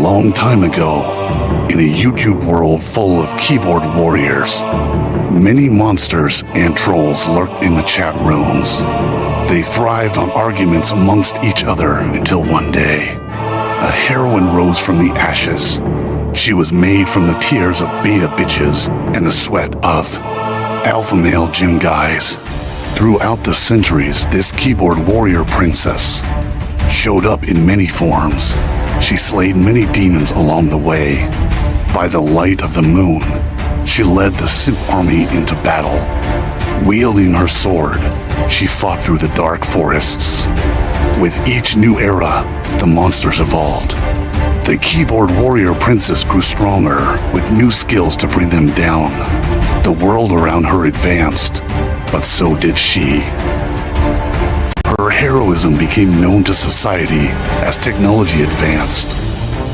long time ago, in a YouTube world full of keyboard warriors, many monsters and trolls lurked in the chat rooms. They thrived on arguments amongst each other until one day, a heroine rose from the ashes. She was made from the tears of beta bitches and the sweat of alpha male gym guys. Throughout the centuries, this keyboard warrior princess showed up in many forms. She slayed many demons along the way. By the light of the moon, she led the simp army into battle. Wielding her sword, she fought through the dark forests. With each new era, the monsters evolved. The keyboard warrior princess grew stronger, with new skills to bring them down. The world around her advanced, but so did she. Her heroism became known to society as technology advanced,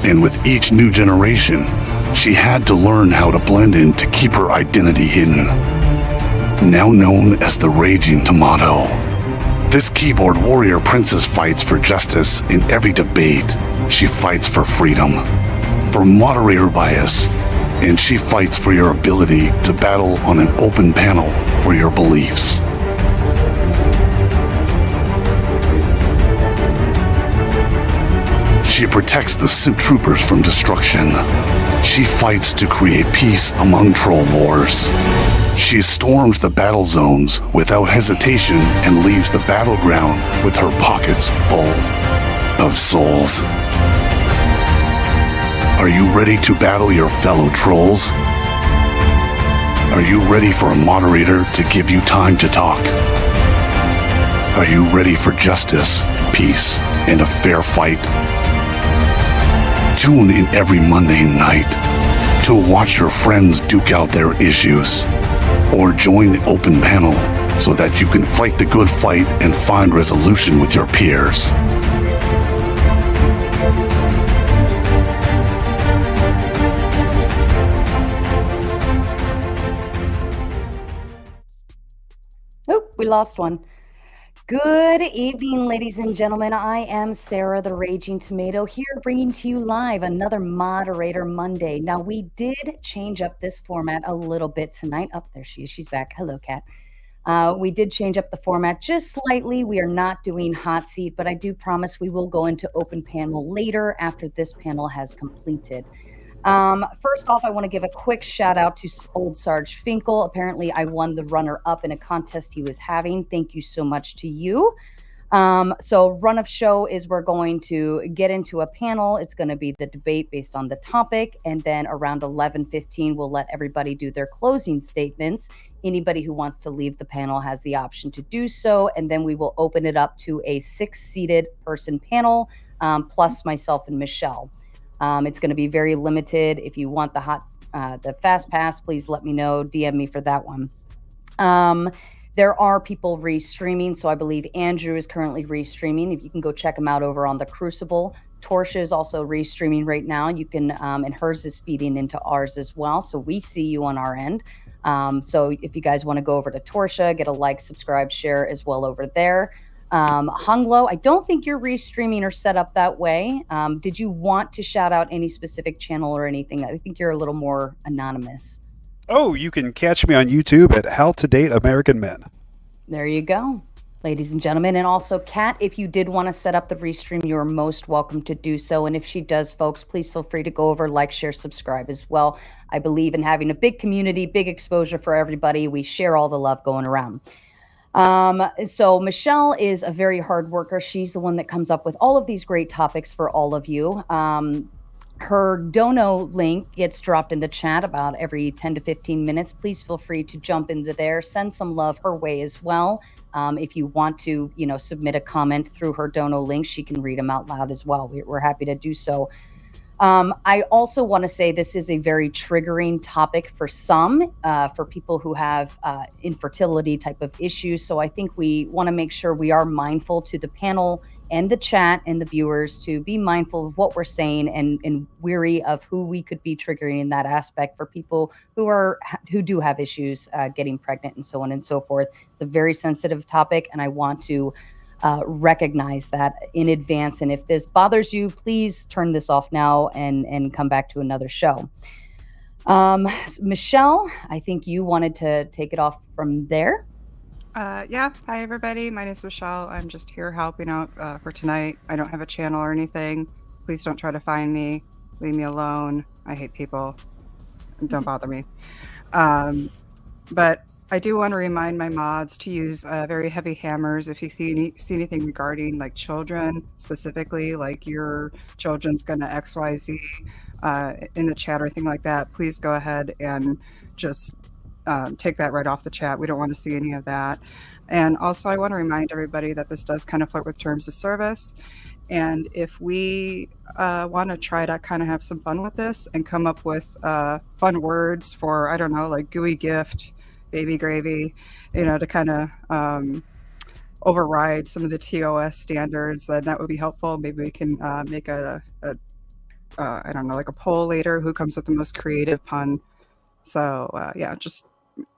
and with each new generation, she had to learn how to blend in to keep her identity hidden. Now known as the Raging Tomato, this keyboard warrior princess fights for justice in every debate. She fights for freedom, for moderator bias, and she fights for your ability to battle on an open panel for your beliefs. She protects the simp troopers from destruction. She fights to create peace among troll wars. She storms the battle zones without hesitation and leaves the battleground with her pockets full of souls. Are you ready to battle your fellow trolls? Are you ready for a moderator to give you time to talk? Are you ready for justice, peace, and a fair fight? Tune in every Monday night to watch your friends duke out their issues, or join the open panel so that you can fight the good fight and find resolution with your peers. Oh, we lost one. Good evening, ladies and gentlemen. I am Sarah, the Raging Tomato, here bringing to you live another Moderator Monday. Now, we did change up this format a little bit tonight. Oh, there she is. She's back. Hello, Kat. We did change up the format just slightly. We are not doing hot seat, but I do promise we will go into open panel later after this panel has completed. First off, I want to give a quick shout out to old Sarge Finkel. Apparently, I won the runner-up in a contest he was having. Thank you so much to you. So run of show is we're going to get into a panel. It's going to be the debate based on the topic. And then around 11:15, we'll let everybody do their closing statements. Anybody who wants to leave the panel has the option to do so. And then we will open it up to a 6-seated person panel, plus myself and Michelle. It's going to be very limited. If you want the fast pass, please let me know. DM me for that one. There are people restreaming, so I believe Andrew is currently restreaming. If you can go check him out over on the Crucible. Torshaa is also restreaming right now. You can, and hers is feeding into ours as well. So we see you on our end. So if you guys want to go over to Torshaa, get a like, subscribe, share as well over there. Hunglo, I don't think you're restreaming or set up that way. Did you want to shout out any specific channel or anything? I think you're a little more anonymous. Oh, you can catch me on YouTube at How to Date American Men. There you go, ladies and gentlemen. And also, Kat, if you did want to set up the restream, you're most welcome to do so. And if she does, folks, please feel free to go over, like, share, subscribe as well. I believe in having a big community, big exposure for everybody. We share all the love going around. So Michelle is a very hard worker. She's the one that comes up with all of these great topics for all of you. Her dono link gets dropped in the chat about every 10 to 15 minutes. Please feel free to jump into there, send some love her way as well. If you want to, submit a comment through her dono link, she can read them out loud as well. We're happy to do so. I also want to say this is a very triggering topic for some, for people who have infertility type of issues. So I think we want to make sure we are mindful to the panel and the chat and the viewers to be mindful of what we're saying and weary of who we could be triggering in that aspect for people who do have issues getting pregnant and so on and so forth. It's a very sensitive topic, and I want to recognize that in advance. And if this bothers you, please turn this off now and come back to another show. Michelle, I think you wanted to take it off from there. Yeah. Hi, everybody. My name is Michelle. I'm just here helping out for tonight. I don't have a channel or anything. Please don't try to find me. Leave me alone. I hate people. Don't bother me. But I do want to remind my mods to use very heavy hammers if you see anything regarding like children, specifically like your children's gonna XYZ in the chat or anything like that. Please go ahead and just take that right off the chat. We don't want to see any of that. And also I want to remind everybody that this does kind of flirt with terms of service. And if we want to try to kind of have some fun with this and come up with fun words for, I don't know, like gooey gift, baby gravy, you know, to kind of override some of the TOS standards, then that would be helpful. Maybe we can make I don't know, like a poll later, who comes with the most creative pun. So yeah, just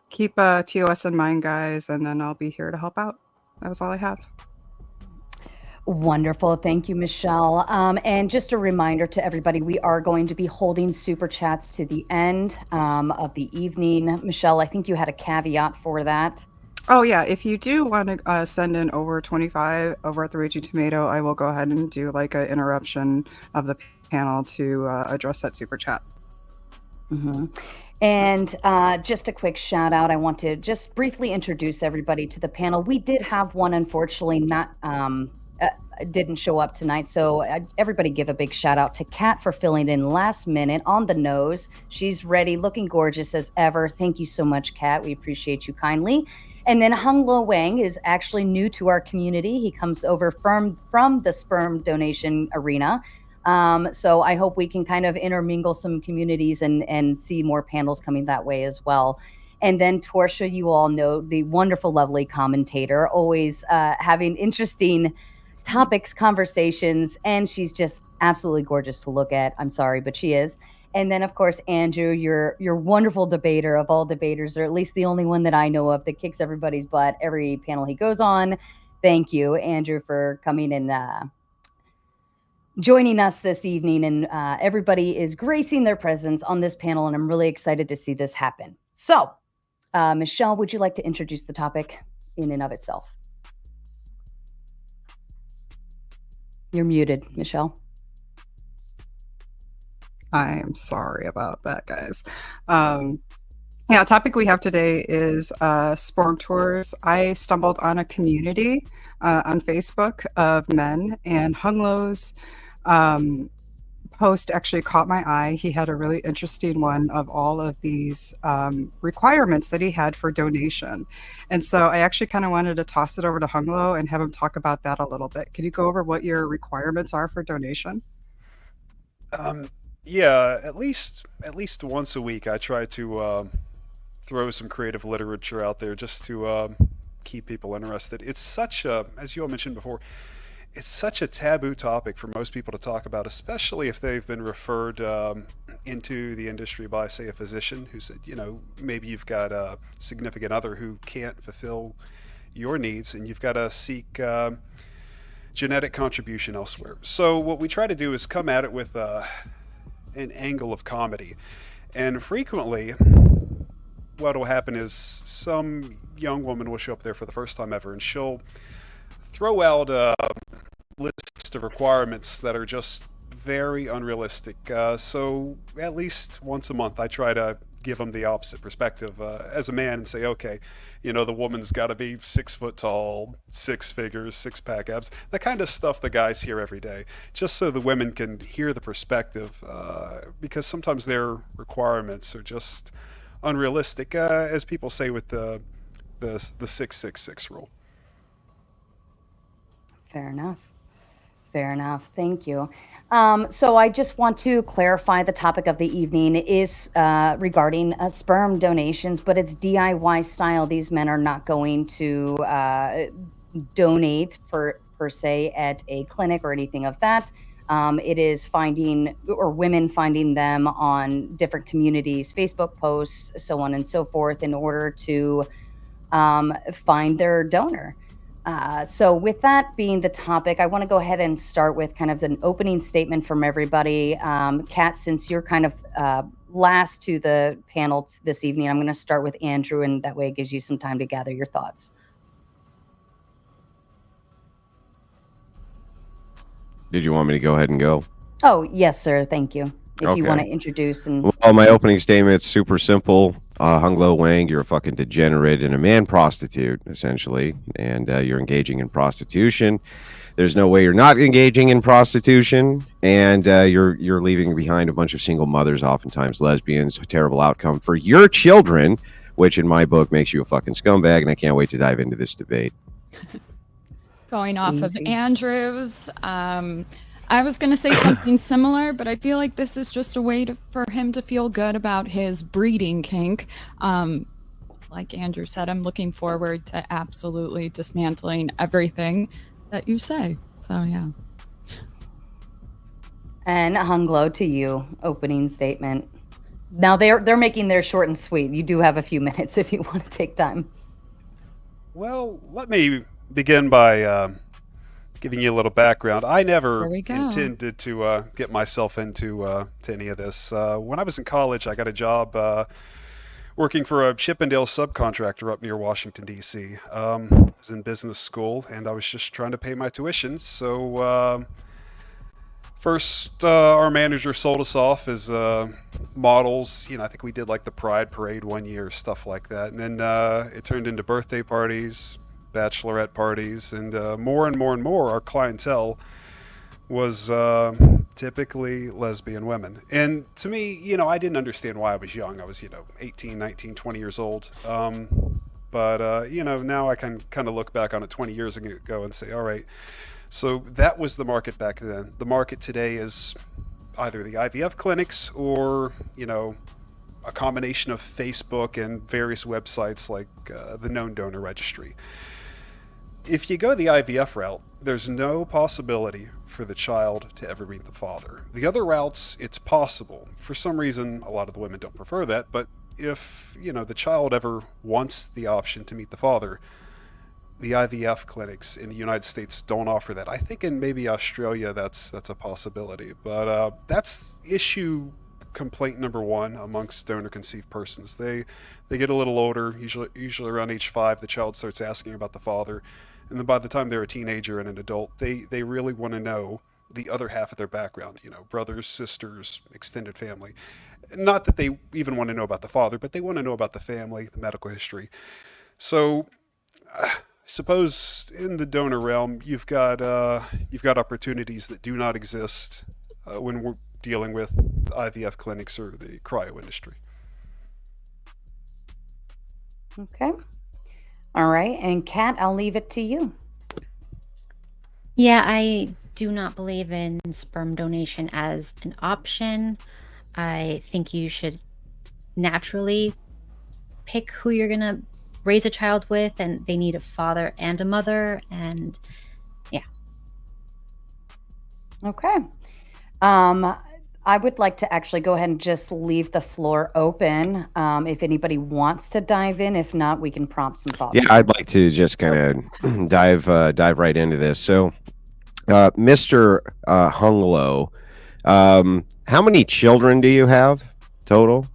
keep TOS in mind, guys, and then I'll be here to help out. That was all I have. Wonderful. Thank you, Michelle. And just a reminder to everybody, we are going to be holding Super Chats to the end of the evening. Michelle, I think you had a caveat for that. Oh, yeah. If you do want to send in over 25 over at the Raging Tomato, I will go ahead and do like an interruption of the panel to address that Super Chat. Mm-hmm. And just a quick shout out. I want to just briefly introduce everybody to the panel. We did have one, unfortunately, not didn't show up tonight. So everybody give a big shout out to Kat for filling in last minute on the nose. She's ready, looking gorgeous as ever. Thank you so much, Kat. We appreciate you kindly. And then Hunglo Wang is actually new to our community. He comes over from the sperm donation arena. So I hope we can kind of intermingle some communities and see more panels coming that way as well. And then Torshaa, you all know, the wonderful, lovely commentator, always having interesting topics, conversations, and she's just absolutely gorgeous to look at. I'm sorry, but she is. And then, of course, Andrew, your wonderful debater of all debaters, or at least the only one that I know of that kicks everybody's butt every panel he goes on. Thank you, Andrew, for coming and joining us this evening. And everybody is gracing their presence on this panel, and I'm really excited to see this happen. So, Michelle, would you like to introduce the topic in and of itself? You're muted, Michelle. I am sorry about that, guys. Yeah, topic we have today is sperm tours. I stumbled on a community on Facebook of men, and Hunglo's post actually caught my eye. He had a really interesting one of all of these requirements that he had for donation. And so I actually kind of wanted to toss it over to Hunglo and have him talk about that a little bit. Can you go over what your requirements are for donation? Yeah, at least once a week I try to throw some creative literature out there just to keep people interested. It's such a, as you all mentioned before, it's such a taboo topic for most people to talk about, especially if they've been referred into the industry by, say, a physician who said, you know, maybe you've got a significant other who can't fulfill your needs and you've got to seek genetic contribution elsewhere. So what we try to do is come at it with an angle of comedy. And frequently, what will happen is some young woman will show up there for the first time ever, and she'll throw out a list of requirements that are just very unrealistic. So at least once a month, I try to give them the opposite perspective as a man and say, okay, you know, the woman's got to be 6 foot tall, 6 figures, 6-pack abs, the kind of stuff the guys hear every day, just so the women can hear the perspective, because sometimes their requirements are just unrealistic, as people say with the 666 rule. Fair enough. Fair enough. Thank you. So I just want to clarify the topic of the evening is regarding sperm donations, but it's DIY style. These men are not going to donate per se at a clinic or anything of that. It is finding, or women finding them on different communities, Facebook posts, so on and so forth, in order to find their donor. So with that being the topic, I want to go ahead and start with kind of an opening statement from everybody. Kat, since you're kind of last to the panel this evening, I'm going to start with Andrew, and that way it gives you some time to gather your thoughts. Did you want me to go ahead and go? Oh, yes, sir. Thank you. If you want to Okay. introduce and Well, my opening statement's super simple. Hunglo Wang, you're a fucking degenerate and a man prostitute, essentially, and you're engaging in prostitution. There's no way you're not engaging in prostitution, and you're leaving behind a bunch of single mothers, oftentimes lesbians. A terrible outcome for your children, which in my book makes you a fucking scumbag, and I can't wait to dive into this debate. Going off of Easy. Andrew's, I was going to say something similar, but I feel like this is just a way for him to feel good about his breeding kink. Like Andrew said, I'm looking forward to absolutely dismantling everything that you say. So, yeah. And Hunglo, to you, opening statement. Now they're making theirs short and sweet. You do have a few minutes if you want to take time. Well, let me begin by giving you a little background. I never There we go. intended to get myself into to any of this. When I was in college, I got a job working for a Chippendale subcontractor up near Washington, D.C. I was in business school, and I was just trying to pay my tuition. So first, our manager sold us off as models. You know, I think we did like the Pride Parade one year, stuff like that. And then it turned into birthday parties, bachelorette parties, and more and more, our clientele was typically lesbian women. And to me, you know, I didn't understand why I was young. I was, 18, 19, 20 years old. But now I can kind of look back on it 20 years ago and say, all right, so that was the market back then. The market today is either the IVF clinics or, a combination of Facebook and various websites like the Known Donor Registry. If you go the IVF route, there's no possibility for the child to ever meet the father. The other routes, it's possible. For some reason, a lot of the women don't prefer that, but if, the child ever wants the option to meet the father, the IVF clinics in the United States don't offer that. I think in maybe Australia that's a possibility, but that's complaint number one amongst donor conceived persons. They get a little older, usually around age 5, the child starts asking about the father. And then by the time they're a teenager and an adult, they really want to know the other half of their background, brothers, sisters, extended family. Not that they even want to know about the father, but they want to know about the family, the medical history. So I suppose in the donor realm, you've got opportunities that do not exist when we're dealing with IVF clinics or the cryo industry. Okay. All right. And Kat, I'll leave it to you. Yeah, I do not believe in sperm donation as an option. I think you should naturally pick who you're going to raise a child with, and they need a father and a mother, and yeah. Okay. I would like to actually go ahead and just leave the floor open if anybody wants to dive in. If not, we can prompt some thoughts. Yeah, I'd like to just kind of dive right into this. So, Mr. Hunglo, how many children do you have total?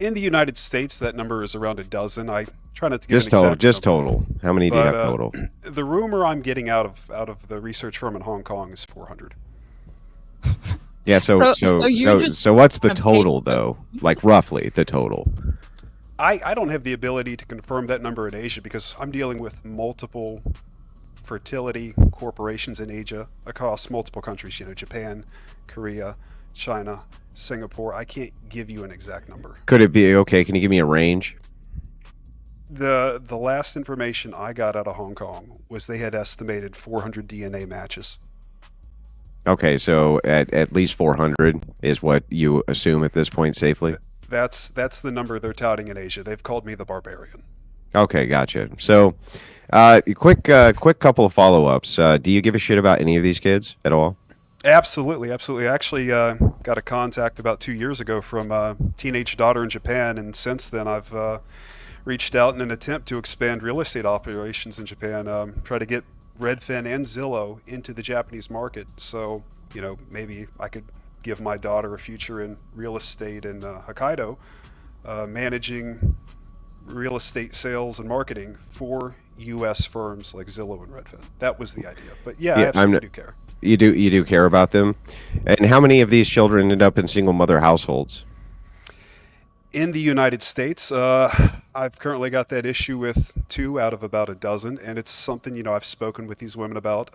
In the United States, that number is around a dozen. I try not to give Just total. How many do you have total? The rumor I'm getting out of the research firm in Hong Kong is 400. Yeah. So what's the total though? Like roughly the total. I don't have the ability to confirm that number in Asia because I'm dealing with multiple fertility corporations in Asia across multiple countries. Japan, Korea, China, Singapore. I can't give you an exact number. Could it be okay? Can you give me a range? The last information I got out of Hong Kong was they had estimated 400 DNA matches. Okay, so at least 400 is what you assume at this point safely? That's the number they're touting in Asia. They've called me the barbarian. Okay, gotcha. So, quick couple of follow-ups. Do you give a shit about any of these kids at all? Absolutely. I actually got a contact about 2 years ago from a teenage daughter in Japan, and since then I've reached out in an attempt to expand real estate operations in Japan, try to get Redfin and Zillow into the Japanese market. So, maybe I could give my daughter a future in real estate in Hokkaido, managing real estate sales and marketing for U.S. firms like Zillow and Redfin. That was the idea. But I absolutely do care. You do care about them. And how many of these children end up in single mother households? In the United States, I've currently got that issue with 2 out of about a dozen, and it's something I've spoken with these women about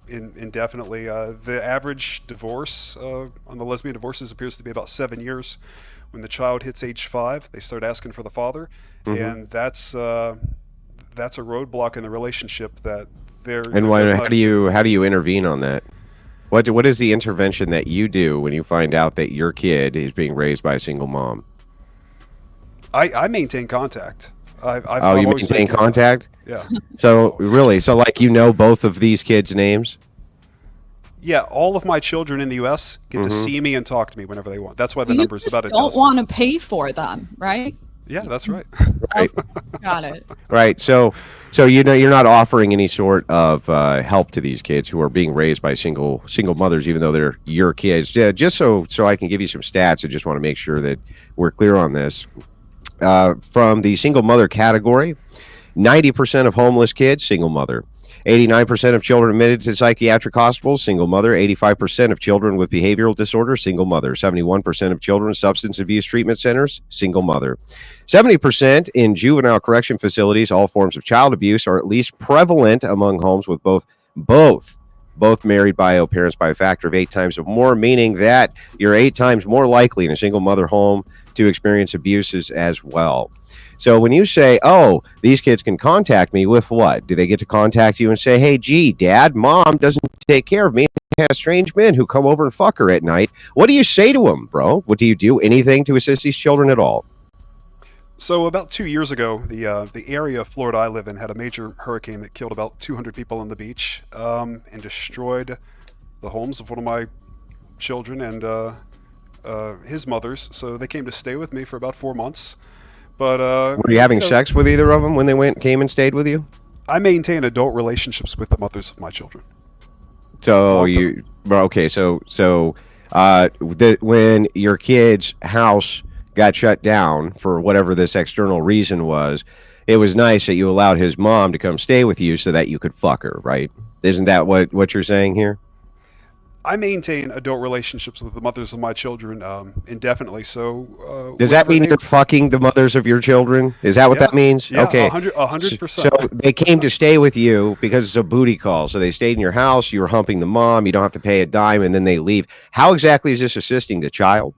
indefinitely. The average divorce on the lesbian divorces appears to be about 7 years. When the child hits age 5, they start asking for the father, and that's a roadblock in the relationship that they're. And how do you intervene on that? What is the intervention that you do when you find out that your kid is being raised by a single mom? I maintain contact. You maintain contact? Yeah. So really, both of these kids' names? Yeah, all of my children in the U.S. get to see me and talk to me whenever they want. That's why the number is about a dozen. You don't want to pay for them, right? Yeah, that's right. Right. Got it. Right. So you're not offering any sort of help to these kids who are being raised by single mothers, even though they're your kids. Yeah, just so I can give you some stats. I just want to make sure that we're clear on this. From the single mother category, 90% of homeless kids, single mother. 89% of children admitted to psychiatric hospitals, single mother. 85% of children with behavioral disorders, single mother. 71% of children in substance abuse treatment centers, single mother. 70% in juvenile correction facilities, all forms of child abuse are at least prevalent among homes with both married bio parents by a factor of 8 times or more, meaning that you're 8 times more likely in a single mother home to experience abuses as well. So when you say, oh, these kids can contact me with what? Do they get to contact you and say, hey, gee, dad, mom doesn't take care of me, has strange men who come over and fuck her at night? What do you say to them, bro? What do you do? Anything to assist these children at all? So about 2 years ago, the area of Florida I live in had a major hurricane that killed about 200 people on the beach and destroyed the homes of one of my children and his mother's. So they came to stay with me for about 4 months. But were you having sex with either of them when they came and stayed with you? I maintain adult relationships with the mothers of my children. So when your kid's house got shut down for whatever this external reason was, it was nice that you allowed his mom to come stay with you so that you could fuck her, right? Isn't that what you're saying here? I maintain adult relationships with the mothers of my children indefinitely. So does that mean you're fucking the mothers of your children? Is that what that means? Yeah, okay, 100%. So they came to stay with you because it's a booty call. So they stayed in your house. You were humping the mom. You don't have to pay a dime, and then they leave. How exactly is this assisting the child?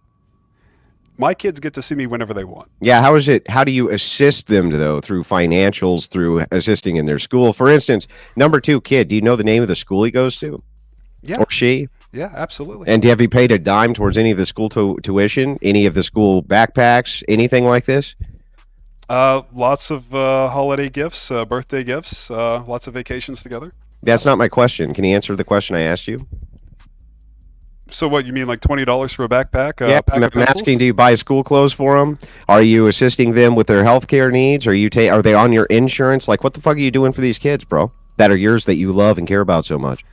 My kids get to see me whenever they want. Yeah, how is it? How do you assist them though? Through financials, through assisting in their school, for instance. Number 2 kid, do you know the name of the school he goes to? Yeah. Or she? Yeah, absolutely. And have you paid a dime towards any of the school tuition, any of the school backpacks, anything like this? Lots of holiday gifts, birthday gifts, lots of vacations together. That's not my question. Can you answer the question I asked you? So what, you mean like $20 for a backpack? Yeah, I'm asking, do you buy school clothes for them? Are you assisting them with their healthcare needs? Are they on your insurance? Like, what the fuck are you doing for these kids, bro? That are yours, that you love and care about so much?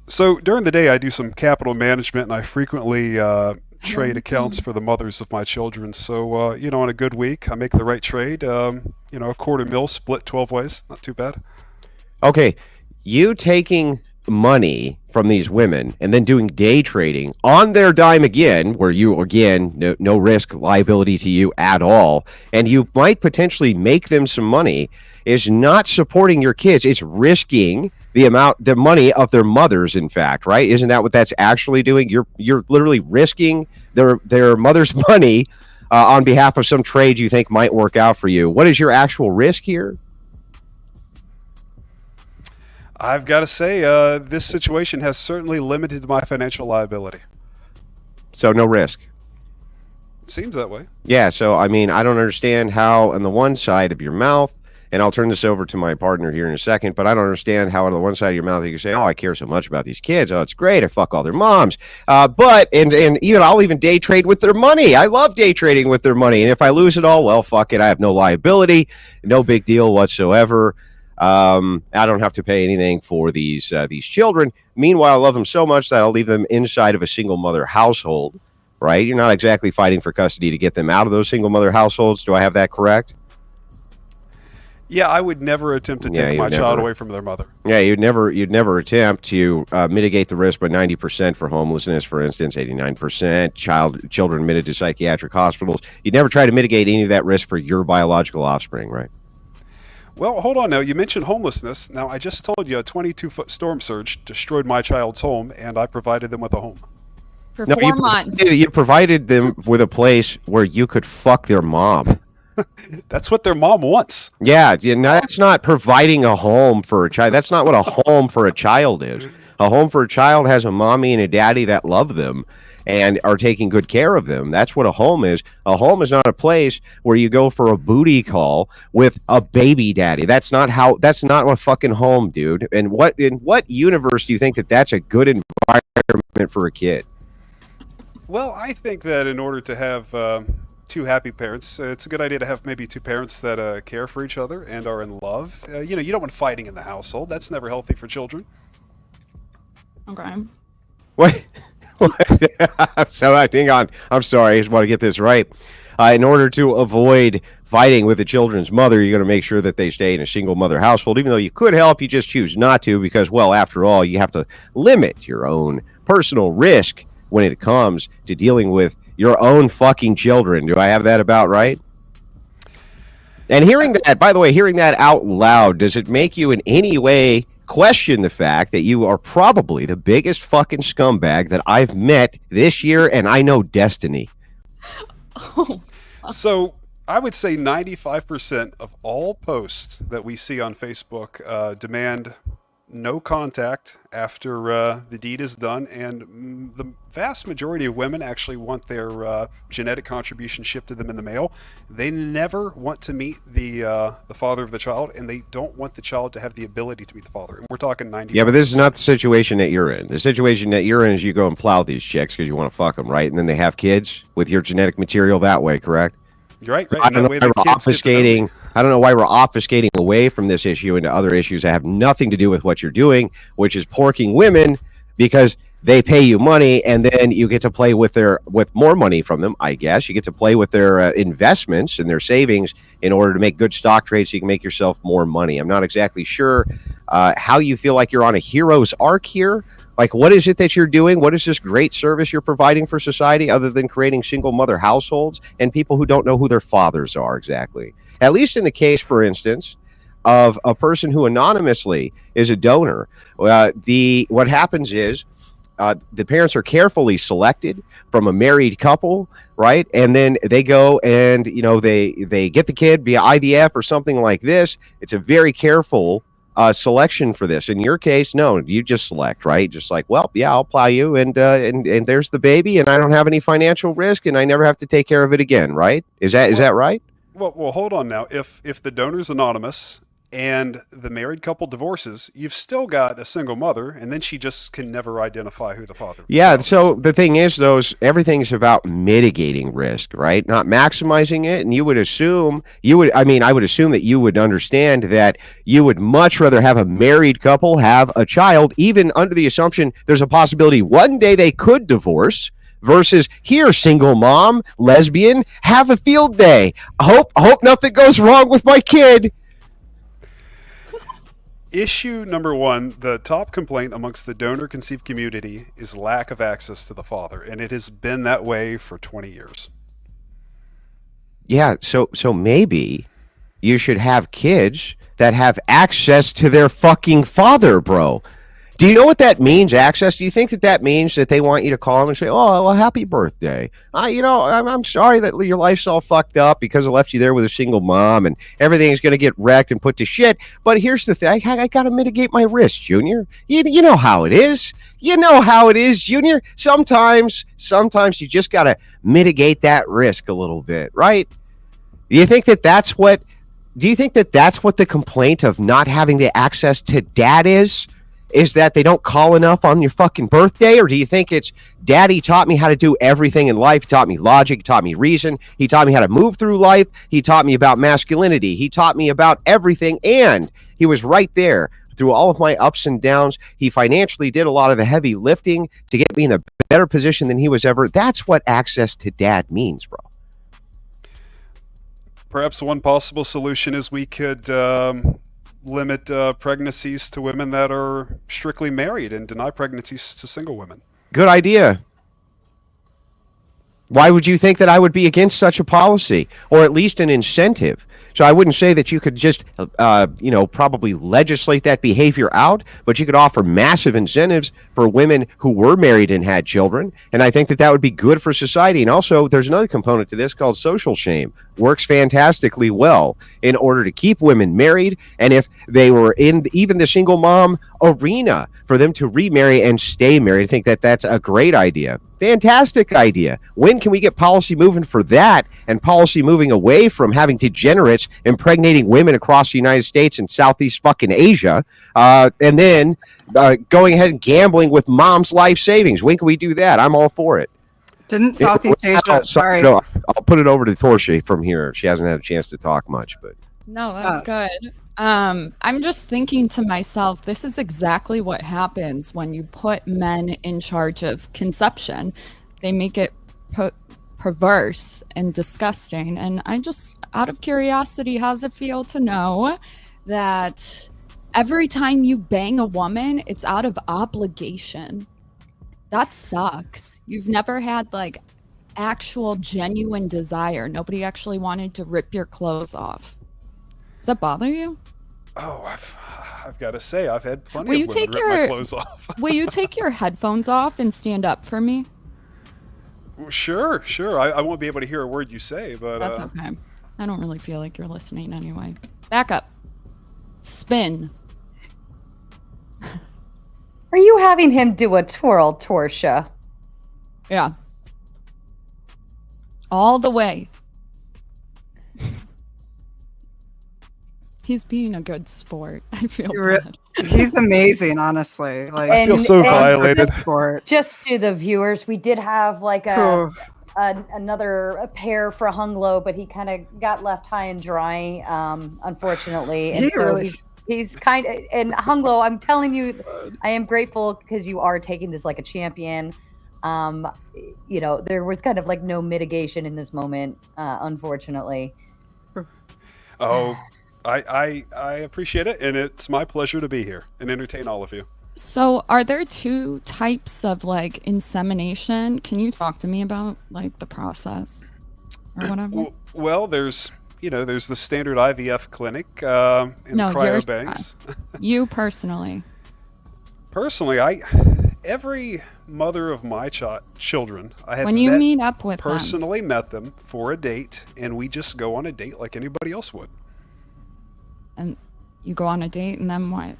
So during the day, I do some capital management, and I frequently trade accounts for the mothers of my children. So, on a good week, I make the right trade. A $250,000 split 12 ways. Not too bad. Okay. You taking money from these women and then doing day trading on their dime again, where you, again, no risk liability to you at all, and you might potentially make them some money, is not supporting your kids. It's risking the money of their mothers, in fact, right? Isn't that what that's actually doing? You're literally risking their mother's money on behalf of some trade you think might work out for you. What is your actual risk here? I've got to say, this situation has certainly limited my financial liability. So no risk. Seems that way. Yeah, so I mean, I don't understand how on the one side of your mouth and I'll turn this over to my partner here in a second, but I don't understand how out of the one side of your mouth you can say, oh, I care so much about these kids. Oh, it's great. I fuck all their moms. But even I'll even day trade with their money. I love day trading with their money. And if I lose it all, well, fuck it. I have no liability. No big deal whatsoever. I don't have to pay anything for these children. Meanwhile, I love them so much that I'll leave them inside of a single mother household, right? You're not exactly fighting for custody to get them out of those single mother households. Do I have that correct? Yeah, I would never attempt to take my child away from their mother. Yeah, you'd never attempt to mitigate the risk by 90% for homelessness, for instance, 89% children admitted to psychiatric hospitals. You'd never try to mitigate any of that risk for your biological offspring, right? Well, hold on now. You mentioned homelessness. Now, I just told you a 22-foot storm surge destroyed my child's home, and I provided them with a home. For 4 months. You provided them with a place where you could fuck their mom. That's what their mom wants. Yeah, that's not providing a home for a child. That's not what a home for a child is. A home for a child has a mommy and a daddy that love them and are taking good care of them. That's what a home is. A home is not a place where you go for a booty call with a baby daddy. That's not a fucking home, dude. And in what universe do you think that that's a good environment for a kid? Well, I think that in order to have two happy parents, it's a good idea to have maybe two parents that care for each other and are in love. You don't want fighting in the household. That's never healthy for children. Okay. What? So I'm sorry, I just want to get this right. In order to avoid fighting with the children's mother, you're going to make sure that they stay in a single mother household. Even though you could help, you just choose not to because, well, after all, you have to limit your own personal risk when it comes to dealing with your own fucking children. Do I have that about right? And hearing that out loud, does it make you in any way question the fact that you are probably the biggest fucking scumbag that I've met this year, and I know Destiny? So I would say 95% of all posts that we see on Facebook demand no contact after the deed is done, and the vast majority of women actually want their genetic contribution shipped to them in the mail. They never want to meet the father of the child, and they don't want the child to have the ability to meet the father. And we're talking 90%. Yeah, but this is not the situation that you're in. The situation that you're in is you go and plow these chicks because you want to fuck them, right? And then they have kids with your genetic material that way, correct? You're right. I don't know why we're obfuscating away from this issue into other issues that have nothing to do with what you're doing, which is porking women because they pay you money, and then you get to play with more money from them, I guess. You get to play with their investments and their savings in order to make good stock trades so you can make yourself more money. I'm not exactly sure how you feel like you're on a hero's arc here. Like, what is it that you're doing? What is this great service you're providing for society other than creating single mother households and people who don't know who their fathers are exactly? At least in the case, for instance, of a person who anonymously is a donor, what happens is the parents are carefully selected from a married couple, right? And then they go and, they get the kid via IVF or something like this. It's a very careful selection for this. In your case, no, you just select, right? Just like, well, yeah, I'll plow you, and there's the baby, and I don't have any financial risk, and I never have to take care of it again, right? Is that right? Well, hold on now. If the donor's anonymous and the married couple divorces, you've still got a single mother, and then she just can never identify who the father is. Yeah, so the thing is, everything's about mitigating risk, right? Not maximizing it. And I would assume that you would understand that you would much rather have a married couple have a child, even under the assumption there's a possibility one day they could divorce, versus here, single mom, lesbian, have a field day. Hope nothing goes wrong with my kid. Issue number one, the top complaint amongst the donor-conceived community is lack of access to the father, and it has been that way for 20 years. Yeah, so maybe you should have kids that have access to their fucking father, bro. Do you know what that means, access? Do you think that means that they want you to call them and say, oh, well, happy birthday. I'm sorry that your life's all fucked up because I left you there with a single mom and everything's going to get wrecked and put to shit. But here's the thing. I got to mitigate my risk, Junior. You know how it is. You know how it is, Junior. Sometimes you just got to mitigate that risk a little bit, right? Do you think that that's what do you think that that's what the complaint of not having the access to dad is that they don't call enough on your fucking birthday? Or do you think it's daddy taught me how to do everything in life? He taught me logic, he taught me reason, he taught me how to move through life, he taught me about masculinity, he taught me about everything, and he was right there through all of my ups and downs. He financially did a lot of the heavy lifting to get me in a better position than he was ever. That's what access to dad means, bro. Perhaps one possible solution is we could limit pregnancies to women that are strictly married and deny pregnancies to single women. Good idea. Why would you think that I would be against such a policy, or at least an incentive? So I wouldn't say that you could just, probably legislate that behavior out, but you could offer massive incentives for women who were married and had children. And I think that that would be good for society. And also, there's another component to this called social shame. Works fantastically well in order to keep women married. And if they were in even the single mom arena, for them to remarry and stay married, I think that that's a great idea. Fantastic idea. When can we get policy moving for that, and policy moving away from having degenerates impregnating women across the United States and Southeast fucking Asia, and then going ahead and gambling with mom's life savings? When can we do that? I'm all for it. Didn't Southeast Asia? Sorry. No, I'll put it over to Torshaa from here. She hasn't had a chance to talk much, but no, that's good. I'm just thinking to myself, this is exactly what happens when you put men in charge of conception. They make it perverse and disgusting. And I just, out of curiosity, how does it feel to know that every time you bang a woman, it's out of obligation? That sucks. You've never had like actual genuine desire. Nobody actually wanted to rip your clothes off. Does that bother you? Oh, I've got to say, I've had plenty of women rip my clothes off. Will you take your headphones off and stand up for me? Sure. I won't be able to hear a word you say, but... That's okay. I don't really feel like you're listening anyway. Back up. Spin. Are you having him do a twirl, Torshaa? Yeah. All the way. He's being a good sport. I feel bad. He's amazing, honestly. Like, I feel so violated. Just to the viewers, we did have like another pair for Hunglo, but he kind of got left high and dry, unfortunately. And he's kind of, and Hunglo, I'm telling you, I am grateful because you are taking this like a champion. There was kind of like no mitigation in this moment, unfortunately. Oh, I appreciate it, and it's my pleasure to be here and entertain all of you. So are there two types of like insemination? Can you talk to me about like the process or whatever? Well, there's the standard IVF clinic and the cryobanks. You personally. Personally, every mother of my children, I have meet up with personally met them for a date, and we just go on a date like anybody else would. And you go on a date, and then what?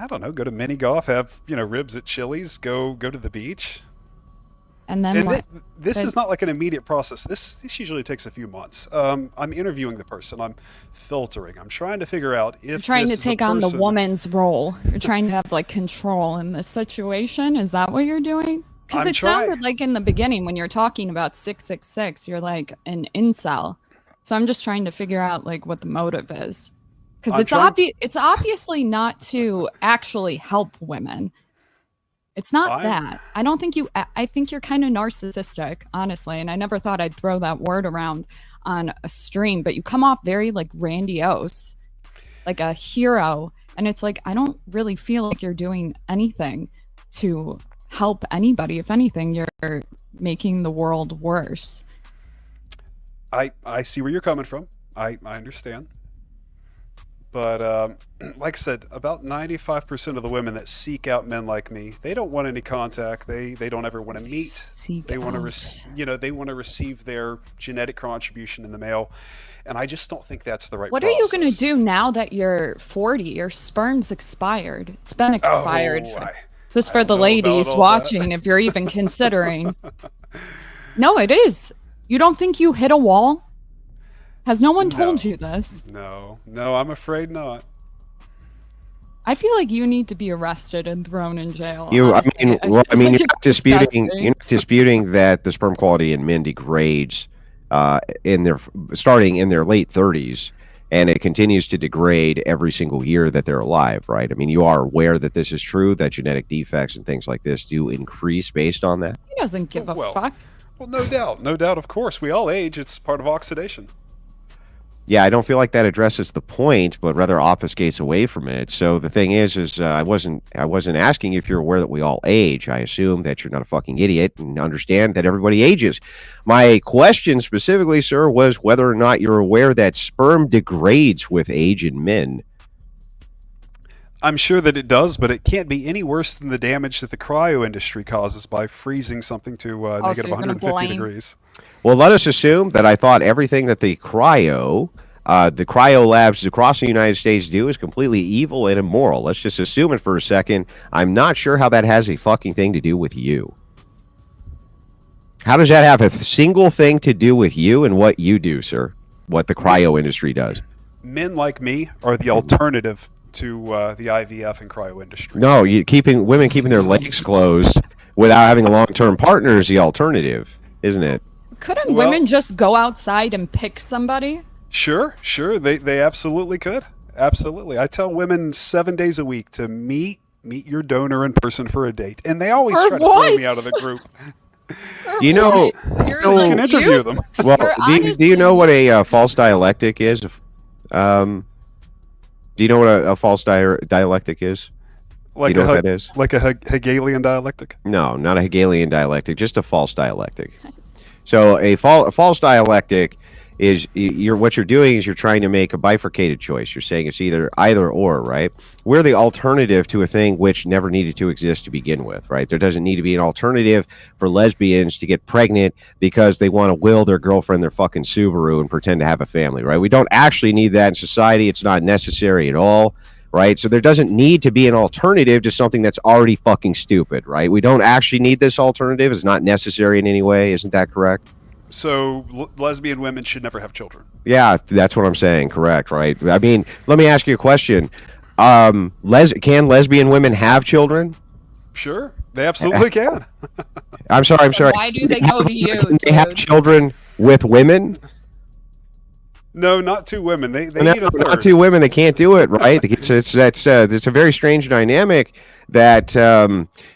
I don't know. Go to mini golf, have ribs at Chili's, go to the beach. And then what? This is not like an immediate process. This usually takes a few months. I'm interviewing the person. I'm filtering. I'm trying to figure out if you're trying to take on the woman's role. You're trying to have like control in this situation. Is that what you're doing? Because it sounded like in the beginning when you're talking about 666, you're like an incel. So I'm just trying to figure out like what the motive is. Because it's obviously not to actually help women. It's not that. I don't think I think you're kind of narcissistic, honestly. And I never thought I'd throw that word around on a stream, but you come off very like grandiose, like a hero. And it's like, I don't really feel like you're doing anything to help anybody. If anything, you're making the world worse. I see where you're coming from. I understand. But like I said, about 95% of the women that seek out men like me, they don't want any contact. They don't ever want to meet. They want to they want to receive their genetic contribution in the mail, and I just don't think that's the right. What are you going to do now that you're 40? Your sperm's expired. It's been expired. Just for the ladies watching, if you're even considering. No, it is. You don't think you hit a wall? Has no one No. told you this? No, I'm afraid not. I feel like you need to be arrested and thrown in jail. You're honestly. not It's disputing. disgusting. You're not disputing that the sperm quality in men degrades starting in their late 30s, and it continues to degrade every single year that they're alive, right? I mean, you are aware that this is true, that genetic defects and things like this do increase based on that. He doesn't give a Well, fuck. Well, no doubt. Of course, we all age. It's part of oxidation. Yeah, I don't feel like that addresses the point, but rather obfuscates away from it. So the thing is I wasn't asking if you're aware that we all age. I assume that you're not a fucking idiot and understand that everybody ages. My question specifically, sir, was whether or not you're aware that sperm degrades with age in men. I'm sure that it does, but it can't be any worse than the damage that the cryo industry causes by freezing something to negative you're gonna 150 blame- degrees. Well, let us assume that I thought everything that the cryo labs across the United States do is completely evil and immoral. Let's just assume it for a second. I'm not sure how that has a fucking thing to do with you. How does that have a single thing to do with you and what you do, sir? What the cryo industry does? Men like me are the alternative to the IVF and cryo industry. No, women keeping their legs closed without having a long-term partner is the alternative, isn't it? Couldn't Well- women just go outside and pick somebody? Sure. They absolutely could. Absolutely. I tell women 7 days a week to meet your donor in person for a date, and they always For try to throw what? me out of the group. You know, You're So you can like, interview you- them. well, You're do you know what a false dialectic is? Do you know what a false dialectic is? Do you know what that is? Like a Hegelian dialectic? No, not a Hegelian dialectic, just a false dialectic. So a false dialectic is what you're doing is you're trying to make a bifurcated choice. You're saying it's either or, right? We're the alternative to a thing which never needed to exist to begin with, right? There doesn't need to be an alternative for lesbians to get pregnant because they want to will their girlfriend their fucking Subaru and pretend to have a family, right? We don't actually need that in society. It's not necessary at all, right? So there doesn't need to be an alternative to something that's already fucking stupid, right? We don't actually need this alternative. It's not necessary in any way. Isn't that correct? So lesbian women should never have children. Yeah, that's what I'm saying. Correct, right? I mean, let me ask you a question. Can lesbian women have children? Sure, they absolutely can. I'm sorry. Why do they go to you, Can they have dude? children with women? No, not two women. They No, need a third. not two women. They can't do it, right? It's a very strange dynamic that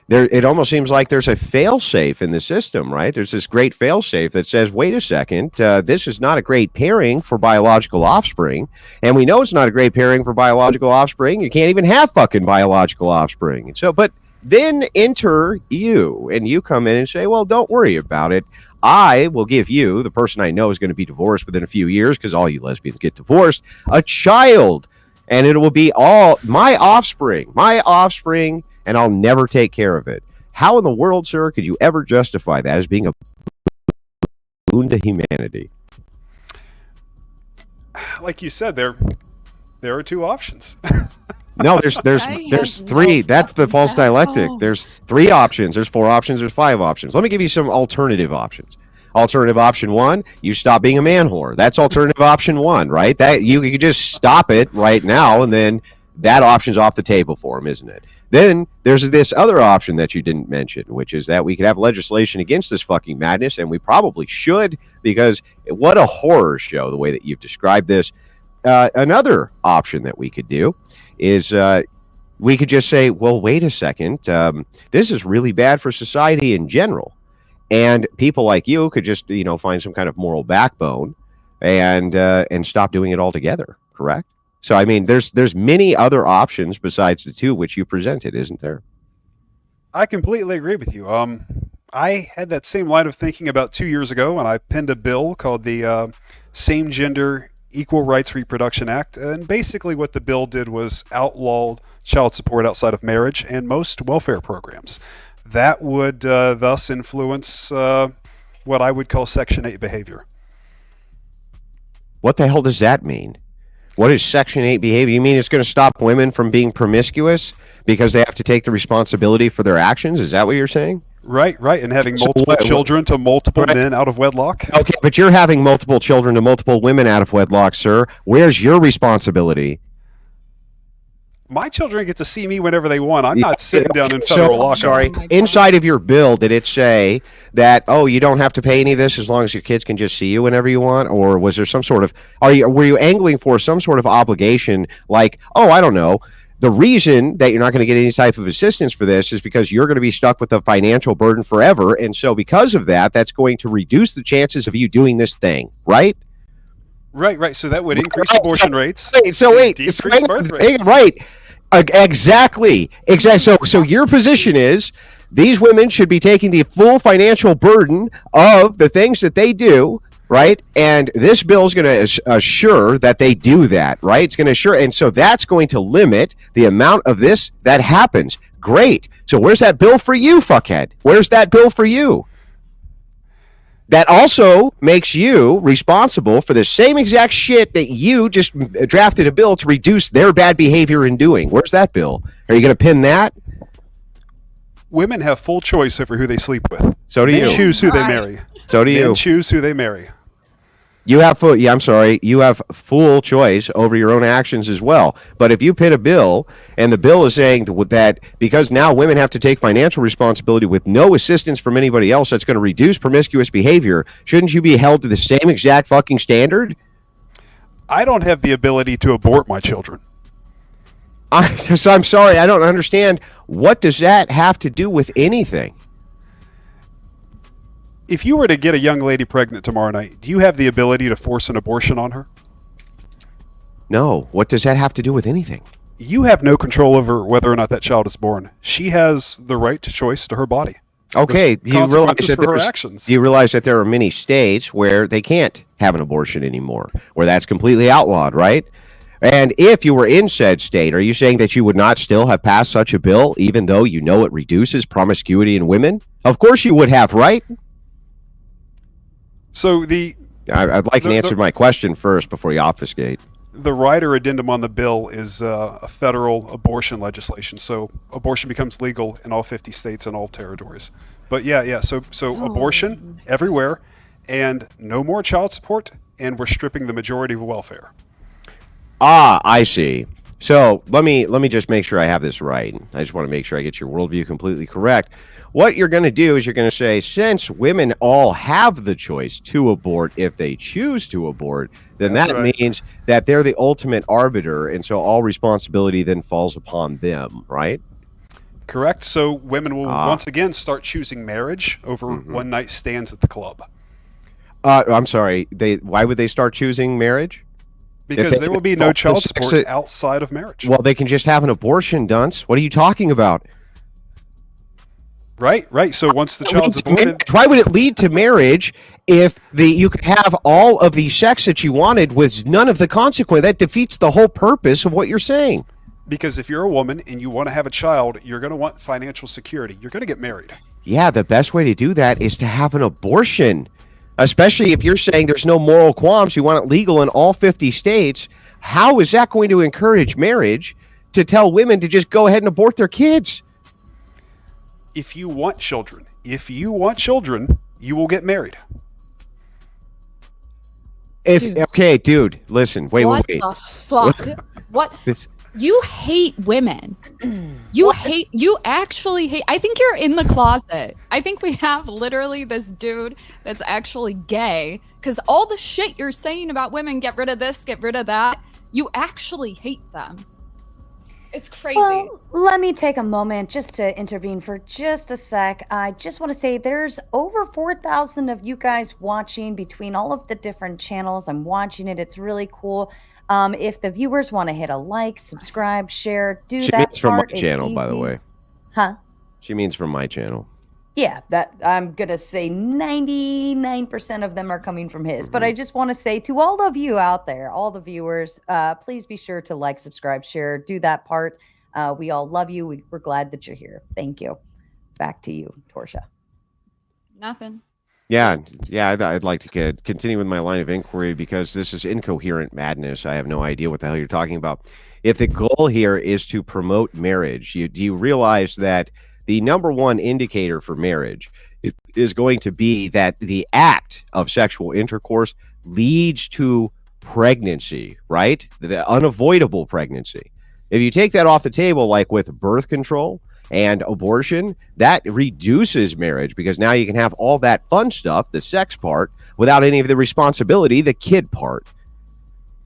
it almost seems like there's a fail-safe in the system, right? There's this great fail-safe that says, wait a second, this is not a great pairing for biological offspring, and we know it's not a great pairing for biological offspring. You can't even have fucking biological offspring. And so, but then enter you, and you come in and say, well, don't worry about it. I will give you, the person I know is going to be divorced within a few years, because all you lesbians get divorced, a child. And it will be all my offspring, and I'll never take care of it. How in the world, sir, could you ever justify that as being a boon to humanity? Like you said, there are two options. No, there's three. That's the false dialectic. There's three options. There's four options. There's five options. Let me give you some alternative options. Alternative option one, you stop being a man whore. That's alternative option one, right? That you could just stop it right now, and then that option's off the table for him, isn't it? Then there's this other option that you didn't mention, which is that we could have legislation against this fucking madness, and we probably should, because what a horror show, the way that you've described this. Another option that we could do is we could just say, well, wait a second, this is really bad for society in general. And people like you could just, find some kind of moral backbone and stop doing it altogether. Correct? So, I mean, there's many other options besides the two which you presented, isn't there? I completely agree with you. I had that same line of thinking about 2 years ago, and I penned a bill called the Same Gender Equal Rights Reproduction Act. And basically what the bill did was outlaw child support outside of marriage and most welfare programs. That would thus influence what I would call Section 8 behavior. What the hell does that mean? What is Section 8 behavior? You mean it's going to stop women from being promiscuous because they have to take the responsibility for their actions? Is that what you're saying? Right, and having So multiple what- children to multiple Right. men out of wedlock. Okay, but you're having multiple children to multiple women out of wedlock, sir. Where's your responsibility? My children get to see me whenever they want. I'm Yeah, not sitting down in so, federal lockup. sorry, Oh my God. inside of your bill, did it say that, oh, you don't have to pay any of this as long as your kids can just see you whenever you want? Or was there some sort of, were you angling for some sort of obligation like, oh, I don't know, the reason that you're not going to get any type of assistance for this is because you're going to be stuck with the financial burden forever. And so because of that, that's going to reduce the chances of you doing this thing, right? Right. So that would increase Right, abortion rates. Wait, Decrease birth rates. right. Exactly. So your position is these women should be taking the full financial burden of the things that they do, right? And this bill is going to assure that they do that, right? It's going to assure, and so that's going to limit the amount of this that happens. Great. So where's that bill for you, fuckhead? Where's that bill for you? That also makes you responsible for the same exact shit that you just drafted a bill to reduce their bad behavior in doing. Where's that bill? Are you going to pin that? Women have full choice over who they sleep with. So do Men you. choose who they Right. marry. So do you. Men choose who they marry. You have full. Yeah, I'm sorry. You have full choice over your own actions as well. But if you pin a bill, and the bill is saying that because now women have to take financial responsibility with no assistance from anybody else, that's going to reduce promiscuous behavior. Shouldn't you be held to the same exact fucking standard? I don't have the ability to abort my children. So I'm sorry. I don't understand. What does that have to do with anything? If you were to get a young lady pregnant tomorrow night, do you have the ability to force an abortion on her? No. What does that have to do with anything? You have no control over whether or not that child is born. She has the right to choice to her body. Okay, do you realize Consequences that for her there's- actions. do you realize that there are many states where they can't have an abortion anymore, where that's completely outlawed, right? And if you were in said state, are you saying that you would not still have passed such a bill, even though you know it reduces promiscuity in women? Of course you would have, right? So I'd like an answer to my question first before you obfuscate. the rider addendum on the bill is a federal abortion legislation. So abortion becomes legal in all 50 states and all territories. But yeah. So abortion everywhere, and no more child support, and we're stripping the majority of welfare. Ah, I see. So let me just make sure I have this right. I just want to make sure I get your worldview completely correct. What you're going to do is you're going to say, since women all have the choice to abort if they choose to abort, then That's that right. means that they're the ultimate arbiter, and so all responsibility then falls upon them, right? Correct. So women will Ah. once again start choosing marriage over Mhm. one night stands at the club, I'm sorry. Why would they start choosing marriage? because they there will can be no fall child into support sex- outside of marriage. Well, they can just have an abortion, dunce. What are you talking about? Right. So once the child's Lead to aborted, marriage. Why would it lead to marriage if you could have all of the sex that you wanted with none of the consequence? That defeats the whole purpose of what you're saying. because if you're a woman and you want to have a child, you're going to want financial security. You're going to get married. Yeah, the best way to do that is to have an abortion, especially if you're saying there's no moral qualms. You want it legal in all 50 states. How is that going to encourage marriage to tell women to just go ahead and abort their kids? If you want children, you will get married. Dude. Okay, dude, listen, wait. What the fuck? What? This, You hate women. You actually hate. I think you're in the closet. I think we have literally this dude that's actually gay, because all the shit you're saying about women, get rid of this, get rid of that, you actually hate them. It's crazy. Well, let me take a moment just to intervene for just a sec. I just want to say there's over 4,000 of you guys watching between all of the different channels. I'm watching it. It's really cool. If the viewers want to hit a like, subscribe, share, do she that means from my part. It's channel, by the easy. way. Huh? She means from my channel. Yeah, that I'm gonna say 99% of them are coming from his. But I just want to say to all of you out there, all the viewers, please be sure to like, subscribe, share, do that part. We all love you. We're glad that you're here. Thank you. Back to you, Torshaa. Nothing. Yeah, I'd like to continue with my line of inquiry because this is incoherent madness. I have no idea what the hell you're talking about. If the goal here is to promote marriage, do you realize that the number one indicator for marriage is going to be that the act of sexual intercourse leads to pregnancy, right? The unavoidable pregnancy. If you take that off the table, like with birth control and abortion, that reduces marriage because now you can have all that fun stuff, the sex part, without any of the responsibility, the kid part.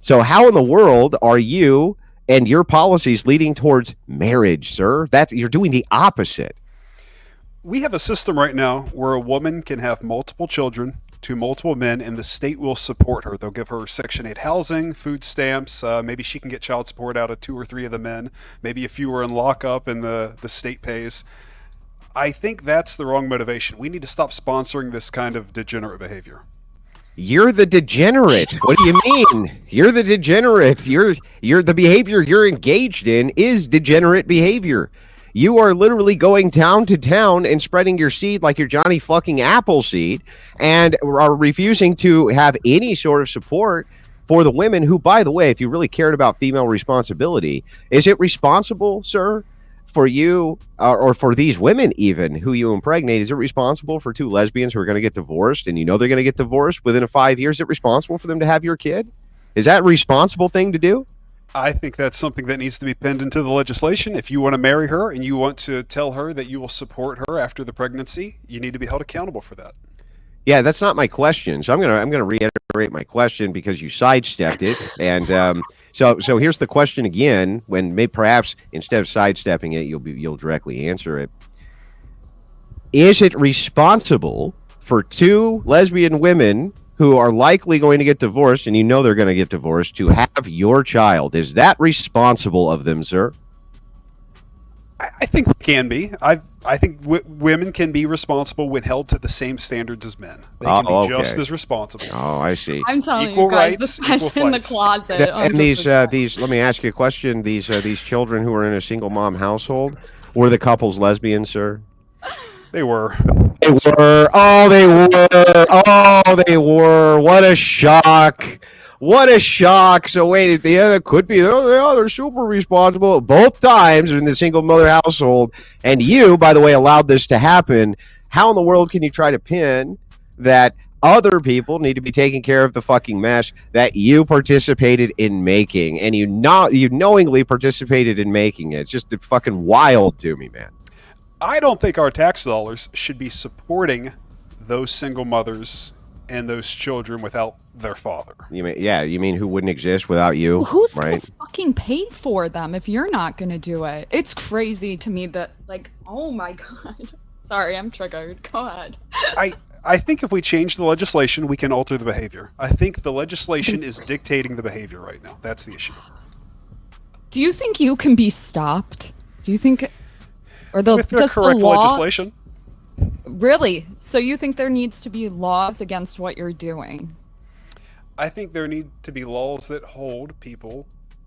So how in the world are you and your policies leading towards marriage, sir? You're doing the opposite. We have a system right now where a woman can have multiple children to multiple men, and the state will support her. They'll give her Section 8 housing, food stamps. Maybe she can get child support out of 2 or 3 of the men. Maybe a few are in lockup and the state pays. I think that's the wrong motivation. We need to stop sponsoring this kind of degenerate behavior. You're the degenerate. What do you mean? You're the degenerate. You're the behavior you're engaged in is degenerate behavior. You are literally going town to town and spreading your seed like your Johnny fucking Appleseed and are refusing to have any sort of support for the women who, by the way, if you really cared about female responsibility, is it responsible, sir, for you or for these women even who you impregnate? Is it responsible for 2 lesbians who are going to get divorced and you know they're going to get divorced within 5 years? Is it responsible for them to have your kid? Is that a responsible thing to do? I think that's something that needs to be penned into the legislation. If you want to marry her and you want to tell her that you will support her after the pregnancy, you need to be held accountable for that. Yeah, that's not my question. So I'm gonna reiterate my question because you sidestepped it. And so here's the question again. When perhaps instead of sidestepping it, you'll directly answer it. Is it responsible for 2 lesbian women who are likely going to get divorced, and you know they're going to get divorced, to have your child? Is that responsible of them, sir? I think it can be. I think women can be responsible when held to the same standards as men. They can be just as responsible. Oh, I see. I'm telling Equal you guys, rights, this guy's equal in the fights. closet. And these, let me ask you a question. These children who are in a single mom household, were the couples lesbian, sir? They were. They were. Oh, they were. Oh, they were. What a shock. What a shock. So wait, at the end, it could be, they're super responsible. Both times in the single mother household. And you, by the way, allowed this to happen. How in the world can you try to pin that other people need to be taking care of the fucking mess that you participated in making? And you knowingly participated in making it. It's just fucking wild to me, man. I don't think our tax dollars should be supporting those single mothers and those children without their father. You mean who wouldn't exist without you? Well, who's right? gonna fucking pay for them if you're not gonna do it? It's crazy to me that, like, oh my god. Sorry, I'm triggered. Go ahead. I think if we change the legislation, we can alter the behavior. I think the legislation is dictating the behavior right now. That's the issue. Do you think you can be stopped? Do you think... Or With the correct legislation. Really? So you think there needs to be laws against what you're doing? I think there need to be laws that hold people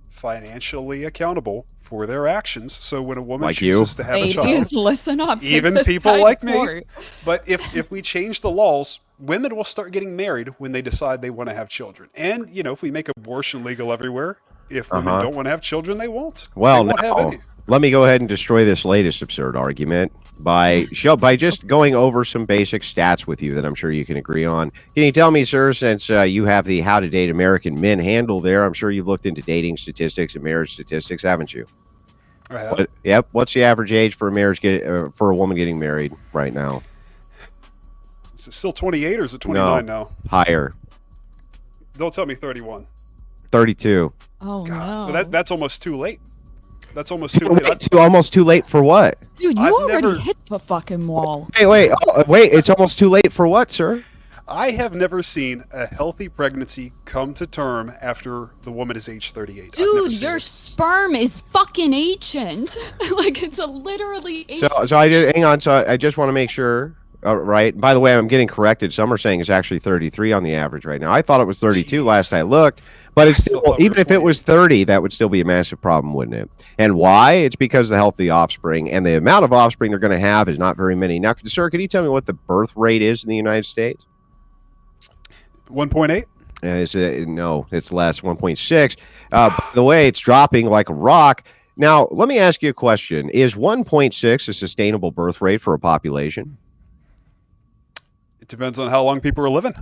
financially accountable for their actions. So when a woman like chooses to have a child, Ladies, listen up. even people like me. But if we change the laws, women will start getting married when they decide they want to have children. And if we make abortion legal everywhere, if women don't want to have children, they won't. Well, they won't have any. Let me go ahead and destroy this latest absurd argument by just going over some basic stats with you that I'm sure you can agree on. Can you tell me, sir, since you have the How to Date American Men handle there, I'm sure you've looked into dating statistics and marriage statistics, haven't you? I have. Yep. What's the average age for for a woman getting married right now? Is it still 28 or is it 29 now? Higher. They'll tell me 31. 32. Oh, God. no. Well, that's almost too late. That's almost too late. Almost too late for what? Dude, you already hit the fucking wall. Wait. It's almost too late for what, sir? I have never seen a healthy pregnancy come to term after the woman is age 38. Dude, your sperm is fucking ancient. Like, it's literally ancient. Hang on. So I just want to make sure. Right. By the way, I'm getting corrected. Some are saying it's actually 33 on the average right now. I thought it was 32 last I looked, but it's still, even if it was 30, that would still be a massive problem, wouldn't it? And why? It's because of the healthy offspring, and the amount of offspring they're going to have is not very many. Now, sir, can you tell me what the birth rate is in the United States? 1.8? No, it's less, 1.6. By the way, it's dropping like a rock. Now, let me ask you a question. Is 1.6 a sustainable birth rate for a population? It depends on how long people are living.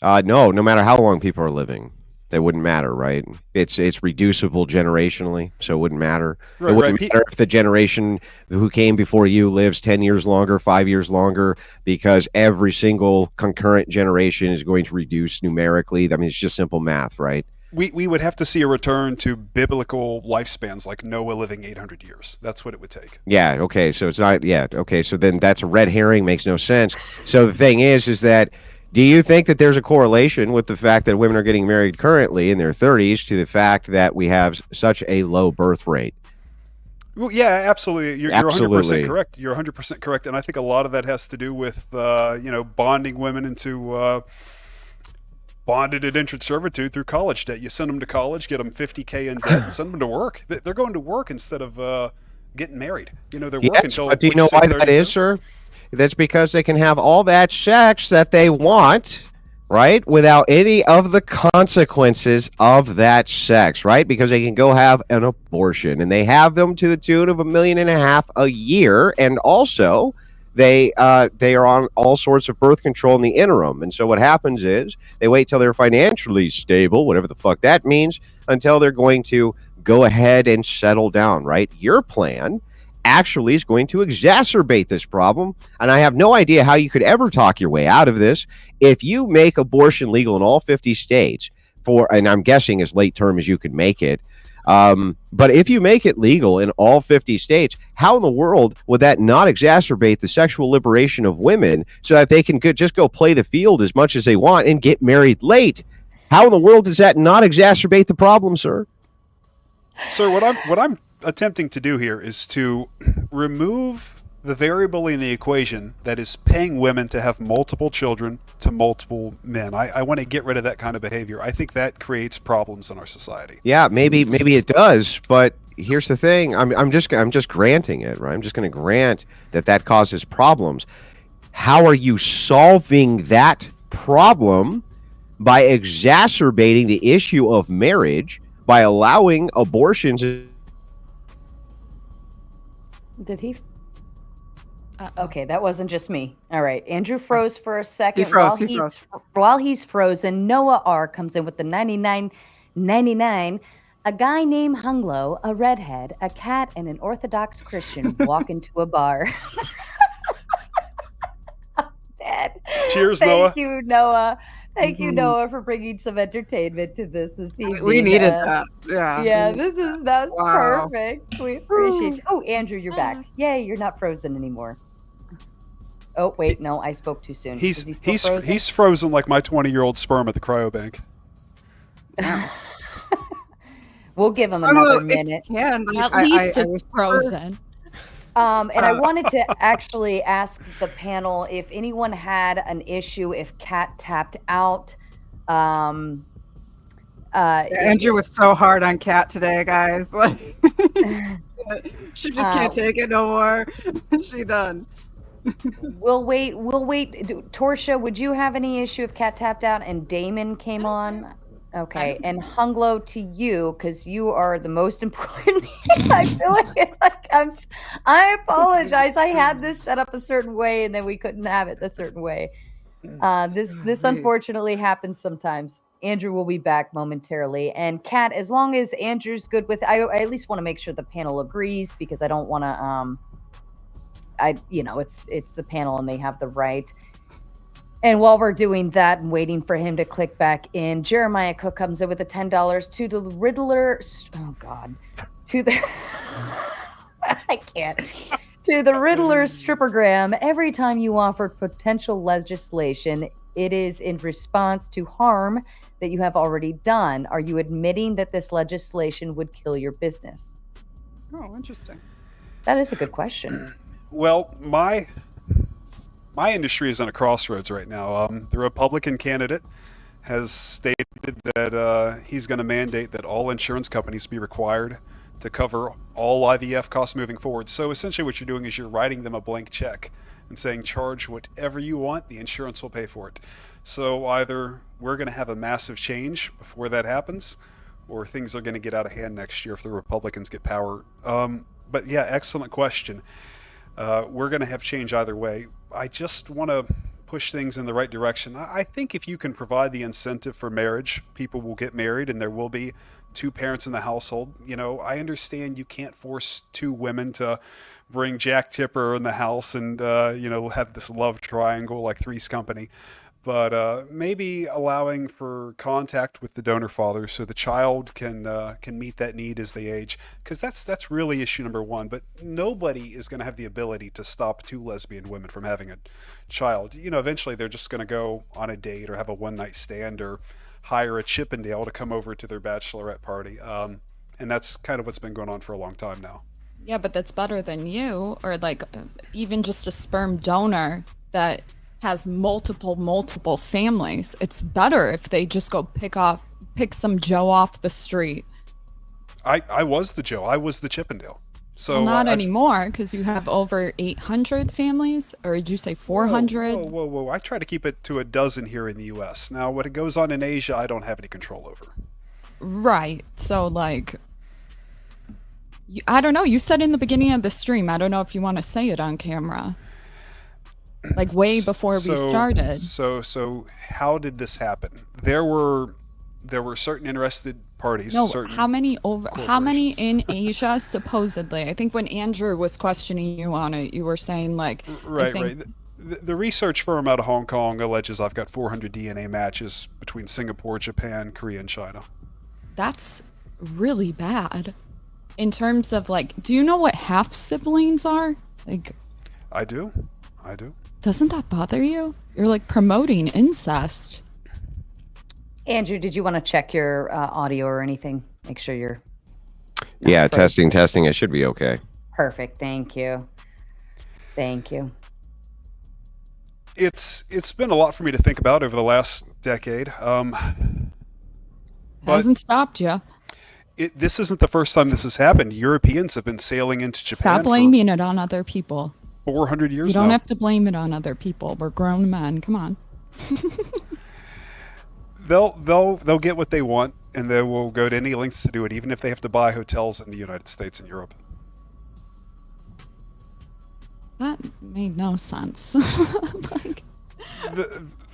No matter how long people are living, it wouldn't matter, right? It's reducible generationally, so it wouldn't matter. Right, It wouldn't right. matter if the generation who came before you lives 10 years longer, 5 years longer, because every single concurrent generation is going to reduce numerically. I mean, it's just simple math, right? We would have to see a return to biblical lifespans, like Noah living 800 years. That's what it would take. Yeah, okay, so it's not, yeah, okay, so then that's a red herring, makes no sense. So the thing is that, do you think that there's a correlation with the fact that women are getting married currently in their 30s to the fact that we have such a low birth rate? Well, yeah, absolutely. You're Absolutely. 100% correct. You're 100% correct. And I think a lot of that has to do with, bonding women into bonded indentured servitude through college debt. You send them to college, get them $50K in debt, and send them to work. They're going to work instead of getting married. They're working until. But do you know why that is, sir? That's because they can have all that sex that they want, right, without any of the consequences of that sex, right? Because they can go have an abortion, and they have them to the tune of $1.5 million a year, and also they are on all sorts of birth control in the interim. And so what happens is they wait till they're financially stable, whatever the fuck that means, until they're going to go ahead and settle down, right? Your plan actually is going to exacerbate this problem, and I have no idea how you could ever talk your way out of this. If you make abortion legal in all 50 states for, and I'm guessing as late term as you could make it, but if you make it legal in all 50 states, how in the world would that not exacerbate the sexual liberation of women so that they can just go play the field as much as they want and get married late? How in the world does that not exacerbate the problem, sir? Sir, what I'm attempting to do here is to remove the variable in the equation that is paying women to have multiple children to multiple men. I want to get rid of that kind of behavior. I think that creates problems in our society. Yeah, maybe it does, but here's the thing. I'm just granting it, right? I'm just going to grant that causes problems. How are you solving that problem? By exacerbating the issue of marriage, by allowing abortions. Did he? Okay, that wasn't just me. All right, Andrew froze for a second. He froze. While he's frozen, Noah R comes in with the 99.99. A guy named Hunglo, a redhead, a cat, and an Orthodox Christian walk into a bar. Dead. Cheers, Noah. Thank you, Noah. Thank you, Noah, for bringing some entertainment to this evening. We needed that. Yeah. Yeah, that's Wow. perfect. We appreciate you. Oh, Andrew, you're back. Yay, you're not frozen anymore. Oh, wait, no, I spoke too soon. Is he still frozen? He's frozen like my 20-year-old sperm at the cryobank. We'll give him another minute. At least it's frozen. And I wanted to actually ask the panel if anyone had an issue if Kat tapped out. Andrew was so hard on Kat today, guys. Like, she just can't take it no more. She done. We'll wait. Torshaa, would you have any issue if Kat tapped out and Damon came on? Okay, and Hunglo, to you, because you are the most important. I feel like I apologize. I had this set up a certain way, and then we couldn't have it a certain way. This unfortunately happens sometimes. Andrew will be back momentarily, and Kat, as long as Andrew's good with, I at least want to make sure the panel agrees, because I don't want to. It's the panel, and they have the right. And while we're doing that and waiting for him to click back in, Jeremiah Cook comes in with the $10 to the Riddler. Oh God, to the I can't. To the Riddler strippergram. Every time you offer potential legislation, it is in response to harm that you have already done. Are you admitting that this legislation would kill your business? Oh, interesting. That is a good question. Well, my industry is on a crossroads right now. The Republican candidate has stated that he's going to mandate that all insurance companies be required to cover all IVF costs moving forward. So essentially what you're doing is you're writing them a blank check and saying, charge whatever you want, the insurance will pay for it. So either we're going to have a massive change before that happens, or things are going to get out of hand next year if the Republicans get power. But yeah, excellent question. We're going to have change either way. I just want to push things in the right direction. I think if you can provide the incentive for marriage, people will get married and there will be two parents in the household. You know, I understand you can't force two women to bring Jack Tipper in the house and, have this love triangle like Three's Company. But maybe allowing for contact with the donor father so the child can meet that need as they age, because that's really issue number one. But nobody is going to have the ability to stop two lesbian women from having a child. You know, eventually they're just going to go on a date or have a one-night stand or hire a Chippendale to come over to their bachelorette party. And that's kind of what's been going on for a long time now. Yeah, but that's better than you, or like even just a sperm donor that has multiple families. It's better if they just go pick some Joe off the street. I was the Joe. I was the Chippendale. So well, not anymore, because you have over 800 families, or did you say 400? Whoa. I try to keep it to a dozen here in the U.S. Now, what goes on in Asia, I don't have any control over. Right. So, like, I don't know. You said in the beginning of the stream, I don't know if you want to say it on camera. Like way before we started. So how did this happen? There were certain interested parties. No, how many in Asia supposedly? I think when Andrew was questioning you on it, you were saying like right. The research firm out of Hong Kong alleges I've got 400 DNA matches between Singapore, Japan, Korea, and China. That's really bad. In terms of like, do you know what half siblings are? Like, I do. Doesn't that bother you? You're like promoting incest. Andrew, did you want to check your audio or anything? Make sure you're... Yeah, testing. It should be okay. Perfect. Thank you. It's been a lot for me to think about over the last decade. Hasn't stopped you. This isn't the first time this has happened. Europeans have been sailing into Japan. Stop blaming it on other people. 400 years You don't now. have to blame it on other people. We're grown men. Come on. They'll get what they want, and they will go to any lengths to do it, even if they have to buy hotels in the United States and Europe. That made no sense. Like,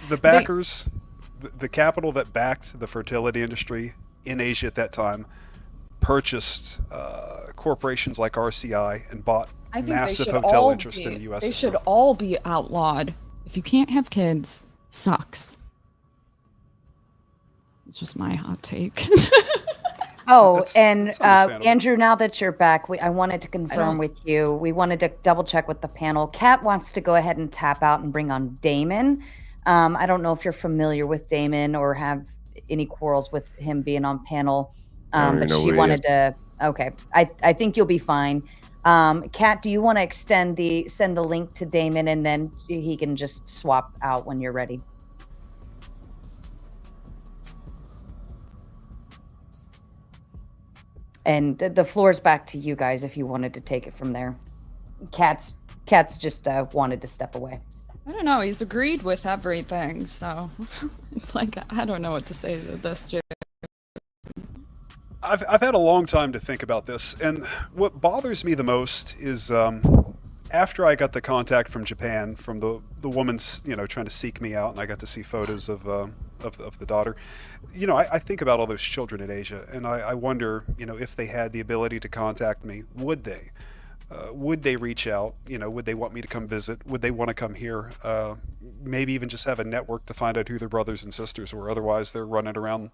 the backers, the capital that backed the fertility industry in Asia at that time, purchased corporations like RCI and bought massive hotel interest in the U.S. They should all be outlawed. If you can't have kids, sucks. It's just my hot take. Andrew, now that you're back, I wanted to confirm with you. We wanted to double check with the panel. Kat wants to go ahead and tap out and bring on Damon. I don't know if you're familiar with Damon or have any quarrels with him being on panel. But she wanted to. Okay, I think you'll be fine. Kat, do you want to send the link to Damon, and then he can just swap out when you're ready? And the floor's back to you guys if you wanted to take it from there. Kat's just wanted to step away. I don't know. He's agreed with everything, so it's like I don't know what to say to this. I've had a long time to think about this, and what bothers me the most is after I got the contact from Japan, from the woman's, trying to seek me out, and I got to see photos of the daughter. I think about all those children in Asia, and I wonder, if they had the ability to contact me, would they? Would they reach out? Would they want me to come visit? Would they want to come here? Maybe even just have a network to find out who their brothers and sisters were. Otherwise, they're running around,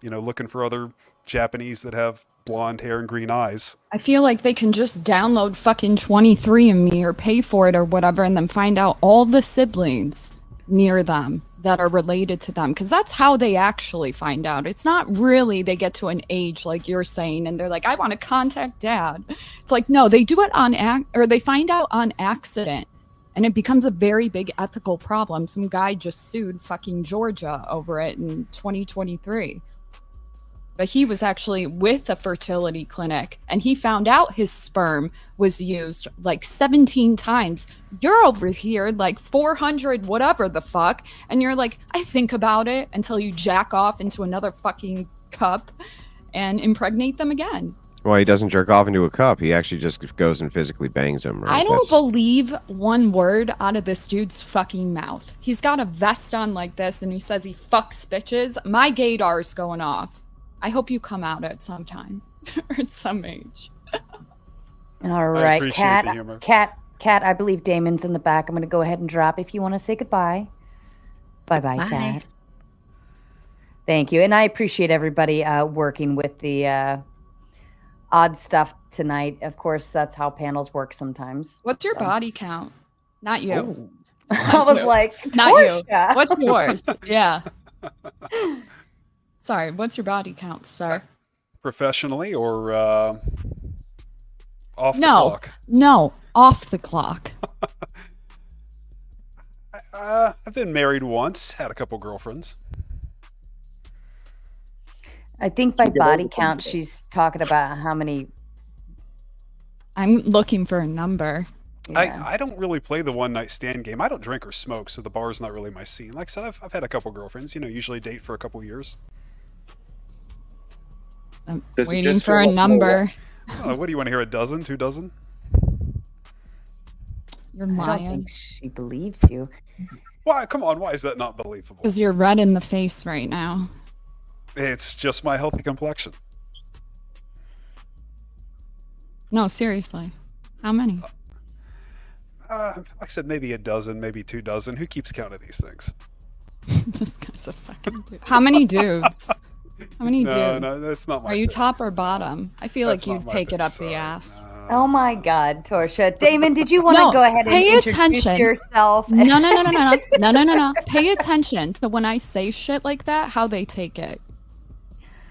looking for other Japanese that have blonde hair and green eyes. I feel like they can just download fucking 23andMe or pay for it or whatever, and then find out all the siblings near them that are related to them, because that's how they actually find out. It's not really they get to an age like you're saying and they're like, I want to contact dad. It's like, no, they do it or they find out on accident, and it becomes a very big ethical problem. Some guy just sued fucking Georgia over it in 2023. But he was actually with a fertility clinic, and he found out his sperm was used like 17 times. You're over here like 400 whatever the fuck, and you're like, I think about it until you jack off into another fucking cup. and impregnate them again. Well, he doesn't jerk off into a cup. He actually just goes and physically bangs them. Right? I don't believe one word out of this dude's fucking mouth. He's got a vest on like this, and he says he fucks bitches. My gaydar's going off. I hope you come out at some time or at some age. All right, appreciate the humor. Cat, I believe Damon's in the back. I'm going to go ahead and drop if you want to say goodbye. Bye-bye, Bye. Cat. Thank you. And I appreciate everybody working with the odd stuff tonight. Of course, that's how panels work sometimes. What's your body count? Not you. Oh. I was like, Not Torshaa. you. What's yours? Yeah. Sorry, what's your body count, sir? Professionally or off the No, clock? no, off the clock. I've been married once, had a couple girlfriends. I think by body count, she's talking about how many. I'm looking for a number. Yeah. I don't really play the one night stand game. I don't drink or smoke, so the bar's not really my scene. Like I said, I've had a couple girlfriends. Usually date for a couple years. I'm Does it waiting just for feel a like number. What do you want to hear? A dozen? 2 dozen? You're I don't lying. think she believes you. Why? Come on. Why is that not believable? Because you're red in the face right now. It's just my healthy complexion. No, seriously. How many? Like I said, maybe a dozen, maybe 2 dozen. Who keeps count of these things? This guy's a fucking dude. How many dudes? How many No, dudes? no, that's not my Are you thing. top or bottom? I feel That's like not you'd my take thing, it up sorry. the ass. No. Oh my God, Torshaa. Damon, did you want to No, go ahead and pay introduce attention. yourself? No. Pay attention to when I say shit like that, how they take it.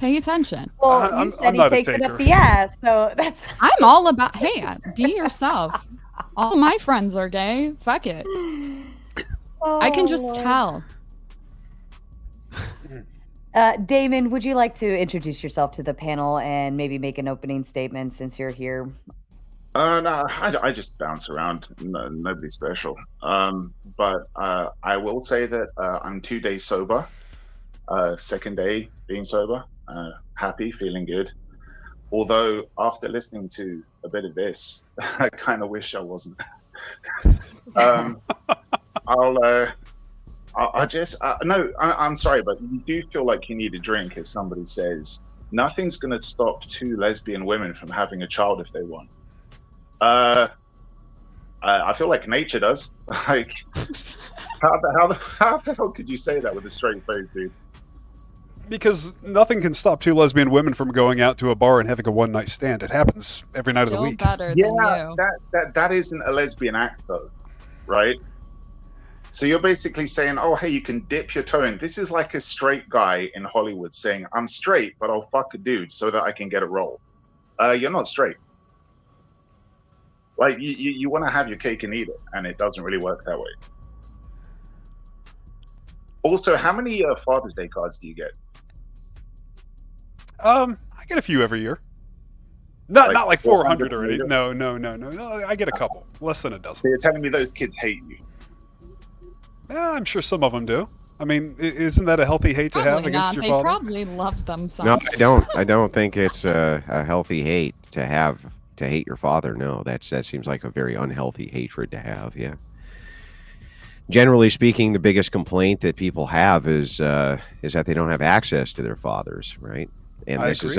Pay attention. Well, I'm- you I'm said he not a takes it taker. up the ass, so that's. I'm all about, hey, be yourself. All my friends are gay. Fuck it. I can just Oh. tell. Damon, would you like to introduce yourself to the panel and maybe make an opening statement since you're here? No, I just bounce around. No, nobody special. But I will say that I'm 2 days sober. Second day being sober. Happy, feeling good. Although after listening to a bit of this, I kind of wish I wasn't. I'll just no. I'm sorry, but you do feel like you need a drink if somebody says nothing's going to stop 2 lesbian women from having a child if they want. I feel like nature does. Like, how the hell could you say that with a straight face, dude? Because nothing can stop 2 lesbian women from going out to a bar and having a one night stand. It happens every night of the Still week. better than Yeah, you. that isn't a lesbian act though, right? So you're basically saying, oh, hey, you can dip your toe in. This is like a straight guy in Hollywood saying, I'm straight, but I'll fuck a dude so that I can get a role. You're not straight. Like, you want to have your cake and eat it, and it doesn't really work that way. Also, how many Father's Day cards do you get? I get a few every year. Not like 400 or 400? anything. No. I get a couple. Less than a dozen. So you're telling me those kids hate you? I'm sure some of them do. I mean, isn't that a healthy hate to have Probably against not. your They father? probably love themselves. No, I don't think it's a healthy hate to hate your father. No, that seems like a very unhealthy hatred to have. Yeah. Generally speaking, the biggest complaint that people have is that they don't have access to their fathers, right? And I this agree.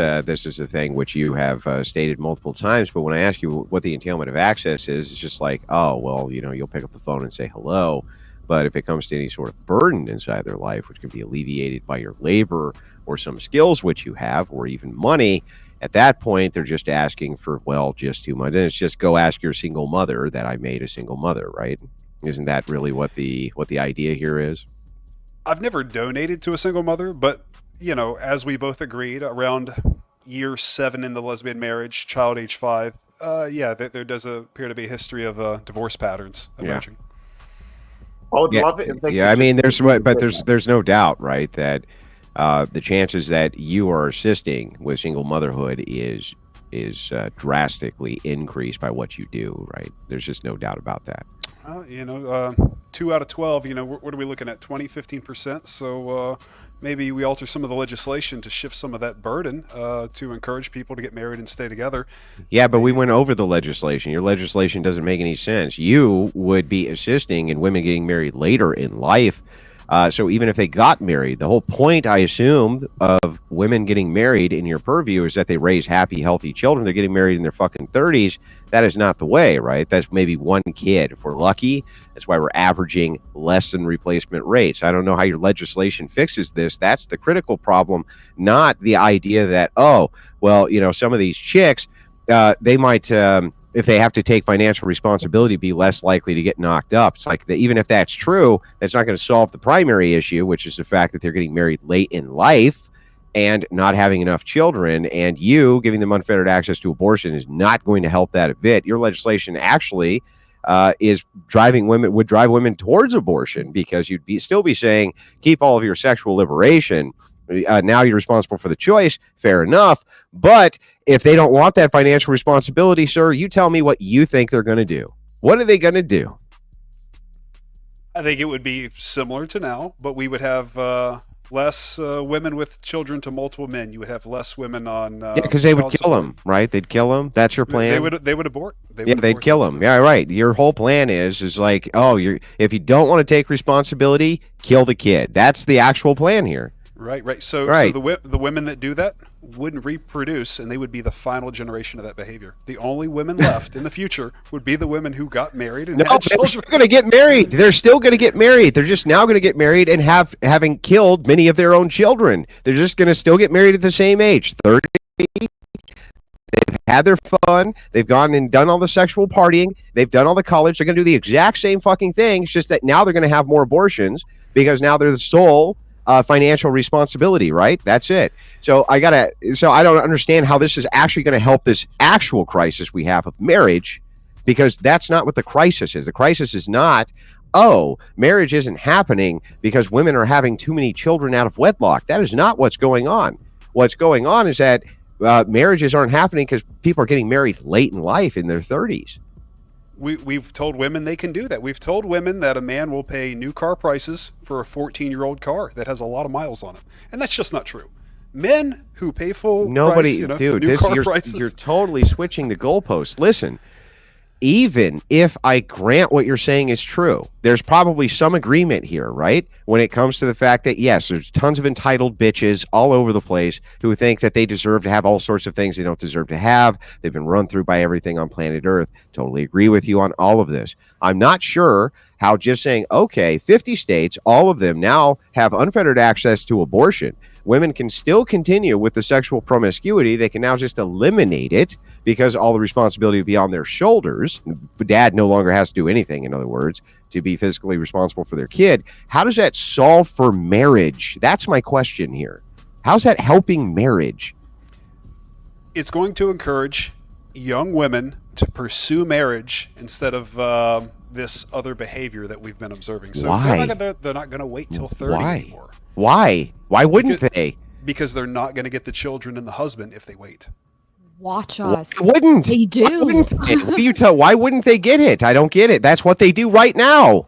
is a thing which you have stated multiple times. But when I ask you what the entailment of access is, it's just like, oh, well, you'll pick up the phone and say hello. But if it comes to any sort of burden inside their life, which can be alleviated by your labor or some skills which you have, or even money, at that point, they're just asking for, well, just too much. And it's just go ask your single mother that I made a single mother, right? Isn't that really what the idea here is? I've never donated to a single mother, but, as we both agreed, around year 7 in the lesbian marriage, child age 5, there does appear to be a history of divorce patterns emerging. I would love it if they Yeah, I could mean, just- there's no doubt, right, that the chances that you are assisting with single motherhood is drastically increased by what you do, right? There's just no doubt about that. 2 out of 12, what are we looking at? 20, 15%. So maybe we alter some of the legislation to shift some of that burden to encourage people to get married and stay together. Yeah, but we went over the legislation. Your legislation doesn't make any sense. You would be assisting in women getting married later in life. So even if they got married, the whole point, I assume, of women getting married in your purview is that they raise happy, healthy children. They're getting married in their fucking 30s. That is not the way, right? That's maybe one kid. If we're lucky, that's why we're averaging less than replacement rates. I don't know how your legislation fixes this. That's the critical problem, not the idea that, oh, well, you know, some of these chicks, they might... if they have to take financial responsibility, be less likely to get knocked up. It's like, even if that's true, that's not going to solve the primary issue, which is the fact that they're getting married late in life and not having enough children. And you giving them unfettered access to abortion is not going to help that a bit. Your legislation actually would drive women towards abortion, because you'd still be saying, keep all of your sexual liberation. Now you're responsible for the choice. Fair enough. But if they don't want that financial responsibility, sir, you tell me what you think they're going to do. What are they going to do? I think it would be similar to now, but we would have less women with children to multiple men. You would have less women on. Yeah, because they would kill them, right? They'd kill them. That's your plan. They would abort. They'd kill them. Yeah, right. Your whole plan is like, oh, if you don't want to take responsibility, kill the kid. That's the actual plan here. Right. So the women that do that wouldn't reproduce, and they would be the final generation of that behavior. The only women left in the future would be the women who got married and had children. They're still going to get married. They're still going to get married. They're just now going to get married and having killed many of their own children. They're just going to still get married at the same age, 30. They've had their fun. They've gone and done all the sexual partying. They've done all the college. They're going to do the exact same fucking thing. It's just that now they're going to have more abortions because now they're the sole financial responsibility, right? That's it. So I don't understand how this is actually going to help this actual crisis we have of marriage, because that's not what the crisis is. The crisis is not, oh, marriage isn't happening because women are having too many children out of wedlock. That is not what's going on. What's going on is that marriages aren't happening because people are getting married late in life in their 30s. We've told women they can do that. We've told women that a man will pay new car prices for a 14-year-old car that has a lot of miles on it, and that's just not true. Men who pay full price, new car prices. You're totally switching the goalposts. Listen, even if I grant what you're saying is true, there's probably some agreement here, right? When it comes to the fact that, yes, there's tons of entitled bitches all over the place who think that they deserve to have all sorts of things they don't deserve to have. They've been run through by everything on planet Earth. Totally agree with you on all of this. I'm not sure how just saying, okay, 50 states, all of them now have unfettered access to abortion. Women can still continue with the sexual promiscuity. They can now just eliminate it because all the responsibility will be on their shoulders. Dad no longer has to do anything, in other words, to be physically responsible for their kid. How does that solve for marriage? That's my question here. How's that helping marriage? It's going to encourage young women to pursue marriage instead of this other behavior that we've been observing. So why? They're not going to wait till 30 anymore. Why? Why wouldn't they? Because they're not going to get the children and the husband if they wait. Watch us. Why wouldn't they do? Why wouldn't they? What do you tell? Why wouldn't they get it? I don't get it. That's what they do right now.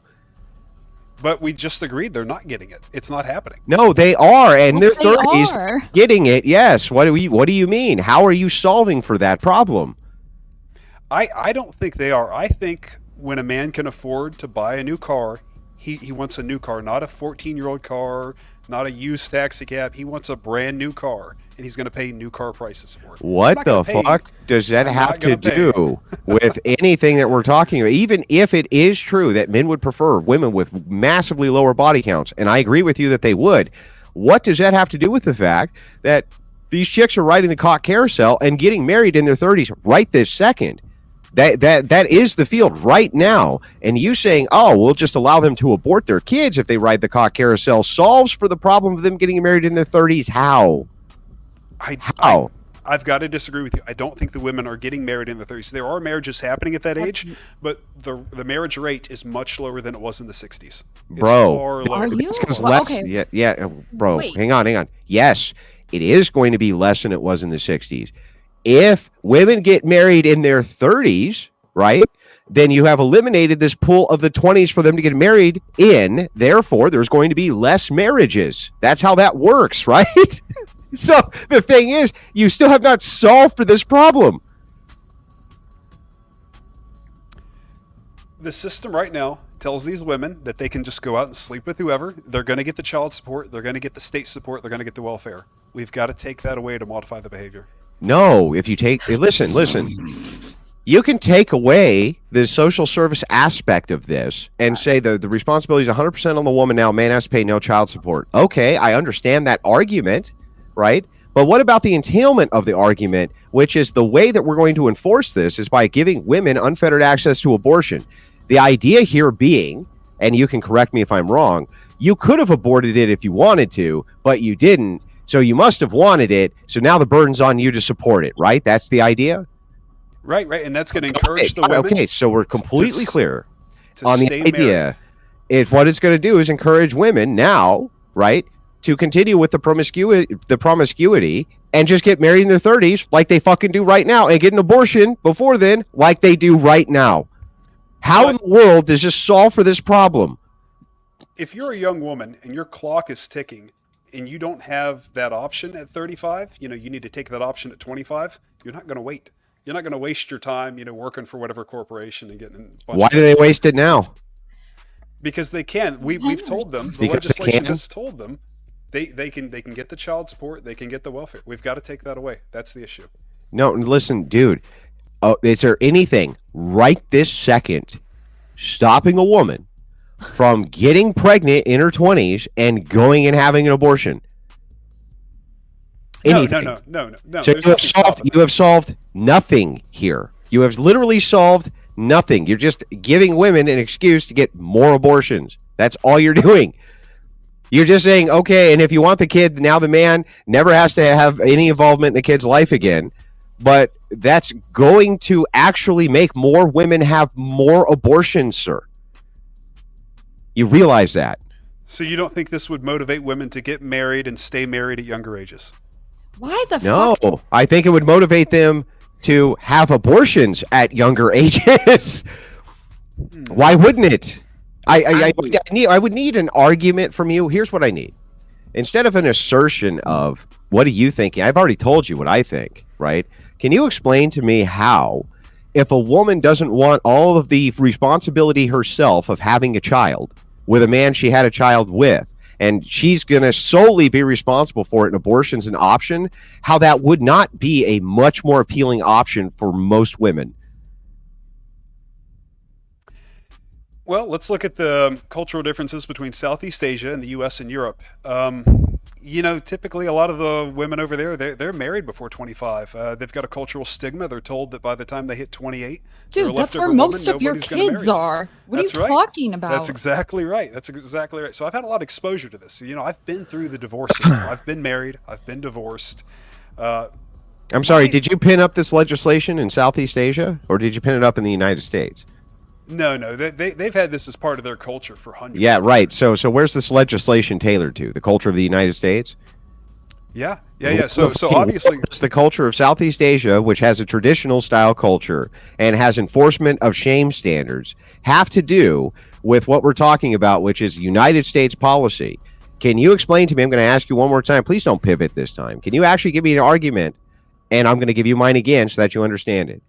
But we just agreed they're not getting it. It's not happening. No, they are, and their 30s getting it. Yes. What do you mean? How are you solving for that problem? I don't think they are. I think when a man can afford to buy a new car, he wants a new car, not a 14-year-old car, not a used taxi cab. He wants a brand new car, and he's going to pay new car prices for it. What the fuck does that have to do with anything that we're talking about? Even if it is true that men would prefer women with massively lower body counts, and I agree with you that they would, what does that have to do with the fact that these chicks are riding the cock carousel and getting married in their 30s right this second? That is the field right now. And you saying, oh, we'll just allow them to abort their kids if they ride the cock carousel solves for the problem of them getting married in their 30s. How? How? I've got to disagree with you. I don't think the women are getting married in their 30s. There are marriages happening at that age, but the marriage rate is much lower than it was in the 60s. It's bro, far lower. Are you? Yeah, bro, Wait. hang on. Yes, it is going to be less than it was in the 60s. If women get married in their 30s, right? Then you have eliminated this pool of the 20s for them to get married in. Therefore, there's going to be less marriages. That's how that works, right? So the thing is, you still have not solved for this problem. The system right now tells these women that they can just go out and sleep with whoever. They're going to get the child support. They're going to get the state support. They're going to get the welfare. We've got to take that away to modify the behavior. No, if you take, listen. You can take away the social service aspect of this and say the responsibility is 100% on the woman now. Man has to pay no child support. Okay, I understand that argument, right? But what about the entailment of the argument, which is the way that we're going to enforce this is by giving women unfettered access to abortion. The idea here being, and you can correct me if I'm wrong, you could have aborted it if you wanted to, but you didn't. So you must have wanted it. So now the burden's on you to support it, right? That's the idea? Right. And that's going to encourage the women. Okay, so we're completely clear on the idea. Married. Is what it's going to do is encourage women now, right, to continue with the promiscuity and just get married in their 30s like they fucking do right now and get an abortion before then like they do right now. How in the world does this solve for this problem? If you're a young woman and your clock is ticking and you don't have that option at 35, you need to take that option at 25, you're not going to wait. You're not going to waste your time, working for whatever corporation and getting a bunch Why do they waste it now? Because they can. We've told them. The legislation has told them they can get the child support. They can get the welfare. We've got to take that away. That's the issue. No, listen, dude. Is there anything right this second stopping a woman from getting pregnant in her 20s and going and having an abortion? Anything. No. So you have solved nothing here. You have literally solved nothing. You're just giving women an excuse to get more abortions. That's all you're doing. You're just saying, okay, and if you want the kid, now the man never has to have any involvement in the kid's life again. But that's going to actually make more women have more abortions, sir. You realize that. So you don't think this would motivate women to get married and stay married at younger ages? Why the fuck? No, I think it would motivate them to have abortions at younger ages. Why wouldn't it? I would need an argument from you. Here's what I need. Instead of an assertion of, what are you thinking? I've already told you what I think, right? Can you explain to me how, if a woman doesn't want all of the responsibility herself of having a child with a man she had a child with, and she's going to solely be responsible for it, and abortion's an option, how that would not be a much more appealing option for most women? Well, let's look at the cultural differences between Southeast Asia and the U.S. and Europe. Typically a lot of the women over there, they're married before 25. They've got a cultural stigma. They're told that by the time they hit 28, dude, that's where most of your kids are. What are you talking about? That's exactly right. So I've had a lot of exposure to this. I've been through the divorce system. I've been married. I've been divorced. I'm sorry, did you pin up this legislation in Southeast Asia, or did you pin it up in the United States? No, they've had this as part of their culture for hundreds. Yeah, right. So where's this legislation tailored to? The culture of the United States? Yeah. So obviously, it's the culture of Southeast Asia, which has a traditional style culture and has enforcement of shame standards, have to do with what we're talking about, which is United States policy. Can you explain to me? I'm going to ask you one more time. Please don't pivot this time. Can you actually give me an argument? And I'm going to give you mine again so that you understand it.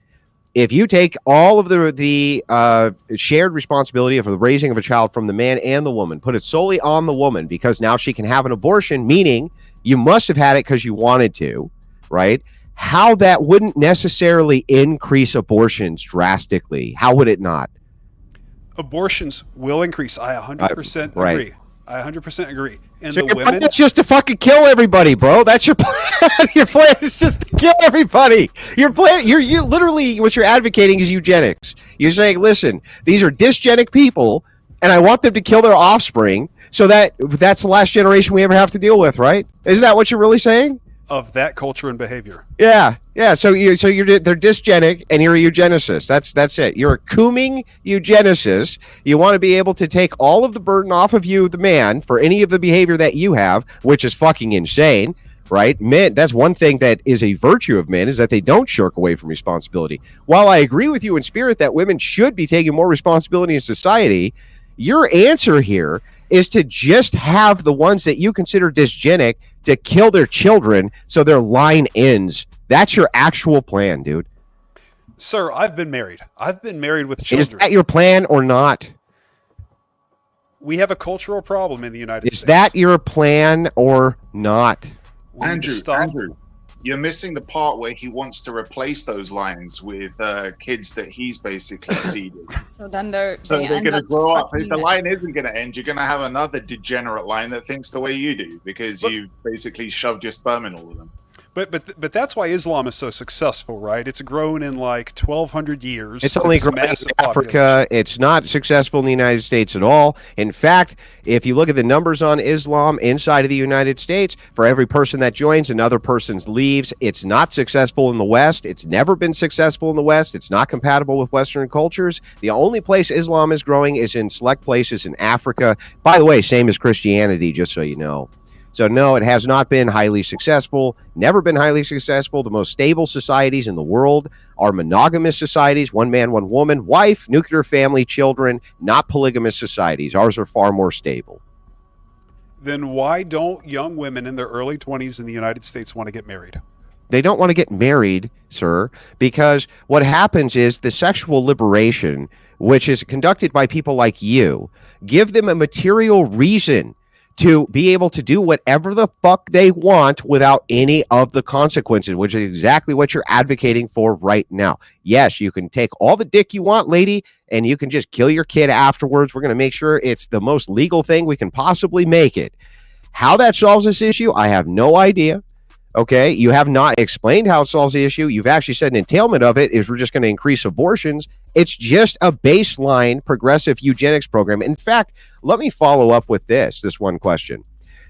If you take all of the shared responsibility of the raising of a child from the man and the woman, put it solely on the woman because now she can have an abortion, meaning you must have had it because you wanted to, right? How that wouldn't necessarily increase abortions drastically. How would it not? Abortions will increase. I 100% agree. Right. I 100% agree. And so the your women, plan is just to fucking kill everybody, bro. That's your plan. Your plan is just to kill everybody. Your plan, you literally, what you're advocating is eugenics. You're saying, listen, these are dysgenic people, and I want them to kill their offspring, so that's the last generation we ever have to deal with, right? Isn't that what you're really saying? Of that culture and behavior. Yeah. So they're dysgenic, and you're a eugenicist. That's it. You're a cooming eugenicist. You want to be able to take all of the burden off of you, the man, for any of the behavior that you have, which is fucking insane, right? Men, that's one thing that is a virtue of men, is that they don't shirk away from responsibility. While I agree with you in spirit that women should be taking more responsibility in society, your answer here is to just have the ones that you consider dysgenic to kill their children so their line ends. That's your actual plan, dude. Sir, I've been married. I've been married with children. Is that your plan or not? We have a cultural problem in the United States. Is that your plan or not? Andrew, you're missing the part where he wants to replace those lines with kids that he's basically seeded. So then they're going to grow up. If the line isn't going to end, you're going to have another degenerate line that thinks the way you do, because you basically shoved your sperm in all of them. But that's why Islam is so successful, right? It's grown in like 1,200 years. It's only grown in Africa. It's not successful in the United States at all. In fact, if you look at the numbers on Islam inside of the United States, for every person that joins, another person leaves. It's not successful in the West. It's never been successful in the West. It's not compatible with Western cultures. The only place Islam is growing is in select places in Africa. By the way, same as Christianity, just so you know. So no, it has not been highly successful, never been highly successful. The most stable societies in the world are monogamous societies, one man, one woman, wife, nuclear family, children, not polygamous societies. Ours are far more stable. Then why don't young women in their early 20s in the United States want to get married? They don't want to get married, sir, because what happens is the sexual liberation, which is conducted by people like you, give them a material reason to be able to do whatever the fuck they want without any of the consequences, which is exactly what you're advocating for right now. Yes, you can take all the dick you want, lady, and you can just kill your kid afterwards. We're going to make sure it's the most legal thing we can possibly make it. How that solves this issue, I have no idea. Okay, you have not explained how it solves the issue. You've actually said an entailment of it is we're just going to increase abortions. It's just a baseline progressive eugenics program. In fact, let me follow up with this one question.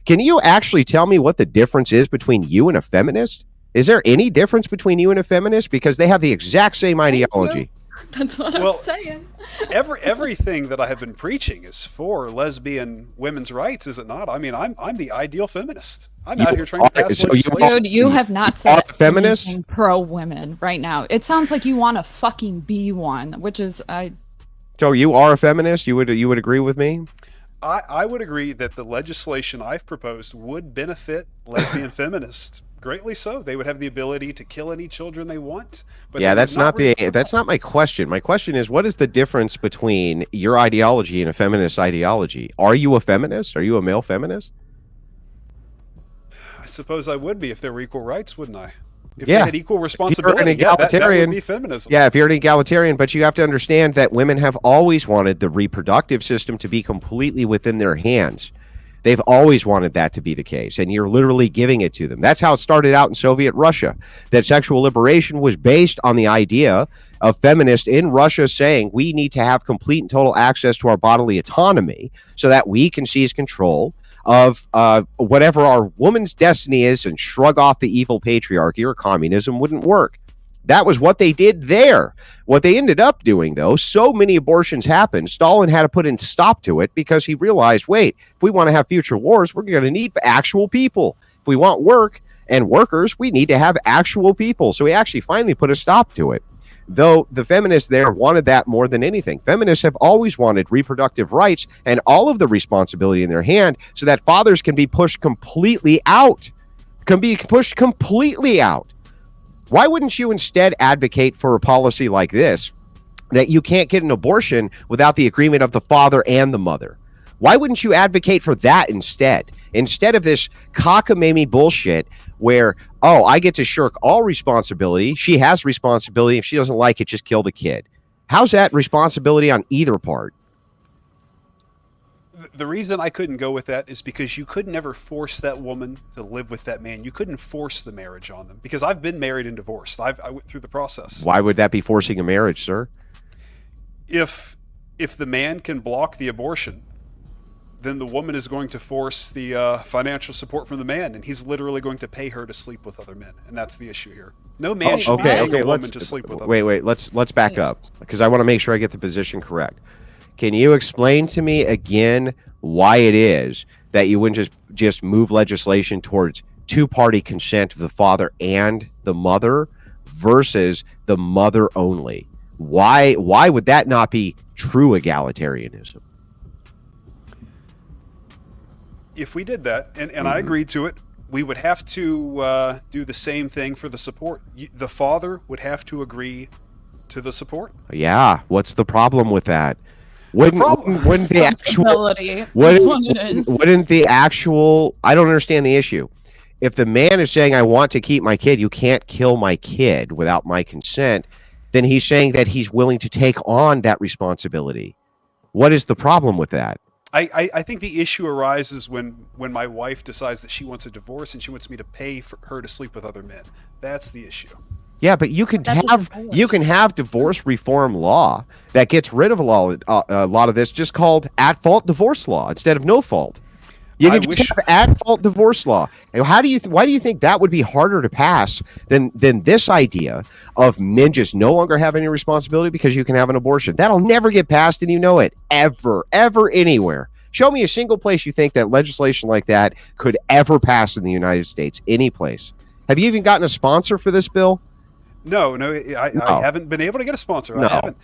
Can you actually tell me what the difference is between you and a feminist? Is there any difference between you and a feminist? Because they have the exact same ideology. That's what I'm saying. Everything that I have been preaching is for lesbian women's rights, is it not? I mean, I'm the ideal feminist. I'm out here trying to pass legislation. Dude, you have not said feminist pro women right now. It sounds like you want to fucking be one, which is So you are a feminist? You would agree with me? I would agree that the legislation I've proposed would benefit lesbian feminists. Greatly so. They would have the ability to kill any children they want. But yeah, that's not my question. My question is, what is the difference between your ideology and a feminist ideology? Are you a feminist? Are you a male feminist? I suppose I would be if there were equal rights, wouldn't I? If yeah. they had equal responsibility, an egalitarian, that would be feminism. Yeah, if you're an egalitarian, but you have to understand that women have always wanted the reproductive system to be completely within their hands. They've always wanted that to be the case, and you're literally giving it to them. That's how it started out in Soviet Russia, that sexual liberation was based on the idea of feminists in Russia saying we need to have complete and total access to our bodily autonomy so that we can seize control of whatever our woman's destiny is and shrug off the evil patriarchy, or communism wouldn't work. That was what they did there. What they ended up doing, though, so many abortions happened, Stalin had to put a stop to it because he realized, wait, if we want to have future wars, we're going to need actual people. If we want work and workers, we need to have actual people. So he actually finally put a stop to it. Though the feminists there wanted that more than anything. Feminists have always wanted reproductive rights and all of the responsibility in their hand so that fathers can be pushed completely out. Why wouldn't you instead advocate for a policy like this, that you can't get an abortion without the agreement of the father and the mother? Why wouldn't you advocate for that instead of this cockamamie bullshit where, oh, I get to shirk all responsibility. She has responsibility. If she doesn't like it, just kill the kid. How's that responsibility on either part? The reason I couldn't go with that is because you could never force that woman to live with that man. You couldn't force the marriage on them, because I've been married and divorced. I went through the process. Why would that be forcing a marriage, sir? If the man can block the abortion, then the woman is going to force the financial support from the man, and he's literally going to pay her to sleep with other men, and that's the issue here. No man should be paying a woman to sleep with other men. Wait, let's back up, because I want to make sure I get the position correct. Can you explain to me again why it is that you wouldn't just move legislation towards two-party consent of the father and the mother versus the mother only. Why would that not be true egalitarianism? If we did that, and I agreed to it, we would have to do the same thing for the support. The father would have to agree to the support. Yeah, what's the problem with that? Wouldn't the actual I don't understand the issue. If the man is saying, I want to keep my kid, you can't kill my kid without my consent, then he's saying that he's willing to take on that responsibility. What is the problem with that? I think the issue arises when my wife decides that she wants a divorce and she wants me to pay for her to sleep with other men. That's the issue. Yeah, but you can have divorce reform law that gets rid of a lot of this, just called at-fault divorce law instead of no-fault. You can just have at-fault divorce law. And why do you think that would be harder to pass than this idea of men just no longer have any responsibility because you can have an abortion? That'll never get passed, and you know it, ever anywhere. Show me a single place you think that legislation like that could ever pass in the United States, any place. Have you even gotten a sponsor for this bill? No, I haven't been able to get a sponsor. No.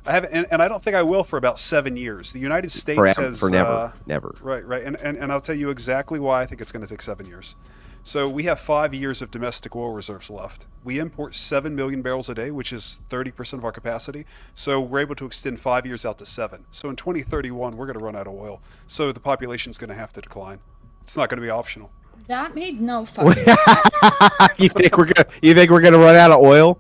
I haven't, and I don't think I will for about 7 years. The United States has never. Right, and I'll tell you exactly why I think it's going to take 7 years. So we have 5 years of domestic oil reserves left. We import 7 million barrels a day, which is 30% of our capacity. So we're able to extend 5 years out to 7. So in 2031, we're going to run out of oil. So the population is going to have to decline. It's not going to be optional. That made no fucking sense. You think we're gonna run out of oil?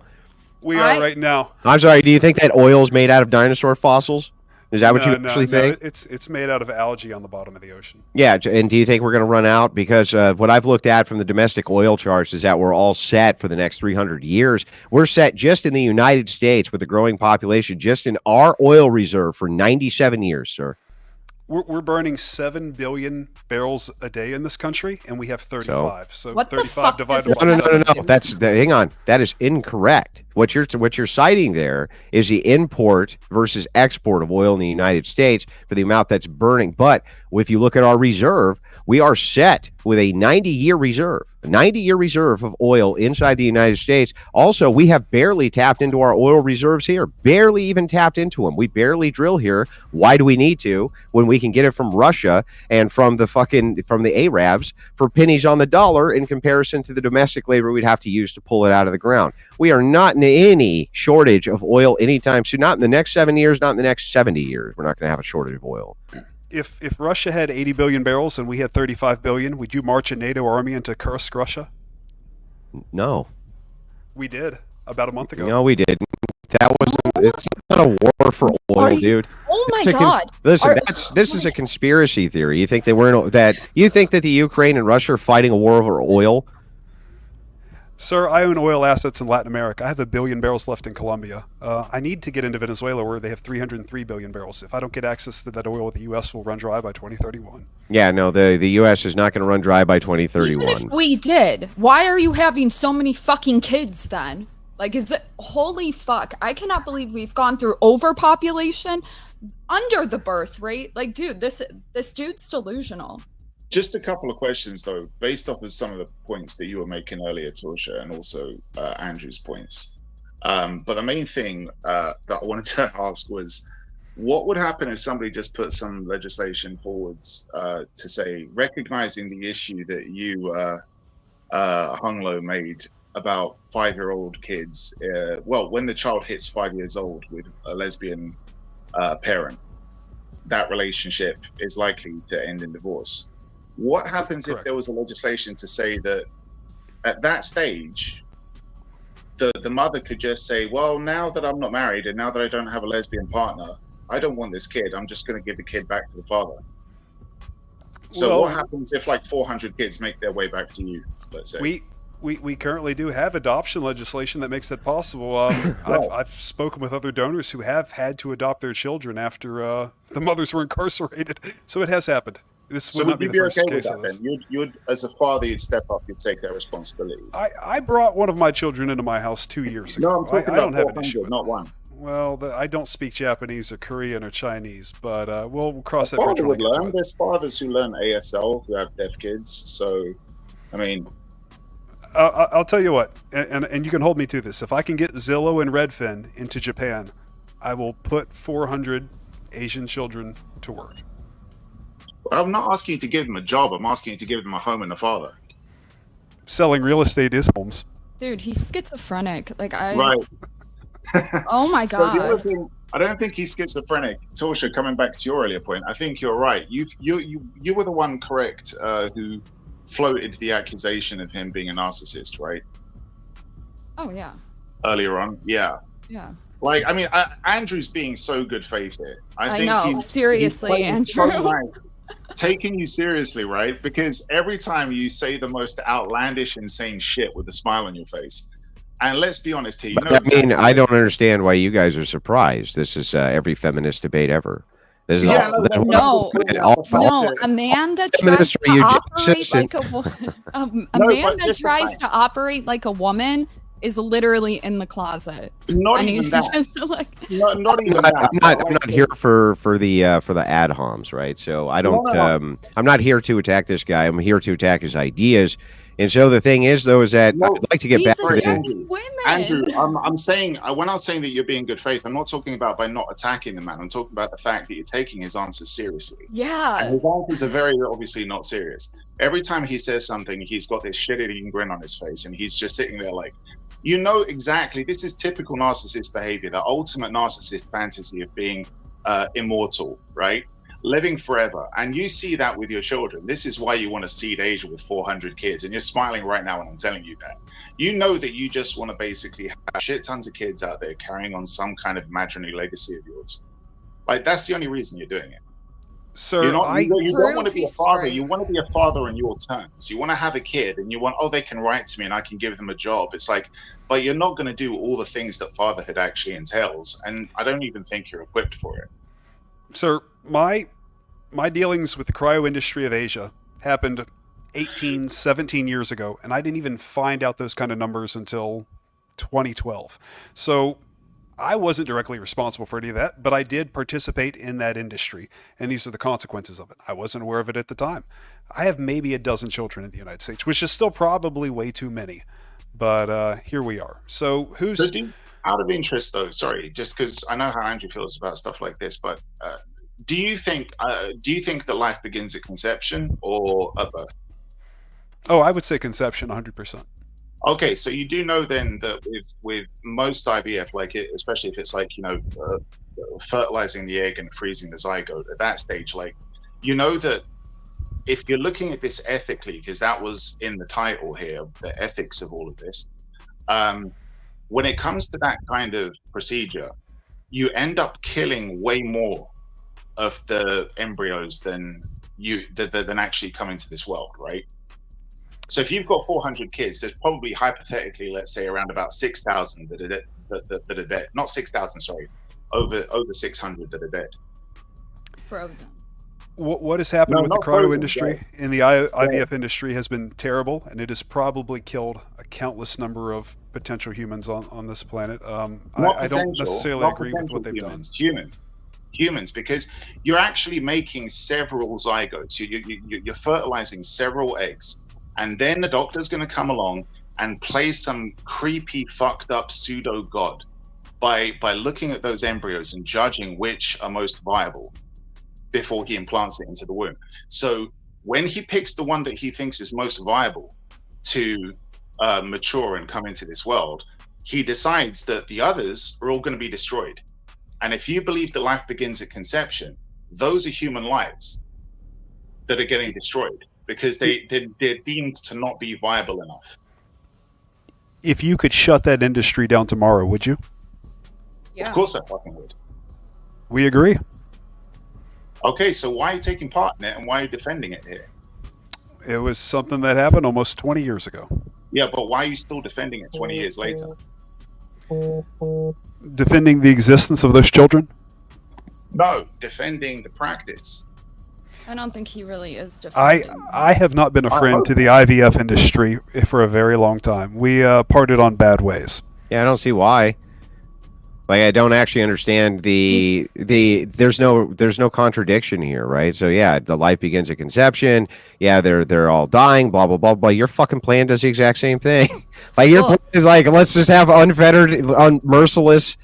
We are right now. I'm sorry. Do you think that oil is made out of dinosaur fossils? Is that what you actually think? It's made out of algae on the bottom of the ocean. Yeah, and do you think we're going to run out? Because what I've looked at from the domestic oil charts is that we're all set for the next 300 years. We're set just in the United States with the growing population, just in our oil reserve for 97 years, sir. We're burning 7 billion barrels a day in this country, and we have 35. So what 35 divided by No. Hang on. That is incorrect. What you're citing there is the import versus export of oil in the United States for the amount that's burning. But if you look at our reserve, we are set with a 90-year reserve of oil inside the United States. Also, we have barely tapped into our oil reserves here, barely even tapped into them. We barely drill here. Why do we need to when we can get it from Russia and from the Arabs for pennies on the dollar in comparison to the domestic labor we'd have to use to pull it out of the ground? We are not in any shortage of oil anytime soon. Not in the next 7 years, not in the next 70 years. We're not going to have a shortage of oil. If Russia had 80 billion barrels and we had 35 billion, would you march a NATO army into Kursk, Russia? No. We did about a month ago. No, we didn't. It's not a war for oil, dude. Oh my God! Listen, this is a conspiracy theory. You think that the Ukraine and Russia are fighting a war over oil? Sir, I own oil assets in Latin America. I have 1 billion barrels left in Colombia. I need to get into Venezuela where they have 303 billion barrels. If I don't get access to that oil, the U.S. will run dry by 2031. Yeah, no, the U.S. is not going to run dry by 2031. Even if we did, why are you having so many fucking kids then? Like, is it, holy fuck, I cannot believe we've gone through overpopulation under the birth rate. Like, dude, this dude's delusional. Just a couple of questions, though, based off of some of the points that you were making earlier, Torshaa, and also Andrew's points. But the main thing that I wanted to ask was, what would happen if somebody just put some legislation forwards to say, recognizing the issue that you, Hunglo, made about 5-year-old kids, when the child hits 5 years old with a lesbian parent, that relationship is likely to end in divorce. What happens if there was a legislation to say that at that stage, the mother could just say, well, now that I'm not married and now that I don't have a lesbian partner, I don't want this kid. I'm just going to give the kid back to the father. So what happens if like 400 kids make their way back to you, let's say? We currently do have adoption legislation that makes that possible. I've spoken with other donors who have had to adopt their children after the mothers were incarcerated. So it has happened. This would not be the first case of this. You'd, as a father, you'd step up, you'd take that responsibility. I brought one of my children into my house 2 years ago. No, I'm talking I about don't have an issue with not one. Well, I don't speak Japanese or Korean or Chinese, but we'll cross that bridge when we get to it. There's fathers who learn ASL who have deaf kids, so I mean, I'll tell you what, and you can hold me to this. If I can get Zillow and Redfin into Japan, I will put 400 Asian children to work. I'm not asking you to give them a job. I'm asking you to give them a home and a father. Selling real estate is homes. Dude, he's schizophrenic. Like Right. Oh my So the other god. thing, I don't think he's schizophrenic. Torshaa, coming back to your earlier point, I think you're right. You were the one correct who floated the accusation of him being a narcissist, right? Oh yeah. Earlier on, yeah. Yeah. Like, I mean, Andrew's being so good faith here. I think know. Seriously, he's so Andrew. nice. Taking you seriously, right? Because every time you say the most outlandish, insane shit with a smile on your face, and let's be honest here, you know. I mean, I don't understand why you guys are surprised. This is every feminist debate ever. This is Yeah, No, a man that tries to operate like a woman, a man that tries to operate like a woman is literally in the closet. Not even that. Not even that. I'm not here for the ad homs, right? So I don't. No. I'm not here to attack this guy. I'm here to attack his ideas. And so the thing is, though, is that I'd like to get back to the Andrew, I'm saying, when I was saying that you're being good faith, I'm not talking about by not attacking the man. I'm talking about the fact that you're taking his answers seriously. Yeah. And his answers are very obviously not serious. Every time he says something, he's got this shit-eating grin on his face, and he's just sitting there like, you know exactly, this is typical narcissist behavior, the ultimate narcissist fantasy of being immortal, right? Living forever. And you see that with your children. This is why you want to seed Asia with 400 kids. And you're smiling right now when I'm telling you that. You know that you just want to basically have shit tons of kids out there carrying on some kind of imaginary legacy of yours. Like, that's the only reason you're doing it. Sir, you don't want to be a father. You want to be a father on your terms. You want to have a kid and you want, they can write to me and I can give them a job. It's like, but you're not going to do all the things that fatherhood actually entails. And I don't even think you're equipped for it. Sir, my dealings with the cryo industry of Asia happened 18, 17 years ago, and I didn't even find out those kind of numbers until 2012. So I wasn't directly responsible for any of that, but I did participate in that industry, and these are the consequences of it. I wasn't aware of it at the time. I have maybe a dozen children in the United States, which is still probably way too many, but here we are. So out of interest though, sorry, just because I know how Andrew feels about stuff like this, but do you think that life begins at conception or at birth? Oh, I would say conception, 100%. Okay, so you do know then that with most IVF, like especially if it's like, fertilizing the egg and freezing the zygote at that stage, like, you know that if you're looking at this ethically, because that was in the title here, the ethics of all of this, when it comes to that kind of procedure, you end up killing way more of the embryos than actually come into this world, right? So if you've got 400 kids, there's probably hypothetically, let's say, around about 6,000 that are dead. Not 6,000, sorry, over 600 that are dead. Frozen. What has happened with the cryo frozen, industry in the IVF industry has been terrible, and it has probably killed a countless number of potential humans on this planet. I don't necessarily agree with what they've done. Humans, because you're actually making several zygotes. You're fertilizing several eggs. And then the doctor's going to come along and play some creepy, fucked up pseudo god by looking at those embryos and judging which are most viable before he implants it into the womb. So when he picks the one that he thinks is most viable to mature and come into this world, he decides that the others are all going to be destroyed. And if you believe that life begins at conception, those are human lives that are getting destroyed, because they're deemed to not be viable enough. If you could shut that industry down tomorrow, would you? Yeah. Of course I fucking would. We agree. Okay, so why are you taking part in it and why are you defending it here? It was something that happened almost 20 years ago. Yeah, but why are you still defending it 20 years later? Defending the existence of those children? No, defending the practice. I don't think he really is defending. I have not been a friend to the IVF industry for a very long time. We parted on bad ways. Yeah, I don't see why. Like, I don't actually understand the there's no contradiction here, right? So yeah, the life begins at conception. Yeah, they're all dying, blah blah blah blah. Your fucking plan does the exact same thing. Like your plan is like, let's just have unfettered, merciless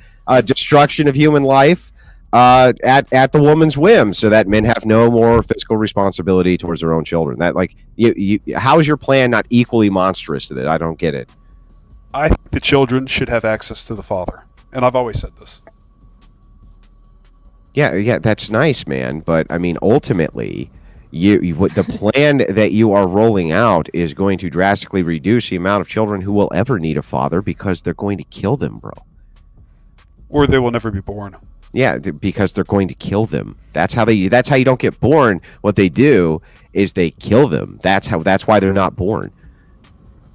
destruction of human life at the woman's whim, so that men have no more fiscal responsibility towards their own children. That, like, you how is your plan not equally monstrous to that? I don't get it. I think the children should have access to the father. And I've always said this. Yeah, that's nice, man. But I mean, ultimately, what the plan that you are rolling out is going to drastically reduce the amount of children who will ever need a father, because they're going to kill them, bro. Or they will never be born. Yeah, because they're going to kill them. That's how you don't get born. What they do is they kill them. That's why they're not born.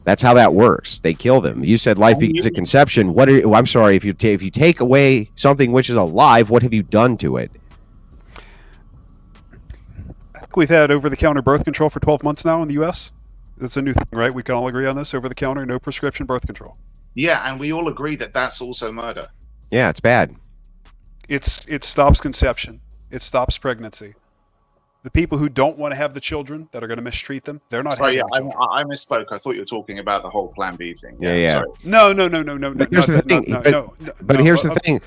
That's how that works. They kill them. You said life begins at conception. I'm sorry, if you take away something which is alive, what have you done to it? I think we've had over-the-counter birth control for 12 months now in the U.S. That's a new thing, right? We can all agree on this. Over-the-counter, no prescription birth control. Yeah, and we all agree that that's also murder. Yeah, it's bad. It stops conception. It stops pregnancy. The people who don't want to have the children, that are going to mistreat them, they're not. Sorry, I misspoke. I thought you were talking about the whole Plan B thing. Yeah. Sorry. No. But here's the thing. But here's the thing.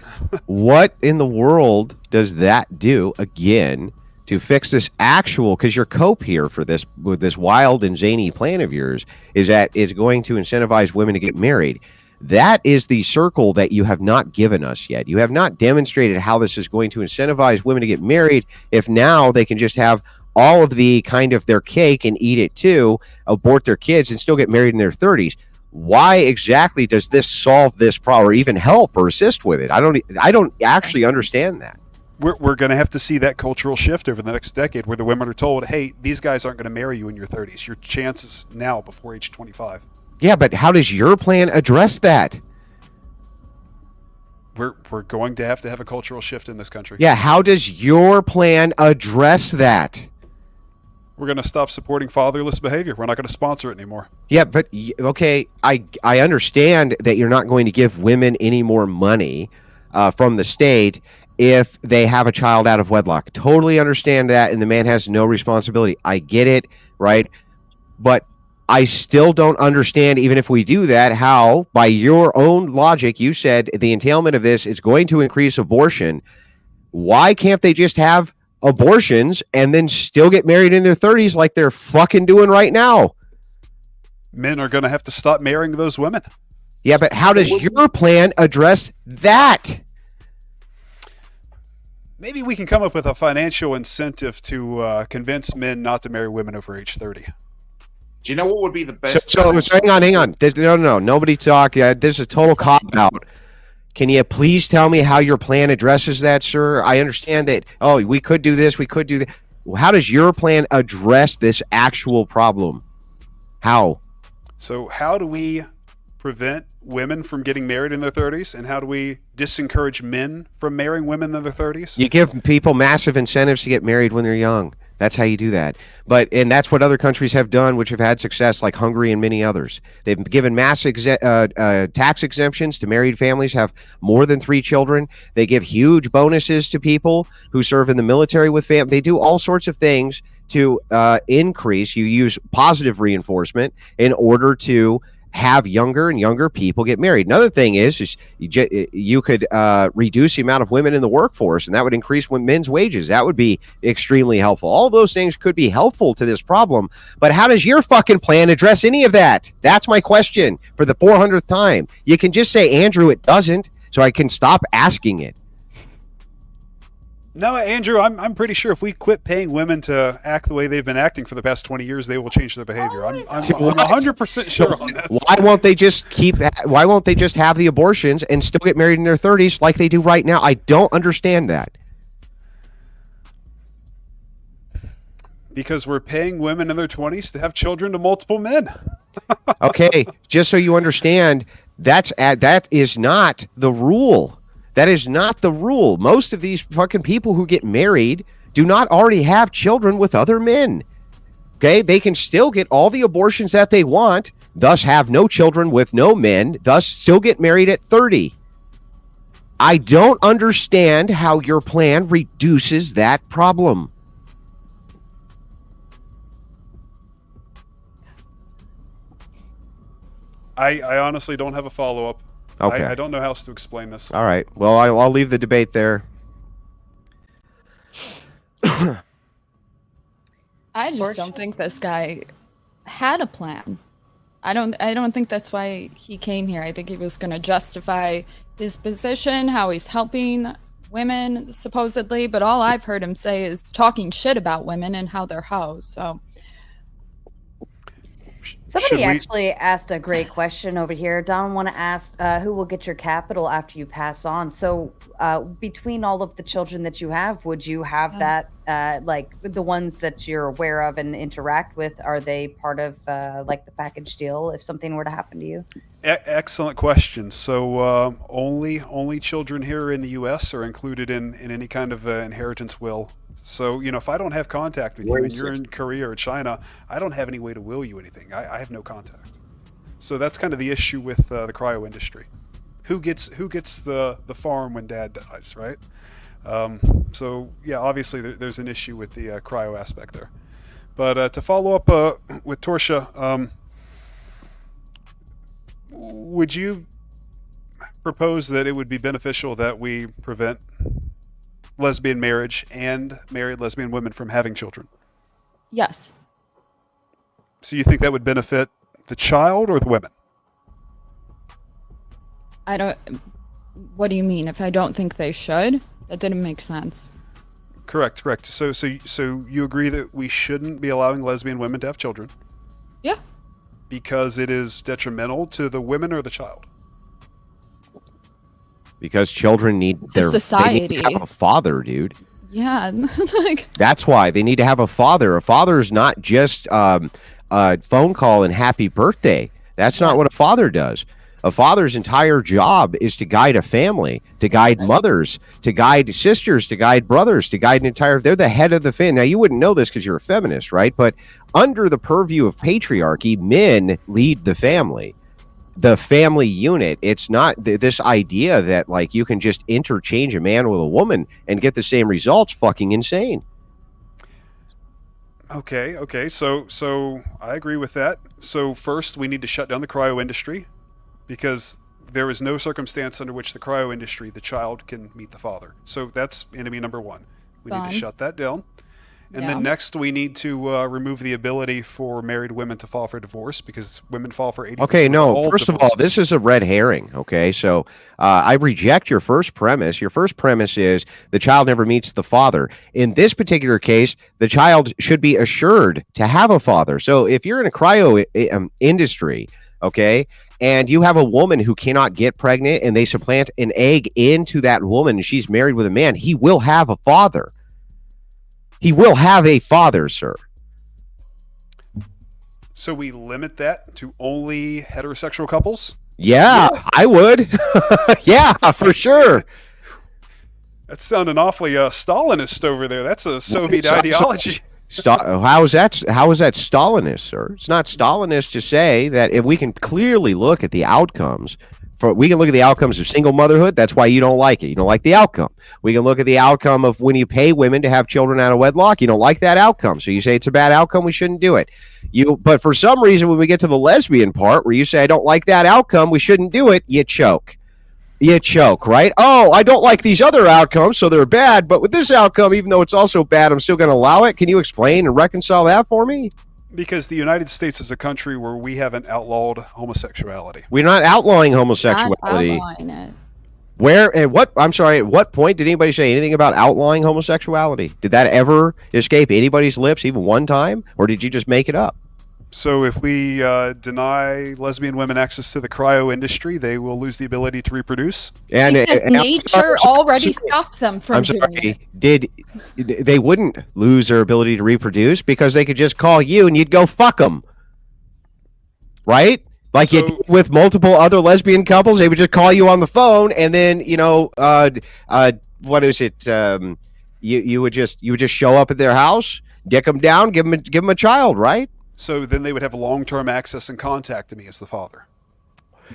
What in the world does that do again to fix this actual? Because your cope here for this, with this wild and zany plan of yours, is that it's going to incentivize women to get married. That is the circle that you have not given us yet. You have not demonstrated how this is going to incentivize women to get married, if now they can just have all of the kind of their cake and eat it too, abort their kids and still get married in their 30s. Why exactly does this solve this problem, or even help or assist with it? I don't actually understand that. We're going to have to see that cultural shift over the next decade, where the women are told, hey, these guys aren't going to marry you in your 30s. Your chances now before age 25. Yeah, but how does your plan address that? We're going to have a cultural shift in this country. Yeah, how does your plan address that? We're going to stop supporting fatherless behavior. We're not going to sponsor it anymore. Yeah, but okay, I understand that you're not going to give women any more money from the state if they have a child out of wedlock. Totally understand that, and the man has no responsibility. I get it, right? But I still don't understand, even if we do that, how, by your own logic, you said the entailment of this is going to increase abortion. Why can't they just have abortions and then still get married in their 30s like they're fucking doing right now? Men are going to have to stop marrying those women. Yeah, but how does your plan address that? Maybe we can come up with a financial incentive to convince men not to marry women over age 30. Do you know what would be the best? So hang on. No. Nobody talk. This is a total cop-out. Can you please tell me how your plan addresses that, sir? I understand that, we could do this, we could do that. How does your plan address this actual problem? How? So how do we prevent women from getting married in their 30s, and how do we disencourage men from marrying women in their 30s? You give people massive incentives to get married when they're young. That's how you do that. And that's what other countries have done, which have had success, like Hungary and many others. They've given mass tax exemptions to married families have more than 3 children. They give huge bonuses to people who serve in the military with families. They do all sorts of things to increase. You use positive reinforcement in order to have younger and younger people get married. Another thing is you could reduce the amount of women in the workforce, and that would increase men's wages. That would be extremely helpful. All of those things could be helpful to this problem, but how does your fucking plan address any of that? That's my question for the 400th time. You can just say, Andrew, it doesn't, so I can stop asking it. No, Andrew, I'm pretty sure if we quit paying women to act the way they've been acting for the past 20 years, they will change their behavior. I'm 100% sure on this. Why won't they just have the abortions and still get married in their 30s like they do right now? I don't understand that. Because we're paying women in their 20s to have children to multiple men. Okay, just so you understand, that is not the rule. That is not the rule. Most of these fucking people who get married do not already have children with other men. Okay? They can still get all the abortions that they want, thus have no children with no men, thus still get married at 30. I don't understand how your plan reduces that problem. I honestly don't have a follow-up. Okay. I don't know how else to explain this. All right. Well, I'll leave the debate there. I just don't think this guy had a plan. I don't think that's why he came here. I think he was going to justify his position, how he's helping women supposedly, but all I've heard him say is talking shit about women and how they're hoes. So Somebody actually asked a great question over here. Don want to ask, who will get your capital after you pass on? So between all of the children that you have, would you have that, like the ones that you're aware of and interact with, are they part of like the package deal if something were to happen to you? Excellent question. So only children here in the U.S. are included in any kind of inheritance will. So, if I don't have contact with you and you're in Korea or China, I don't have any way to will you anything. I have no contact. So that's kind of the issue with the cryo industry. Who gets the farm when dad dies, right? So, yeah, obviously there's an issue with the cryo aspect there. But to follow up with Torshaa, would you propose that it would be beneficial that we prevent lesbian marriage and married lesbian women from having children? yes. So you think that would benefit the child or the women? I don't. What do you mean? If I don't think they should, that didn't make sense. Correct. So you agree that we shouldn't be allowing lesbian women to have children? Yeah. Because it is detrimental to the women or the child? Because children need society. They need to have a father, dude. Yeah. Like, That's why they need to have a father. A father is not just a phone call and happy birthday. That's not what a father does. A father's entire job is to guide a family, to guide mothers, to guide sisters, to guide brothers, to guide an entire... They're the head of the family. Now, you wouldn't know this because you're a feminist, right? But under the purview of patriarchy, men lead the family. The family unit. It's not this idea that like you can just interchange a man with a woman and get the same results. Fucking insane. Okay. So I agree with that. So first, we need to shut down the cryo industry, because there is no circumstance under which the cryo industry, the child can meet the father. So that's enemy number one. We need to shut that down. And then next, we need to remove the ability for married women to file for divorce, because women fall for 80%. Okay, no. First divorces. of all, this is a red herring. Okay, so I reject your first premise. Your first premise is the child never meets the father. In this particular case, the child should be assured to have a father. So if you're in a cryo industry, okay, and you have a woman who cannot get pregnant and they supplant an egg into that woman and she's married with a man, he will have a father. He will have a father, sir. So we limit that to only heterosexual couples? Yeah. I would. Yeah, for sure. That's sounding awfully Stalinist over there. That's a Soviet ideology. How is that Stalinist, sir? It's not Stalinist to say that if we can clearly look at the outcomes. We can look at the outcomes of single motherhood. That's why you don't like it. You don't like the outcome. We can look at the outcome of when you pay women to have children out of wedlock. You don't like that outcome. So you say it's a bad outcome. We shouldn't do it. But for some reason, when we get to the lesbian part where you say, I don't like that outcome, we shouldn't do it, you choke. You choke, right? Oh, I don't like these other outcomes, so they're bad. But with this outcome, even though it's also bad, I'm still going to allow it. Can you explain and reconcile that for me? Because the United States is a country where we haven't outlawed homosexuality. We're not outlawing homosexuality. Not outlawing it. Where and what? I'm sorry. At what point did anybody say anything about outlawing homosexuality? Did that ever escape anybody's lips, even one time, or did you just make it up? So if we deny lesbian women access to the cryo industry, they will lose the ability to reproduce. And nature already stopped them from doing it. They wouldn't lose their ability to reproduce because they could just call you and you'd go fuck them, right? Like you did with multiple other lesbian couples, they would just call you on the phone, and then what is it? You would just show up at their house, dick them down, give them a child, right? So then they would have long-term access and contact to me as the father.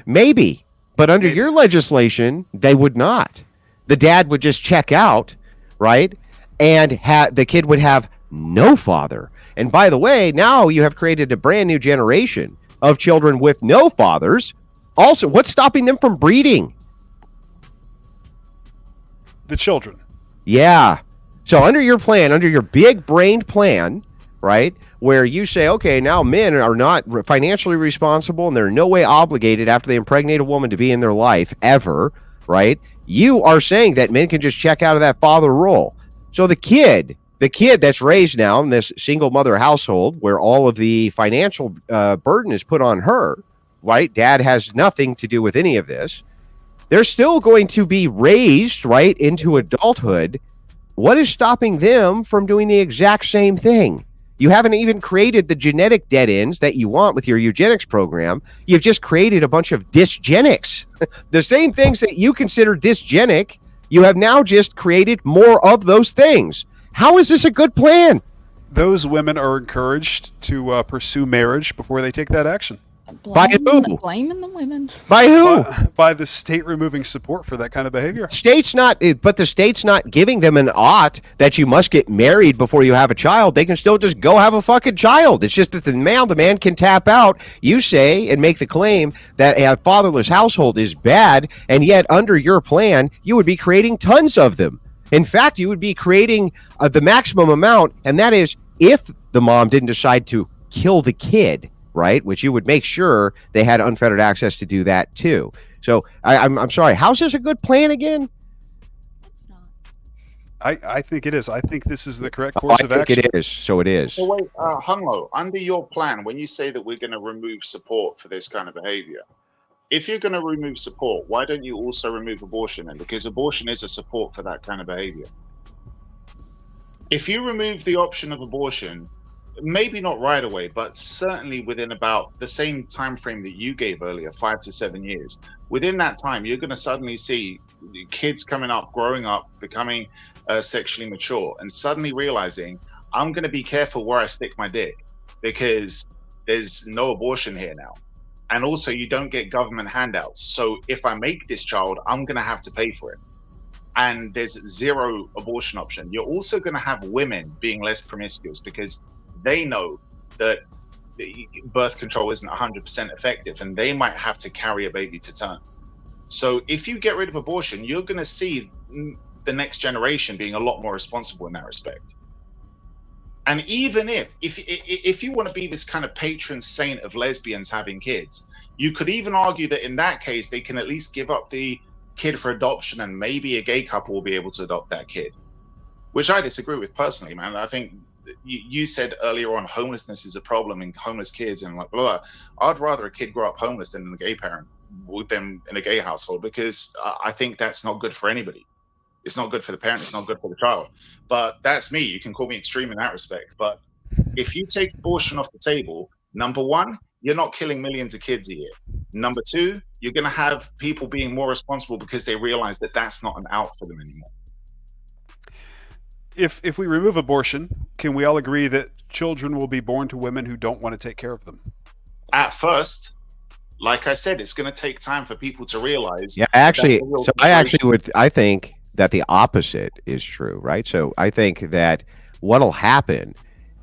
Maybe, but under your legislation, they would not. The dad would just check out, right? And the kid would have no father. And by the way, now you have created a brand new generation of children with no fathers. Also, what's stopping them from breeding? The children. Yeah. So under your plan, under your big-brained plan, right, where you say, okay, now men are not financially responsible and they're in no way obligated after they impregnate a woman to be in their life ever, right? You are saying that men can just check out of that father role. So the kid that's raised now in this single mother household where all of the financial burden is put on her, right? Dad has nothing to do with any of this. They're still going to be raised, right, into adulthood. What is stopping them from doing the exact same thing? You haven't even created the genetic dead ends that you want with your eugenics program. You've just created a bunch of dysgenics. The same things that you consider dysgenic, you have now just created more of those things. How is this a good plan? Those women are encouraged to pursue marriage before they take that action. By who? Blaming the women. By who? By the state removing support for that kind of behavior. But the state's not giving them an ought that you must get married before you have a child. They can still just go have a fucking child. It's just that the man can tap out. You say and make the claim that a fatherless household is bad, and yet under your plan, you would be creating tons of them. In fact, you would be creating the maximum amount, and that is if the mom didn't decide to kill the kid, right? Which you would make sure they had unfettered access to do that too. So I'm sorry. How's this a good plan again? It's not. I think it is. I think this is the correct course of action. It is. So it is. So wait, Hunglo, under your plan, when you say that we're going to remove support for this kind of behavior, if you're going to remove support, why don't you also remove abortion then? Because abortion is a support for that kind of behavior. If you remove the option of abortion, maybe not right away, but certainly within about the same time frame that you gave earlier, 5 to 7 years, within that time, you're going to suddenly see kids coming up, growing up, becoming sexually mature, and suddenly realizing, I'm going to be careful where I stick my dick because there's no abortion here now. And also, you don't get government handouts. So if I make this child, I'm going to have to pay for it. And there's zero abortion option. You're also going to have women being less promiscuous because they know that birth control isn't 100% effective and they might have to carry a baby to term. So if you get rid of abortion, you're going to see the next generation being a lot more responsible in that respect. And even if you want to be this kind of patron saint of lesbians having kids, you could even argue that in that case, they can at least give up the kid for adoption and maybe a gay couple will be able to adopt that kid, which I disagree with personally, man. I think you said earlier on homelessness is a problem and homeless kids and like blah, blah. I'd rather a kid grow up homeless than a gay parent with them in a gay household because I think that's not good for anybody. It's not good for the parent. It's not good for the child. But that's me. You can call me extreme in that respect. But if you take abortion off the table, number one, you're not killing millions of kids a year. Number two, you're going to have people being more responsible because they realize that that's not an out for them anymore. If we remove abortion, can we all agree that children will be born to women who don't want to take care of them? At first, like I said, it's going to take time for people to realize. Yeah, actually, I think that the opposite is true, right? So I think that what'll happen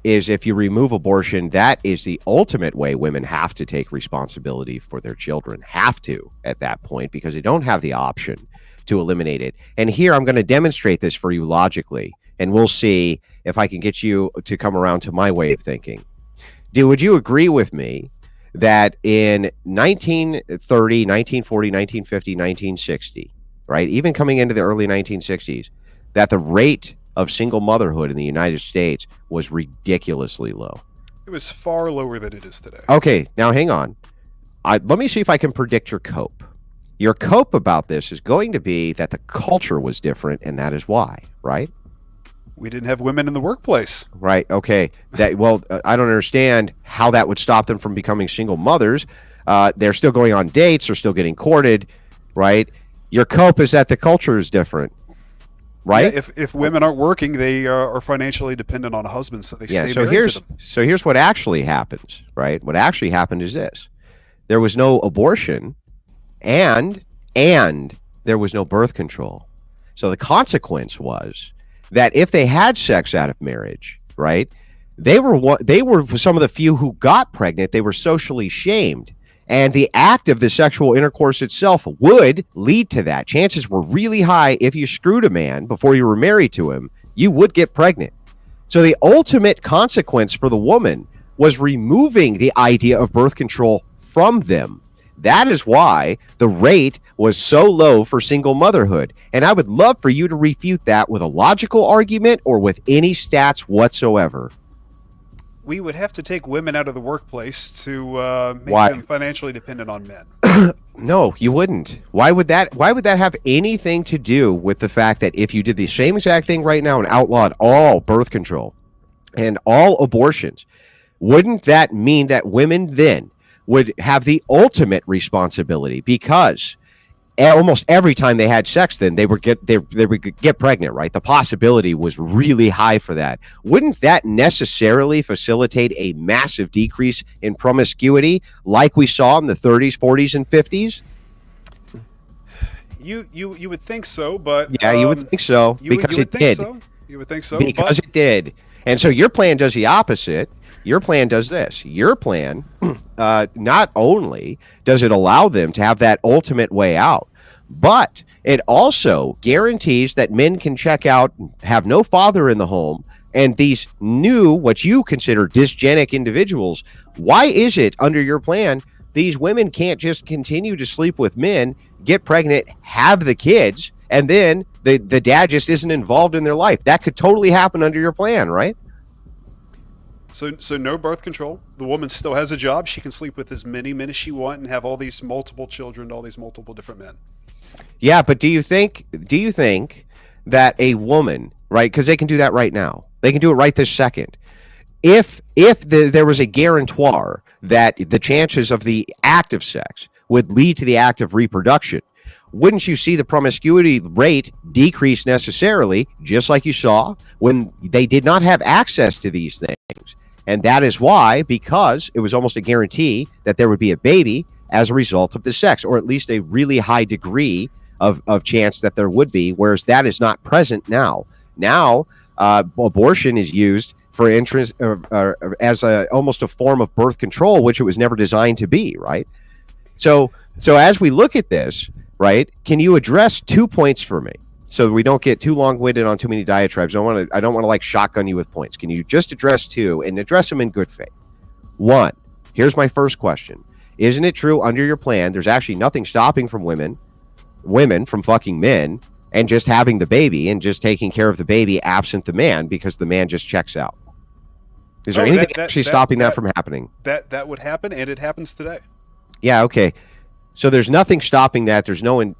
is if you remove abortion, that is the ultimate way women have to take responsibility for their children, have to at that point, because they don't have the option to eliminate it. And here I'm going to demonstrate this for you logically, and we'll see if I can get you to come around to my way of thinking. Would you agree with me that in 1930, 1940, 1950, 1960, right, even coming into the early 1960s, that the rate of single motherhood in the United States was ridiculously low? It was far lower than it is today. Okay, now hang on. Let me see if I can predict your cope. Your cope about this is going to be that the culture was different, and that is why, right? We didn't have women in the workplace. Right, okay. I don't understand how that would stop them from becoming single mothers. They're still going on dates, they're still getting courted, right? Your cope is that the culture is different, right? Yeah, if women aren't working, they are financially dependent on husbands, so they stay married to them. So here's what actually happens, right? What actually happened is this. There was no abortion and there was no birth control. So the consequence was that if they had sex out of marriage, right, they were some of the few who got pregnant. They were socially shamed. And the act of the sexual intercourse itself would lead to that. Chances were really high if you screwed a man before you were married to him, you would get pregnant. So the ultimate consequence for the woman was removing the idea of birth control from them. That is why the rate was so low for single motherhood. And I would love for you to refute that with a logical argument or with any stats whatsoever. We would have to take women out of the workplace to make Why? them financially dependent on men. No, you wouldn't. Why would that have anything to do with the fact that if you did the same exact thing right now and outlawed all birth control and all abortions, wouldn't that mean that women then would have the ultimate responsibility? Because almost every time they had sex, then they would get pregnant, right? The possibility was really high for that. Wouldn't that necessarily facilitate a massive decrease in promiscuity like we saw in the 30s, 40s, and 50s? You would think so, but yeah, you would think so because it did. You would think so because it did. And so your plan does the opposite. Your plan does this. Your plan, not only does it allow them to have that ultimate way out, but it also guarantees that men can check out, have no father in the home, and these new, what you consider dysgenic individuals, why is it under your plan these women can't just continue to sleep with men, get pregnant, have the kids, and then the dad just isn't involved in their life? That could totally happen under your plan, right? So no birth control. The woman still has a job. She can sleep with as many men as she wants and have all these multiple children, all these multiple different men. Yeah, but do you think that a woman, right, because they can do that right now, they can do it right this second, if there was a guarantor that the chances of the act of sex would lead to the act of reproduction, wouldn't you see the promiscuity rate decrease necessarily, just like you saw when they did not have access to these things? And that is why, because it was almost a guarantee that there would be a baby as a result of the sex, or at least a really high degree of chance that there would be, whereas that is not present now. Now, abortion is used for interest as almost a form of birth control, which it was never designed to be, right? So as we look at this, right, can you address 2 points for me so that we don't get too long-winded on too many diatribes? I don't want to like shotgun you with points. Can you just address two and address them in good faith? One, here's my first question. Isn't it true under your plan there's actually nothing stopping from women from fucking men and just having the baby and just taking care of the baby absent the man because the man just checks out? Is there anything actually stopping that from happening? That would happen, and it happens today. Yeah, okay. So there's nothing stopping that. There's no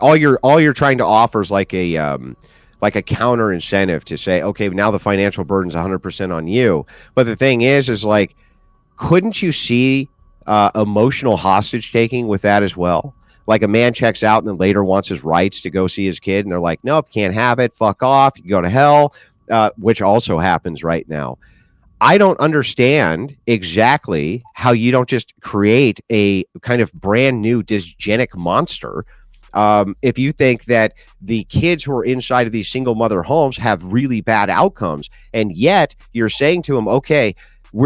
all you're trying to offer is like a counter incentive to say, okay, now the financial burden's 100% on you. But the thing is like, couldn't you see emotional hostage taking with that as well? Like a man checks out and then later wants his rights to go see his kid, and they're like, nope, can't have it. Fuck off. You can go to hell, which also happens right now. I don't understand exactly how you don't just create a kind of brand new dysgenic monster. If you think that the kids who are inside of these single mother homes have really bad outcomes, and yet you're saying to them, okay,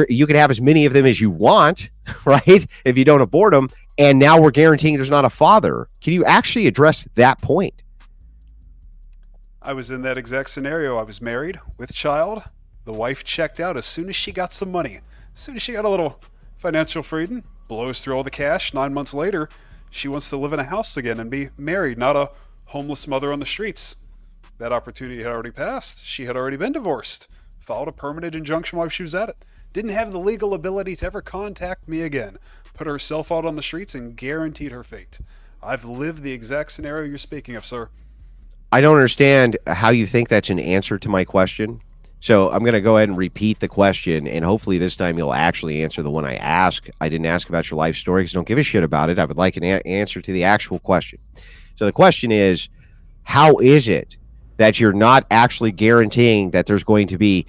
you can have as many of them as you want, right? If you don't abort them, and now we're guaranteeing there's not a father. Can you actually address that point? I was in that exact scenario. I was married with child. The wife checked out as soon as she got some money. As soon as she got a little financial freedom, blows through all the cash. 9 months later, she wants to live in a house again and be married, not a homeless mother on the streets. That opportunity had already passed. She had already been divorced. Filed a permanent injunction while she was at it. Didn't have the legal ability to ever contact me again. Put herself out on the streets and guaranteed her fate. I've lived the exact scenario you're speaking of, sir. I don't understand how you think that's an answer to my question. So I'm going to go ahead and repeat the question, and hopefully this time you'll actually answer the one I asked. I didn't ask about your life story because I don't give a shit about it. I would like an answer to the actual question. So the question is, how is it that you're not actually guaranteeing that there's going to be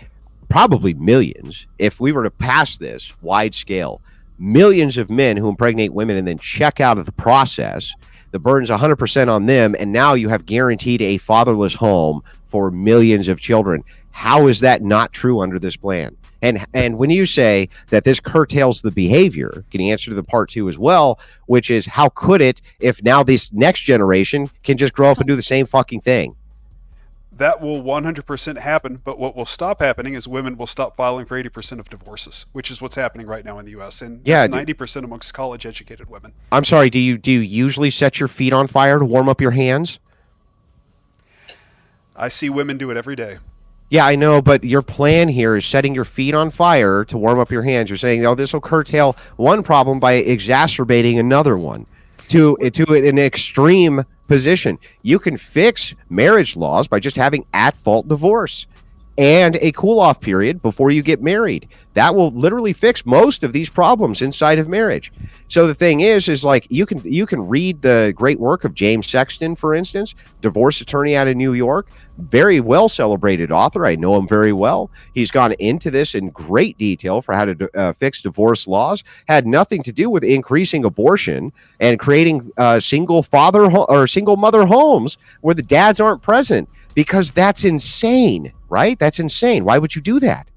probably millions, if we were to pass this wide scale, millions of men who impregnate women and then check out of the process, The burden's 100% on them, and now you have guaranteed a fatherless home for millions of children. How is that not true under this plan? And when you say that this curtails the behavior, can you answer to the part two as well, which is how could it if now this next generation can just grow up and do the same fucking thing? That will 100% happen, but what will stop happening is women will stop filing for 80% of divorces, which is what's happening right now in the U.S. And that's 90% amongst college-educated women. I'm sorry, do you usually set your feet on fire to warm up your hands? I see women do it every day. Yeah, I know, but your plan here is setting your feet on fire to warm up your hands. You're saying, oh, this will curtail one problem by exacerbating another one to an extreme position. You can fix marriage laws by just having at-fault divorce and a cool-off period before you get married. That will literally fix most of these problems inside of marriage. So the thing is like you can read the great work of James Sexton, for instance, divorce attorney out of New York, very well celebrated author. I know him very well. He's gone into this in great detail for how to fix divorce laws. Had nothing to do with increasing abortion and creating single father or single mother homes where the dads aren't present, because that's insane, right? That's insane. Why would you do that?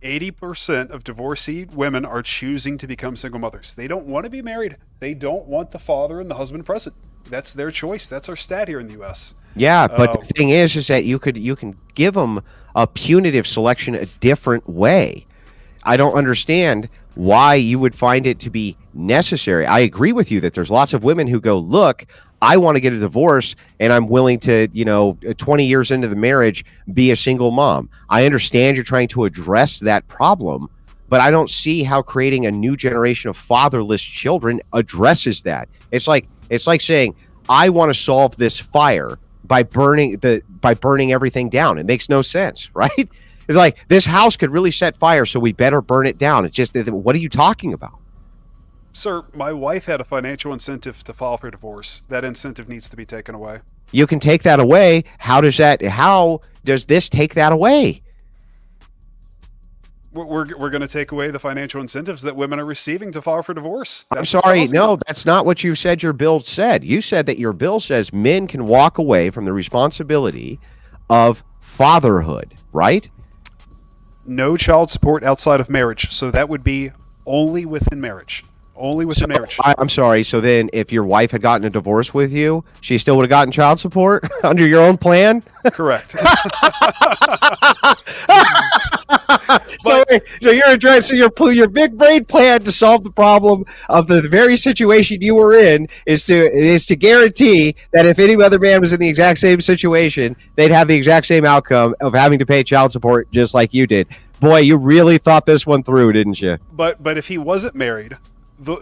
80% of divorcee women are choosing to become single mothers. They don't want to be married. They don't want the father and the husband present. That's their choice. That's our stat here in the U.S. Yeah, but the thing is that you can give them a punitive selection a different way. I don't understand why you would find it to be necessary. I agree with you that there's lots of women who go, look, I want to get a divorce and I'm willing to, 20 years into the marriage, be a single mom. I understand you're trying to address that problem, but I don't see how creating a new generation of fatherless children addresses that. It's like saying, I want to solve this fire by burning everything down. It makes no sense, right? It's like, this house could really set fire, so we better burn it down. It's just, what are you talking about? Sir, my wife had a financial incentive to file for divorce. That incentive needs to be taken away. You can take that away. How does this take that away? We're going to take away the financial incentives that women are receiving to file for divorce. I'm sorry. No, that's not what you said your bill said. You said that your bill says men can walk away from the responsibility of fatherhood, right? No child support outside of marriage. So that would be only within marriage. Only within marriage. I'm sorry. So then if your wife had gotten a divorce with you, she still would have gotten child support under your own plan? Correct. So you're addressing your big brain plan to solve the problem of the very situation you were in is to guarantee that if any other man was in the exact same situation, they'd have the exact same outcome of having to pay child support just like you did. Boy, you really thought this one through, didn't you? But if he wasn't married,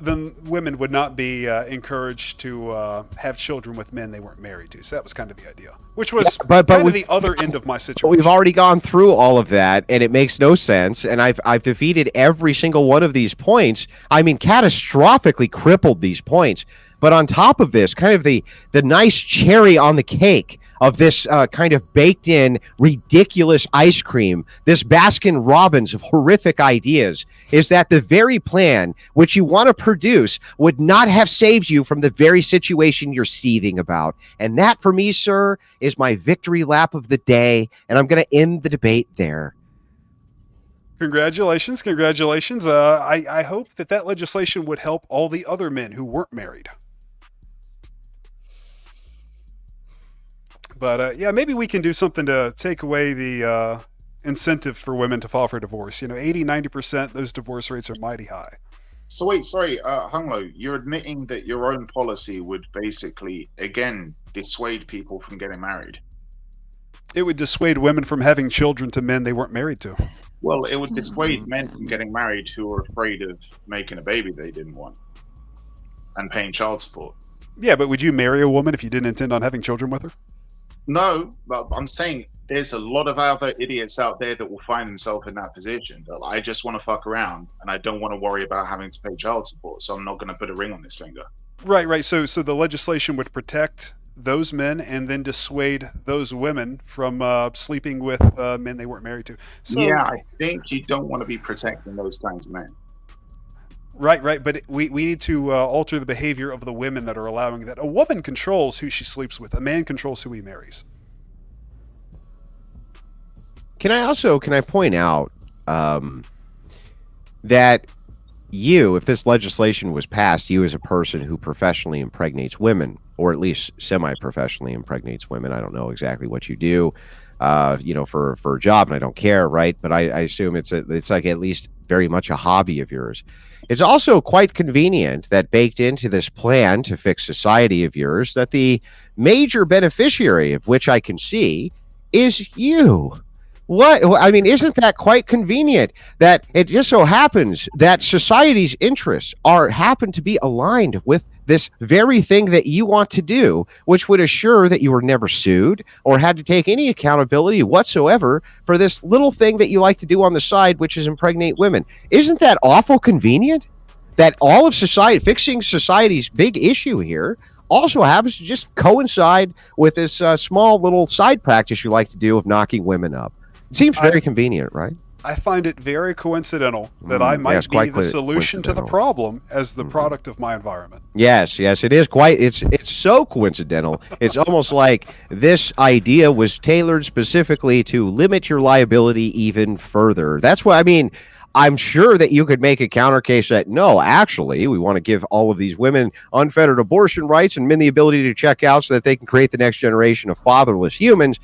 then women would not be encouraged to have children with men they weren't married to. So that was kind of the idea, which was kind of the other end of my situation. We've already gone through all of that, and it makes no sense. And I've defeated every single one of these points. I mean, catastrophically crippled these points. But on top of this, kind of the nice cherry on the cake of this kind of baked in ridiculous ice cream, this Baskin Robbins of horrific ideas, is that the very plan which you want to produce would not have saved you from the very situation you're seething about. And that, for me, sir, is my victory lap of the day. And I'm going to end the debate there. Congratulations. I hope that legislation would help all the other men who weren't married. But yeah, maybe we can do something to take away the incentive for women to file for divorce. 80, 90%, those divorce rates are mighty high. So wait, sorry, Hunglo, you're admitting that your own policy would basically, again, dissuade people from getting married? It would dissuade women from having children to men they weren't married to. Well, it would dissuade men from getting married who are afraid of making a baby they didn't want and paying child support. Yeah, but would you marry a woman if you didn't intend on having children with her? No, but I'm saying there's a lot of other idiots out there that will find themselves in that position. That I just want to fuck around and I don't want to worry about having to pay child support, so I'm not going to put a ring on this finger. Right. So the legislation would protect those men and then dissuade those women from sleeping with men they weren't married to. So, yeah, I think you don't want to be protecting those kinds of men. Right. But we need to alter the behavior of the women that are allowing that. A woman controls who she sleeps with. A man controls who he marries. Can I point out that you, if this legislation was passed, you as a person who professionally impregnates women, or at least semi-professionally impregnates women, I don't know exactly what you do, for a job, and I don't care, right? But I assume it's like at least very much a hobby of yours. It's also quite convenient that baked into this plan to fix society of yours, that the major beneficiary of which I can see is you. What? I mean, isn't that quite convenient that it just so happens that society's interests happen to be aligned with this very thing that you want to do, which would assure that you were never sued or had to take any accountability whatsoever for this little thing that you like to do on the side, which is impregnate women. Isn't that awful convenient? That all of society, fixing society's big issue here, also happens to just coincide with this small little side practice you like to do of knocking women up. It seems very convenient, right? I find it very coincidental that I might be the solution to the problem as the product of my environment. Yes, it is quite. It's so coincidental. It's almost like this idea was tailored specifically to limit your liability even further. That's what I mean. I'm sure that you could make a counter case that no, actually, we want to give all of these women unfettered abortion rights and men the ability to check out so that they can create the next generation of fatherless humans.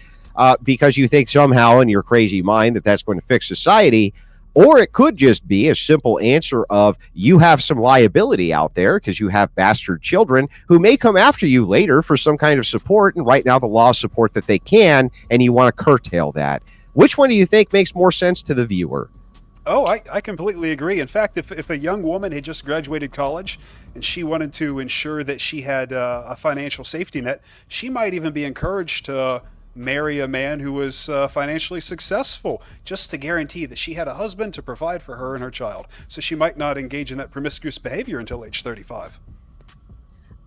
Because you think somehow in your crazy mind that that's going to fix society. Or it could just be a simple answer of you have some liability out there because you have bastard children who may come after you later for some kind of support. And right now the laws support that they can, and you want to curtail that. Which one do you think makes more sense to the viewer? Oh, I completely agree. In fact, if a young woman had just graduated college and she wanted to ensure that she had a financial safety net, she might even be encouraged to marry a man who was financially successful, just to guarantee that she had a husband to provide for her and her child. So she might not engage in that promiscuous behavior until age 35.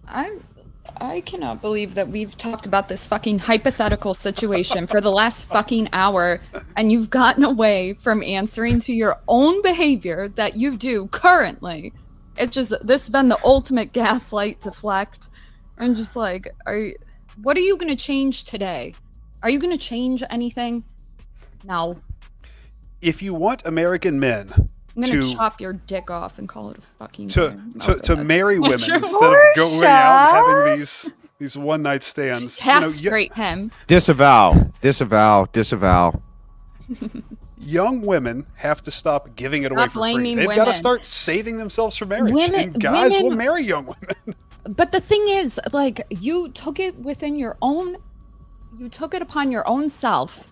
I cannot believe that we've talked about this fucking hypothetical situation for the last fucking hour, and you've gotten away from answering to your own behavior that you do currently. It's just, this has been the ultimate gaslight deflect. I'm just like, what are you going to change today? Are you going to change anything? No. If you want American men I'm going to chop your dick off and call it a fucking to marry women instead of going out and having these one night stands. Castrate him. Disavow. Young women have to stop giving it away for free. They've got to start saving themselves for marriage. And guys will marry young women. But the thing is, like, you took it upon your own self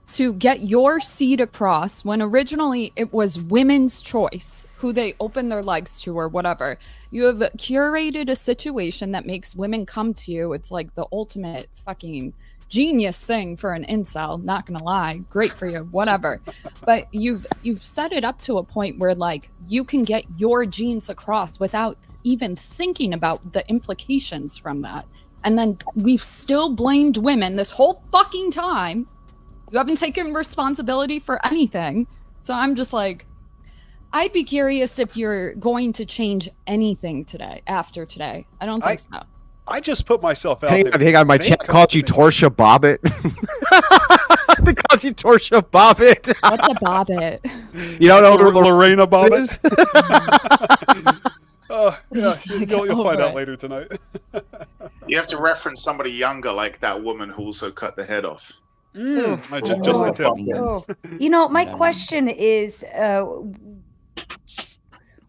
to get your seed across when originally it was women's choice who they open their legs to or whatever. You have curated a situation that makes women come to you. It's like the ultimate fucking genius thing for an incel, not gonna lie. Great for you, whatever. But you've set it up to a point where, like, you can get your genes across without even thinking about the implications from that. And then we've still blamed women this whole fucking time. You haven't taken responsibility for anything. So I'm just like, I'd be curious if you're going to change anything today, after today. I don't think so. I just put myself out there. Hang on, my chat called you Torshaa Bobbitt. They called you Torshaa Bobbitt. What's a Bobbitt? You don't know who Lorena Bobbitt is? You'll find out later tonight. You have to reference somebody younger, like that woman who also cut the head off. Just the tip. My question is,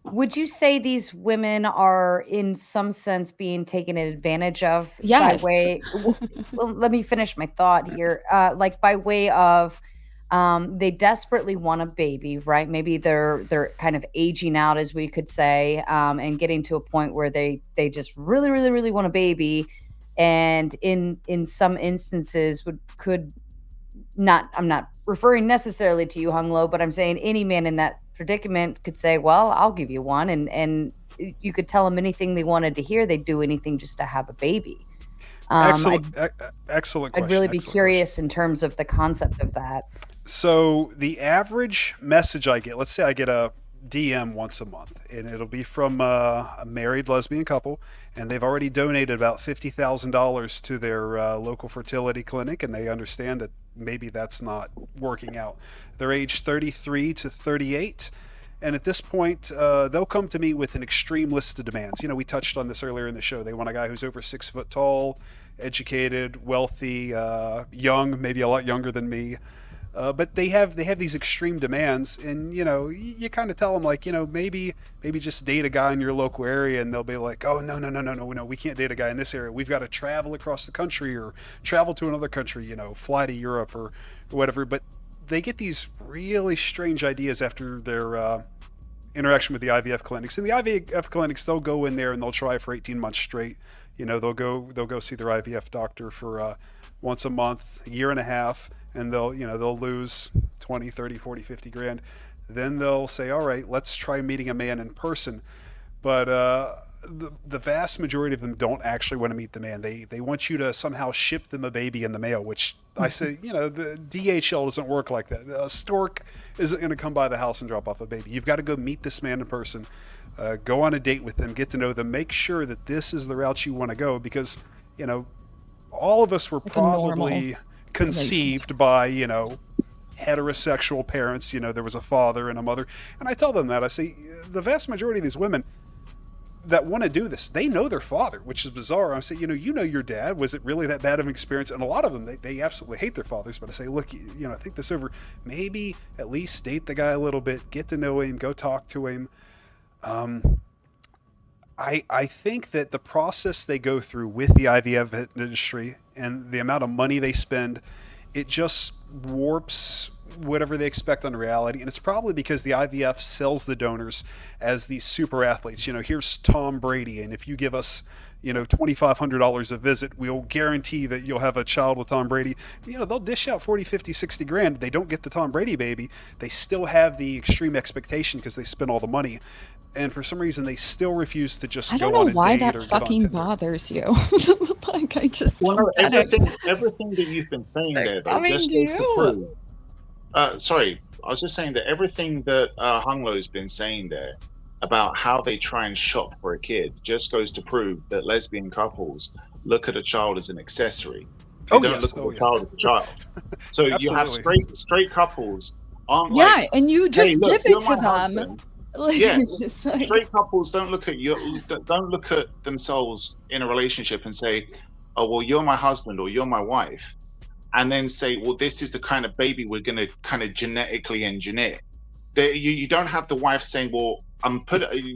would you say these women are in some sense being taken advantage of? Yes. Well, let me finish my thought here. Like by way of, they desperately want a baby, right? Maybe they're kind of aging out, as we could say, and getting to a point where they just really, really, really want a baby. And in some instances I'm not referring necessarily to you, Hunglo, but I'm saying any man in that predicament could say, well, I'll give you one. And you could tell them anything they wanted to hear. They'd do anything just to have a baby. Excellent question. I'd really be curious in terms of the concept of that. So the average message I get, let's say I get a DM once a month, and it'll be from a married lesbian couple, and they've already donated about $50,000 to their local fertility clinic, and they understand that maybe that's not working out. They're aged 33 to 38. And at this point, they'll come to me with an extreme list of demands. We touched on this earlier in the show. They want a guy who's over 6 foot tall, educated, wealthy, young, maybe a lot younger than me. But they have these extreme demands, and you kind of tell them, like, maybe just date a guy in your local area, and they'll be like, oh, no, we can't date a guy in this area. We've got to travel across the country or travel to another country, fly to Europe or whatever. But they get these really strange ideas after their interaction with the IVF clinics. And the IVF clinics, they'll go in there and they'll try for 18 months straight. They'll go see their IVF doctor for once a month, a year and a half, and they'll lose 20, 30, 40, 50 grand. Then they'll say, all right, let's try meeting a man in person. But the vast majority of them don't actually want to meet the man. They want you to somehow ship them a baby in the mail, which I say, the DHL doesn't work like that. A stork isn't going to come by the house and drop off a baby. You've got to go meet this man in person, go on a date with them, get to know them, make sure that this is the route you want to go, because, all of us were probably conceived by, heterosexual parents. There was a father and a mother. And I tell them that. I say, the vast majority of these women that want to do this, they know their father, which is bizarre. I say, you know your dad. Was it really that bad of an experience? And a lot of them, they absolutely hate their fathers. But I say, look, think this over. Maybe at least date the guy a little bit, get to know him, go talk to him. I think that the process they go through with the IVF industry and the amount of money they spend, it just warps whatever they expect on reality. And it's probably because the IVF sells the donors as these super athletes. Here's Tom Brady, and if you give us $2,500 a visit, we'll guarantee that you'll have a child with Tom Brady. They'll dish out 40, 50, 60 grand. They don't get the Tom Brady baby. They still have the extreme expectation because they spent all the money. And for some reason, they still refuse to just go on a date. I don't know why that or fucking get on Tinder. bothers you. Like, I just everything that you've been saying there, though, just goes to prove. Sorry, I was just saying that everything that Hunglo's been saying there about how they try and shop for a kid just goes to prove that lesbian couples look at a child as an accessory. They don't look at a child as a child. So you have straight couples aren't like, and you just hey, look, give it to them. Husband. Straight couples don't look at themselves in a relationship and say, oh, well, you're my husband or you're my wife, and then say, well, this is the kind of baby we're going to kind of genetically engineer. You don't have the wife saying, well,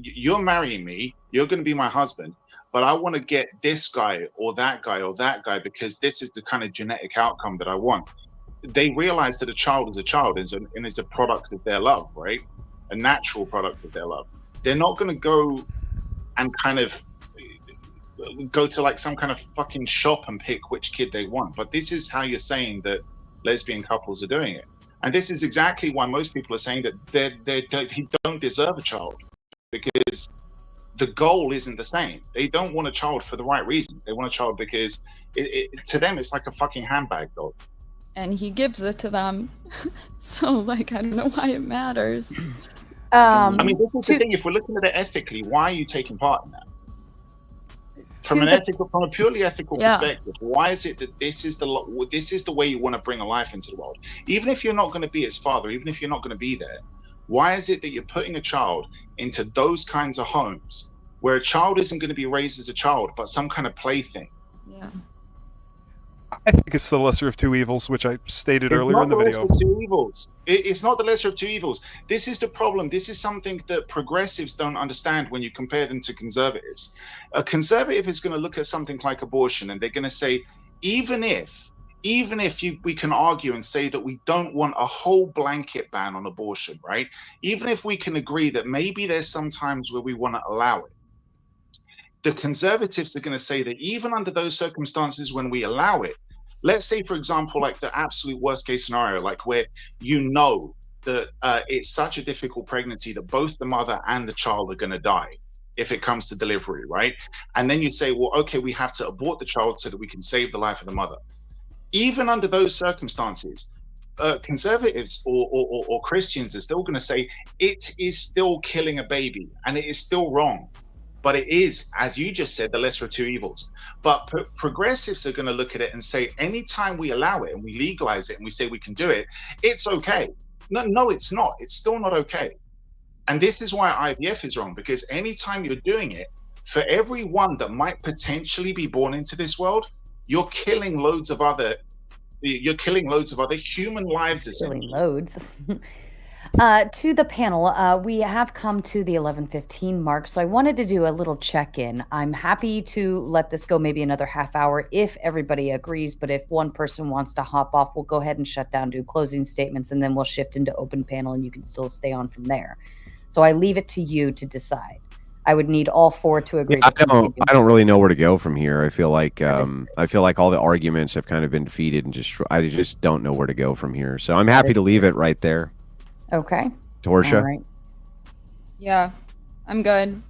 you're marrying me, you're going to be my husband, but I want to get this guy or that guy because this is the kind of genetic outcome that I want. They realize that a child is a child and is a product of their love, right? A natural product of their love. They're not going to go and kind of go to like some kind of fucking shop and pick which kid they want. But this is how you're saying that lesbian couples are doing it. And this is exactly why most people are saying that they don't deserve a child, because the goal isn't the same. They don't want a child for the right reasons. They want a child because to them, it's like a fucking handbag, dog. And he gives it to them. So, like, I don't know why it matters. I mean, this is the thing. If we're looking at it ethically, why are you taking part in that? From a purely ethical perspective, why is it that this is the way you want to bring a life into the world? Even if you're not going to be its father, even if you're not going to be there, why is it that you're putting a child into those kinds of homes where a child isn't going to be raised as a child, but some kind of plaything? Yeah. I think it's the lesser of two evils, which I stated earlier in the video. It's not the lesser of two evils. This is the problem. This is something that progressives don't understand when you compare them to conservatives. A conservative is going to look at something like abortion and they're going to say, even if we can argue and say that we don't want a whole blanket ban on abortion, right? Even if we can agree that maybe there's some times where we want to allow it, the conservatives are going to say that even under those circumstances when we allow it, let's say, for example, like the absolute worst case scenario, like where that it's such a difficult pregnancy that both the mother and the child are going to die if it comes to delivery, right? And then you say, well, okay, we have to abort the child so that we can save the life of the mother. Even under those circumstances, conservatives or Christians are still going to say it is still killing a baby and it is still wrong. But it is, as you just said, the lesser of two evils. But progressives are going to look at it and say, anytime we allow it and we legalize it and we say we can do it, it's okay. No, it's not. It's still not okay. And this is why IVF is wrong, because anytime you're doing it, for every one that might potentially be born into this world, you're killing loads of other human lives. Killing loads. To the panel, we have come to the 11:15 mark, so I wanted to do a little check-in. I'm happy to let this go maybe another half hour if everybody agrees, but if one person wants to hop off, we'll go ahead and shut down, do closing statements, and then we'll shift into open panel, and you can still stay on from there. So I leave it to you to decide. I would need all four to agree. Yeah, I don't really know where to go from here. I feel like all the arguments have kind of been defeated, and I just don't know where to go from here. So I'm happy to leave it right there. Okay. Torshaa. All right. Yeah, I'm good.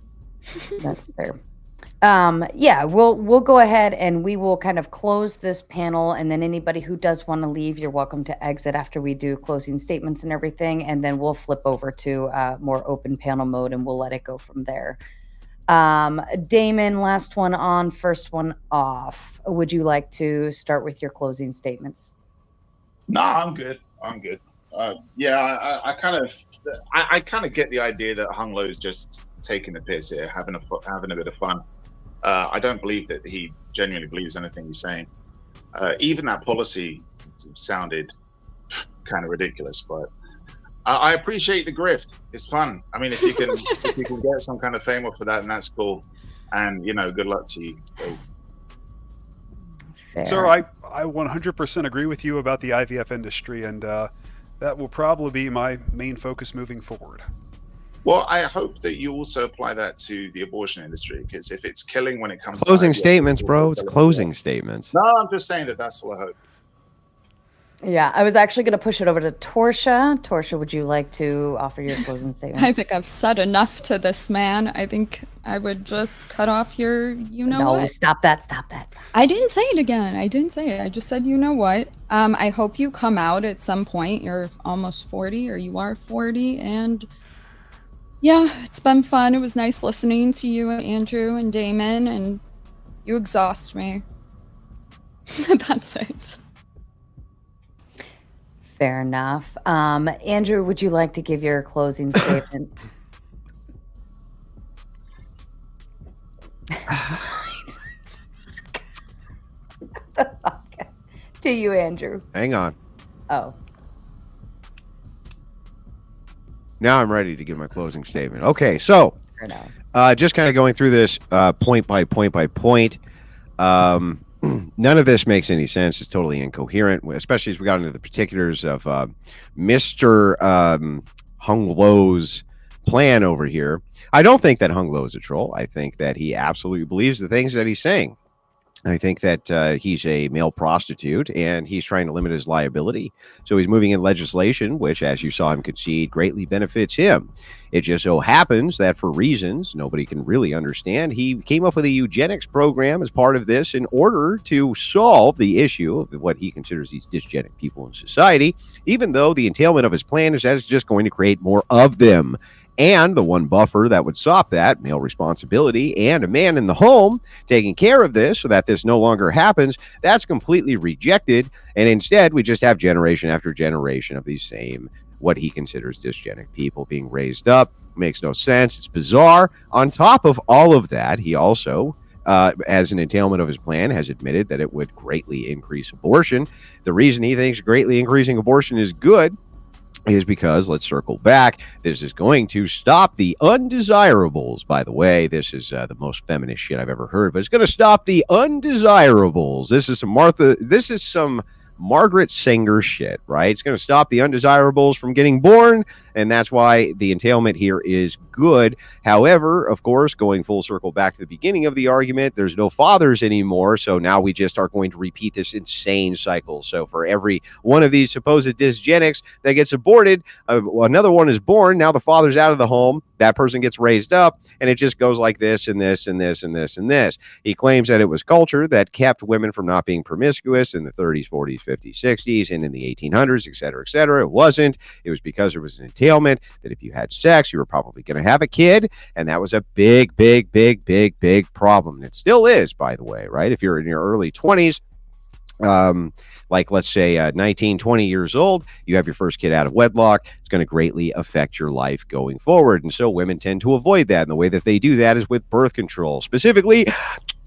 That's fair. Yeah, we'll go ahead and we will kind of close this panel, and then anybody who does want to leave, you're welcome to exit after we do closing statements and everything, and then we'll flip over to more open panel mode and we'll let it go from there. Damon, last one on, first one off. Would you like to start with your closing statements? No, I'm good. Yeah, I kind of get the idea that Hunglo is just taking the piss here, having a bit of fun. I don't believe that he genuinely believes anything he's saying. Even that policy sounded kind of ridiculous, but I appreciate the grift. It's fun. I mean, if you can get some kind of fame off of that, then that's cool. And good luck to you. Sir, I 100% agree with you about the IVF industry, and that will probably be my main focus moving forward. Well, I hope that you also apply that to the abortion industry, because if it's killing when it comes to closing statements, bro, it's closing statements. No, I'm just saying that's all I hope. Yeah, I was actually going to push it over to Torshaa. Torshaa, would you like to offer your closing statement? I think I've said enough to this man. I think I would just cut off your what. No, stop that. I didn't say it again. I didn't say it. I just said, you know what? I hope you come out at some point. You're almost 40, or you are 40, and yeah, it's been fun. It was nice listening to you and Andrew and Damon, and you exhaust me. That's it. Fair enough. Andrew, would you like to give your closing statement? To you, Andrew. Hang on. Oh. Now I'm ready to give my closing statement. Okay, so just kind of going through this point by point. None of this makes any sense. It's totally incoherent, especially as we got into the particulars of Mr. Hunglo's plan over here. I don't think that Hunglo is a troll. I think that he absolutely believes the things that he's saying. I think that he's a male prostitute and he's trying to limit his liability. So he's moving in legislation, which, as you saw him concede, greatly benefits him. It just so happens that for reasons nobody can really understand, he came up with a eugenics program as part of this in order to solve the issue of what he considers these dysgenic people in society, even though the entailment of his plan is that it's just going to create more of them. And the one buffer that would stop that, male responsibility and a man in the home taking care of this so that this no longer happens, that's completely rejected. And instead, we just have generation after generation of these same, what he considers dysgenic people being raised up. Makes no sense. It's bizarre. On top of all of that, he also, as an entailment of his plan, has admitted that it would greatly increase abortion. The reason he thinks greatly increasing abortion is good is because, let's circle back, this is going to stop the undesirables. By the way, this is the most feminist shit I've ever heard, but it's going to stop the undesirables. This is some Margaret Sanger shit, right? It's going to stop the undesirables from getting born. and that's why the entailment here is good. However, of course, going full circle back to the beginning of the argument, there's no fathers anymore, so now we just are going to repeat this insane cycle. So for every one of these supposed dysgenics that gets aborted, another one is born. Now the father's out of the home, that person gets raised up, and it just goes like this and this and this and this and this. He claims that it was culture that kept women from not being promiscuous in the 30s, 40s, 50s, 60s, and in the 1800s, et cetera, et cetera. It wasn't. It was because there was an entailment that if you had sex, you were probably going to have a kid, and that was a big, big, big, big, big problem. And it still is, by the way, right? If you're in your early 20s, like let's say 19, 20 years old, you have your first kid out of wedlock, it's going to greatly affect your life going forward. And so women tend to avoid that. And the way that they do that is with birth control, specifically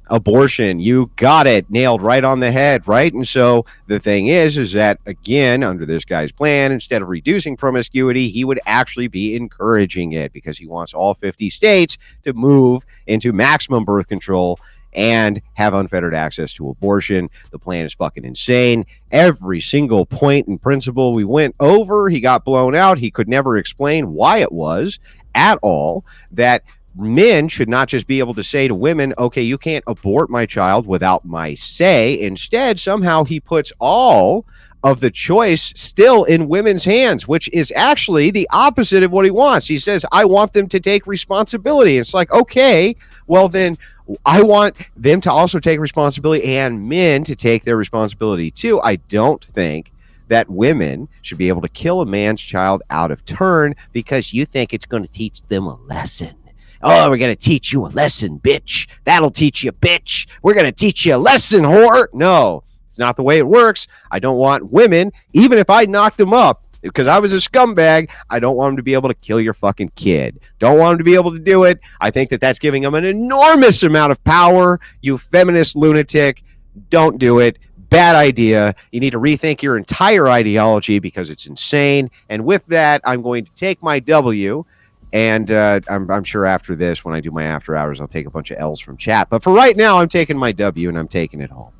abortion. You got it nailed right on the head, right? And so the thing is that, again, under this guy's plan, instead of reducing promiscuity, he would actually be encouraging it, because he wants all 50 states to move into maximum birth control and have unfettered access to abortion. The plan is fucking insane. Every single point and principle we went over, he got blown out. He could never explain why it was at all that men should not just be able to say to women, okay, you can't abort my child without my say. Instead, somehow he puts all of the choice still in women's hands, which is actually the opposite of what he wants. He says, I want them to take responsibility. It's like, okay, well then I want them to also take responsibility and men to take their responsibility too. I don't think that women should be able to kill a man's child out of turn because you think it's going to teach them a lesson. Oh, we're going to teach you a lesson, bitch. That'll teach you, bitch. We're going to teach you a lesson, whore. No, it's not the way it works. I don't want women, even if I knocked them up, because I was a scumbag, I don't want them to be able to kill your fucking kid. Don't want them to be able to do it. I think that that's giving them an enormous amount of power. You feminist lunatic, don't do it. Bad idea. You need to rethink your entire ideology because it's insane. And with that, I'm going to take my W. And I'm sure after this, when I do my after hours, I'll take a bunch of L's from chat. But for right now, I'm taking my W and I'm taking it home.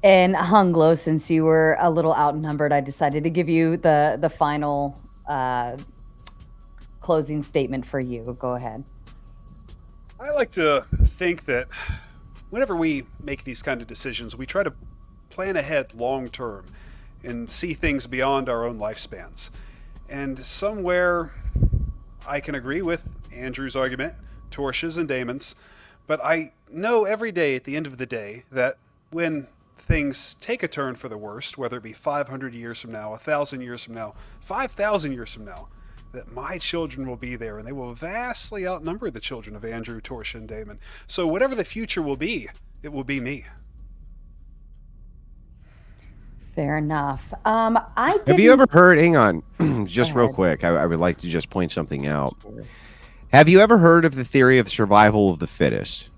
And Hunglo, since you were a little outnumbered, I decided to give you the final closing statement for you. Go ahead. I like to think that whenever we make these kind of decisions, we try to plan ahead long term and see things beyond our own lifespans. And somewhere I can agree with Andrew's argument, Torsha's and Damon's, but I know every day at the end of the day that when things take a turn for the worst, whether it be 500 years from now, 1,000 years from now, 5,000 years from now, that my children will be there and they will vastly outnumber the children of Andrew, Torshaa, and Damon. So whatever the future will be, it will be me. Fair enough. Have you ever heard, hang on, just real quick, I would like to just point something out. Have you ever heard of the theory of survival of the fittest?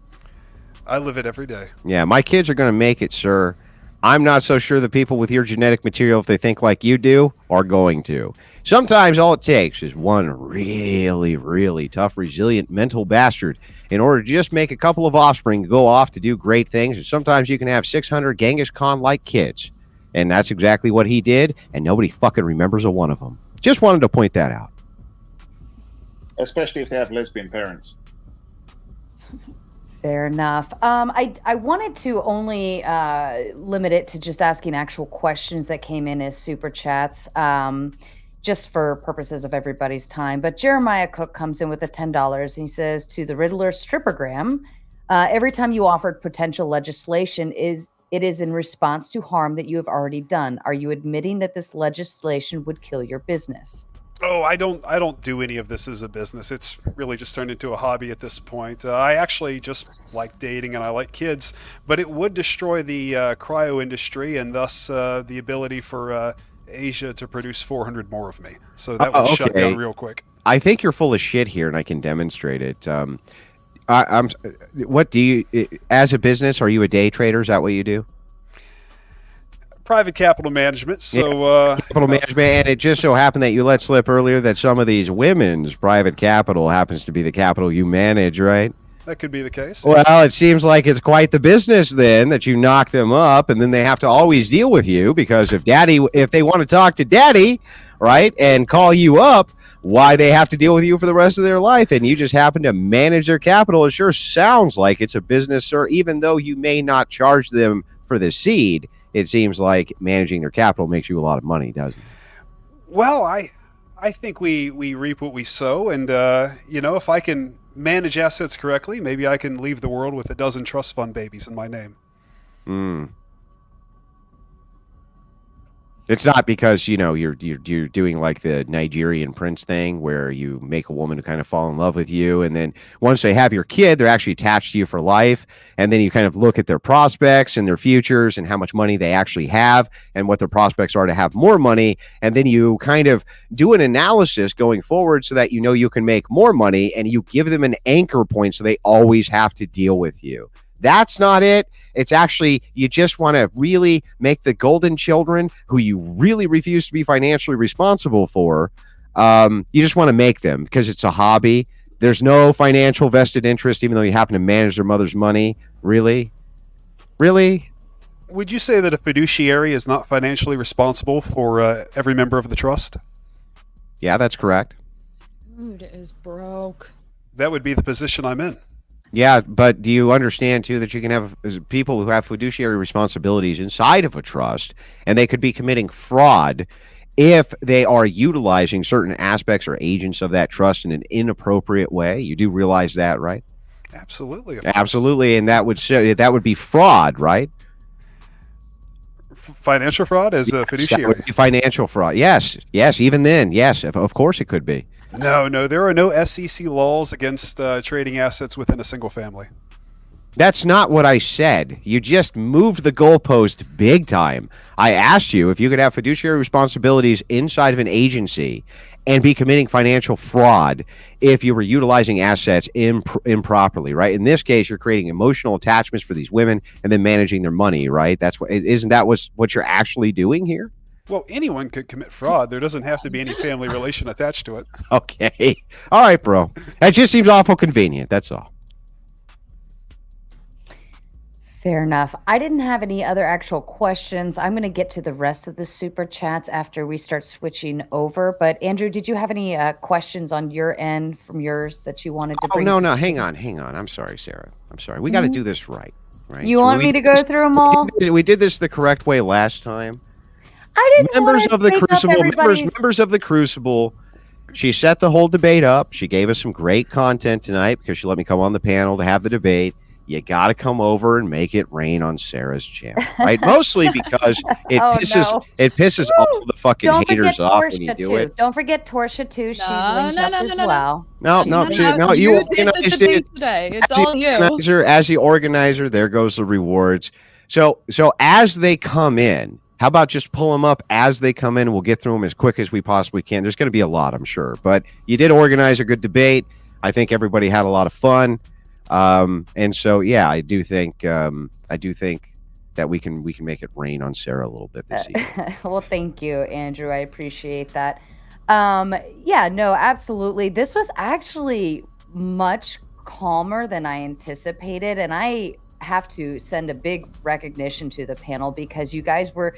I live it every day. Yeah, my kids are going to make it, sir. I'm not so sure the people with your genetic material, if they think like you do, are going to. Sometimes all it takes is one really, really tough, resilient mental bastard in order to just make a couple of offspring go off to do great things. And sometimes you can have 600 Genghis Khan-like kids. And that's exactly what he did, and nobody fucking remembers a one of them. Just wanted to point that out. Especially if they have lesbian parents. Fair enough. I wanted to only limit it to just asking actual questions that came in as super chats, just for purposes of everybody's time. But Jeremiah Cook comes in with the $10, and he says, to the Riddler strippergram, every time you offered potential legislation, it is in response to harm that you have already done. Are you admitting that this legislation would kill your business? Oh, I don't do any of this as a business. It's really just turned into a hobby at this point. I actually just like dating and I like kids, but it would destroy the cryo industry and thus the ability for Asia to produce 400 more of me. So that would shut down real quick. I think you're full of shit here, and I can demonstrate it. What do you, as a business, are you a day trader? Is that what you do? Private capital management. So capital management, and it just so happened that you let slip earlier that some of these women's private capital happens to be the capital you manage, right? That could be the case. Well, it seems like it's quite the business then that you knock them up, and then they have to always deal with you because if they want to talk to daddy, right? And call you up, why they have to deal with you for the rest of their life, and you just happen to manage their capital. It sure sounds like it's a business, sir, even though you may not charge them for the seed. It seems like managing their capital makes you a lot of money, doesn't it? Well, I think we reap what we sow, and if I can manage assets correctly, maybe I can leave the world with a dozen trust fund babies in my name. It's not because, you're doing like the Nigerian prince thing where you make a woman kind of fall in love with you, and then once they have your kid, they're actually attached to you for life, and then you kind of look at their prospects and their futures and how much money they actually have and what their prospects are to have more money, and then you kind of do an analysis going forward so that you can make more money, and you give them an anchor point so they always have to deal with you. That's not it. It's actually, you just want to really make the golden children who you really refuse to be financially responsible for. You just want to make them because it's a hobby. There's no financial vested interest, even though you happen to manage their mother's money. Really? Really? Would you say that a fiduciary is not financially responsible for every member of the trust? Yeah, that's correct. Dude is broke. That would be the position I'm in. Yeah, but do you understand, too, that you can have people who have fiduciary responsibilities inside of a trust, and they could be committing fraud if they are utilizing certain aspects or agents of that trust in an inappropriate way? You do realize that, right? Absolutely. Absolutely, and that would be fraud, right? Financial fraud as a fiduciary? That would be financial fraud. Yes, even then, yes, of course it could be. No, there are no SEC laws against trading assets within a single family. That's not what I said. You just moved the goalpost big time. I asked you if you could have fiduciary responsibilities inside of an agency and be committing financial fraud if you were utilizing assets improperly, right? In this case, you're creating emotional attachments for these women and then managing their money, right? Isn't that what you're actually doing here? Well, anyone could commit fraud. There doesn't have to be any family relation attached to it. Okay. All right, bro. That just seems awful convenient. That's all. Fair enough. I didn't have any other actual questions. I'm going to get to the rest of the super chats after we start switching over. But Andrew, did you have any questions on your end from yours that you wanted to bring? Oh, no. Hang on. I'm sorry, Sarah. I'm sorry. We got to do this right. You want me to go through them all? We did this the correct way last time. I didn't members of the Crucible. She set the whole debate up. She gave us some great content tonight because she let me come on the panel to have the debate. You got to come over and make it rain on Sarah's channel, right? Mostly because it pisses all the fucking haters off when you do it. Don't forget Torshaa too. She's linked up as well. No. You organized it today. It's all you. As the organizer, there goes the rewards. So as they come in, how about just pull them up as they come in? We'll get through them as quick as we possibly can. There's going to be a lot, I'm sure, but you did organize a good debate. I think everybody had a lot of fun, and so yeah, I do think that we can make it rain on Sarah a little bit this evening. Well, thank you, Andrew. I appreciate that. Yeah, no, absolutely. This was actually much calmer than I anticipated, and I have to send a big recognition to the panel because you guys were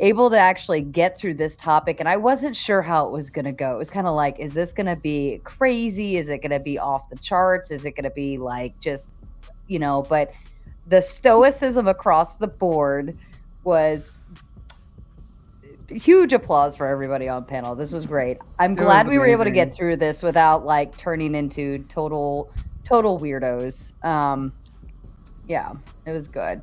able to actually get through this topic, and I wasn't sure how it was going to go. It was kind of like, is this going to be crazy? Is it going to be off the charts? Is it going to be like just, but the stoicism across the board was huge applause for everybody on panel. This was great. I'm glad we were able to get through this without like turning into total weirdos. Yeah, it was good.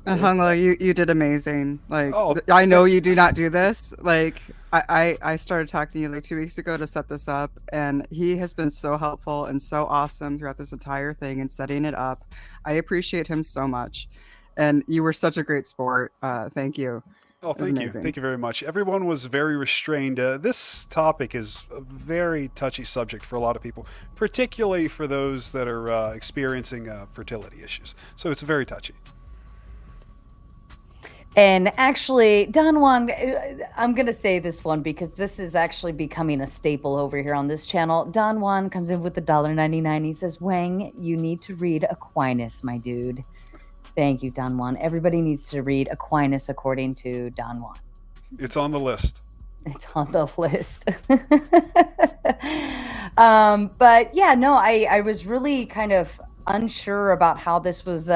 Hunglo, you did amazing. Like, I know you do not do this. Like, I started talking to you like 2 weeks ago to set this up, and he has been so helpful and so awesome throughout this entire thing and setting it up. I appreciate him so much, and you were such a great sport. Thank you. Oh, thank you. Thank you very much. Everyone was very restrained. This topic is a very touchy subject for a lot of people, particularly for those that are experiencing fertility issues. So it's very touchy. And actually, Don Juan, I'm going to say this one because this is actually becoming a staple over here on this channel. Don Juan comes in with the $1.99. He says, Wang, you need to read Aquinas, my dude. Thank you, Don Juan. Everybody needs to read Aquinas according to Don Juan. It's on the list. It's on the list. But yeah, no, I was really kind of unsure about how this was.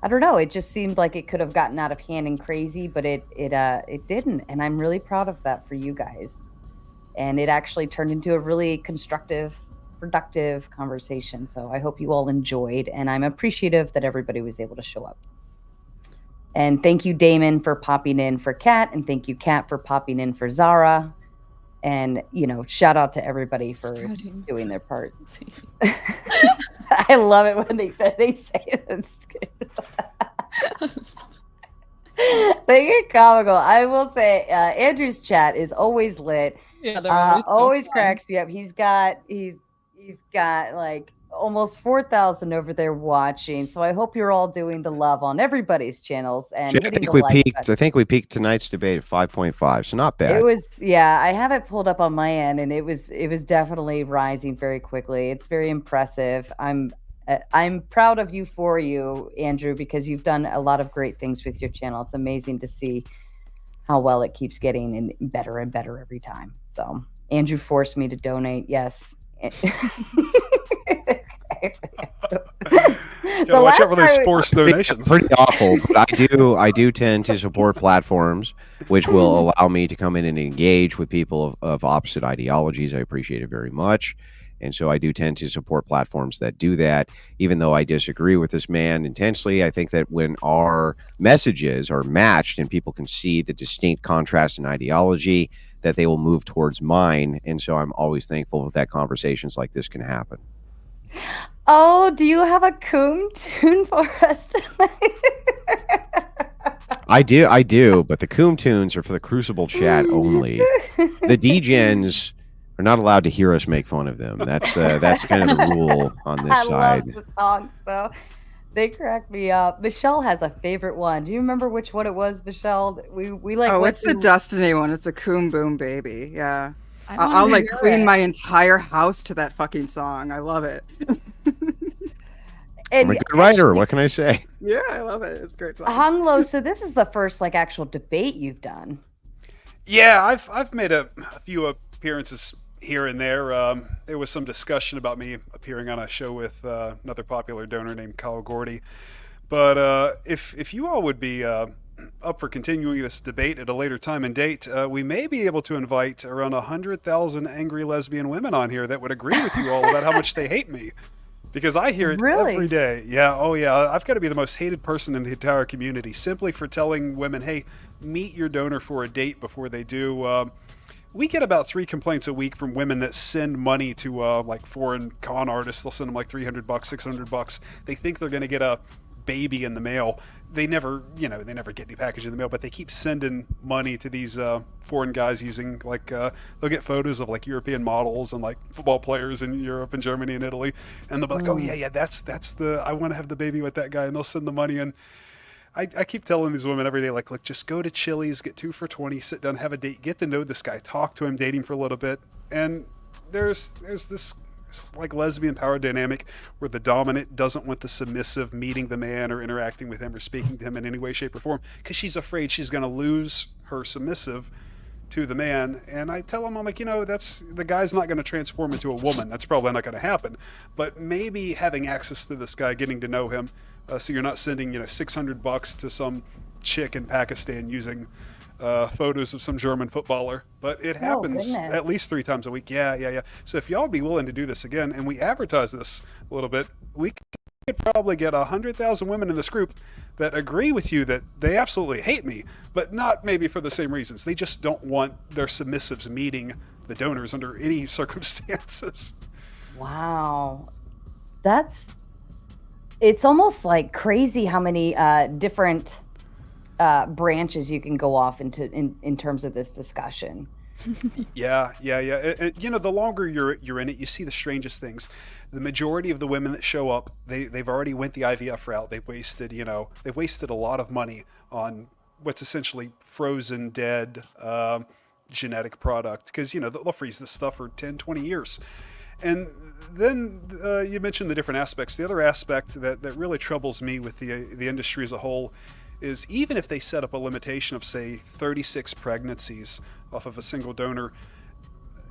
I don't know. It just seemed like it could have gotten out of hand and crazy, but it didn't, and I'm really proud of that for you guys. And it actually turned into a really constructive, productive conversation. So I hope you all enjoyed, and I'm appreciative that everybody was able to show up. And thank you, Damon, for popping in for Kat, and thank you, Kat, for popping in for Zara. And, you know, shout out to everybody for doing their part. I love it when they say it's good. They get comical. I will say, Andrew's chat is always lit. Yeah, they're always, always cracks me up. He's got like almost 4,000 over there watching. So I hope you're all doing the love on everybody's channels and hitting the like button. I think we peaked tonight's debate at 5.5, so not bad. It was, yeah, I have it pulled up on my end, and it was definitely rising very quickly. It's very impressive. I'm proud of you for you, Andrew, because you've done a lot of great things with your channel. It's amazing to see how well it keeps getting and better every time. So Andrew forced me to donate. Yes. Watch out for those forced donations. Pretty awful, but I do tend to support platforms which will allow me to come in and engage with people of opposite ideologies. I appreciate it very much. And so I do tend to support platforms that do that, even though I disagree with this man intensely. I think that when our messages are matched and people can see the distinct contrast in ideology, that they will move towards mine. And so I'm always thankful that conversations like this can happen. Oh, do you have a coom tune for us tonight? I do, but the coom tunes are for the Crucible chat only. The DGens are not allowed to hear us make fun of them. That's kind of the rule on this side. I love the songs, though. They crack me up. Michelle has a favorite one. Do you remember which one it was, Michelle? We like. Oh, it's the Destiny one. It's a Coom Boom Baby. Yeah. I'll like clean my entire house to that fucking song. I love it. I'm a good writer. What can I say? Yeah, I love it. It's a great song. Hunglo, so this is the first like actual debate you've done. Yeah, I've made a few appearances here and there. There was some discussion about me appearing on a show with another popular donor named Kyle Gordy. But if you all would be up for continuing this debate at a later time and date, we may be able to invite around 100,000 angry lesbian women on here that would agree with you all about how much they hate me. Because I hear it every day. Yeah, oh yeah, I've got to be the most hated person in the entire community simply for telling women, hey, meet your donor for a date before they do. We get about 3 complaints a week from women that send money to like foreign con artists. They'll send them like $300, $600. They think they're going to get a baby in the mail. They never get any package in the mail, but they keep sending money to these foreign guys using like they'll get photos of like European models and like football players in Europe and Germany and Italy, and they'll be like, oh yeah, that's the I want to have the baby with that guy, and they'll send the money. And I keep telling these women every day, like, look, just go to Chili's, get 2 for $20, sit down, have a date, get to know this guy, talk to him, date him for a little bit. And there's this like lesbian power dynamic where the dominant doesn't want the submissive meeting the man or interacting with him or speaking to him in any way, shape, or form because she's afraid she's going to lose her submissive to the man. And I tell him, I'm like, that's the guy's not going to transform into a woman. That's probably not going to happen. But maybe having access to this guy, getting to know him, so you're not sending $600 to some chick in Pakistan using photos of some German footballer, but it happens at least 3 times a week. Yeah. So if y'all be willing to do this again, and we advertise this a little bit, we could probably get 100,000 women in this group that agree with you that they absolutely hate me, but not maybe for the same reasons. They just don't want their submissives meeting the donors under any circumstances. Wow. It's almost like crazy how many different branches you can go off into in terms of this discussion. Yeah. The longer you're in it, you see the strangest things. The majority of the women that show up, they've already went the IVF route. They've wasted a lot of money on what's essentially frozen dead genetic product because they'll freeze this stuff for 10, 20 years. And then you mentioned the different aspects. The other aspect that really troubles me with the industry as a whole is even if they set up a limitation of, say, 36 pregnancies off of a single donor,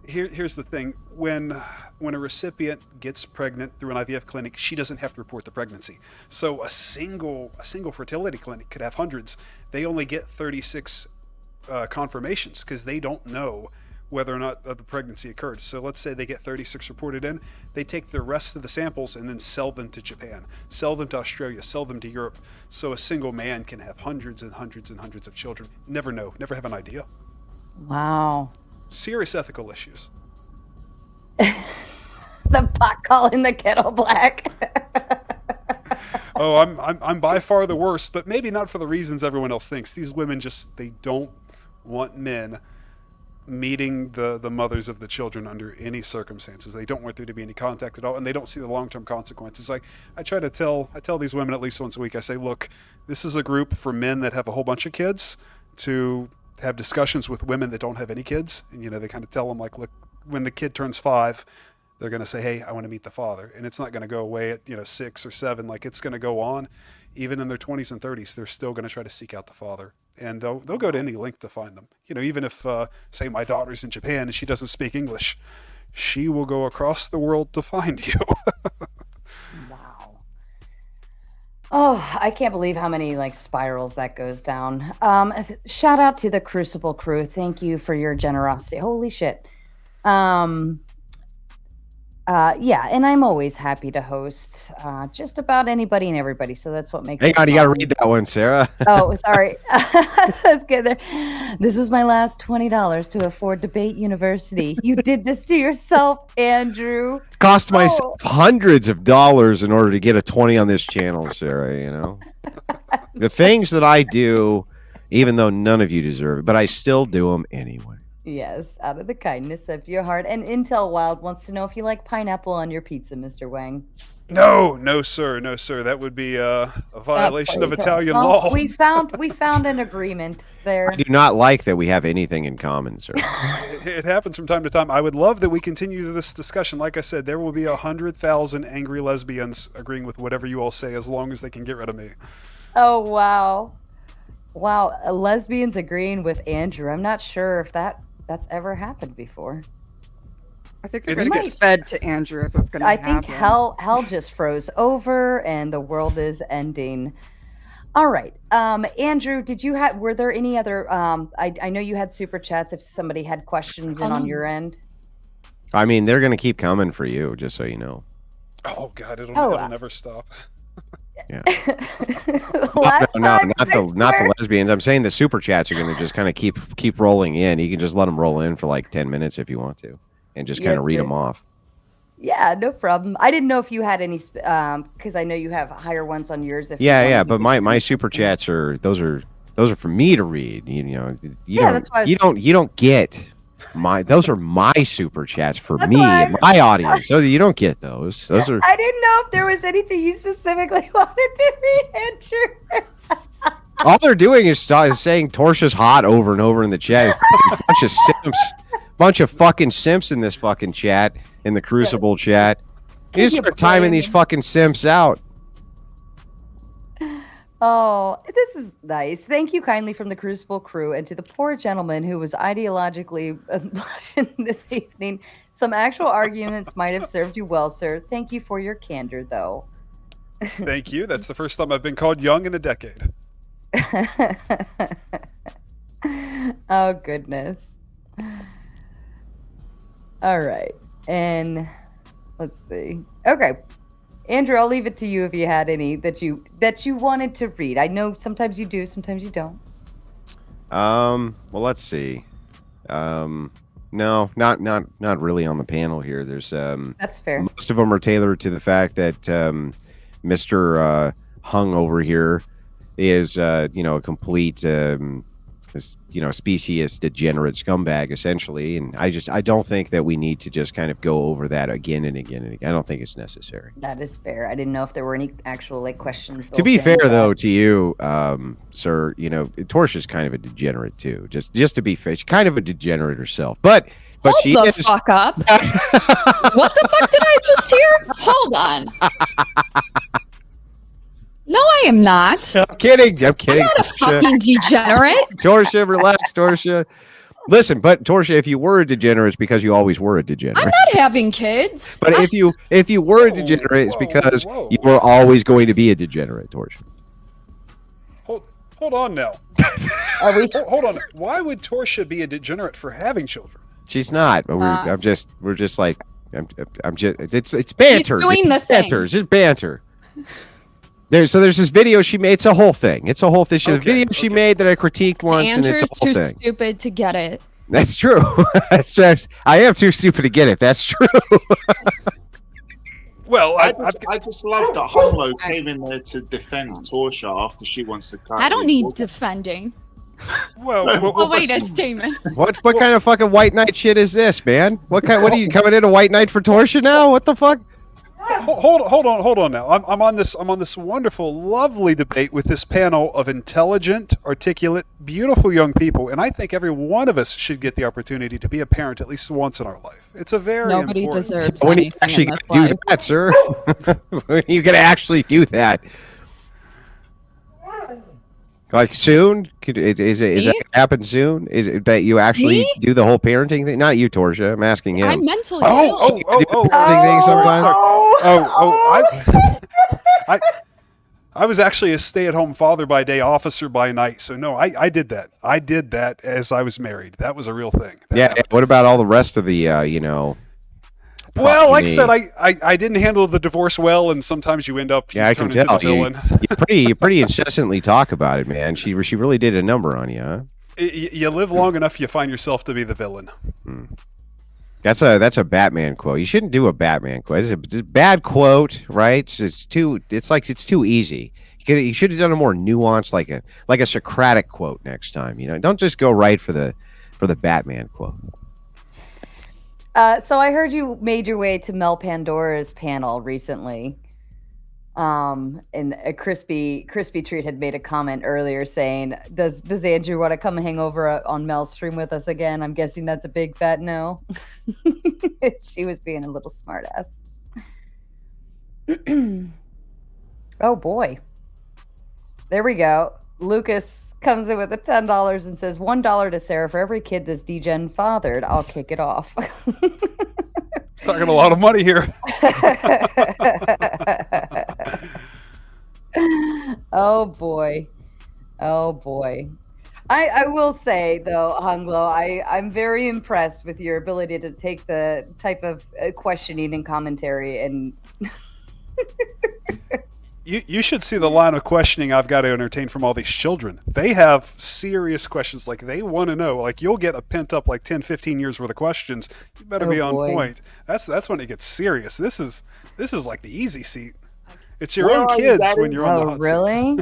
here's the thing. When a recipient gets pregnant through an IVF clinic, she doesn't have to report the pregnancy. So a single fertility clinic could have hundreds. They only get 36 confirmations because they don't know whether or not the pregnancy occurred. So let's say they get 36 reported in, they take the rest of the samples and then sell them to Japan, sell them to Australia, sell them to Europe. So a single man can have hundreds and hundreds and hundreds of children. Never know, never have an idea. Wow. Serious ethical issues. The pot calling the kettle black. Oh, I'm by far the worst, but maybe not for the reasons everyone else thinks. These women they don't want men meeting the mothers of the children under any circumstances. They don't want there to be any contact at all, and they don't see the long-term consequences. Like I tell these women at least once a week, I say, look, this is a group for men that have a whole bunch of kids to have discussions with women that don't have any kids. And, they kind of tell them, like, look, when the kid turns 5, they're going to say, hey, I want to meet the father. And it's not going to go away at, 6 or 7. Like, it's going to go on. Even in their 20s and 30s, they're still going to try to seek out the father. And they'll go to any length to find them. Even if, say, my daughter's in Japan and she doesn't speak English, she will go across the world to find you. Wow. Oh, I can't believe how many spirals that goes down. Shout out to the Crucible crew. Thank you for your generosity. Holy shit. Yeah, and I'm always happy to host just about anybody and everybody. So that's what makes. Hang on, you got to read that one, Sarah. Oh, sorry. Let's get there. This was my last $20 to afford Debate University. You did this to yourself, Andrew. Cost myself hundreds of dollars in order to get a 20 on this channel, Sarah. The things that I do, even though none of you deserve it, but I still do them anyway. Yes, out of the kindness of your heart. And Intel Wild wants to know if you like pineapple on your pizza, Mr. Wang. No, sir. That would be a violation of Italian law. We found an agreement there. I do not like that we have anything in common, sir. It happens from time to time. I would love that we continue this discussion. Like I said, there will be 100,000 angry lesbians agreeing with whatever you all say, as long as they can get rid of me. Oh, wow. Lesbians agreeing with Andrew. I'm not sure if that's ever happened before. I think they're going to get fed to Andrew is what's going to happen. I think hell just froze over and the world is ending. All right. Andrew, were there any other, I know you had super chats if somebody had questions on your end. I mean, they're going to keep coming for you, just so you know. Oh God, it'll never stop. Yeah. Not the lesbians. I'm saying the super chats are going to just kind of keep rolling in. You can just let them roll in for like 10 minutes if you want to, and just kind of read them off. Yeah, no problem. I didn't know if you had any, because I know you have higher ones on yours. But my super chats are those are for me to read. That's why you don't get those are my super chats for me and my audience. So you don't get those. Those are. I didn't know if there was anything you specifically wanted to read, Andrew. All they're doing is saying Torsha's hot over and over in the chat. Bunch of simps, bunch of fucking simps in this fucking chat, in the Crucible chat. You just start timing these fucking simps out. Oh, this is nice. Thank you kindly from the Crucible crew, and to the poor gentleman who was ideologically blushing this evening. Some actual arguments might have served you well, sir. Thank you for your candor, though. Thank you. That's the first time I've been called young in a decade. Oh, goodness. All right. And let's see. Okay. Andrew, I'll leave it to you if you had any that you wanted to read. I know sometimes you do, sometimes you don't. Well, let's see. No, not really on the panel here. There's that's fair. Most of them are tailored to the fact that Mr. Hung over here is a complete specious degenerate scumbag essentially, and I don't think that we need to just kind of go over that again and again and again. I don't think it's necessary. That is fair. I didn't know if there were any actual questions. To be fair though to you, sir, Torsha's kind of a degenerate too. Just to be fair, she's kind of a degenerate herself. But she Hold is. the fuck up. What the fuck did I just hear? Hold on. No, I am not. I'm kidding. I'm kidding. I'm not a fucking degenerate. Torshaa, relax, Torshaa. Listen, but Torshaa, if you were a degenerate, it's because you always were a degenerate. I'm not having kids. But if you were a degenerate, it's because whoa. you were always going to be a degenerate, Torshaa. Hold on now. Are we? Hold on. Why would Torshaa be a degenerate for having children? She's not. But Not. we're just like I'm just it's banter. doing the It's banter. thing. It's just banter. There's this video she made. It's a whole thing. It's a whole thing. The Okay, video she made that I critiqued once, and Andrew's it's a whole too thing. stupid to get it. That's true. That's true. I am too stupid to get it. That's true. Well, I just love that Hunglo came in there to defend Torshaa after she wants to cut. I don't his need water. defending. well, Wait, it's Damon. What kind of fucking white knight shit is this, man? What are you coming in a white knight for Torshaa now? What the fuck? hold on now. I'm on this wonderful, lovely debate with this panel of intelligent, articulate, beautiful young people, and I think every one of us should get the opportunity to be a parent at least once in our life. It's a very Nobody important. deserves When you anything actually in this do life. that, sir? When you gonna actually do that? Like soon? Is it Me? happen soon? Is it that you actually Me? do the whole parenting thing? Not you, Torshaa. I'm asking him. I'm mentally Oh, ill. I was actually a stay-at-home father by day, officer by night. So no, I did that. I did that as I was married. That was a real thing. That Yeah. happened. What about all the rest of the Well, like I said, me. I didn't handle the divorce well, and sometimes you end up Yeah, I can turn into tell. the villain. You pretty incessantly talk about it, man. She really did a number on you, huh? You live long enough, you find yourself to be the villain. That's a Batman quote. You shouldn't do a Batman quote. It's a bad quote, right? It's too easy. You should have done a more nuanced, like a Socratic quote next time. Don't just go right for the Batman quote. So I heard you made your way to Mel Pandora's panel recently. And a crispy treat had made a comment earlier saying, "Does Andrew want to come hang over on Mel's stream with us again?" I'm guessing that's a big fat no. She was being a little smartass. Oh boy, there we go. Lucas comes in with the $10 and says, $1 to Sarah for every kid this degen fathered. I'll kick it off. Talking a lot of money here. Oh boy. I will say though, Hunglo, I'm very impressed with your ability to take the type of questioning and commentary and You should see the line of questioning I've got to entertain from all these children. They have serious questions. Like, they want to know. Like, you'll get a pent up, 10, 15 years worth of questions. You better be on boy. point. That's when it gets serious. This is like the easy seat. It's your Where own are you, kids Daddy? when you're on the Oh, hot really?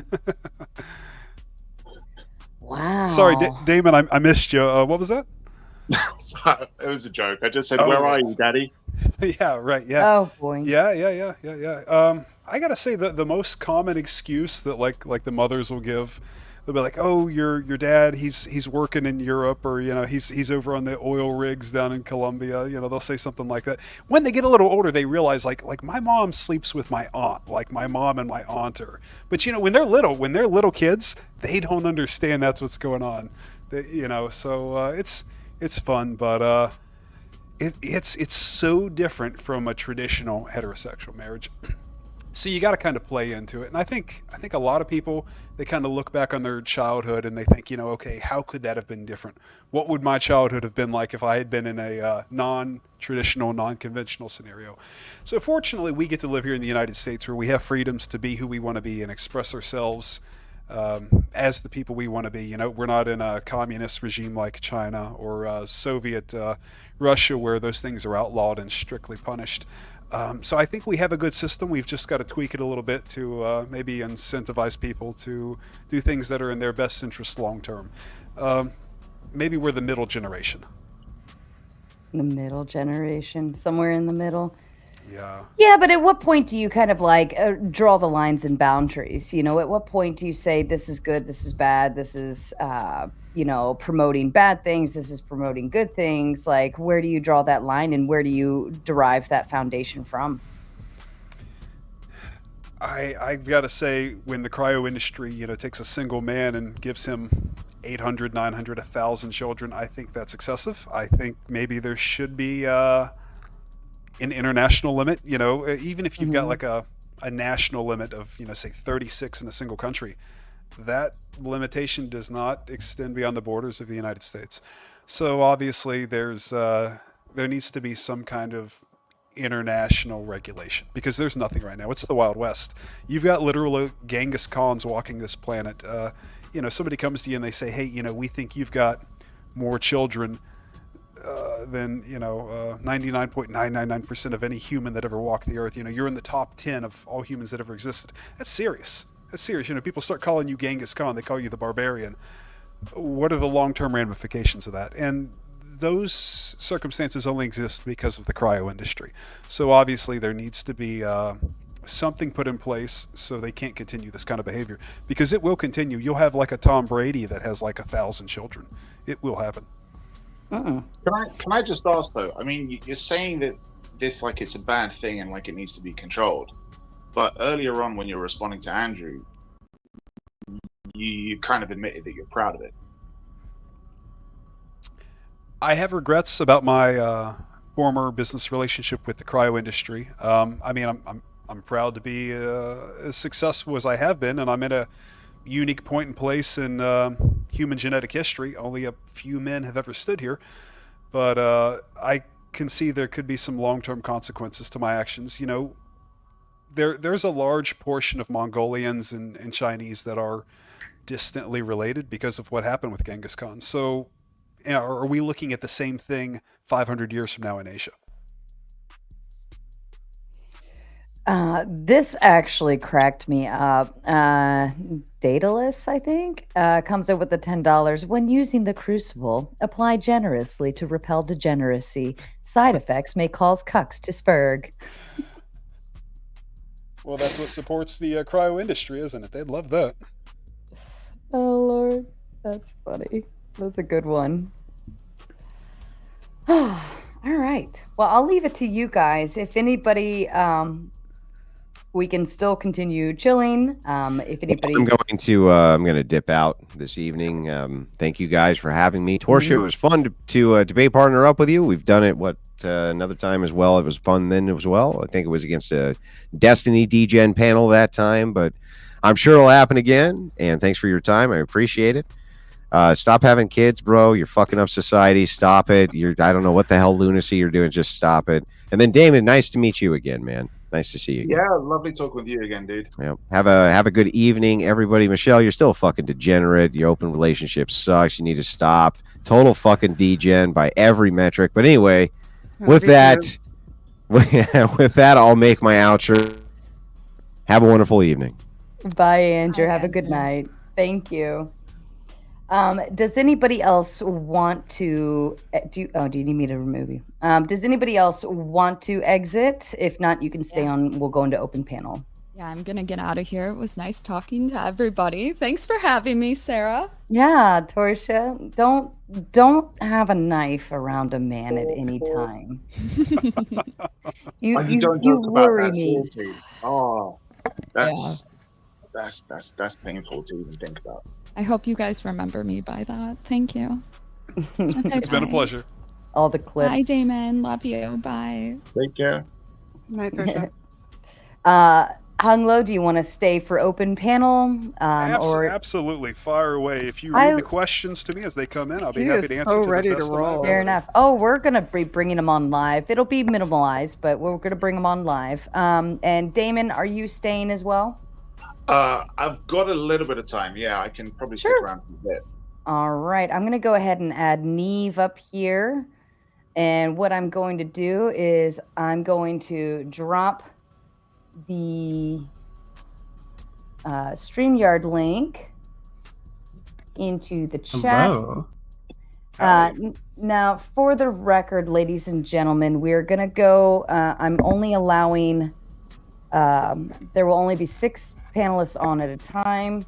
Wow. seat. Sorry, Damon, I missed you. What was that? Sorry, it was a joke. I just said, Oh. "Where are you, Daddy?" Yeah, right. Yeah. Oh boy. Yeah. I gotta say that the most common excuse that like the mothers will give, they'll be like, "Oh, your dad, he's working in Europe, or he's over on the oil rigs down in Colombia." They'll say something like that. When they get a little older, they realize like my mom sleeps with my aunt, like my mom and my aunt are. But when they're little kids, they don't understand that's what's going on. So it's fun, but it's so different from a traditional heterosexual marriage. So you got to kind of play into it. And I think a lot of people, they kind of look back on their childhood and they think, okay, how could that have been different? What would my childhood have been like if I had been in a non-traditional, non-conventional scenario? So fortunately, we get to live here in the United States where we have freedoms to be who we want to be and express ourselves as the people we want to be. We're not in a communist regime like China or Soviet Russia where those things are outlawed and strictly punished. So I think we have a good system. We've just got to tweak it a little bit to maybe incentivize people to do things that are in their best interest long term. Maybe we're the middle generation. The middle generation, somewhere in the middle. Yeah. Yeah, but at what point do you kind of draw the lines and boundaries? At what point do you say this is good, this is bad, this is promoting bad things, this is promoting good things? Like, where do you draw that line and where do you derive that foundation from? I've got to say, when the cryo industry, takes a single man and gives him 800, 900, 1,000 children, I think that's excessive. I think maybe there should be an international limit. Even if you've got like a national limit of, say 36 in a single country, that limitation does not extend beyond the borders of the United States. So obviously, there needs to be some kind of international regulation, because there's nothing right now. It's the Wild West. You've got literal Genghis Khans walking this planet. Somebody comes to you and they say, hey, we think you've got more children than 99.999% of any human that ever walked the earth. You're in the top 10 of all humans that ever existed. That's serious. People start calling you Genghis Khan. They call you the barbarian. What are the long-term ramifications of that? And those circumstances only exist because of the cryo industry. So obviously there needs to be something put in place so they can't continue this kind of behavior, because it will continue. You'll have like a Tom Brady that has like 1,000 children. It will happen. Can I just ask though? I mean, you're saying that this like it's a bad thing and like it needs to be controlled, but earlier on when you were responding to Andrew, you kind of admitted that you're proud of it. I have regrets about my former business relationship with the cryo industry. I'm proud to be as successful as I have been, and I'm at a unique point and place in human genetic history. Only a few men have ever stood here, but I can see there could be some long-term consequences to my actions. There's a large portion of Mongolians and Chinese that are distantly related because of what happened with Genghis Khan. So are we looking at the same thing 500 years from now in Asia? This actually cracked me up. Daedalus, I think, comes up with the $10. When using the crucible, apply generously to repel degeneracy. Side effects may cause cucks to spurg. Well, that's what supports the cryo industry, isn't it? They'd love that. Oh, Lord. That's funny. That's a good one. All right. Well, I'll leave it to you guys. If anybody, we can still continue chilling. If anybody, I'm going to dip out this evening. Thank you guys for having me. Torshaa, it was fun to debate partner up with you. We've done it another time as well. It was fun then as well. I think it was against a Destiny DGen panel that time, but I'm sure it'll happen again. And thanks for your time. I appreciate it. Stop having kids, bro. You're fucking up society. Stop it. I don't know what the hell lunacy you're doing. Just stop it. And then Damon, nice to meet you again, man. Nice to see you again. Yeah, lovely talking with you again, dude. Yeah. Have a good evening, everybody. Michelle, you're still a fucking degenerate. Your open relationship sucks. You need to stop. Total fucking degen by every metric. But anyway, with that, I'll make my outro. Have a wonderful evening. Bye, Andrew. Have a good night. Thank you. Does anybody else want to do you need me to remove you? Does anybody else want to exit? If not, you can stay on. We'll go into open panel. Yeah, I'm gonna get out of here. It was nice talking to everybody. Thanks for having me, Sarah. Yeah, Torshaa, don't have a knife around a man at any time. you don't you talk about worry that, me. seriously. Oh, that's painful to even think about. I hope you guys remember me by that. Thank you. Okay, It's been a bye. pleasure. All the clips. Bye, Damon. Love you. Bye. Take care. Night, Torshaa. Hunglo, do you want to stay for open panel? Or Absolutely. Fire away. If you read the questions to me as they come in, I'll be He happy is to answer so to ready the to best of my roll. ability. fair enough. Oh, we're gonna be bringing them on live. It'll be minimalized, but we're gonna bring them on live. And Damon, are you staying as well? I've got a little bit of time. Yeah, I can probably stick around for a bit. All right, I'm gonna go ahead and add Neve up here. And what I'm going to do is I'm going to drop the StreamYard link into the chat. Hello. Now, for the record, ladies and gentlemen, we're going to go, I'm only allowing, there will only be 6 panelists on at a time,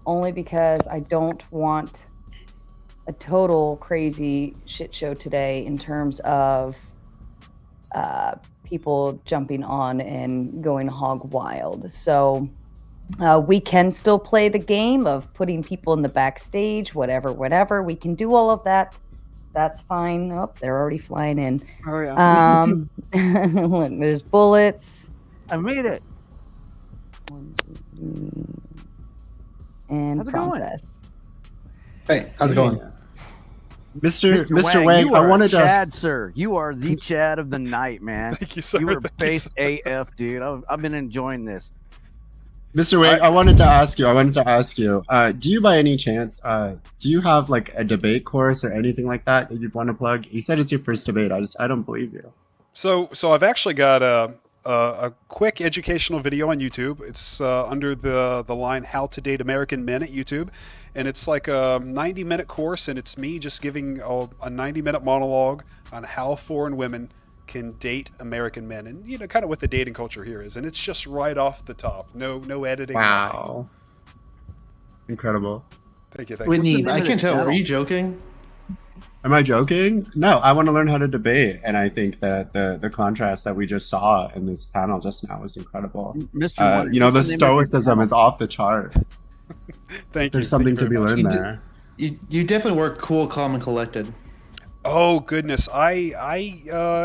only because I don't want a total crazy shit show today in terms of people jumping on and going hog wild. So we can still play the game of putting people in the backstage, whatever. We can do all of that. That's fine. Oh, they're already flying in. Oh yeah. Look, there's bullets. I made it. 1, 2, 3. And How's it going? process. Hey, how's it going? Mr. Wang, you I are wanted to Chad, sir. You are the Chad of the night, man. Thank you, sir. You were Thank you, base sir. AF, dude. I've been enjoying this. Mr. Wang, I wanted to ask you, do you by any chance, do you have like a debate course or anything like that you'd want to plug? You said it's your first debate. I don't believe you. So I've actually got a quick educational video on YouTube. It's under the line "How to Date American Men" at YouTube, and it's like a 90-minute course, and it's me just giving a 90-minute monologue on how foreign women can date American men, and you know, kind of what the dating culture here is, and it's just right off the top. No editing. Wow. Incredible. Thank you. Whitney, I can tell. Are you joking? Am I joking? No, I want to learn how to debate, and I think that the contrast that we just saw in this panel just now was incredible. Mr. You know, the stoicism is off the chart. Thank you. There's something to be learned there. You definitely work cool, calm, and collected. Oh goodness, I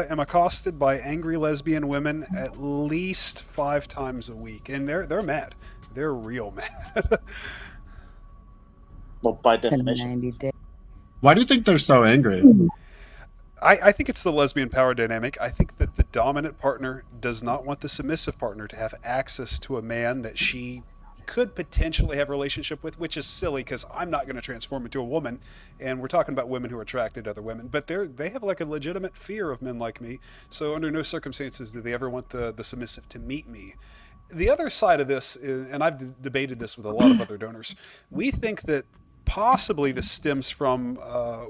am accosted by angry lesbian women at least 5 times a week, and they're mad. They're real mad. Well, by definition. Why do you think they're so angry? I think it's the lesbian power dynamic. I think that the dominant partner does not want the submissive partner to have access to a man that she could potentially have a relationship with, which is silly because I'm not going to transform into a woman, and we're talking about women who are attracted to other women, but they have like a legitimate fear of men like me, so under no circumstances do they ever want the submissive to meet me. The other side of this is, and I've debated this with a lot of other donors, we think that possibly this stems from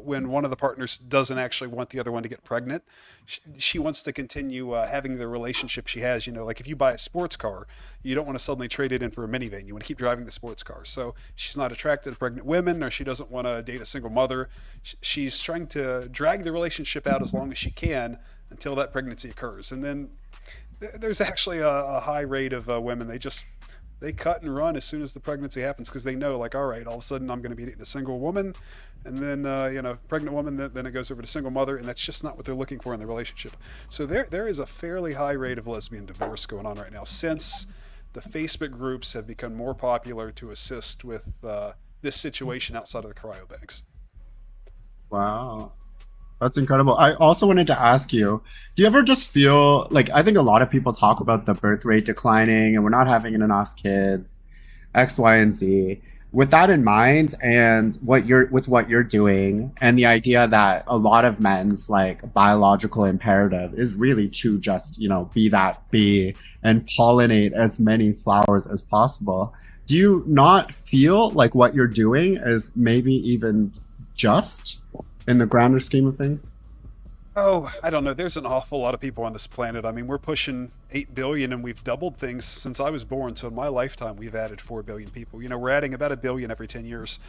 when one of the partners doesn't actually want the other one to get pregnant. She wants to continue having the relationship she has. You know, like if you buy a sports car, you don't want to suddenly trade it in for a minivan. You want to keep driving the sports car. So she's not attracted to pregnant women, or she doesn't want to date a single mother. She's trying to drag the relationship out as long as she can until that pregnancy occurs. And then there's actually a high rate of women, they cut and run as soon as the pregnancy happens, because they know, like, all right, all of a sudden I'm going to be dating a single woman, and then pregnant woman, then it goes over to single mother, and that's just not what they're looking for in the relationship. So there is a fairly high rate of lesbian divorce going on right now, since the Facebook groups have become more popular to assist with this situation outside of the cryobanks. Wow. That's incredible. I also wanted to ask you, do you ever just feel like, I think a lot of people talk about the birth rate declining and we're not having enough kids, X, Y, and Z. With that in mind, and what you're doing, and the idea that a lot of men's like biological imperative is really to just, be that bee and pollinate as many flowers as possible. Do you not feel like what you're doing is maybe even just in the grander scheme of things? Oh, I don't know. There's an awful lot of people on this planet. I mean, we're pushing 8 billion, and we've doubled things since I was born. So in my lifetime, we've added 4 billion people. We're adding about 1 billion every 10 years.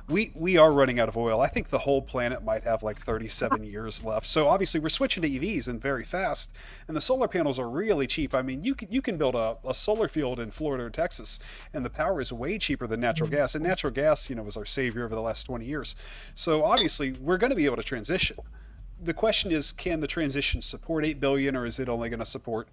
We are running out of oil. I think the whole planet might have like 37 years left. So obviously we're switching to EVs and very fast. And the solar panels are really cheap. I mean, you can build a solar field in Florida or Texas, and the power is way cheaper than natural gas. And natural gas, was our savior over the last 20 years. So obviously we're going to be able to transition. The question is, can the transition support 8 billion, or is it only going to support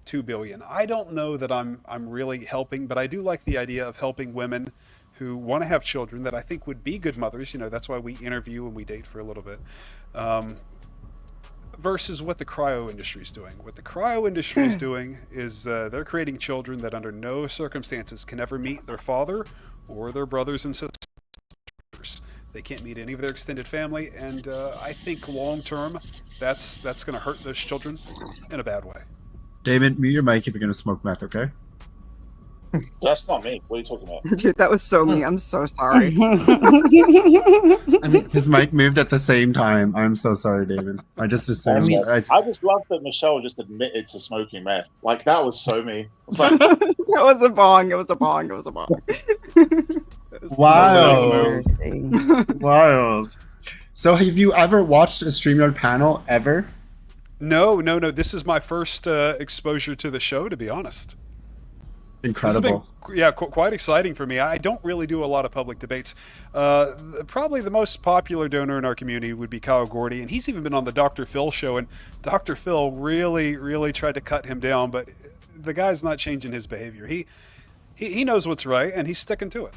2 billion? I don't know that I'm really helping, but I do like the idea of helping women who want to have children that I think would be good mothers. That's why we interview and we date for a little bit. Versus what the cryo industry is doing. What the cryo industry is doing is they're creating children that under no circumstances can ever meet their father or their brothers and sisters. They can't meet any of their extended family, and I think long term, that's going to hurt those children in a bad way. David, mute your mic if you're going to smoke meth, okay? That's not me. What are you talking about? Dude, that was so me. I'm so sorry. I mean, his mic moved at the same time. I'm so sorry, David. I just assumed. I just love that Michelle just admitted to smoking meth. Like, that was so me. It's like, It was a bong. It was a bong. It was a bong. Wild. Wild. So have you ever watched a StreamYard panel ever? No. This is my first exposure to the show, to be honest. Incredible. This has been, quite exciting for me. I don't really do a lot of public debates. Probably the most popular donor in our community would be Kyle Gordy, and he's even been on the Dr. Phil show, and Dr. Phil really tried to cut him down, but the guy's not changing his behavior. He knows what's right, and he's sticking to it.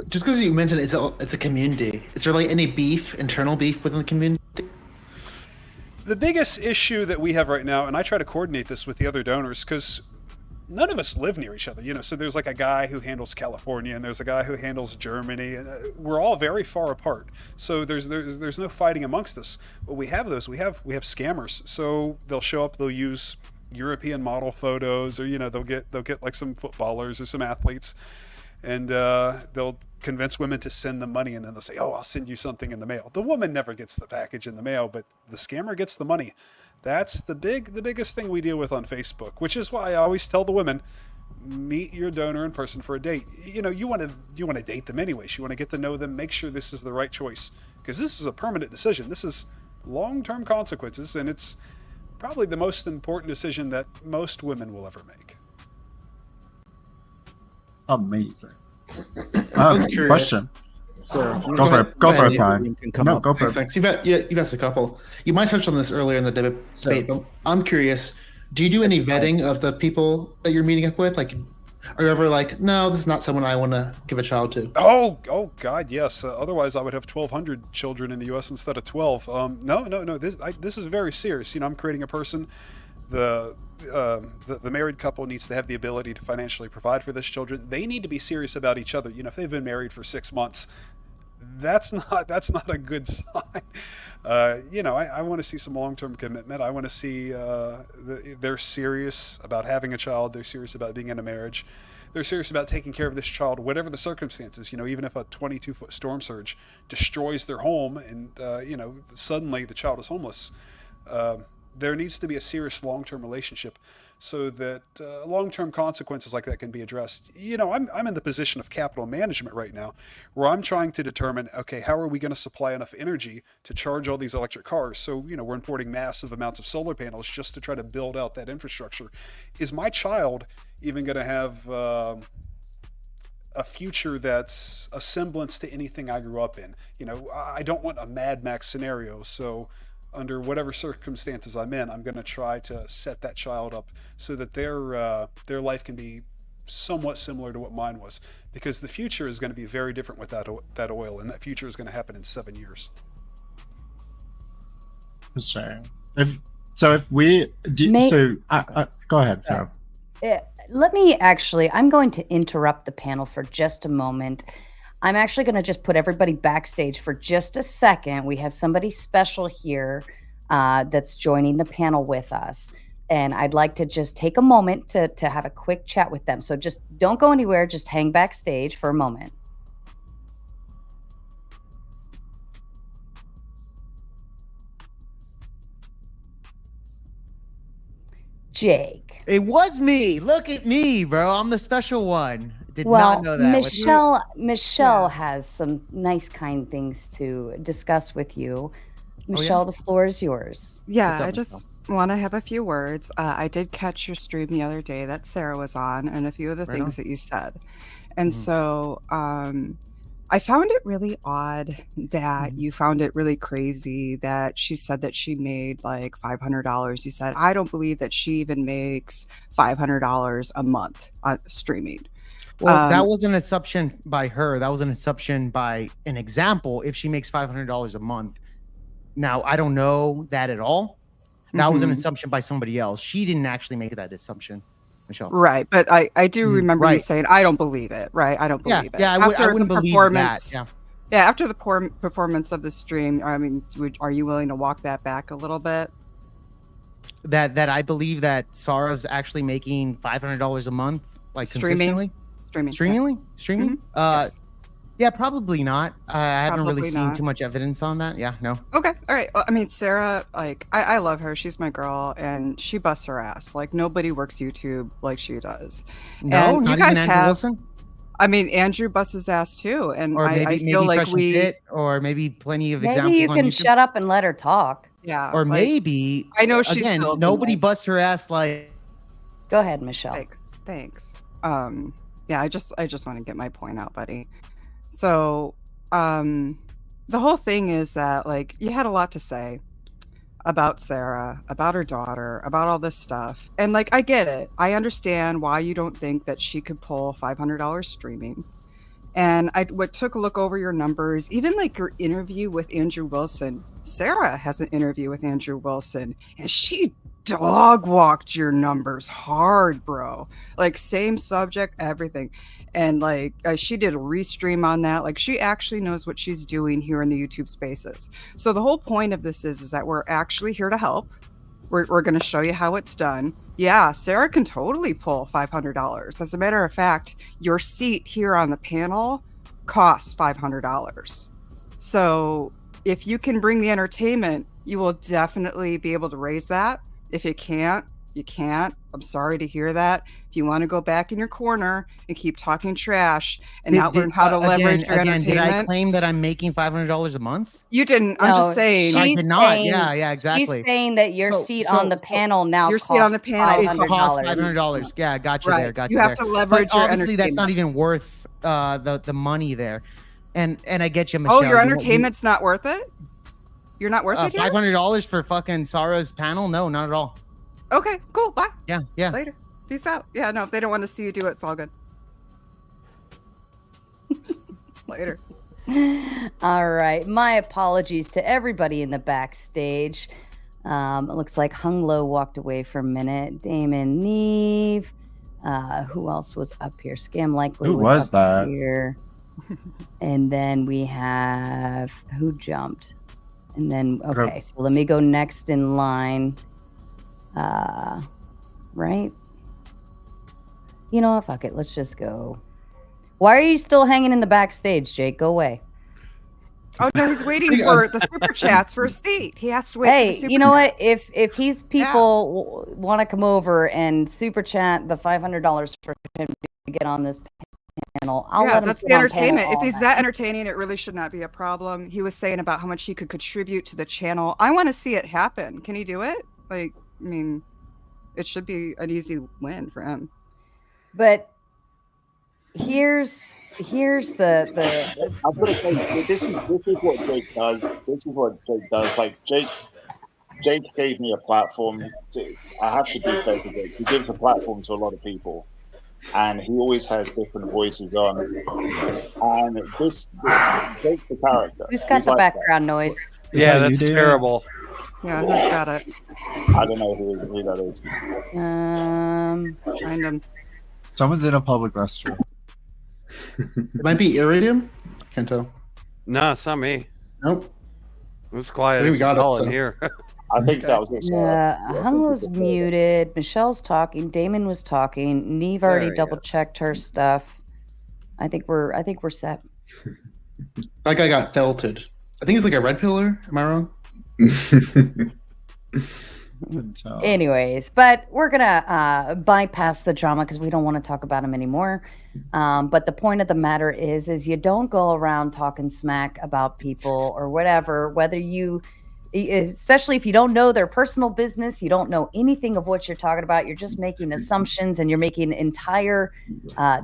Just because you mentioned it's a community, is there like any internal beef within the community? The biggest issue that we have right now, and I try to coordinate this with the other donors, because none of us live near each other, so there's like a guy who handles California and there's a guy who handles Germany, and we're all very far apart, so there's no fighting amongst us. But we have scammers, so they'll show up, they'll use European model photos, or they'll get like some footballers or some athletes, and they'll convince women to send them money, and then they'll say, "Oh, I'll send you something in the mail." The woman never gets the package in the mail, but the scammer gets the money. That's the biggest thing we deal with on Facebook, which is why I always tell the women, meet your donor in person for a date. You want to date them anyways. You want to get to know them, make sure this is the right choice, because this is a permanent decision. This is long-term consequences, and it's probably the most important decision that most women will ever make. Amazing. Question. Go for it, Brian. No, go for it. Thanks. You've asked a couple. You might touch on this earlier in the debate, but I'm curious. Do you do any vetting of the people that you're meeting up with? Like, are you ever like, no, this is not someone I want to give a child to? Oh God, yes. Otherwise, I would have 1,200 children in the U.S. instead of 12. No. This is very serious. I'm creating a person. The married couple needs to have the ability to financially provide for this children. They need to be serious about each other. If they've been married for 6 months, that's not a good sign. I want to see some long-term commitment. I want to see they're serious about having a child. They're serious about being in a marriage. They're serious about taking care of this child, whatever the circumstances. Even if a 22-foot storm surge destroys their home and suddenly the child is homeless, there needs to be a serious long-term relationship so that long-term consequences like that can be addressed. I'm in the position of capital management right now, where I'm trying to determine, okay, how are we going to supply enough energy to charge all these electric cars? So, we're importing massive amounts of solar panels just to try to build out that infrastructure. Is my child even going to have a future that's a semblance to anything I grew up in? I don't want a Mad Max scenario, so under whatever circumstances I'm in, I'm going to try to set that child up so that their life can be somewhat similar to what mine was, because the future is going to be very different with that oil, and that future is going to happen in 7 years. Sure. Go ahead, Sarah. I'm going to interrupt the panel for just a moment. I'm actually going to just put everybody backstage for just a second. We have somebody special here that's joining the panel with us. And I'd like to just take a moment to have a quick chat with them. So just don't go anywhere. Just hang backstage for a moment. Jake. It was me. Look at me, bro. I'm the special one. Did not know that. Michelle has some nice, kind things to discuss with you. Michelle, the floor is yours. Yeah, I just want to have a few words. I did catch your stream the other day that Sarah was on, and a few of the things that you said. And so I found it really odd that you found it really crazy that she said that she made like $500. You said, I don't believe that she even makes $500 a month on streaming. Well, that was an assumption by her. That was an assumption by an example. If she makes $500 a month. Now, I don't know that at all. That was an assumption by somebody else. She didn't actually make that assumption, Michelle. Right. But I do remember you saying, I don't believe it. Right. I don't believe it. Yeah, I wouldn't believe that. Yeah. After the poor performance of the stream, I mean, are you willing to walk that back a little bit? That I believe that Sarah's actually making $500 a month, like consistently? Streaming? Yes. Yeah, probably not. I haven't really seen too much evidence on that. Yeah, no. Okay, all right. Well, I mean, Sarah, like, I love her. She's my girl, and she busts her ass. Like, nobody works YouTube like she does. No, and not you guys even Andrew Wilson? I mean, Andrew busts his ass too, and Or maybe I feel like Fresh and we. Fit, or maybe plenty of examples Maybe you on can YouTube. shut up and let her talk. Yeah. Or like, maybe I know she's again, filled, nobody like- busts her ass like. Go ahead, Michelle. Thanks. Yeah, I just want to get my point out, buddy. So, the whole thing is that like you had a lot to say about Sarah, about her daughter, about all this stuff. And like I get it. I understand why you don't think that she could pull $500 streaming. And I took a look over your numbers, even like your interview with Andrew Wilson. Sarah has an interview with Andrew Wilson, and she dog walked your numbers hard, bro. Like same subject, everything. And like she did a restream on that. Like she actually knows what she's doing here in the YouTube spaces. So the whole point of this is that we're actually here to help. We're going to show you how it's done. Yeah, Sarah can totally pull $500. As a matter of fact, your seat here on the panel costs $500. So if you can bring the entertainment, you will definitely be able to raise that. If you can't, you can't. I'm sorry to hear that. If you want to go back in your corner and keep talking trash and not learn how to leverage your entertainment. Did I claim that I'm making $500 a month? You didn't. I'm just saying. I did not. Yeah, exactly. She's saying that your seat on the panel now your seat on the panel costs $500. Yeah, got you there. Got you You there. have to leverage but your obviously, that's not entertainment. even worth the money there. And I get you, Michelle. Oh, your entertainment's not worth it? You're not worth it here? $500 for fucking Sarah's panel? No, not at all. Okay, cool. Bye. Yeah. Later. Peace out. Yeah, no, if they don't want to see you do it, it's all good. Later. All right. My apologies to everybody in the backstage. It looks like Hunglo walked away for a minute. Damon, Neve. Who else was up here? Scam Likely Who was up that? here. And then we have who jumped? And then okay, so let me go next in line. Right? You know what? Fuck it. Let's just go. Why are you still hanging in the backstage, Jake? Go away. Oh no, he's waiting for the super chats for a seat. He has to wait. Hey, for the super you know chat. what? If these people want to come over and super chat the $500 for him to get on this panel, I'll let him that's sit the on panel entertainment. If all he's night. that entertaining, it really should not be a problem. He was saying about how much he could contribute to the channel. I want to see it happen. Can he do it? Like, I mean, it should be an easy win for him. But here's the I've got to say, this is what Jake does. This is what Jake does. Like Jake gave me a platform. I have to do fair to Jake. He gives a platform to a lot of people, and he always has different voices on. And this Jake's the character. Who's got He's the like background noise? Yeah, that you, that's David? terrible. Yeah, who's got it? I don't know who that is. Find him. Someone's in a public restroom. It might be Iridium. Can't tell. No, it's not me. Nope. It was quiet. I think we It's got it, all in so. here. I think that was it. Hunglo's muted. Michelle's talking. Damon was talking. Neve already There he double checked her stuff. I think we're set. That guy got felted. I think he's like a red pillar. Am I wrong? Anyways, but we're gonna bypass the drama because we don't want to talk about him anymore. But the point of the matter is you don't go around talking smack about people or whatever, whether you, especially if you don't know their personal business, you don't know anything of what you're talking about. You're just making assumptions and you're making entire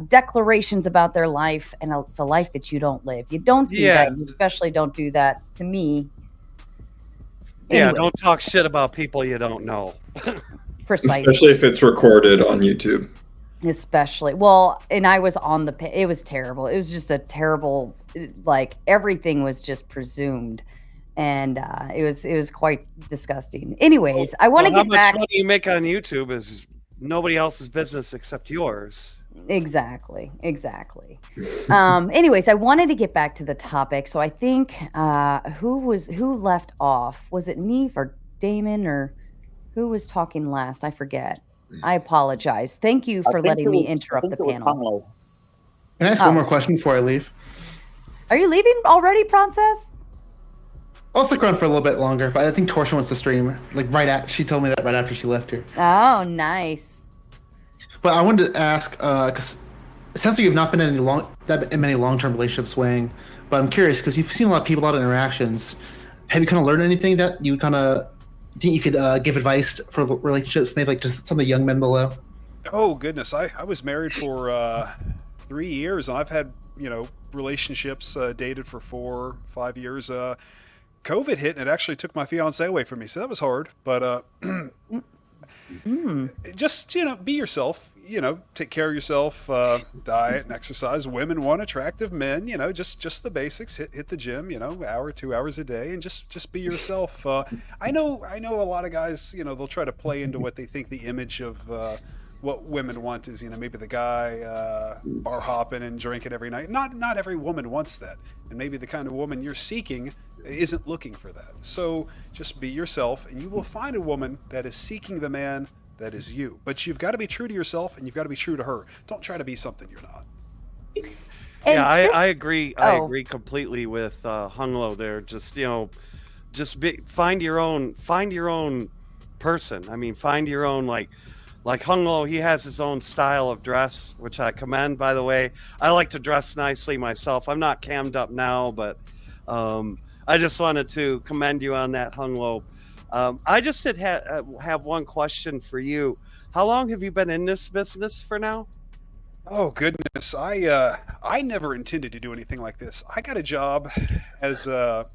declarations about their life, and it's a life that you don't live. You don't do that. You especially don't do that to me. Yeah, Anyway. don't talk shit about people you don't know. Precisely. Especially if it's recorded on YouTube. Especially well, and I was on the it was terrible. It was just a terrible, like everything was just presumed, and it was quite disgusting. Anyways, I want to How get much back. money you make on YouTube is nobody else's business except yours. Exactly. Anyways, I wanted to get back to the topic. So I think who left off? Was it Neve or Damon or who was talking last? I forget. I apologize. Thank you for letting me interrupt the panel. Can I ask one more question before I leave? Are you leaving already, Princess? I'll stick around for a little bit longer, but I think Torshaa wants to stream. Like she told me that right after she left here. Oh, nice. But I wanted to ask, because it sounds like you've not been in many long-term relationships, Wang. But I'm curious because you've seen a lot of people, a lot of interactions. Have you kind of learned anything that you kind of think you could give advice for relationships, maybe like just some of the young men below? Oh goodness, I was married for 3 years, and I've had relationships, dated for 4-5 years. COVID hit, and it actually took my fiance away from me, so that was hard. But just be yourself. Take care of yourself. Diet and exercise. Women want attractive men. Just the basics. Hit the gym. Hour, 2 hours a day, and just be yourself. I know a lot of guys. They'll try to play into what they think the image of what women want is. Maybe the guy bar hopping and drinking every night. Not every woman wants that, and maybe the kind of woman you're seeking isn't looking for that. So just be yourself, and you will find a woman that is seeking the man that is you. But you've got to be true to yourself, and you've got to be true to her. Don't try to be something you're not. Yeah, I agree. I agree completely with Hunglo there. Just find your own person. I mean, find your own like Hunglo. He has his own style of dress, which I commend. By the way, I like to dress nicely myself. I'm not cammed up now, but I just wanted to commend you on that, Hunglo. I just did have one question for you. How long have you been in this business for now? Oh goodness, I never intended to do anything like this. I got a job as a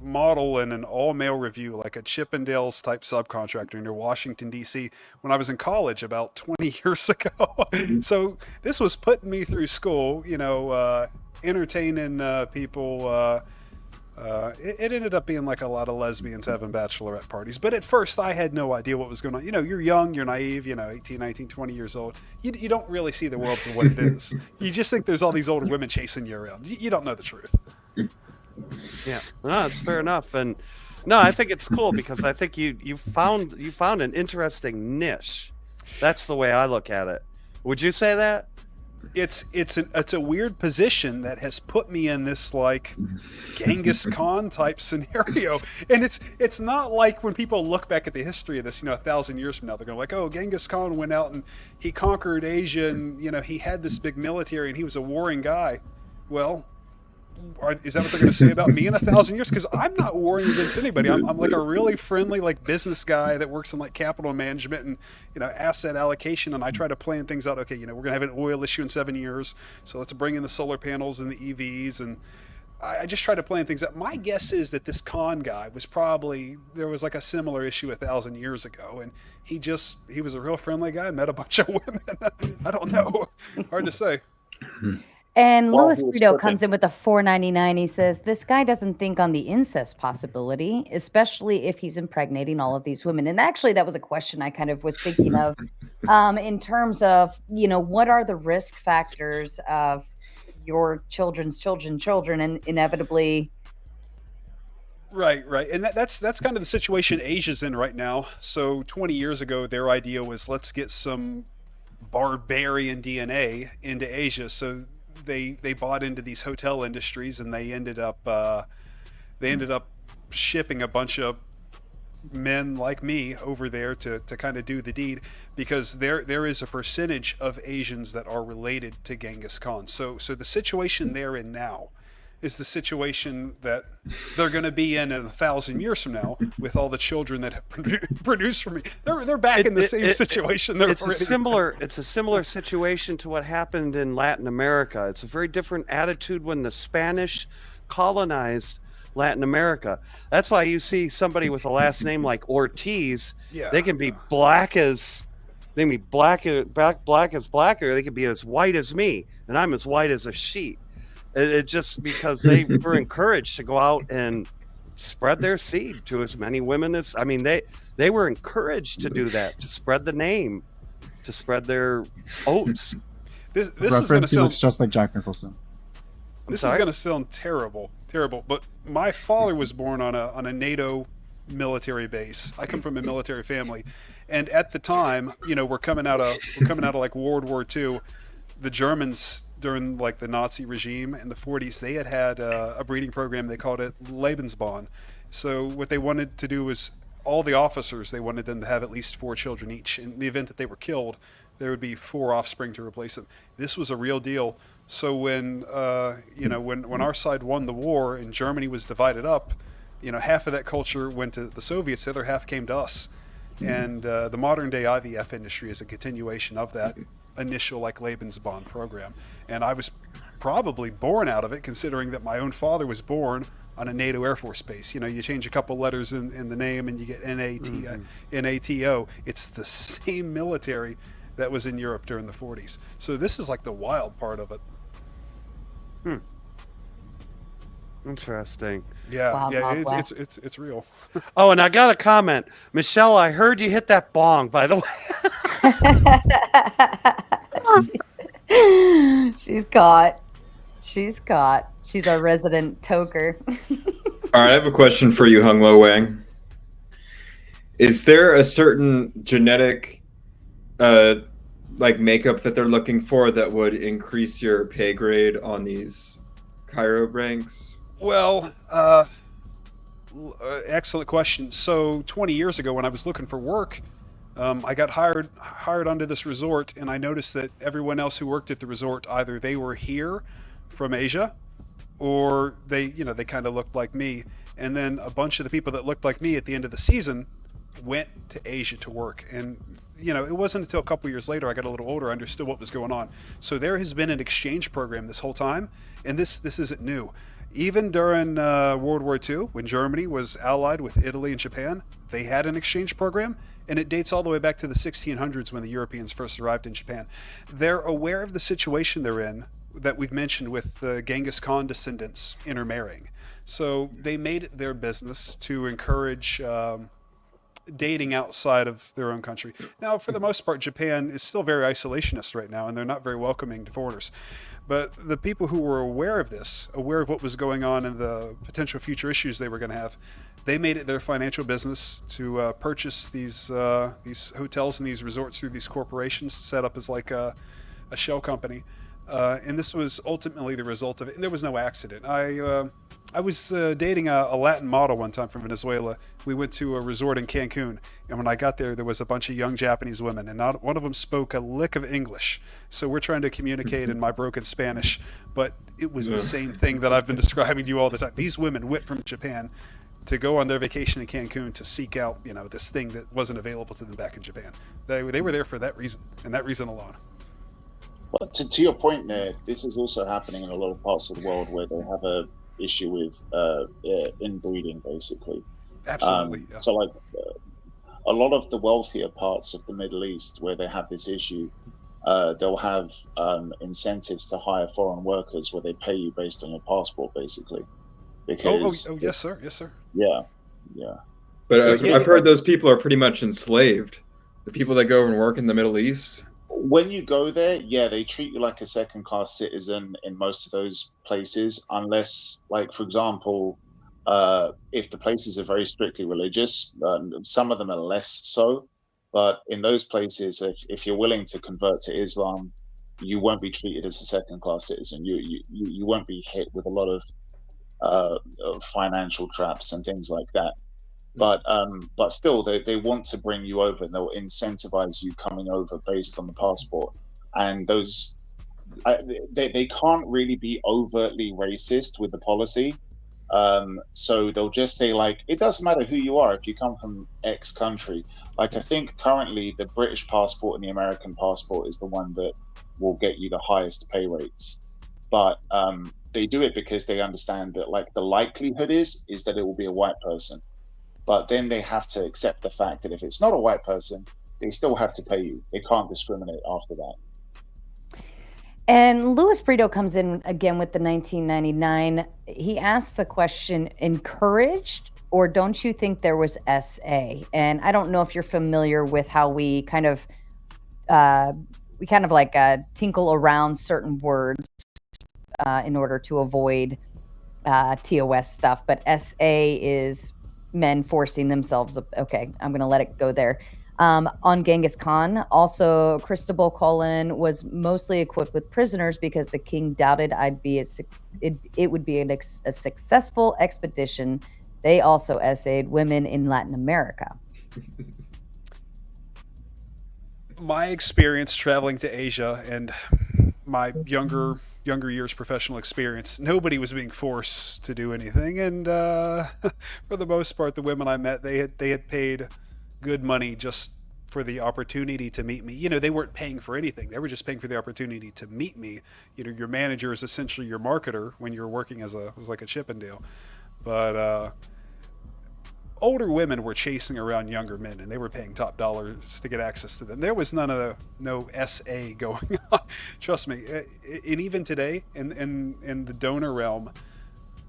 model in an all-male review, like a Chippendales type subcontractor near Washington D.C. when I was in college about 20 years ago. So this was putting me through school, entertaining people. It ended up being like a lot of lesbians having bachelorette parties. But at first, I had no idea what was going on. You're young, you're naive, 18, 19, 20 years old. You don't really see the world for what it is. You just think there's all these older women chasing you around. You don't know the truth. Yeah, no, that's fair enough. And no, I think it's cool because I think you found an interesting niche. That's the way I look at it. Would you say that? It's a weird position that has put me in this like Genghis Khan type scenario, and it's not like when people look back at the history of this, 1,000 years from now, they're going like, oh, Genghis Khan went out and he conquered Asia, and he had this big military and he was a warring guy. Well, is that what they're going to say about me in 1,000 years? Because I'm not warring against anybody. I'm like a really friendly like business guy that works in like capital management and asset allocation, and I try to plan things out. Okay, we're going to have an oil issue in 7 years, so let's bring in the solar panels and the EVs, and I just try to plan things out. My guess is that this Khan guy there was like a similar issue 1,000 years ago, and he was a real friendly guy, met a bunch of women. I don't know, hard to say. And Louis Frito comes in with a $4.99. He says, this guy doesn't think on the incest possibility, especially if he's impregnating all of these women. And actually, that was a question I kind of was thinking of in terms of, what are the risk factors of your children's children, and inevitably. Right. And that's kind of the situation Asia's in right now. So 20 years ago, their idea was let's get some barbarian DNA into Asia. So they bought into these hotel industries, and they ended up shipping a bunch of men like me over there to kind of do the deed, because there is a percentage of Asians that are related to Genghis Khan. So the situation they're in now is the situation that they're going to be in 1,000 years from now with all the children that have produced for me. They're back in the same situation. It's a similar situation to what happened in Latin America. It's a very different attitude when the Spanish colonized Latin America. That's why you see somebody with a last name like Ortiz. Yeah. They can be black as blacker. They can be as white as me, and I'm as white as a sheet. It just because they were encouraged to go out and spread their seed to as many women as, they were encouraged to do that, to spread the name, to spread their oats. This is going to sound just like Jack Nicholson. This is going to sound terrible, but my father was born on a NATO military base. I come from a military family, and at the time, we're coming out of like World War II. The Germans, during like the Nazi regime in the 40s, they had a breeding program. They called it Lebensborn. So what they wanted to do was all the officers, they wanted them to have at least 4 children each. In the event that they were killed, there would be 4 offspring to replace them. This was a real deal. So when when our side won the war and Germany was divided up, half of that culture went to the Soviets, the other half came to us. And the modern day IVF industry is a continuation of that initial Lebensbond program. And I was probably born out of it, considering that my own father was born on a NATO Air Force base. You change a couple letters in the name and you get NATO. It's the same military that was in Europe during the 40s. So this is the wild part of it. Interesting. Yeah, it's real. Oh, and I got a comment. Michelle, I heard you hit that bong, by the way. She's caught. She's our resident toker. All right, I have a question for you, Hunglo Wang. Is there a certain genetic makeup that they're looking for that would increase your pay grade on these Cairo ranks? Well, excellent question. So 20 years ago when I was looking for work, I got hired onto this resort, and I noticed that everyone else who worked at the resort, either they were here from Asia or they kind of looked like me. And then a bunch of the people that looked like me at the end of the season went to Asia to work. And it wasn't until a couple years later, I got a little older, I understood what was going on. So there has been an exchange program this whole time, and this isn't new. Even during World War II, when Germany was allied with Italy and Japan, they had an exchange program, and it dates all the way back to the 1600s when the Europeans first arrived in Japan. They're aware of the situation they're in that we've mentioned with the Genghis Khan descendants intermarrying. So they made it their business to encourage dating outside of their own country. Now, for the most part, Japan is still very isolationist right now, and they're not very welcoming to foreigners. But the people who were aware of this, aware of what was going on and the potential future issues they were going to have, they made it their financial business to purchase these hotels and these resorts through these corporations set up as a shell company. And this was ultimately the result of it. And there was no accident. I was dating a Latin model one time from Venezuela. We went to a resort in Cancun, and when I got there was a bunch of young Japanese women, and not one of them spoke a lick of English. So we're trying to communicate in my broken Spanish, but it was the same thing that I've been describing to you all the time. These women went from Japan to go on their vacation in Cancun to seek out, this thing that wasn't available to them back in Japan. They were there for that reason, and that reason alone. Well, to your point there, this is also happening in a lot of parts of the world where they have a issue with inbreeding, basically. Absolutely. Yeah. So a lot of the wealthier parts of the Middle East where they have this issue, they'll have incentives to hire foreign workers where they pay you based on your passport, basically. Because oh yes sir, yes sir. Yeah. But I've heard those people are pretty much enslaved. The people that go over and work in the Middle East. When you go there, yeah, they treat you like a second-class citizen in most of those places, unless, for example, if the places are very strictly religious, some of them are less so. But in those places, if you're willing to convert to Islam, you won't be treated as a second-class citizen. You won't be hit with a lot of financial traps and things like that. But still, they want to bring you over, and they'll incentivize you coming over based on the passport. And they can't really be overtly racist with the policy. So they'll just say it doesn't matter who you are if you come from X country. I think currently the British passport and the American passport is the one that will get you the highest pay rates. But they do it because they understand that the likelihood is that it will be a white person. But then they have to accept the fact that if it's not a white person, they still have to pay you. They can't discriminate after that. And Louis Brito comes in again with the 1999. He asks the question, encouraged, or don't you think there was SA? And I don't know if you're familiar with how we kind of tinkle around certain words in order to avoid TOS stuff. But SA is men forcing themselves. Okay, I'm going to let it go there. On Genghis Khan, also Cristobal Colon was mostly equipped with prisoners because the king doubted it would be a successful expedition. They also essayed women in Latin America. my experience traveling to Asia and my younger years professional experience, nobody was being forced to do anything, and for the most part, the women I met, they had paid good money just for the opportunity to meet me. You know, they weren't paying for anything; they were just paying for the opportunity to meet me. You know, your manager is essentially your marketer when you're working as it was like a Chippendale, but. Older women were chasing around younger men, and they were paying top dollars to get access to them. There was no SA going on. Trust me. And even today, in the donor realm,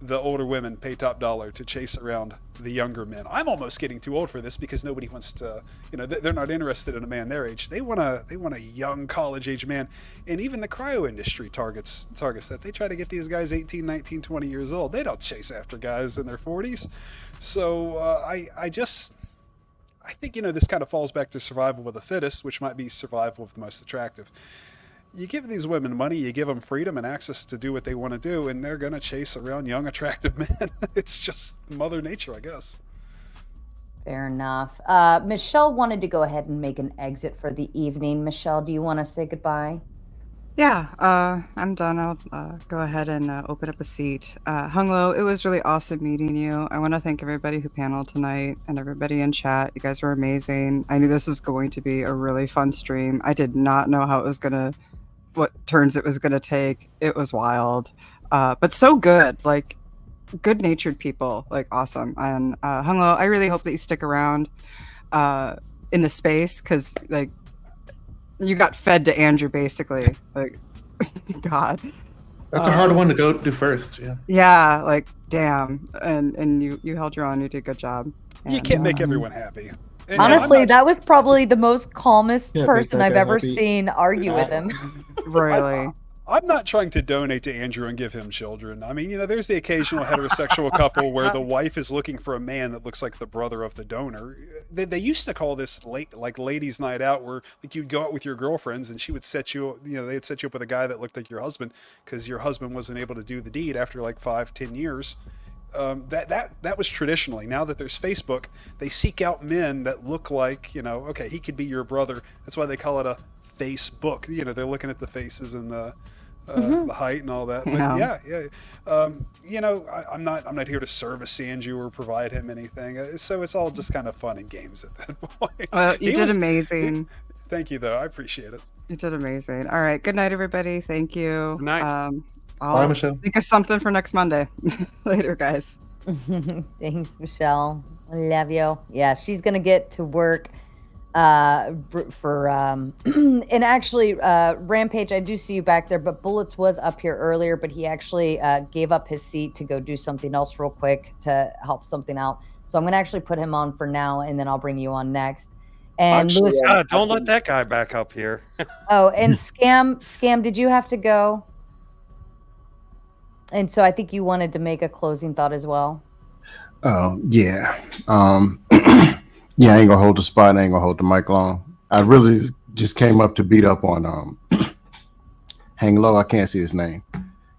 the older women pay top dollar to chase around the younger men. I'm almost getting too old for this because nobody wants to, you know, they're not interested in a man their age. They want a young college age man. And even the cryo industry targets that. They try to get these guys 18, 19, 20 years old. They don't chase after guys in their 40s. So I think, you know, this kind of falls back to survival of the fittest, which might be survival of the most attractive. You give these women money, you give them freedom and access to do what they want to do, and they're going to chase around young, attractive men. It's just Mother Nature, I guess. Fair enough. Michelle wanted to go ahead and make an exit for the evening. Michelle, do you want to say goodbye? Yeah, I'm done. I'll go ahead and open up a seat. Hunglo, it was really awesome meeting you. I want to thank everybody who paneled tonight and everybody in chat. You guys were amazing. I knew this was going to be a really fun stream. I did not know how it was what turns it was going to take. It was wild, but so good. Like, good-natured people. Like, awesome. And Hunglo, I really hope that you stick around in the space, because, like, you got fed to Andrew, basically. Like, God. That's a hard one to go do first. Yeah. Yeah, like, damn. And you held your own. You did a good job. You can't make everyone happy. Honestly, that was probably the most calmest Yeah, person make that I've guy ever happy. seen argue with him. Really. I'm not trying to donate to Andrew and give him children. I mean, you know, there's the occasional heterosexual couple where the wife is looking for a man that looks like the brother of the donor. They used to call this ladies' night out, where like you'd go out with your girlfriends and she would set you, you know, they'd set you up with a guy that looked like your husband because your husband wasn't able to do the deed after like 5-10 years. That was traditionally. Now that there's Facebook, they seek out men that look like, you know, okay, he could be your brother. That's why they call it a Facebook. You know, they're looking at the faces and the height and all that. But yeah. You know, I'm not here to service Andrew or provide him anything. So it's all just kind of fun and games at that point. You did amazing. Thank you, though. I appreciate it. You did amazing. All right. Good night, everybody. Thank you. Good night. I'll Bye, Michelle. think of something for next Monday. Later, guys. Thanks, Michelle. I love you. Yeah, she's gonna get to work for and actually Rampage, I do see you back there, but Bullets was up here earlier, but he actually gave up his seat to go do something else real quick to help something out. So I'm gonna actually put him on for now, and then I'll bring you on next. And Actually, Louis, don't let that guy back up here. oh, and Scam, did you have to go? And so I think you wanted to make a closing thought as well. Yeah. Yeah, I ain't gonna hold the spot. I ain't gonna hold the mic long. I really just came up to beat up on Hunglo. I can't see his name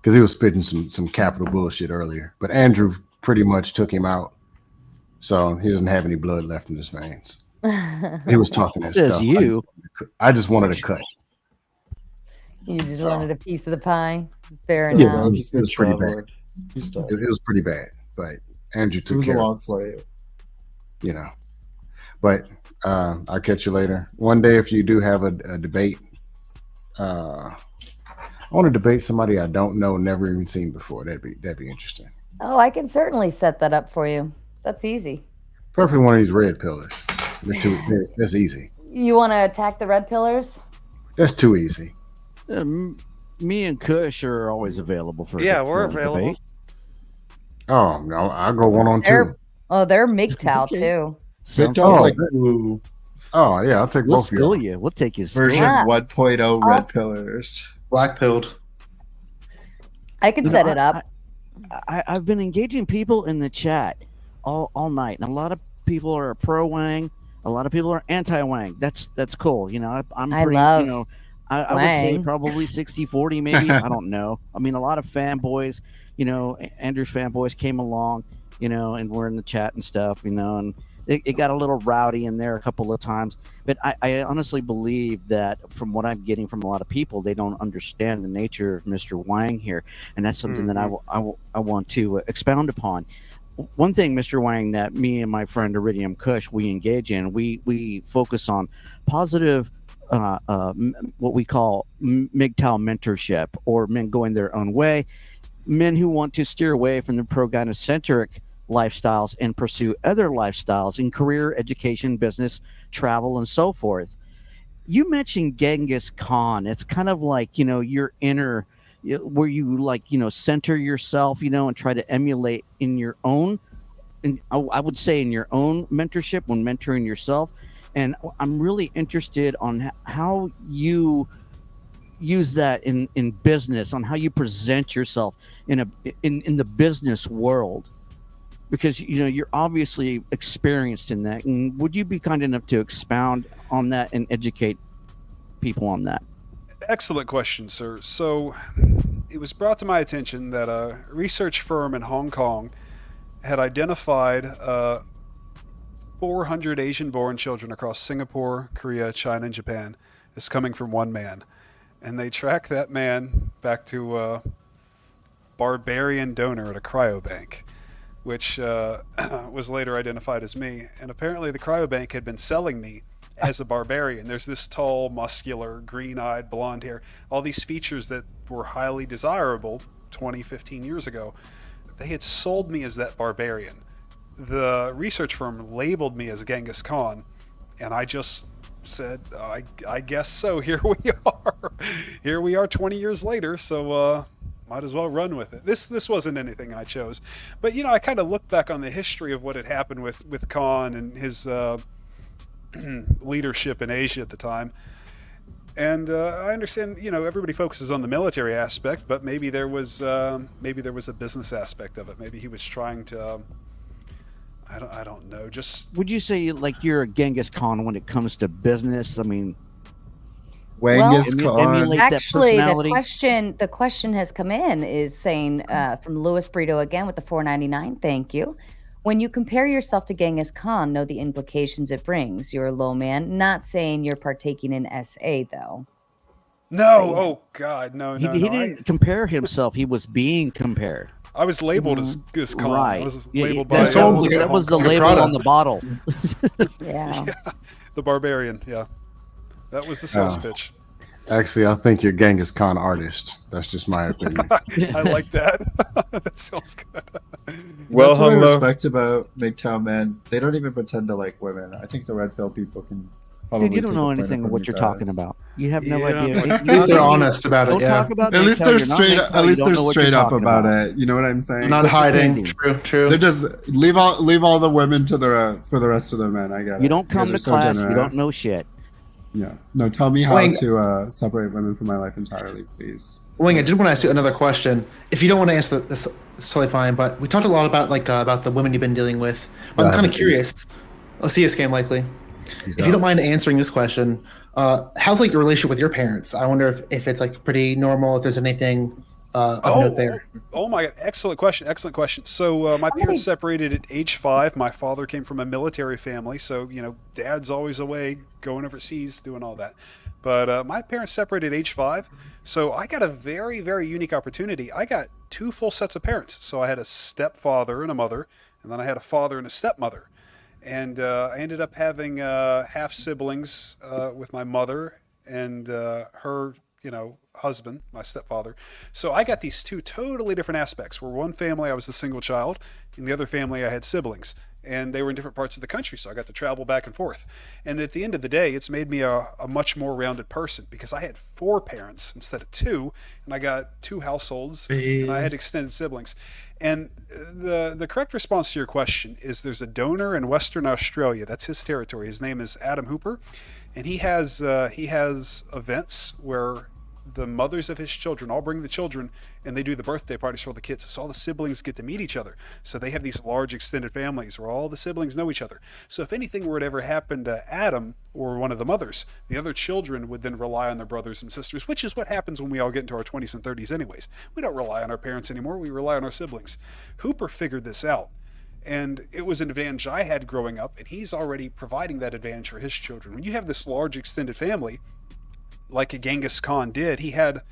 because he was spitting some capital bullshit earlier. But Andrew pretty much took him out, so he doesn't have any blood left in his veins. He was talking that Says stuff. you. I just wanted to cut. You just wanted a piece of the pie. Fair Yeah, enough. it was pretty bad. It was pretty bad, but Andrew took care of it. You know. But I'll catch you later. One day, if you do have a debate, I want to debate somebody I don't know, never even seen before. That'd be interesting. Oh, I can certainly set that up for you. That's easy. Perfect one of these red pillars. That's easy. You want to attack the red pillars? That's too easy. Me and Kush are always available for. Yeah, we're for a available. debate. Oh no, I'll go 1-on-2. They're MGTOW Okay. too. Oh, like oh yeah, I'll take We'll both of school you. you. We'll take you. version Yeah. 1.0 red pillars. Black pilled. I can You set know, it up. I've been engaging people in the chat all night, and a lot of people are pro Wang. A lot of people are anti Wang. That's cool. You know, I'm I pretty. love You know, I would say Wang. probably 60-40 maybe. I don't know. I mean, a lot of fanboys. You know, Andrew's fanboys came along. You know, and we're in the chat and stuff. You know, and it got a little rowdy in there a couple of times. But I honestly believe that from what I'm getting from a lot of people, they don't understand the nature of Mr. Wang here, and that's something that I want to expound upon. One thing, Mr. Wang, that me and my friend Iridium Kush we engage in, we focus on positive. What we call MGTOW mentorship, or men going their own way, men who want to steer away from the pro-gynocentric lifestyles and pursue other lifestyles in career, education, business, travel, and so forth. You mentioned Genghis Khan. It's kind of like, your inner, where you center yourself, and try to emulate in your own, and I would say in your own mentorship when mentoring yourself. And I'm really interested on how you use that in business, on how you present yourself in the business world, because you're obviously experienced in that. And would you be kind enough to expound on that and educate people on that? Excellent question, sir. So it was brought to my attention that a research firm in Hong Kong had identified 400 Asian-born children across Singapore, Korea, China, and Japan as coming from one man. And they tracked that man back to a barbarian donor at a cryobank, which was later identified as me. And apparently the cryobank had been selling me as a barbarian. There's this tall, muscular, green-eyed, blonde hair, all these features that were highly desirable 20, 15 years ago. They had sold me as that barbarian. The research firm labeled me as Genghis Khan, and I just said, I guess so. Here we are 20 years later, so might as well run with it. This wasn't anything I chose, but I kind of looked back on the history of what had happened with Khan and his leadership in Asia at the time. And I understand, everybody focuses on the military aspect, but maybe there was a business aspect of it. Maybe he was trying to I don't know. Just would you say like you're a Genghis Khan when it comes to business? I mean, Genghis Khan. Actually, the question has come in is saying from Louis Brito again with the $4.99. Thank you. When you compare yourself to Genghis Khan, know the implications it brings. You're a low man. Not saying you're partaking in SA though. No. Oh God, no. He didn't compare himself. He was being compared. I was labeled as Khan. Right. I was labeled by that was the label on the bottle. Yeah. The barbarian. Yeah. That was the sales pitch. Actually, I think you're Genghis Khan artist. That's just my opinion. I like that. That sounds good. Well, that's what I respect about MGTOW men. They don't even pretend to like women. I think the red pill people can. Dude, you don't know anything of what you're talking about. You have no idea. At least they're honest about it. Don't talk about. At least they're straight. At least they're straight up about it. You know what I'm saying? They're not hiding. True. They're just leave all the women to for the rest of the men. I get it. You don't come to class. You don't know shit. Yeah. No. Tell me how to separate women from my life entirely, please. Wing, I did want to ask you another question. If you don't want to answer this, it's totally fine. But we talked a lot about about the women you've been dealing with. I'm kind of curious. I'll see you scam likely. If you don't mind answering this question, how's your relationship with your parents? I wonder if it's pretty normal. If there's anything of note there. Oh my God! Excellent question. So my parents separated at age 5. My father came from a military family, so Dad's always away, going overseas, doing all that. But my parents separated at age 5, so I got a very, very unique opportunity. I got 2 full sets of parents. So I had a stepfather and a mother, and then I had a father and a stepmother. And I ended up having half siblings with my mother and her, husband, my stepfather. So I got these 2 totally different aspects. Where one family I was the single child, in the other family I had siblings, and they were in different parts of the country. So I got to travel back and forth. And at the end of the day, it's made me a much more rounded person because I had 4 parents instead of 2, and I got 2 households, and I had extended siblings. And the correct response to your question is there's a donor in Western Australia. That's his territory. His name is Adam Hooper, and he has events where the mothers of his children all bring the children, and they do the birthday parties for all the kids. So all the siblings get to meet each other. So they have these large extended families where all the siblings know each other. So if anything were to ever happen to Adam or one of the mothers, the other children would then rely on their brothers and sisters, which is what happens when we all get into our 20s and 30s anyways. We don't rely on our parents anymore. We rely on our siblings. Hooper figured this out. And it was an advantage I had growing up, and he's already providing that advantage for his children. When you have this large extended family, like a Genghis Khan did, he had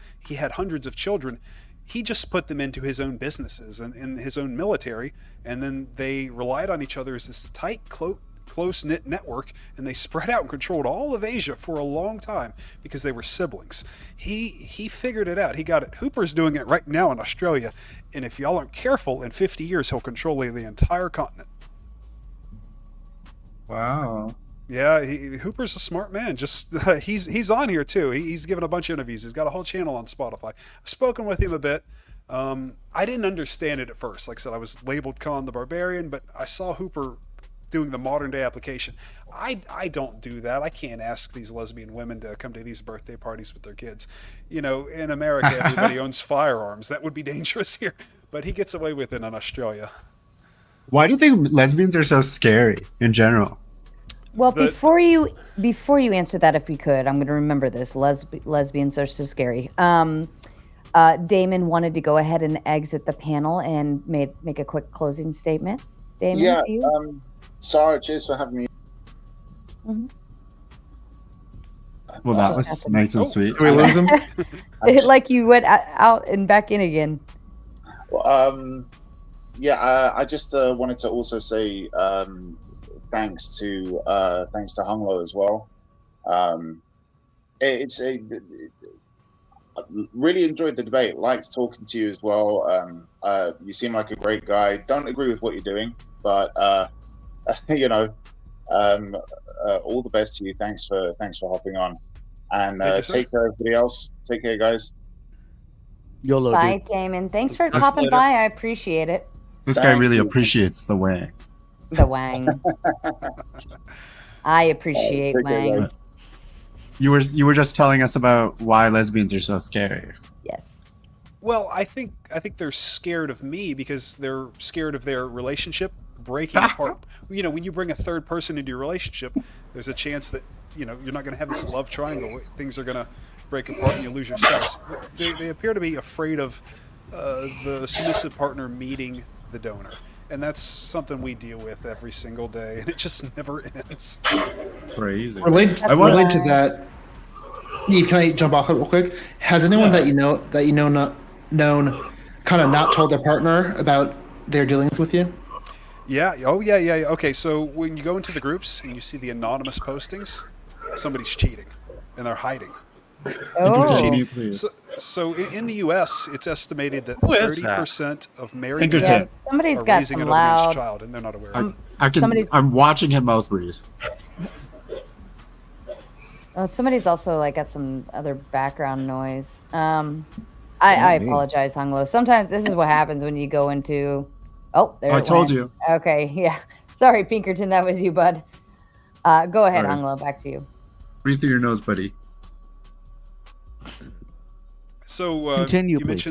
hundreds of children. He just put them into his own businesses and in his own military, and then they relied on each other as this tight, close-knit network, and they spread out and controlled all of Asia for a long time because they were siblings. He figured it out. He got it. Hooper's doing it right now in Australia, and if y'all aren't careful, in 50 years he'll control the entire continent. Wow. Yeah, Hooper's a smart man. Just he's on here too. He's given a bunch of interviews. He's got a whole channel on Spotify. I've spoken with him a bit. I didn't understand it at first. Like I said, I was labeled Khan the Barbarian, but I saw Hooper doing the modern day application. I don't do that. I can't ask these lesbian women to come to these birthday parties with their kids. You know, in America, everybody owns firearms. That would be dangerous here. But he gets away with it in Australia. Why do you think lesbians are so scary in general? Well, before you answer that, if we could, I'm going to remember this. Lesbians are so scary. Damon wanted to go ahead and exit the panel and make a quick closing statement. Damon, Yeah. to you? Sarah, cheers for having me. Mm-hmm. Well, that was nice and sweet. Did we lose him? Like you went out and back in again. Well, I just wanted to also say thanks to Hunglo as well. I really enjoyed the debate. Liked talking to you as well. You seem like a great guy. Don't agree with what you're doing, but you know, all the best to you. Thanks for hopping on, and take care, everybody else. Take care, guys. YOLO. Bye, Dude. Damon. Thanks for That's popping later. by. I appreciate it. This guy really appreciates the Wang. The Wang. I appreciate Take care, Wang. guys. You were just telling us about why lesbians are so scary. Yes. Well, I think they're scared of me because they're scared of their relationship breaking apart. You know, when you bring a third person into your relationship, there's a chance that, you know, you're not going to have this love triangle. Things are going to break apart and you lose your spouse. They appear to be afraid of the submissive partner meeting the donor. And that's something we deal with every single day, and it just never ends. Crazy. Related to that, Eve, can I jump off it real quick? Has anyone that you know kind of not told their partner about their dealings with you? Yeah. Oh, yeah. Okay, so when you go into the groups and you see the anonymous postings, somebody's cheating, and they're hiding. Oh. So in the U.S., it's estimated that Who is that? 30% of married Pinkerton. men Somebody's are got raising some an unmarried loud. child, and they're not aware. I'm watching him mouth breathe. Somebody's also like got some other background noise. I apologize, Hunglo. Sometimes this is what happens when you go into. Oh, there. I it told went. you. Okay, yeah. Sorry, Pinkerton, that was you, bud. Go ahead, Sorry. Hunglo. Back to you. Breathe through your nose, buddy. So Continue, you please.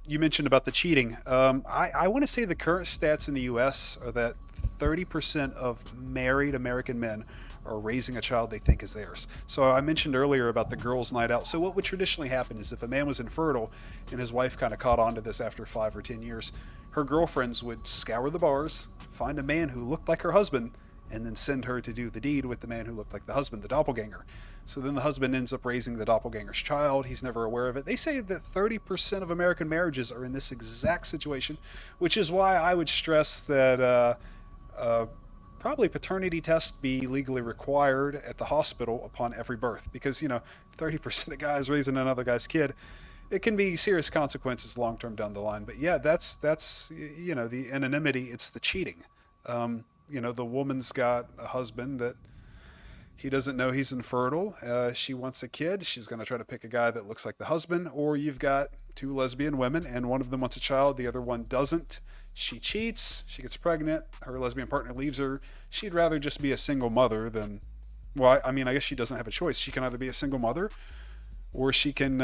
mentioned about the cheating. I want to say the current stats in the U.S. are that 30% of married American men are raising a child they think is theirs. So I mentioned earlier about the girls' night out. So what would traditionally happen is if a man was infertile and his wife kind of caught on to this after 5 or 10 years, her girlfriends would scour the bars, find a man who looked like her husband, and then send her to do the deed with the man who looked like the husband, the doppelganger. So then the husband ends up raising the doppelganger's child. He's never aware of it. They say that 30% of American marriages are in this exact situation, which is why I would stress that probably paternity tests be legally required at the hospital upon every birth, because 30% of guys raising another guy's kid, it can be serious consequences long term down the line. But yeah, that's the anonymity. It's the cheating. The woman's got a husband that he doesn't know he's infertile. She wants a kid. She's going to try to pick a guy that looks like the husband. Or you've got two lesbian women and one of them wants a child, the other one doesn't. She cheats, she gets pregnant, her lesbian partner leaves her. She'd rather just be a single mother than, well, I guess she doesn't have a choice. She can either be a single mother or she can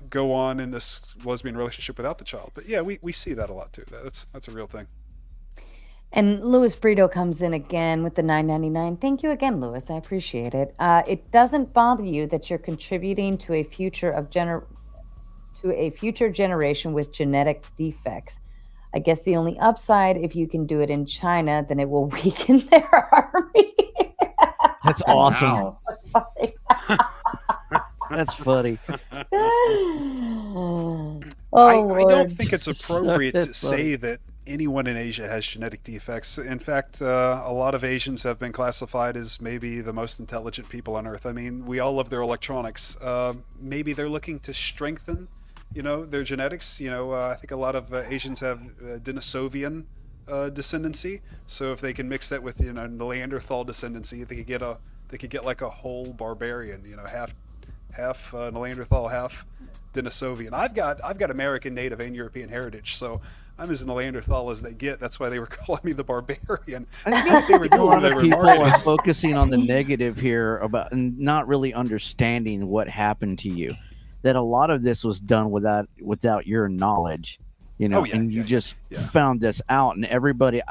go on in this lesbian relationship without the child. But yeah, we see that a lot too. That's a real thing. And Louis Brito comes in again with the $9.99. Thank you again, Louis. I appreciate it. It doesn't bother you that you're contributing to a future generation with genetic defects. I guess the only upside, if you can do it in China, then it will weaken their army. That's awesome. Wow. That's funny. Oh, I Lord. don't think it's appropriate to That's funny. say that anyone in Asia has genetic defects. In fact, a lot of Asians have been classified as maybe the most intelligent people on Earth. I mean, we all love their electronics. Maybe they're looking to strengthen, their genetics. I think a lot of Asians have Denisovian descendancy. So if they can mix that with Neanderthal descendancy, they could get like a whole barbarian. Half Neanderthal, half Denisovian. I've got American, Native, and European heritage, so I'm as Neanderthal as they get. That's why they were calling me the barbarian. I think They were a doing lot what they of were people marketing. are focusing on the negative here about and not really understanding what happened to you. That a lot of this was done without your knowledge, Oh, yeah, and you yeah, just yeah. found this out, and everybody,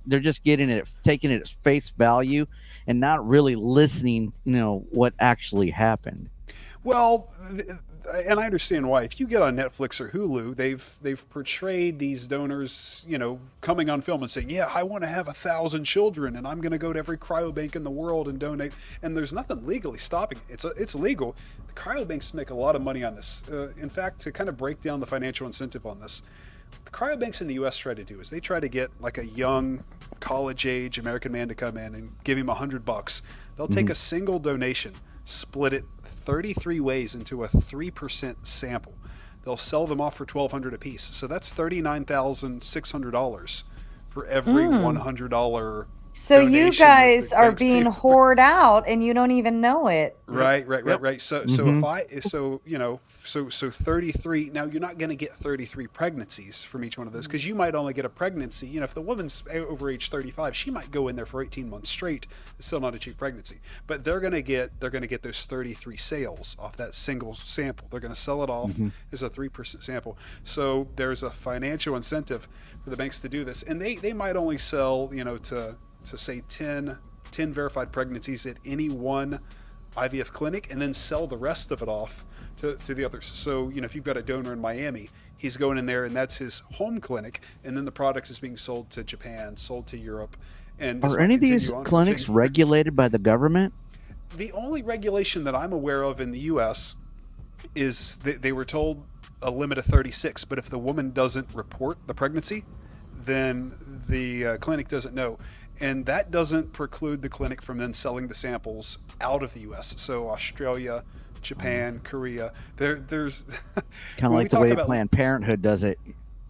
they're just taking it at face value, and not really listening, what actually happened. Well, and I understand why. If you get on Netflix or Hulu, they've portrayed these donors, coming on film and saying, "Yeah, I want to have 1,000 children, and I'm going to go to every cryobank in the world and donate." And there's nothing legally stopping it. It's legal. The cryobanks make a lot of money on this. In fact, to kind of break down the financial incentive on this, the cryobanks in the U.S. try to do is they try to get like a young, college-age American man to come in and give him $100. They'll take a single donation, split it 33 ways into a 3% sample. They'll sell them off for $1,200 a piece. So that's $39,600 for every $100 So you donation that guys the are banks being pay. hoard out, and you don't even know it. Right. So so 33. Now you're not going to get 33 pregnancies from each one of those, because you might only get a pregnancy. If the woman's over age 35, she might go in there for 18 months straight, still not achieve pregnancy. But they're going to get those 33 sales off that single sample. They're going to sell it off as a 3% sample. So there's a financial incentive for the banks to do this, and they might only sell to say 10 verified pregnancies at any one IVF clinic, and then sell the rest of it off to the others. So, if you've got a donor in Miami, he's going in there and that's his home clinic, and then the product is being sold to Japan, sold to Europe. And Are any of these clinics regulated by the government? The only regulation that I'm aware of in the U.S. is they were told a limit of 36, but if the woman doesn't report the pregnancy, then the clinic doesn't know. And that doesn't preclude the clinic from then selling the samples out of the U.S. So Australia, Japan, Korea, there's Kind of like the way Planned Parenthood does it.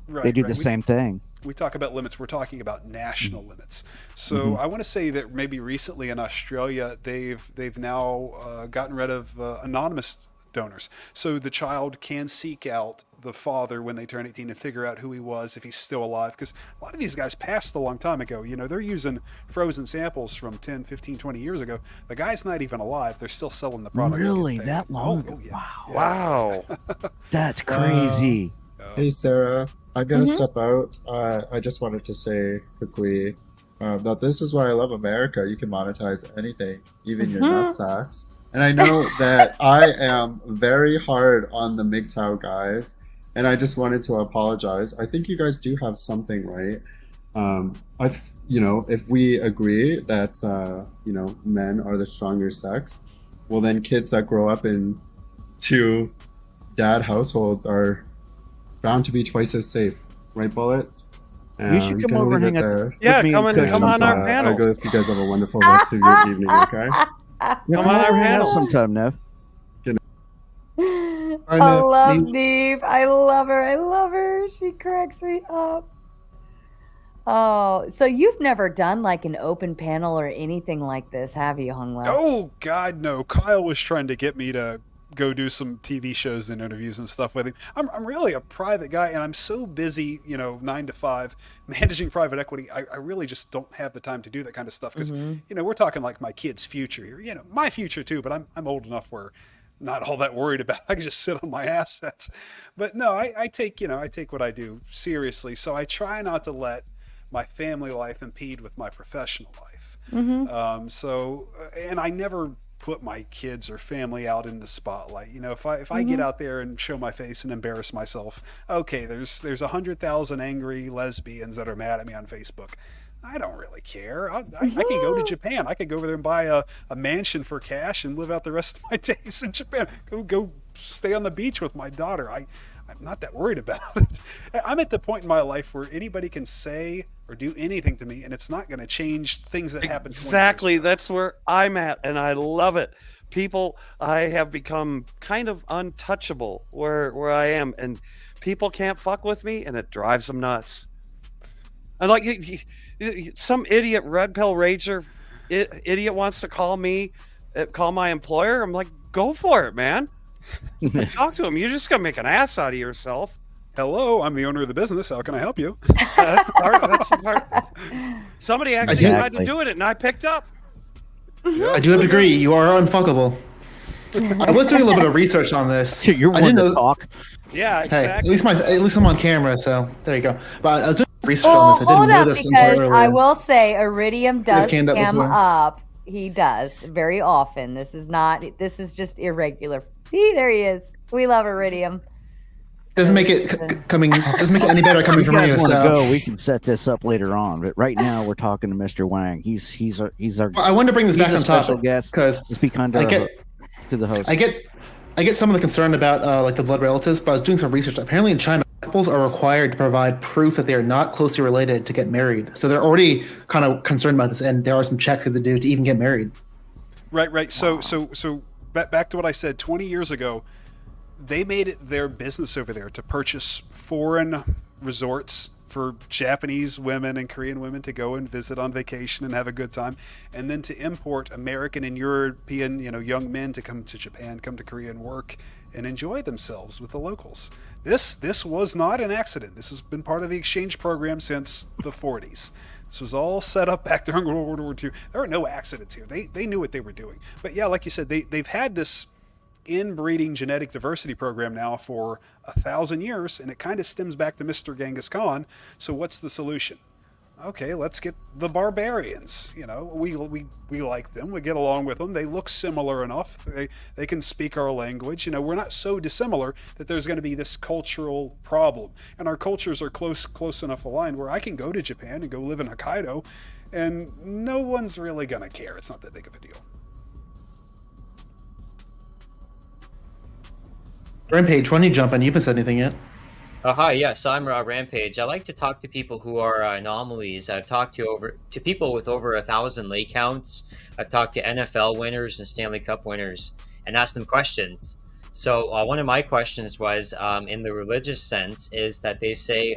They do the same thing. We talk about limits. We're talking about national limits. So I want to say that maybe recently in Australia, they've now gotten rid of anonymous donors. So the child can seek out the father when they turn 18 and figure out who he was, if he's still alive. Because a lot of these guys passed a long time ago. They're using frozen samples from 10, 15, 20 years ago. The guy's not even alive. They're still selling the product. Really? That long? Oh, yeah. Wow. That's crazy. Hey, Sarah, I'm going to step out. I just wanted to say quickly that this is why I love America. You can monetize anything, even your nutsacks. And I know that I am very hard on the MGTOW guys, and I just wanted to apologize. I think you guys do have something right. If we agree that men are the stronger sex, well then kids that grow up in two dad households are bound to be twice as safe, right, Bullets? You should come over and hang out. Yeah, come on our panel. I hope you guys have a wonderful rest of your evening. Okay. Come on our panel sometime, Nev. I love Neve. I love her. She cracks me up. Oh, so you've never done like an open panel or anything like this, have you, Hunglo? Oh, God, no. Kyle was trying to get me to go do some TV shows and interviews and stuff with him. I'm really a private guy, and I'm so busy, 9 to 5, managing private equity. I really just don't have the time to do that kind of stuff because, we're talking like my kid's future here. My future too, but I'm old enough where I'm not all that worried about. I can just sit on my assets. But no, I take what I do seriously. So I try not to let my family life impede with my professional life. And I never put my kids or family out in the spotlight. You know, if I get out there and show my face and embarrass myself, okay, there's 100,000 angry lesbians that are mad at me on Facebook. I don't really care. I can go to Japan. I could go over there and buy a mansion for cash and live out the rest of my days in Japan. Go stay on the beach with my daughter. I'm not that worried about it. I'm at the point in my life where anybody can say or do anything to me, and it's not going to change things that happened. Exactly. That's where I'm at, and I love it. People, I have become kind of untouchable where I am, and people can't fuck with me, and it drives them nuts. And like some idiot red pill rager idiot wants to call my employer. I'm like, go for it, man. Talk to him. You're just gonna make an ass out of yourself. Hello, I'm the owner of the business. How can I help you? That's the part. Somebody actually tried to do it, and I picked up. I do have to agree. You are unfuckable. I was doing a little bit of research on this. You're one to talk. Yeah, exactly. exactly. At least I'm on camera, so there you go. But I was doing research on this. I didn't hold know up, this until because earlier. I will say Iridium does canned up cam before. up. He does very often. This is just irregular. See, there he is. We love Iridium. Doesn't make it doesn't make it any better coming If from you guys you. want to So go, we can set this up later on. But right now, we're talking to Mr. Wang. He's our. I wanted to bring this he's back a on special topic guest. because Just be kind to the host. I get some of the concern about like the blood relatives, but I was doing some research. Apparently, in China, couples are required to provide proof that they are not closely related to get married. So they're already kind of concerned about this, and there are some checks that they do to even get married. Right. So back to what I said 20 years ago. They made it their business over there to purchase foreign resorts for Japanese women and Korean women to go and visit on vacation and have a good time, and then to import American and European, young men to come to Japan, come to Korea and work and enjoy themselves with the locals. This was not an accident. This has been part of the exchange program since the 40s. This was all set up back during World War II. There are no accidents here. They knew what they were doing. But yeah, like you said, they've had this inbreeding genetic diversity program now for 1,000 years, and it kind of stems back to Mr. Genghis Khan. So what's the solution? Okay, let's get the barbarians. We like them. We get along with them. They look similar enough. They can speak our language. We're not so dissimilar that there's going to be this cultural problem. And our cultures are close enough aligned where I can go to Japan and go live in Hokkaido, and no one's really going to care. It's not that big of a deal. Rampage, why don't you jump in? You haven't said anything yet. Hi, yes, I'm Rampage. I like to talk to people who are anomalies. I've talked to people with over 1,000 lay counts. I've talked to NFL winners and Stanley Cup winners and asked them questions. So one of my questions was, in the religious sense, is that they say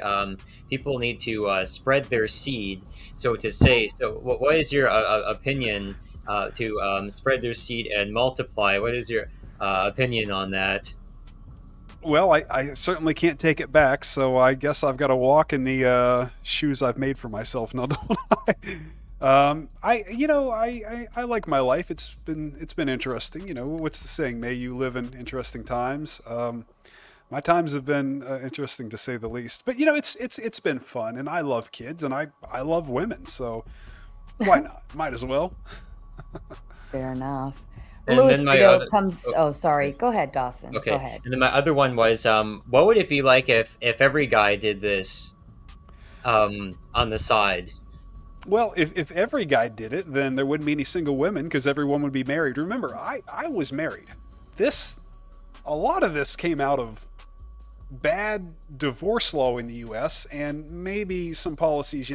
people need to spread their seed. So what is your opinion to spread their seed and multiply? What is your opinion on that? Well, I certainly can't take it back, so I guess I've got to walk in the shoes I've made for myself. Now, don't I like my life. It's been interesting. What's the saying? May you live in interesting times. My times have been interesting to say the least. But it's been fun, and I love kids, and I love women. So why not? Might as well. Fair enough. And Louis then my Vito other- comes. Oh, sorry. Go ahead, Dawson. Okay. Go ahead. And then my other one was, what would it be like if every guy did this on the side? Well, if every guy did it, then there wouldn't be any single women because everyone would be married. Remember, I was married. A lot of this came out of bad divorce law in the U.S. and maybe some policies.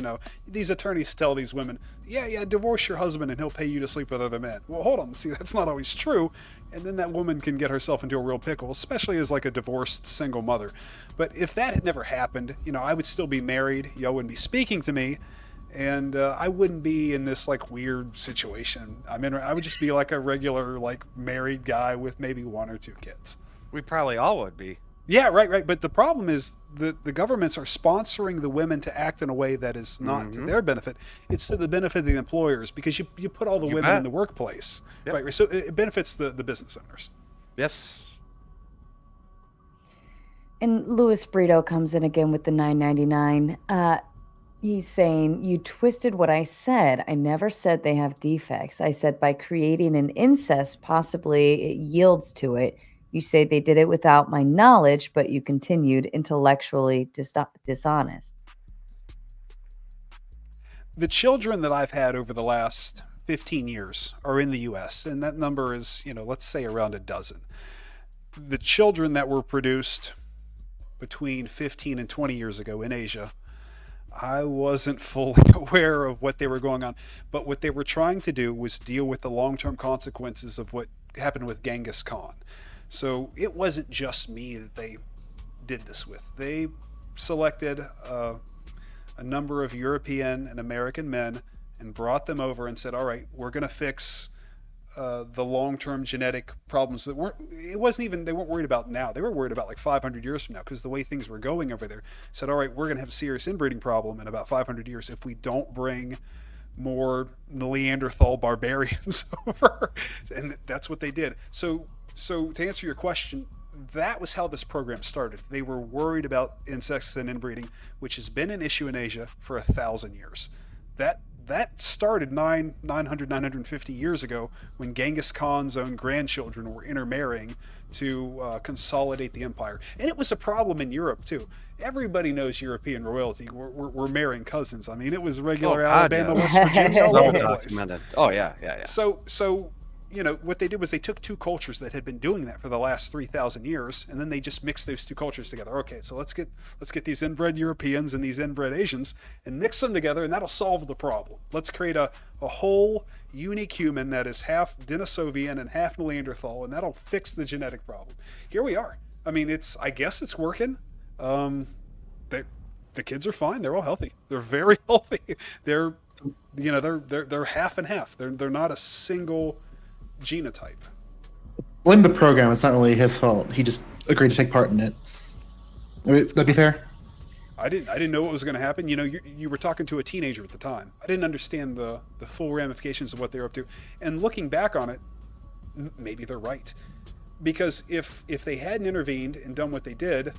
These attorneys tell these women, yeah, divorce your husband and he'll pay you to sleep with other men. Well, hold on. See, that's not always true. And then that woman can get herself into a real pickle, especially as like a divorced single mother. But if that had never happened, I would still be married. Y'all wouldn't be speaking to me. And I wouldn't be in this like weird situation I'm in. I would just be like a regular like married guy with maybe one or two kids. We probably all would be. Yeah, right. But the problem is the governments are sponsoring the women to act in a way that is not to their benefit. It's to the benefit of the employers because you put all the women in the workplace. Yep. Right. So it benefits the business owners. Yes. And Louis Brito comes in again with the $9.99. He's saying, you twisted what I said. I never said they have defects. I said by creating an incest, possibly it yields to it. You say they did it without my knowledge, but you continued intellectually dishonest. The children that I've had over the last 15 years are in the US, and that number is, let's say around a dozen. The children that were produced between 15 and 20 years ago in Asia, I wasn't fully aware of what they were going on, but what they were trying to do was deal with the long-term consequences of what happened with Genghis Khan. So it wasn't just me that they did this with. They selected a number of European and American men and brought them over and said, all right, we're going to fix the long-term genetic problems that they weren't worried about now. They were worried about like 500 years from now, because the way things were going over there. Said, all right, we're going to have a serious inbreeding problem in about 500 years if we don't bring more Neanderthal barbarians over. And that's what they did. So to answer your question, that was how this program started. They were worried about insects and inbreeding, which has been an issue in Asia for 1,000 years. That started 950 years ago when Genghis Khan's own grandchildren were intermarrying to consolidate the empire. And it was a problem in Europe, too. Everybody knows European royalty. We're marrying cousins. I mean, it was regular Alabama, West Virginia, all over the place. Oh, yeah. So what they did was they took two cultures that had been doing that for the last 3,000 years, and then they just mixed those two cultures together. Okay, so let's get these inbred Europeans and these inbred Asians and mix them together, and that'll solve the problem. Let's create a whole unique human that is half Denisovian and half Neanderthal, and that'll fix the genetic problem. Here we are. I mean, I guess it's working. The kids are fine. They're all healthy. They're very healthy. They're half and half. They're not a single genotype. Blame the program. It's not really his fault. He just agreed to take part in it. Would that be fair? I didn't know what was going to happen. You were talking to a teenager at the time. I didn't understand the full ramifications of what they were up to. And looking back on it, maybe they're right. Because if they hadn't intervened and done what they did,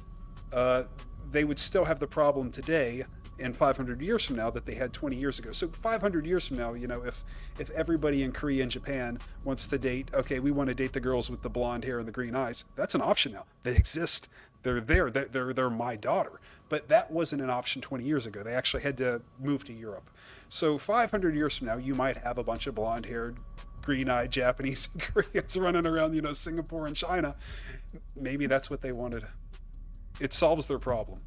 they would still have the problem today and 500 years from now that they had 20 years ago. So 500 years from now, if everybody in Korea and Japan wants to date, okay, we want to date the girls with the blonde hair and the green eyes, that's an option now. They exist. They're there. They're my daughter. But that wasn't an option 20 years ago. They actually had to move to Europe. So 500 years from now, you might have a bunch of blonde-haired, green-eyed Japanese and Koreans running around, Singapore and China. Maybe that's what they wanted. It solves their problem.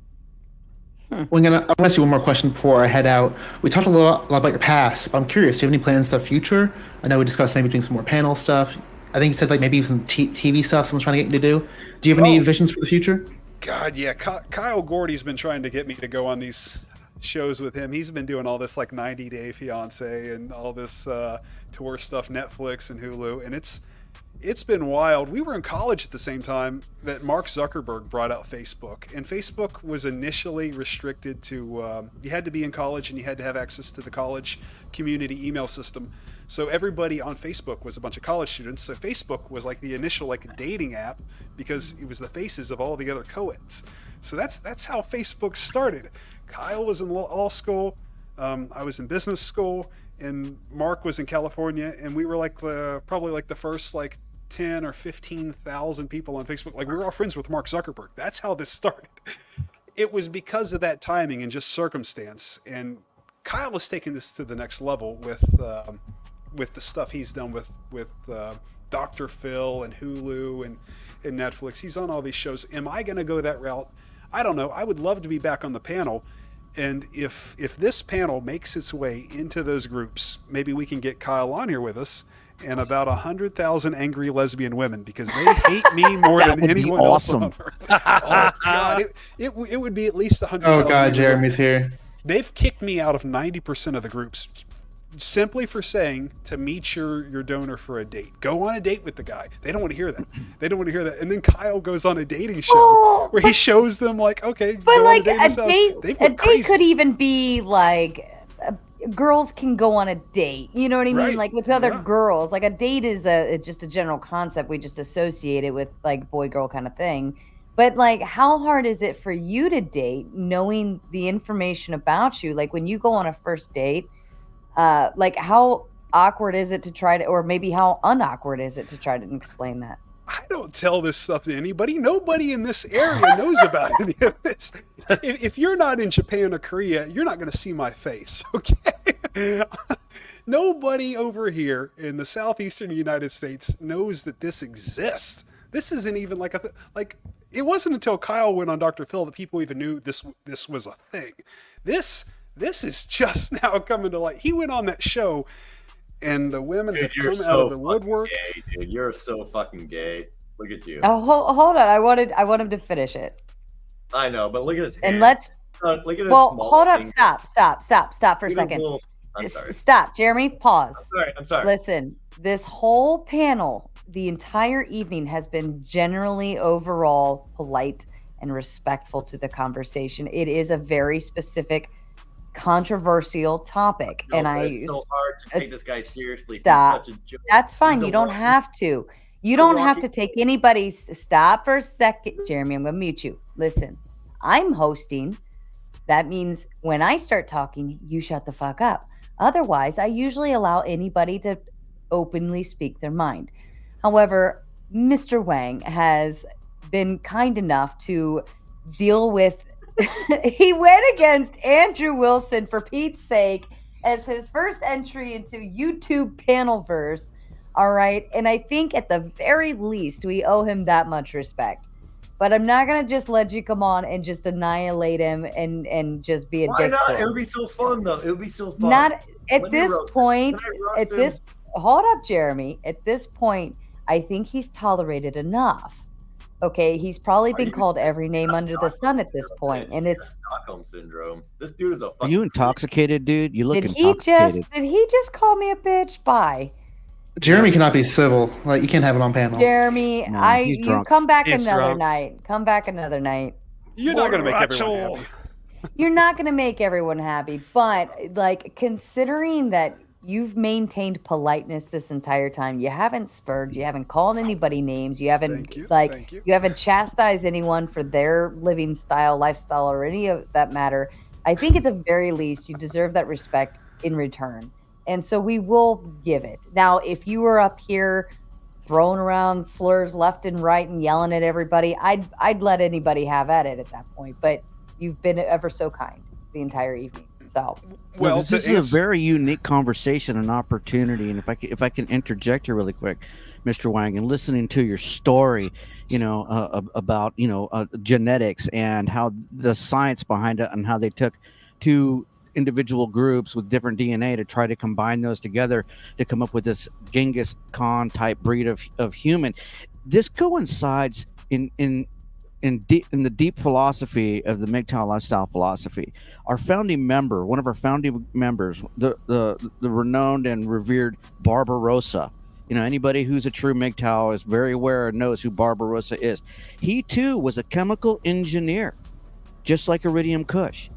I'm gonna ask you one more question before I head out. We talked a lot about your past, but I'm curious, do you have any plans for the future? I know we discussed maybe doing some more panel stuff. I think you said like maybe some TV stuff someone's trying to get you to do. Do you have any visions for the future? God, yeah. Kyle Gordy's been trying to get me to go on these shows with him. He's been doing all this like 90 Day Fiance and all this tour stuff, Netflix and Hulu, and it's been wild. We were in college at the same time that Mark Zuckerberg brought out Facebook, and Facebook was initially restricted to you had to be in college and you had to have access to the college community email system. So everybody on Facebook was a bunch of college students. So Facebook was like the initial dating app because it was the faces of all the other co-eds. So that's how Facebook started. Kyle was in law school, I was in business school, and Mark was in California, and we were probably the first 10 or 15,000 people on Facebook. We were all friends with Mark Zuckerberg. That's how this started. It was because of that timing and just circumstance. And Kyle has taken this to the next level with the stuff he's done with Dr. Phil and Hulu and Netflix. He's on all these shows. Am I going to go that route? I don't know. I would love to be back on the panel. And if this panel makes its way into those groups, maybe we can get Kyle on here with us and about 100,000 angry lesbian women, because they hate me more than anyone else on earth. Oh, God. It would be at least 100,000. Oh, God, Jeremy's here. They've kicked me out of 90% of the groups simply for saying to meet your donor for a date. Go on a date with the guy. They don't want to hear that. They don't want to hear that. And then Kyle goes on a dating show where he shows them okay, but go on a date. A date could even be girls can go on a date. You know what I mean? Right. With other girls. A date is just a general concept. We just associate it with boy girl kind of thing. But like, how hard is it for you to date knowing the information about you? Like when you go on a first date, like how awkward is it to try to, or maybe how unawkward is it to try to explain that? I don't tell this stuff to anybody. Nobody in this area knows about any of this. If you're not in Japan or Korea, you're not going to see my face, okay? Nobody over here in the southeastern United States knows that this exists. This isn't even like like. It wasn't until Kyle went on Dr. Phil that people even knew this was a thing. This is just now coming to light. He went on that show, and the women have come out of the woodwork. Gay, dude. You're so fucking gay. Look at you. Oh, hold on. I want him to finish it. I know, but look at his hands. And let's. Look at his Well, small hold up. fingers. Stop for a Look at his second. little- I'm sorry. Stop, Jeremy. Pause. I'm sorry. Listen, this whole panel, the entire evening, has been generally overall polite and respectful to the conversation. It is a very specific, controversial topic, No, and but I it's so hard to take this guy seriously. He's stop. such a joke. That's fine. He's a You don't walking- have to. You he's a don't have walking- to take anybody's. Stop for a second, Jeremy. I'm gonna mute you. Listen, I'm hosting. That means when I start talking, you shut the fuck up. Otherwise, I usually allow anybody to openly speak their mind. However, Mr. Wang has been kind enough to deal with. He went against Andrew Wilson, for Pete's sake, as his first entry into YouTube Panelverse. All right. And I think at the very least, we owe him that much respect. But I'm not going to just let you come on and just annihilate him and just be a Why dick not? to It him. would be so fun, though. It would be so fun. Not at Let me this roast him. point. Can I roast At him? this, hold up, Jeremy. At this point, I think he's tolerated enough. Okay, he's probably been called every name under the sun at this point, and it's. Stockholm syndrome. This dude is a Are fucking. you intoxicated, dude? You look Did he intoxicated. just call me a bitch? Bye, Jeremy cannot be civil. Like you can't have it on panel. Jeremy. he's You drunk. come back He's another drunk. night. Come back another night. You're not going to make everyone happy. You're not going to make everyone happy, but like considering that you've maintained politeness this entire time, you haven't spurred, you haven't called anybody names, you haven't you haven't chastised anyone for their living style, lifestyle, or any of that matter. I think at the very least you deserve that respect in return, and so we will give it. Now, if you were up here throwing around slurs left and right and yelling at everybody, I'd let anybody have at it at that point. But you've been ever so kind the entire evening. So, Well, this is a very unique conversation and opportunity. And if I can interject here really quick, Mr. Wang, and listening to your story, about genetics and how the science behind it and how they took two individual groups with different DNA to try to combine those together to come up with this Genghis Khan type breed of human. This coincides in the deep philosophy of the MGTOW lifestyle philosophy. Our founding member, one of our founding members, the renowned and revered Barbarossa. Anybody who's a true MGTOW is very aware and knows who Barbarossa is. He too was a chemical engineer, just like Iridium Kush.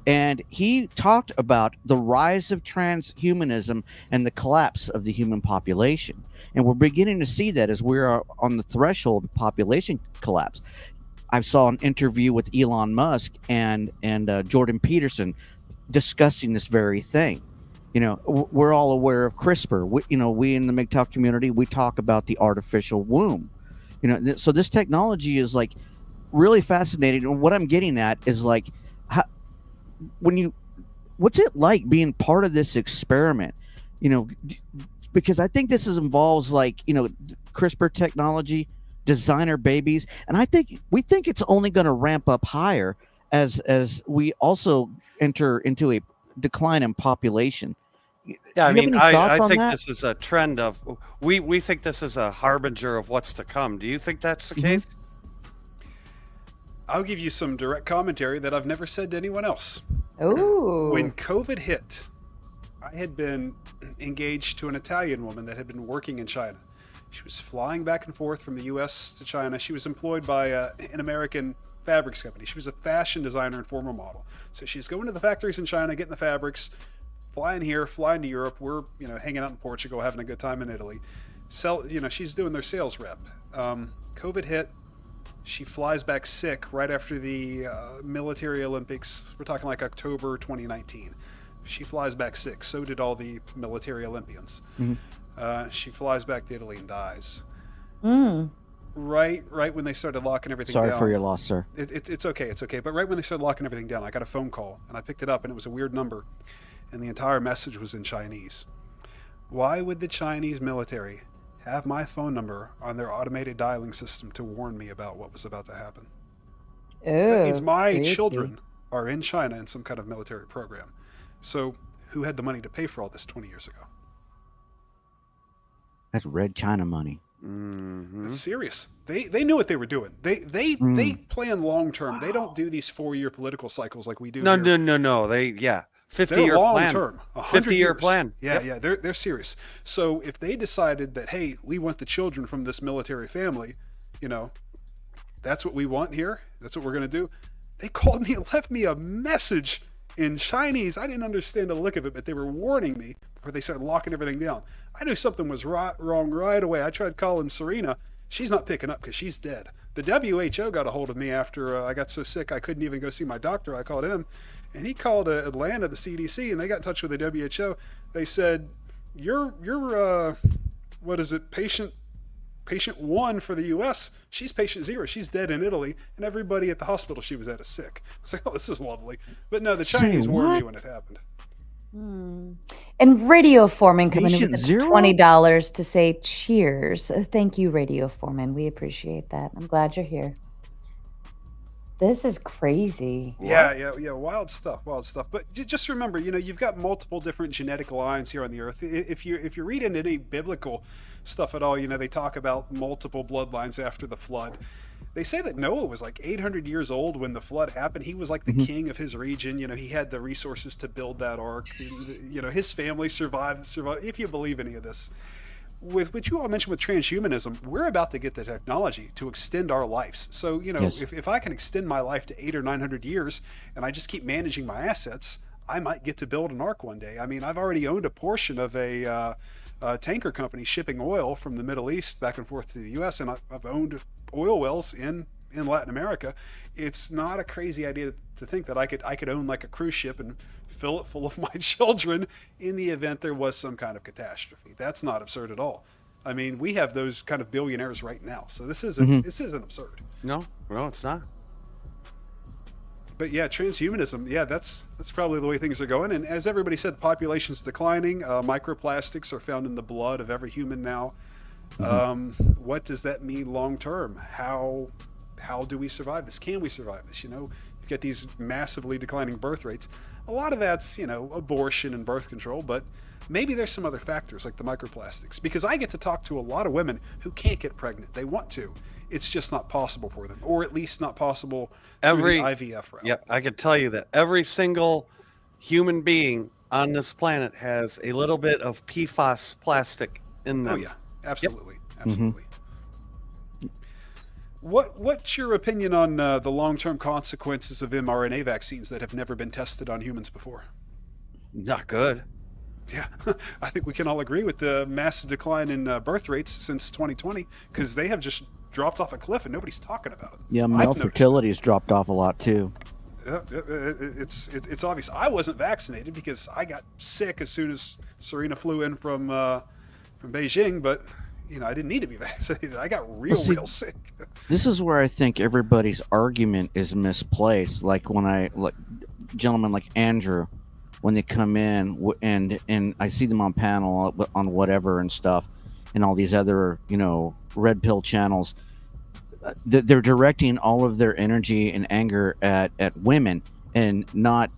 And he talked about the rise of transhumanism and the collapse of the human population. And we're beginning to see that as we're on the threshold of population collapse. I saw an interview with Elon Musk and Jordan Peterson discussing this very thing. We're all aware of CRISPR. We in the MGTOW community, we talk about the artificial womb. So this technology is like really fascinating. And what I'm getting at is like, what's it like being part of this experiment? Because I think this involves CRISPR technology, designer babies, and we think it's only going to ramp up higher as we also enter into a decline in population. Yeah, I Do you have mean, any thoughts I on think that? this is a trend of we think this is a harbinger of what's to come. Do you think that's the case? I'll give you some direct commentary that I've never said to anyone else. Ooh. When COVID hit, I had been engaged to an Italian woman that had been working in China. She was flying back and forth from the U.S. to China. She was employed by an American fabrics company. She was a fashion designer and former model. So she's going to the factories in China, getting the fabrics, flying here, flying to Europe. We're hanging out in Portugal, having a good time in Italy. She's doing their sales rep. COVID hit. She flies back sick right after the military Olympics. We're talking like October 2019. She flies back sick. So did all the military Olympians. She flies back to Italy and dies. Right when they started locking everything down. Sorry for your loss, sir. It's okay, it's okay. But right when they started locking everything down, I got a phone call, and I picked it up, and it was a weird number, and the entire message was in Chinese. Why would the Chinese military have my phone number on their automated dialing system to warn me about what was about to happen? That means my children are in China in some kind of military program. So who had the money to pay for all this 20 years ago? That's red China money. It's serious. They knew what they were doing. They plan long term. They don't do these 4-year political cycles like we do. No. They 50-year long plan. term. 50-year plan. Yeah. They're serious. So if they decided that, hey, we want the children from this military family, that's what we want here. That's what we're going to do. They called me and left me a message in Chinese. I didn't understand the look of it, but they were warning me before they started locking everything down. I knew something was wrong right away. I tried calling Serena. She's not picking up because she's dead. The WHO got a hold of me after I got so sick I couldn't even go see my doctor. I called him, and he called Atlanta, the CDC, and they got in touch with the WHO. They said, you're what is it, patient 1 for the US, she's patient 0. She's dead in Italy, and everybody at the hospital she was at is sick. I was like, oh, this is lovely. But no, the Chinese warned me when it happened. And Radio Foreman coming in Patient with zero? $20 to say cheers. Thank you, Radio Foreman. We appreciate that. I'm glad you're here. This is crazy. Yeah, wild stuff. But just remember, you've got multiple different genetic lines here on the earth. If you read into any biblical stuff at all, they talk about multiple bloodlines after the flood. They say that Noah was like 800 years old when the flood happened. He was like the king of his region. He had the resources to build that ark. His family survived. If you believe any of this. With what you all mentioned with transhumanism, we're about to get the technology to extend our lives. So, Yes. if I can extend my life to 800 or 900 years and I just keep managing my assets, I might get to build an ark one day. I mean, I've already owned a portion of a tanker company shipping oil from the Middle East back and forth to the U.S., and I've owned oil wells in Latin America. It's not a crazy idea to think that I could own like a cruise ship and fill it full of my children in the event there was some kind of catastrophe. That's not absurd at all. I mean, we have those kind of billionaires right now, so this isn't absurd. No, it's not. But yeah, transhumanism, that's probably the way things are going. And as everybody said, the population's declining. Microplastics are found in the blood of every human now. What does that mean long term? How do we survive this? Can we survive this? You've got these massively declining birth rates. A lot of that's, abortion and birth control, but maybe there's some other factors like the microplastics, because I get to talk to a lot of women who can't get pregnant. They want to. It's just not possible for them, or at least not possible through the IVF route. Yep, I can tell you that every single human being on this planet has a little bit of PFAS plastic in them. Oh yeah, absolutely, absolutely. What's your opinion on the long-term consequences of mRNA vaccines that have never been tested on humans before? Not good. Yeah, I think we can all agree with the massive decline in birth rates since 2020, because they have just dropped off a cliff and nobody's talking about it. Yeah, male fertility has dropped off a lot too. It's obvious. I wasn't vaccinated because I got sick as soon as Serena flew in from Beijing, but I didn't need to be vaccinated. I got real sick. This is where I think everybody's argument is misplaced. Like when gentlemen like Andrew, when they come in and I see them on panel on whatever and stuff, and all these other red pill channels, they're directing all of their energy and anger at women and not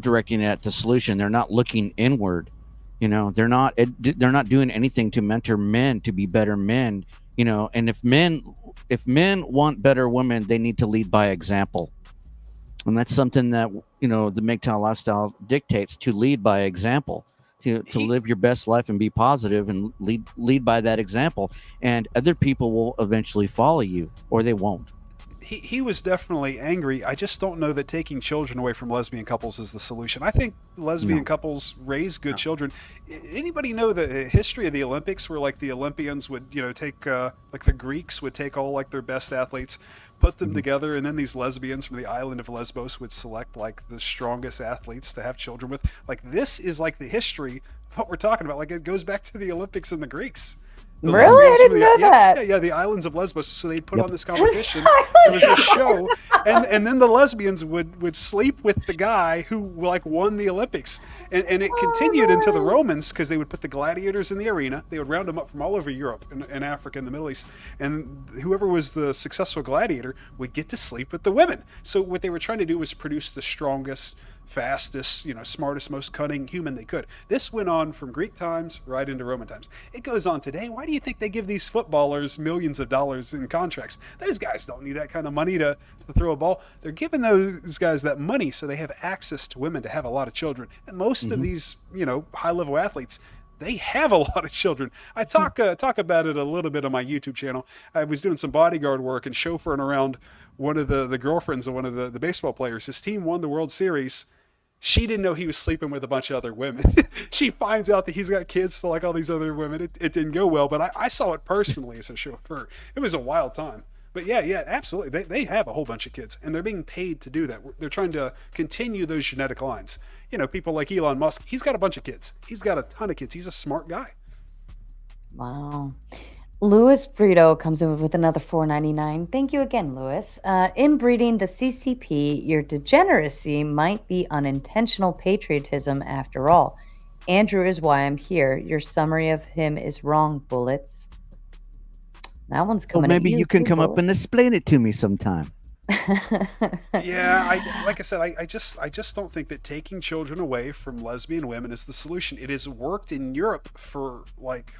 directing it at the solution. They're not looking inward. They're not doing anything to mentor men to be better men. And if men want better women, they need to lead by example. And that's something that the MGTOW lifestyle dictates, to lead by example, to live your best life and be positive and lead by that example. And other people will eventually follow you, or they won't. he was definitely angry. I just don't know that taking children away from lesbian couples is the solution. I think lesbian couples raise good children. Anybody know the history of the Olympics, where like the Olympians would, take like the Greeks would take all like their best athletes, put them together, and then these lesbians from the island of Lesbos would select like the strongest athletes to have children with. Like this is like the history of what we're talking about. Like it goes back to the Olympics and the Greeks. The Really? lesbians I from didn't know that. Yeah, the islands of Lesbos. So they'd put on this competition. It was a show, and then the lesbians would sleep with the guy who like won the Olympics, and it continued into the Romans, because they would put the gladiators in the arena. They would round them up from all over Europe and Africa and the Middle East, and whoever was the successful gladiator would get to sleep with the women. So what they were trying to do was produce the strongest, fastest, smartest, most cunning human they could. This went on from Greek times right into Roman times. It goes on today. Why do you think they give these footballers millions of dollars in contracts? Those guys don't need that kind of money to throw a ball. They're giving those guys that money so they have access to women to have a lot of children. And most of these, high-level athletes, they have a lot of children. I talk about it a little bit on my YouTube channel. I was doing some bodyguard work and chauffeuring around one of the girlfriends of one of the baseball players. His team won the World Series. She didn't know he was sleeping with a bunch of other women. She finds out that he's got kids to like all these other women. It didn't go well, but I saw it personally as a chauffeur. It was a wild time. But yeah, absolutely. They have a whole bunch of kids, and they're being paid to do that. They're trying to continue those genetic lines. People like Elon Musk, he's got a bunch of kids. He's got a ton of kids. He's a smart guy. Wow. Louis Brito comes in with another $4.99. Thank you again, Louis. Inbreeding the CCP, your degeneracy might be unintentional patriotism after all. Andrew is why I'm here. Your summary of him is wrong, Bullets. That one's coming. Well, maybe at you can too, come up Bullets. and explain it to me sometime. Yeah, like I said, I just don't think that taking children away from lesbian women is the solution. It has worked in Europe for like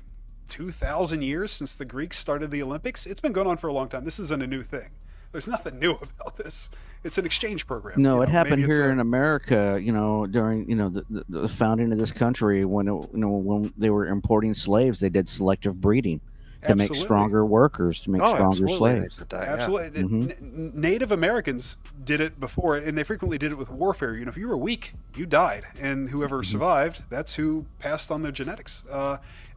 2,000 years, since the Greeks started the Olympics. It's been going on for a long time. This isn't a new thing. There's nothing new about this. It's an exchange program. No, it happened here in America, during, the founding of this country, when they were importing slaves, they did selective breeding to make stronger workers, to make stronger slaves. Absolutely. Native Americans did it before, and they frequently did it with warfare. If you were weak, you died, and whoever survived, that's who passed on their genetics.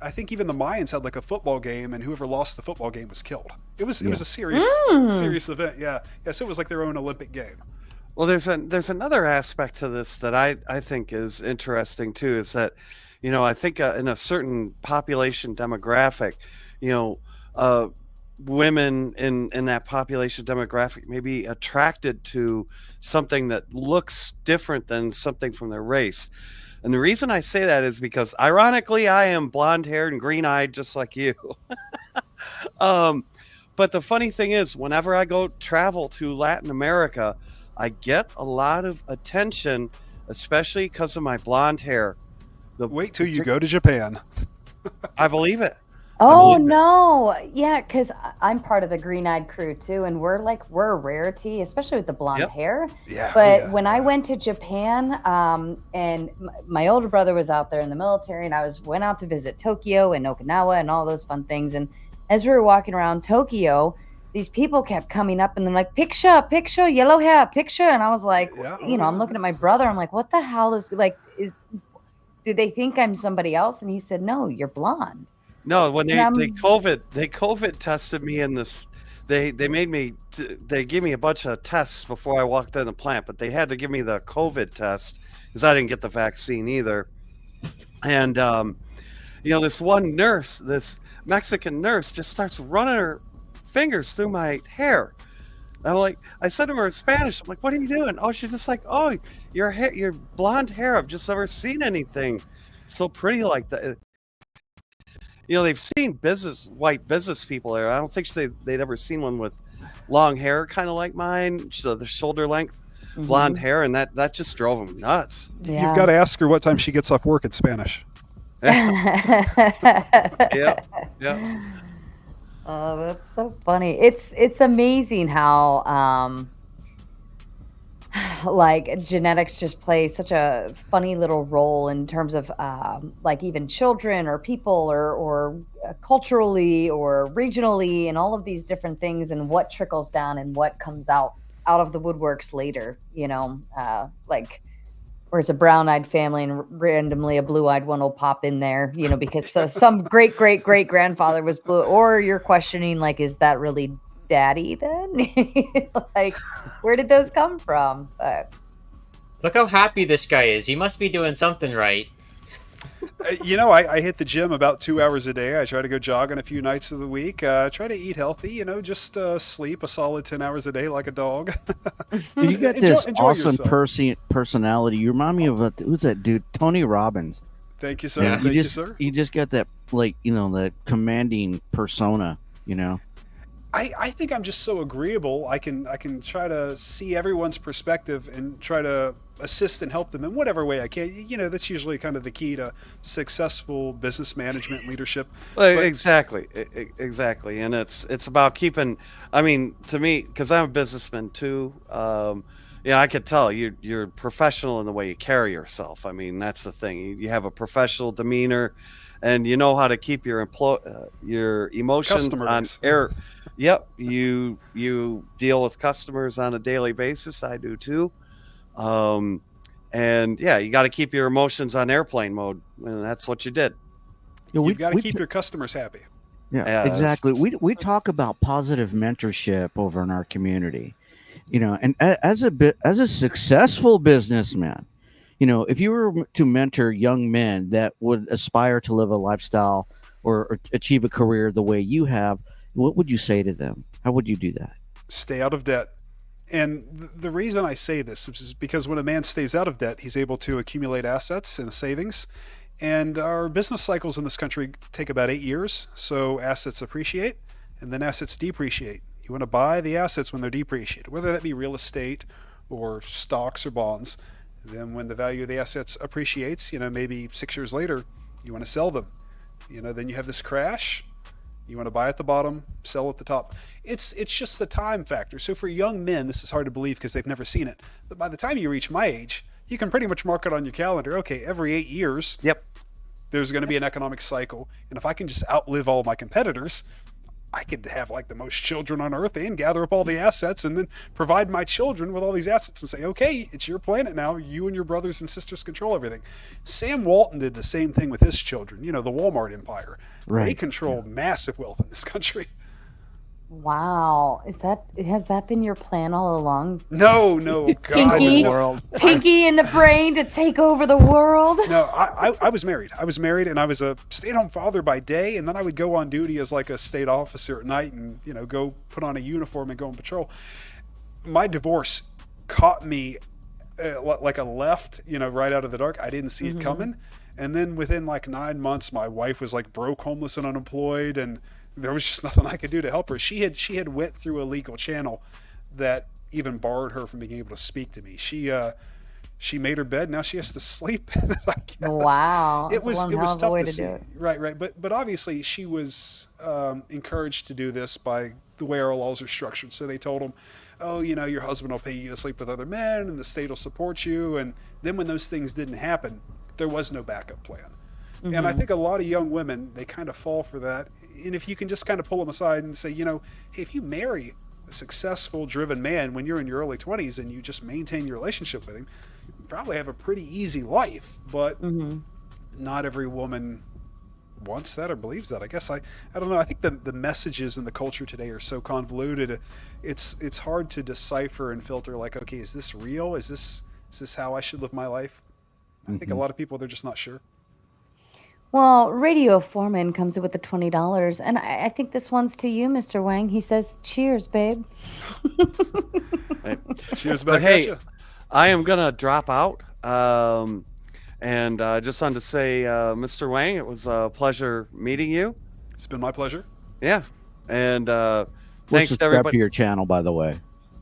I think even the Mayans had like a football game, and whoever lost the football game was killed. It was a serious event. Yeah. So it was like their own Olympic game. Well, there's another aspect to this that I think is interesting too, is that, I think in a certain population demographic, women in that population demographic may be attracted to something that looks different than something from their race. And the reason I say that is because, ironically, I am blonde-haired and green-eyed just like you. But the funny thing is, whenever I go travel to Latin America, I get a lot of attention, especially because of my blonde hair. Wait till you go to Japan. I believe it. Oh no, yeah, because I'm part of the green-eyed crew too, and we're a rarity, especially with the blonde hair. Yeah. But when I went to Japan, and my older brother was out there in the military, and I went out to visit Tokyo and Okinawa and all those fun things. And as we were walking around Tokyo, these people kept coming up and they're like, picture, yellow hair, picture. And I was like, I'm looking at my brother. I'm like, what the hell do they think I'm somebody else? And he said, no, you're blonde. No, when they COVID tested me in this, they gave me a bunch of tests before I walked in the plant, but they had to give me the COVID test because I didn't get the vaccine either. And this one nurse, this Mexican nurse, just starts running her fingers through my hair. And I said to her in Spanish, I'm like, what are you doing? Oh, she's just like, oh, your hair, your blonde hair. I've just never seen anything so pretty like that. They've seen white business people there. I don't think they'd ever seen one with long hair, kind of like mine, so the shoulder length, blonde hair, and that just drove them nuts. Yeah. You've got to ask her what time she gets off work in Spanish. Yeah. Oh, that's so funny. It's amazing how like genetics just play such a funny little role in terms of like even children or people or culturally or regionally and all of these different things and what trickles down and what comes out of the woodworks later, you know, like where it's a brown-eyed family and randomly a blue-eyed one will pop in there, you know, because some great-great-great-grandfather was blue, or you're questioning, like, is that really daddy then? Like, where did those come from? But Look how happy this guy is. He must be doing something right. You know, I hit the gym about 2 hours a day. I try to go jogging a few nights of the week. Try to eat healthy, you know, just sleep a solid 10 hours a day like a dog. Dude, you got this enjoy awesome yourself. personality. You remind me of who's that dude? Tony Robbins. Thank you, sir. Thank you, sir. You just got that, like, you know, that commanding persona, you know. I think I'm just so agreeable. I can try to see everyone's perspective and try to assist and help them in whatever way I can. You know, that's usually kind of the key to successful business management leadership. Exactly, and it's about keeping. I mean, to me, because I'm a businessman too. I could tell you're professional in the way you carry yourself. I mean, that's the thing. You have a professional demeanor, and you know how to keep your emotions Customer on base. air. Yep, you deal with customers on a daily basis. I do too. And yeah, you got to keep your emotions on airplane mode, and that's what you did. You've got to keep your customers happy. Yeah, exactly. We talk about positive mentorship over in our community, you know, and as a successful businessman, you know, if you were to mentor young men that would aspire to live a lifestyle or achieve a career the way you have, what would you say to them? How would you do that? Stay out of debt. And the reason I say this is because when a man stays out of debt, he's able to accumulate assets and savings. And our business cycles in this country take about 8 years. So assets appreciate and then assets depreciate. You want to buy the assets when they're depreciated, whether that be real estate or stocks or bonds. Then when the value of the assets appreciates, you know, maybe 6 years later, you want to sell them. You know, then you have this crash. You want to buy at the bottom, sell at the top. It's just the time factor. So for young men, this is hard to believe because they've never seen it. But by the time you reach my age, you can pretty much mark it on your calendar. Okay, every 8 years, there's going to be an economic cycle. And if I can just outlive all my competitors, I could have like the most children on earth and gather up all the assets and then provide my children with all these assets and say, okay, it's your planet now. You and your brothers and sisters control everything. Sam Walton did the same thing with his children. You know, the Walmart empire. Right. They control massive wealth in this country. wow, has that been your plan all along? No, God. Pinky in the brain to take over the world. No, I was married. I was married and I was a stay-at-home father by day, and then I would go on duty as like a state officer at night and, you know, go put on a uniform and go on patrol. My divorce caught me like a left, you know, right out of the dark. I didn't see it coming. And then within like 9 months, my wife was like broke, homeless, and unemployed, and there was just nothing I could do to help her. She had went through a legal channel that even barred her from being able to speak to me. She made her bed. Now she has to sleep. Wow, it was tough way to to see. do it. Right. But obviously she was encouraged to do this by the way our laws are structured. So they told him, oh, you know, your husband will pay you to sleep with other men, and the state will support you. And then when those things didn't happen, there was no backup plan. And I think a lot of young women, they kind of fall for that. And if you can just kind of pull them aside and say, you know, hey, if you marry a successful, driven man when you're in your early 20s and you just maintain your relationship with him, you probably have a pretty easy life. But not every woman wants that or believes that. I guess I don't know. I think the messages in the culture today are so convoluted. It's hard to decipher and filter like, okay, is this real? Is this how I should live my life? I think a lot of people, they're just not sure. Well, Radio Foreman comes in with the $20, and I think this one's to you, Mr. Wang. He says, cheers, babe. Cheers, But back at hey, ya. I am gonna drop out, and just wanted to say, Mr. Wang, it was a pleasure meeting you. It's been my pleasure. Yeah, and We'll thanks to subscribe everybody. to your channel, by the way.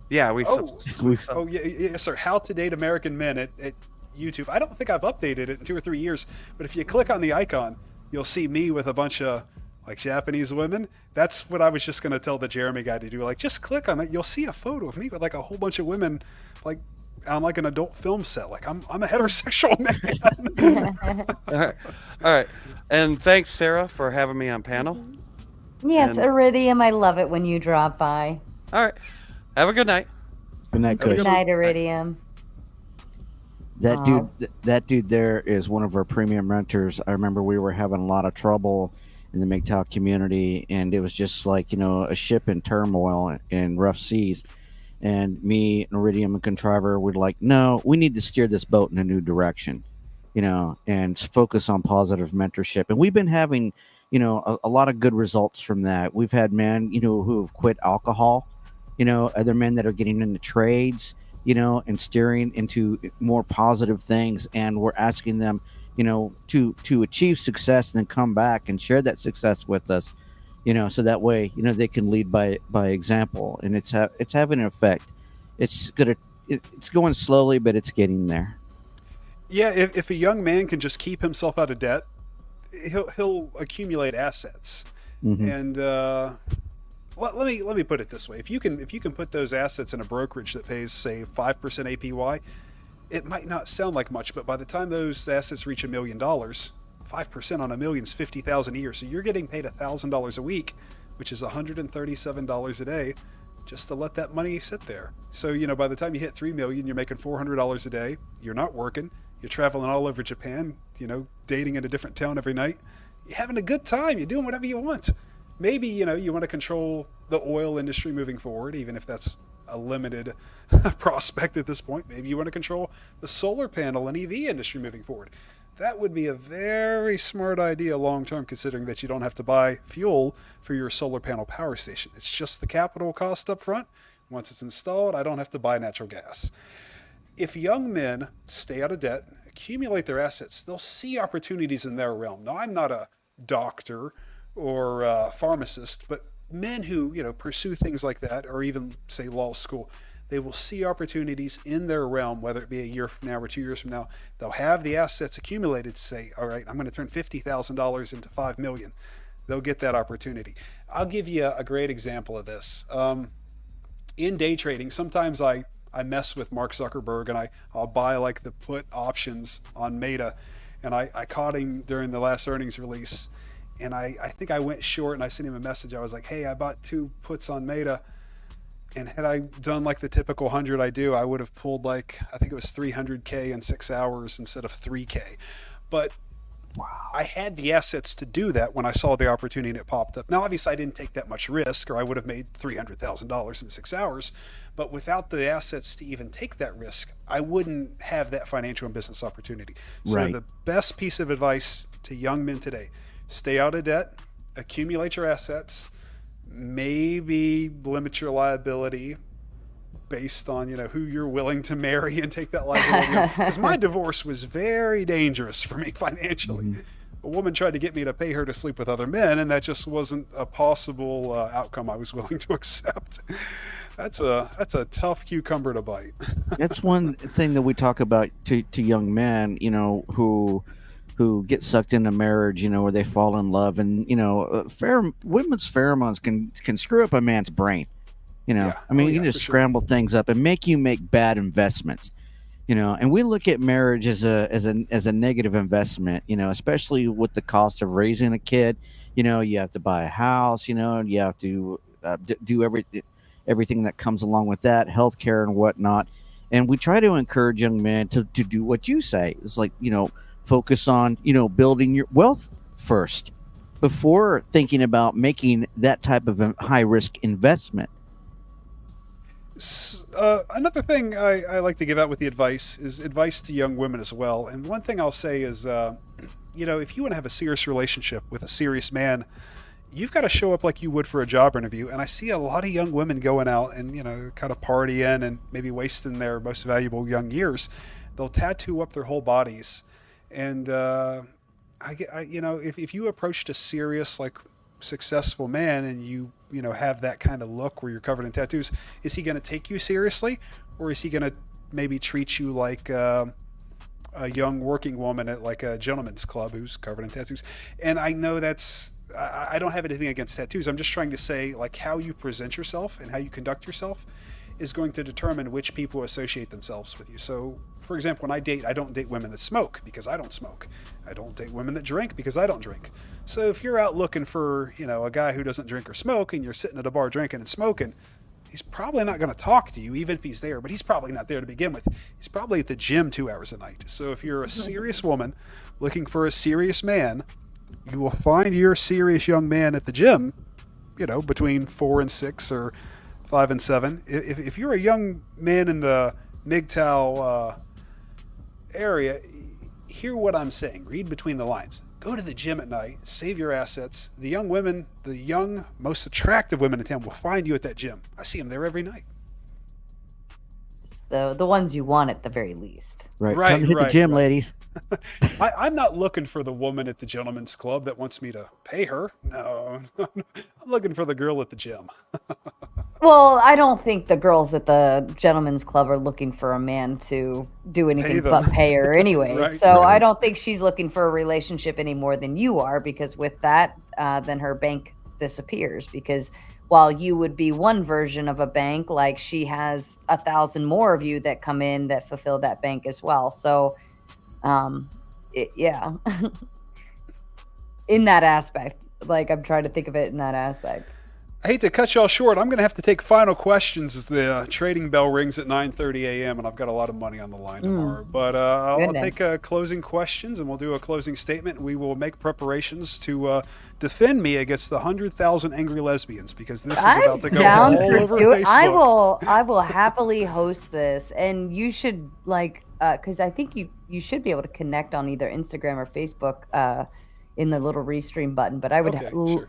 Yeah, Yes, sir. How to Date American Men at YouTube. I don't think I've updated it in 2 or 3 years, but if you click on the icon, you'll see me with a bunch of like Japanese women. That's what I was just going to tell the Jeremy guy to do. Like, just click on it. You'll see a photo of me with like a whole bunch of women, like on like an adult film set. Like I'm a heterosexual man. All right. And thanks, Sarah, for having me on panel. Yes, And- Iridium, I love it when you drop by. All right. Have a good night. Good night, Good Kush. night, Iridium. That dude there is one of our premium renters. I remember we were having a lot of trouble in the MGTOW community, and it was just like, you know, a ship in turmoil in rough seas. And me, and Iridium, and Contriver were like, no, we need to steer this boat in a new direction, you know, and focus on positive mentorship. And we've been having, you know, a lot of good results from that. We've had men, you know, who have quit alcohol, you know, other men that are getting into trades, you know, and steering into more positive things. And we're asking them, you know, to achieve success and then come back and share that success with us, you know, so that way, you know, they can lead by example. And it's having an effect. It's going slowly, but it's getting there. Yeah, if a young man can just keep himself out of debt, he'll accumulate assets. Mhm. And let me put it this way: if you can put those assets in a brokerage that pays, say, 5% APY, it might not sound like much, but by the time those assets reach $1 million, 5% on $1 million is $50,000 a year. So you're getting paid $1,000 a week, which is $137 a day, just to let that money sit there. So, you know, by the time you hit $3 million, you're making $400 a day. You're not working. You're traveling all over Japan, you know, dating in a different town every night. You're having a good time. You're doing whatever you want. Maybe, you know, you want to control the oil industry moving forward, even if that's a limited prospect at this point. Maybe you want to control the solar panel and EV industry moving forward. That would be a very smart idea long term, considering that you don't have to buy fuel for your solar panel power station. It's just the capital cost up front. Once it's installed, I don't have to buy natural gas. If young men stay out of debt, accumulate their assets, they'll see opportunities in their realm. Now, I'm not a doctor or a pharmacist, but men who, you know, pursue things like that, or even say law school, they will see opportunities in their realm, whether it be a year from now or 2 years from now. They'll have the assets accumulated to say, all right, I'm going to turn $50,000 into $5 million. They'll get that opportunity. I'll give you a great example of this. In day trading, sometimes I mess with Mark Zuckerberg, and I'll buy like the put options on Meta. And I caught him during the last earnings release. And I think I went short, and I sent him a message. I was like, hey, I bought 2 puts on Meta. And had I done like the typical 100 I do, I would have pulled like, I think it was 300K in 6 hours instead of 3K. But I had the assets to do that when I saw the opportunity and it popped up. Now, obviously, I didn't take that much risk, or I would have made $300,000 in 6 hours. But without the assets to even take that risk, I wouldn't have that financial and business opportunity. So Right. the best piece of advice to young men today: stay out of debt, accumulate your assets, maybe limit your liability based on, you know, who you're willing to marry and take that liability. Because my divorce was very dangerous for me financially. A woman tried to get me to pay her to sleep with other men, and that just wasn't a possible outcome I was willing to accept. That's a tough cucumber to bite. That's one thing that we talk about to young men, you know, who get sucked into marriage, you know, where they fall in love, and, you know, women's pheromones can screw up a man's brain. You know, I mean, you can just scramble things up and make you make bad investments. You know, and we look at marriage as a negative investment. You know, especially with the cost of raising a kid. You know, you have to buy a house. You know, you have to do everything that comes along with that, healthcare and whatnot. And we try to encourage young men to do what you say. It's like, you know, focus on, you know, building your wealth first before thinking about making that type of a high risk investment. Another thing I like to give out with the advice is advice to young women as well. And one thing I'll say is, you know, if you want to have a serious relationship with a serious man, you've got to show up like you would for a job interview. And I see a lot of young women going out and, you know, kind of partying and maybe wasting their most valuable young years. They'll tattoo up their whole bodies. And you know, if you approached a serious, like, successful man and you know, have that kind of look where you're covered in tattoos, is he going to take you seriously, or is he going to maybe treat you like a young working woman at like a gentleman's club who's covered in tattoos? And I know that's I don't have anything against tattoos. I'm just trying to say, like, how you present yourself and how you conduct yourself is going to determine which people associate themselves with you. So, for example, when I date, I don't date women that smoke because I don't smoke. I don't date women that drink because I don't drink. So if you're out looking for, a guy who doesn't drink or smoke, and you're sitting at a bar drinking and smoking, he's probably not going to talk to you, even if he's there, but he's probably not there to begin with. He's probably at the gym 2 hours a night. So if you're a serious woman looking for a serious man, you will find your serious young man at the gym, between 4 and 6 or 5 and 7. If you're a young man in the MGTOW area, hear what I'm saying. Read between the lines. Go to the gym at night. Save your assets. The young women, the young, most attractive women in town will find you at that gym. I see them there every night. It's the ones you want at the very least. Right. Come hit the gym, ladies. I'm not looking for the woman at the gentleman's club that wants me to pay her. No, I'm looking for the girl at the gym. Well, I don't think the girls at the gentleman's club are looking for a man to do anything but pay her anyway. Right, so right. I don't think she's looking for a relationship any more than you are, because with that, then her bank disappears. Because while you would be one version of a bank, like she has 1,000 more of you that come in that fulfill that bank as well. So, yeah. In that aspect, like I'm trying to think of it in that aspect. I hate to cut y'all short. I'm going to have to take final questions as the trading bell rings at 9:30 a.m. and I've got a lot of money on the line tomorrow. But I'll take closing questions and we'll do a closing statement. We will make preparations to defend me against the 100,000 angry lesbians, because this is about to go all over Facebook. I will happily host this, and you should because I think you should be able to connect on either Instagram or Facebook. In the little restream button, but I would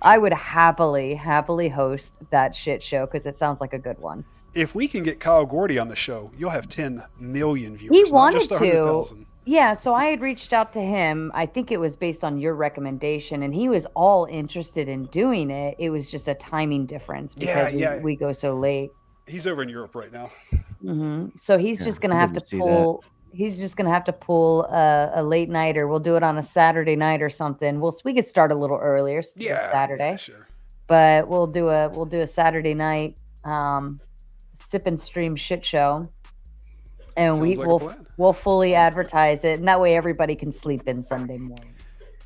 I would happily host that shit show, because it sounds like a good one. If we can get Kyle Gordy on the show, you'll have 10 million viewers. He not wanted just to. 100,000. Yeah, so I had reached out to him. I think it was based on your recommendation, and he was all interested in doing it. It was just a timing difference because we go so late. He's over in Europe right now. Mm-hmm. So he's just gonna have to pull. He's just gonna have to pull a late night, or we'll do it on a Saturday night or something. We could start a little earlier. It's Saturday, sure. But we'll do a Saturday night sip and stream shit show, and we'll fully advertise it, and that way everybody can sleep in Sunday morning.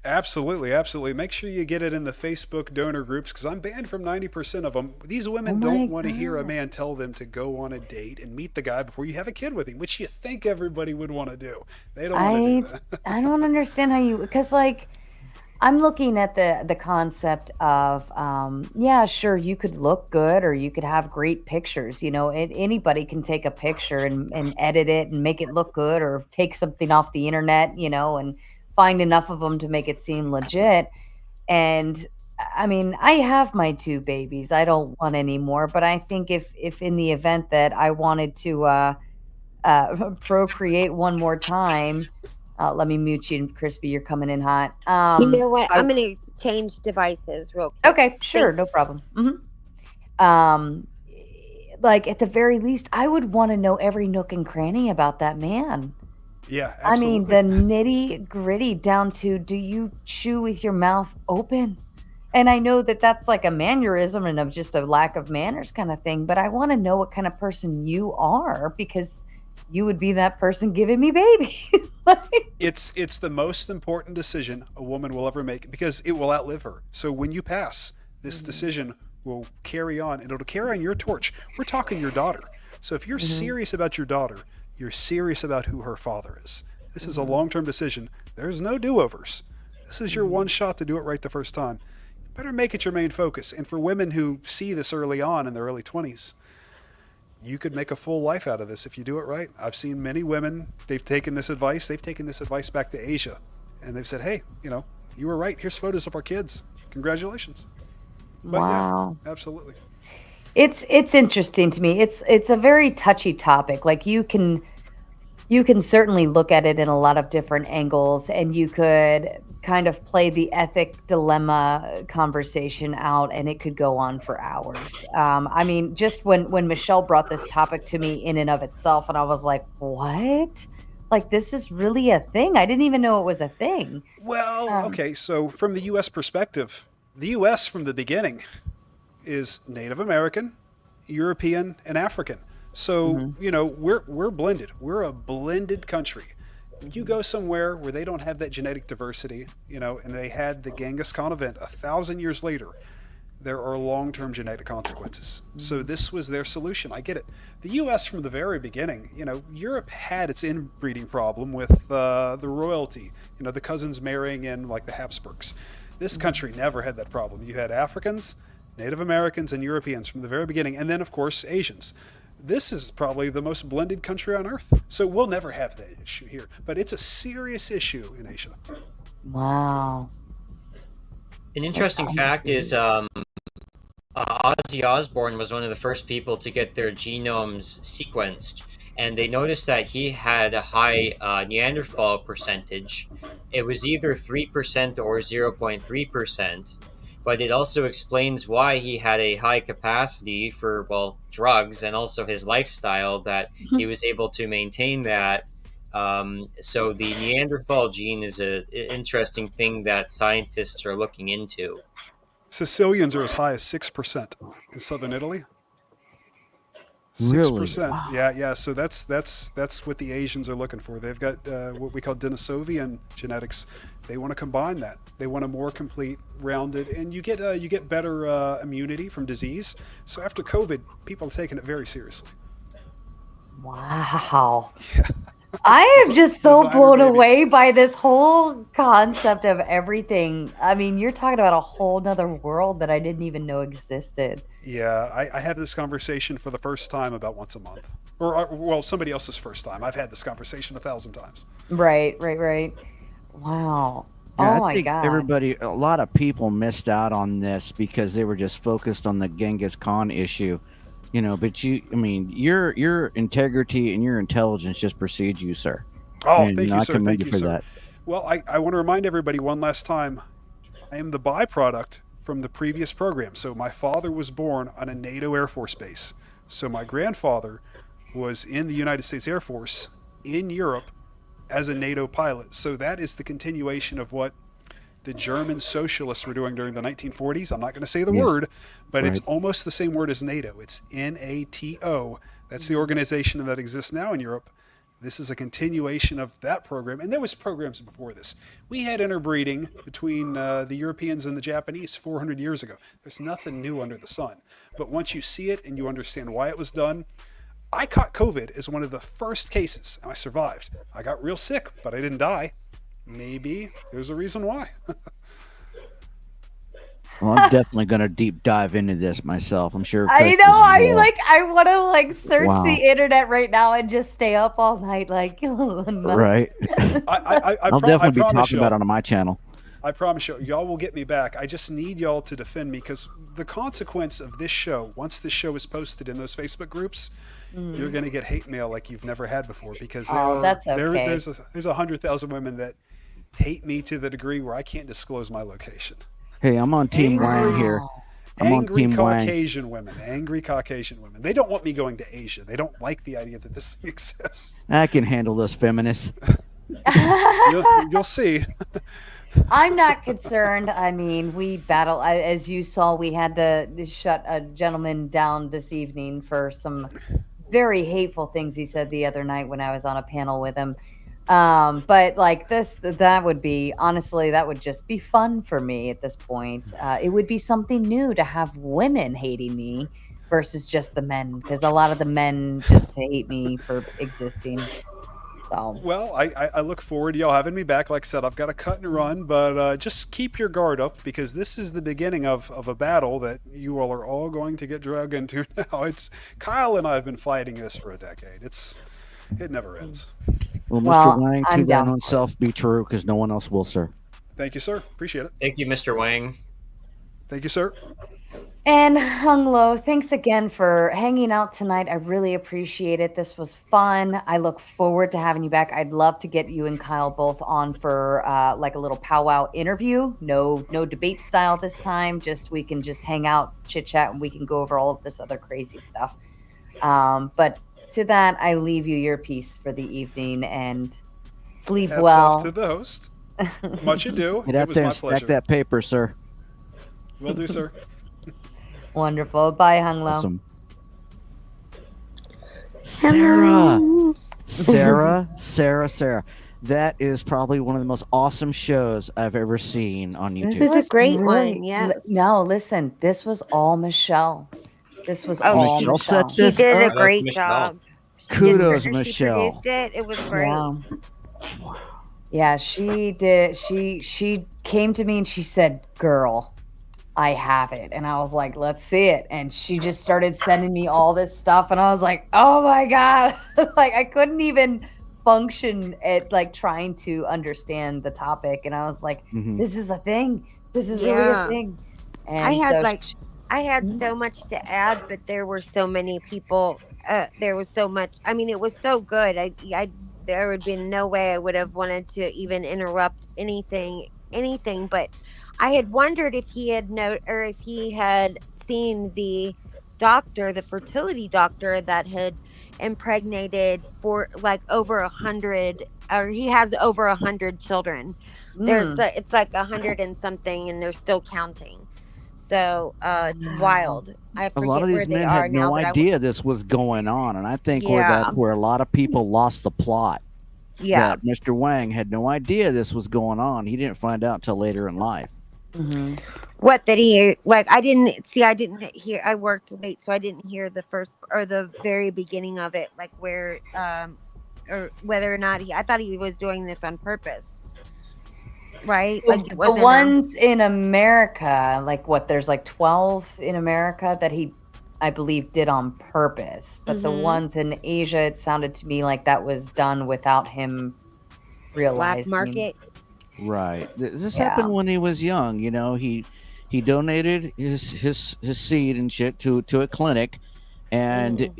Absolutely, absolutely. Make sure you get it in the Facebook donor groups, because I'm banned from 90% of them. These women don't want to hear a man tell them to go on a date and meet the guy before you have a kid with him, which you think everybody would want to do. They don't want to do that. I don't understand how because I'm looking at the concept of, sure, you could look good or you could have great pictures. Anybody can take a picture and edit it and make it look good, or take something off the internet, and find enough of them to make it seem legit. And I mean, I have my 2 babies. I don't want any more, but I think if in the event that I wanted to procreate one more time, let me mute you, Crispy. You're coming in hot. You know what? I'm going to change devices real quick. Okay, sure. No problem. At the very least, I would want to know every nook and cranny about that man. Yeah, absolutely. I mean, the nitty gritty down to, do you chew with your mouth open? And I know that that's like a mannerism and of just a lack of manners kind of thing, but I want to know what kind of person you are, because you would be that person giving me babies. It's the most important decision a woman will ever make, because it will outlive her. So when you pass, this decision will carry on, and it'll carry on your torch. We're talking your daughter. So if you're serious about your daughter, you're serious about who her father is. This is a long-term decision. There's no do-overs. This is your one shot to do it right the first time. You better make it your main focus. And for women who see this early on in their early 20s, you could make a full life out of this if you do it right. I've seen many women, they've taken this advice back to Asia, and they've said, hey, you were right. Here's photos of our kids. Congratulations. But wow. Yeah, absolutely. It's interesting to me. It's a very touchy topic. Like you can certainly look at it in a lot of different angles, and you could kind of play the ethic dilemma conversation out, and it could go on for hours. I mean, just when Michelle brought this topic to me in and of itself, and I was like, what? Like, this is really a thing? I didn't even know it was a thing. Well, okay. So from the U.S. perspective, the U.S. from the beginning is Native American, European, and African. So, you know, we're blended. We're a blended country. You go somewhere where they don't have that genetic diversity, you know, and they had the Genghis Khan event 1,000 years later, there are long-term genetic consequences. So this was their solution. I get it. The U.S. from the very beginning, you know, Europe had its inbreeding problem with the royalty, you know, the cousins marrying in like the Habsburgs. This country never had that problem. You had Africans, Native Americans, and Europeans from the very beginning, and then, of course, Asians. This is probably the most blended country on earth. So we'll never have that issue here. But it's a serious issue in Asia. Wow. An interesting fact is Ozzy Osbourne was one of the first people to get their genomes sequenced, and they noticed that he had a high Neanderthal percentage. It was either 3% or 0.3%, but it also explains why he had a high capacity for, well, drugs, and also his lifestyle, that he was able to maintain that. So the Neanderthal gene is an interesting thing that scientists are looking into. Sicilians are as high as 6% in southern Italy. 6%. Really? Wow. Yeah. So that's what the Asians are looking for. They've got what we call Denisovian genetics. They want to combine that. They want a more complete, rounded, and you get better immunity from disease. So after COVID, people are taking it very seriously. Wow. Yeah. I am just so blown away by this whole concept of everything. I mean, you're talking about a whole nother world that I didn't even know existed. Yeah, I have this conversation for the first time about once a month. Or, well, somebody else's first time. I've had this conversation 1,000 times. Right. Wow. Yeah, oh my God. A lot of people missed out on this because they were just focused on the Genghis Khan issue. You know, but your integrity and your intelligence just precedes you, sir. Oh, and thank you, sir. Commend Thank you, for sir. that. Well, I want to remind everybody one last time, I am the byproduct from the previous program. So my father was born on a NATO Air Force base. So my grandfather was in the United States Air Force in Europe as a NATO pilot. So that is the continuation of what the German socialists were doing during the 1940s. I'm not going to say the word, but it's almost the same word as NATO. It's NATO. That's the organization that exists now in Europe. This is a continuation of that program. And there was programs before this. We had interbreeding between the Europeans and the Japanese 400 years ago. There's nothing new under the sun. But once you see it and you understand why it was done, I caught COVID as one of the first cases, and I survived. I got real sick, but I didn't die. Maybe there's a reason why. Well, I'm definitely going to deep dive into this myself. I'm sure. I know. I want to search the internet right now and just stay up all night. Right. I'll definitely be talking about it on my channel. I promise y'all will get me back. I just need y'all to defend me, because the consequence of this show, once this show is posted in those Facebook groups, you're going to get hate mail like you've never had before, because that's okay. there's 100,000 women that hate me to the degree where I can't disclose my location. Hey, I'm on Team Wang here. Angry Caucasian women. They don't want me going to Asia. They don't like the idea that this thing exists. I can handle those feminists. You'll see. I'm not concerned. I mean, we battle. As you saw, we had to shut a gentleman down this evening for some very hateful things he said the other night when I was on a panel with him. But that would be, honestly, that would just be fun for me at this point. It would be something new to have women hating me versus just the men, because a lot of the men just hate me for existing. So. Well, I look forward to y'all having me back. Like I said, I've got to cut and run, but just keep your guard up, because this is the beginning of a battle that you all are all going to get dragged into now. Kyle and I have been fighting this for a decade. It never ends. Well, Mr. Wang, to thine own self be true, because no one else will, sir. Thank you, sir. Appreciate it. Thank you, Mr. Wang. Thank you, sir. And Hunglo, thanks again for hanging out tonight. I really appreciate it. This was fun. I look forward to having you back. I'd love to get you and Kyle both on for a little powwow interview. No debate style this time. We can just hang out, chit chat, and we can go over all of this other crazy stuff. But to that, I leave you your piece for the evening, and sleep Hats well. Off to the host. Much ado. Get out there and stack that paper, sir. Will do, sir. Wonderful. Bye, Hunglo. Awesome. Sarah. Sarah. That is probably one of the most awesome shows I've ever seen on YouTube. This is a great really, one, yes. No, listen. This was all Michelle. This was Oh, all Michelle Michelle. set She this did a up. great job. Kudos, She Michelle. produced it. It was great. Yeah, she did. She came to me and she said, "Girl, I have it." And I was like, "Let's see it." And she just started sending me all this stuff and I was like, "Oh my God." Like I couldn't even function at like trying to understand the topic. And I was like, this is a thing. This is really a thing. And I had so I had so much to add, but there were so many people. There was so much. I mean, it was so good. There would be no way I would have wanted to even interrupt anything. But I had wondered if he had if he had seen the doctor, the fertility doctor that had impregnated for like over 100, or he has over 100 children. It's like 100 and something, and they're still counting. So it's wild. I A forget lot of where these they men are had now, no but idea this was going on, and I think Yeah. that's where a lot of people lost the plot. Yeah. That Mr. Wang had no idea this was going on. He didn't find out till later in life. What that he like? I didn't hear. I worked late, so I didn't hear the first or the very beginning of it, like where or whether or not I thought he was doing this on purpose. Right? Like the ones in America, like what, there's like 12 in America that he, I believe, did on purpose. But the ones in Asia, it sounded to me like that was done without him realizing. Black market. Right. This happened when he was young. You know, he donated his seed and shit to a clinic, and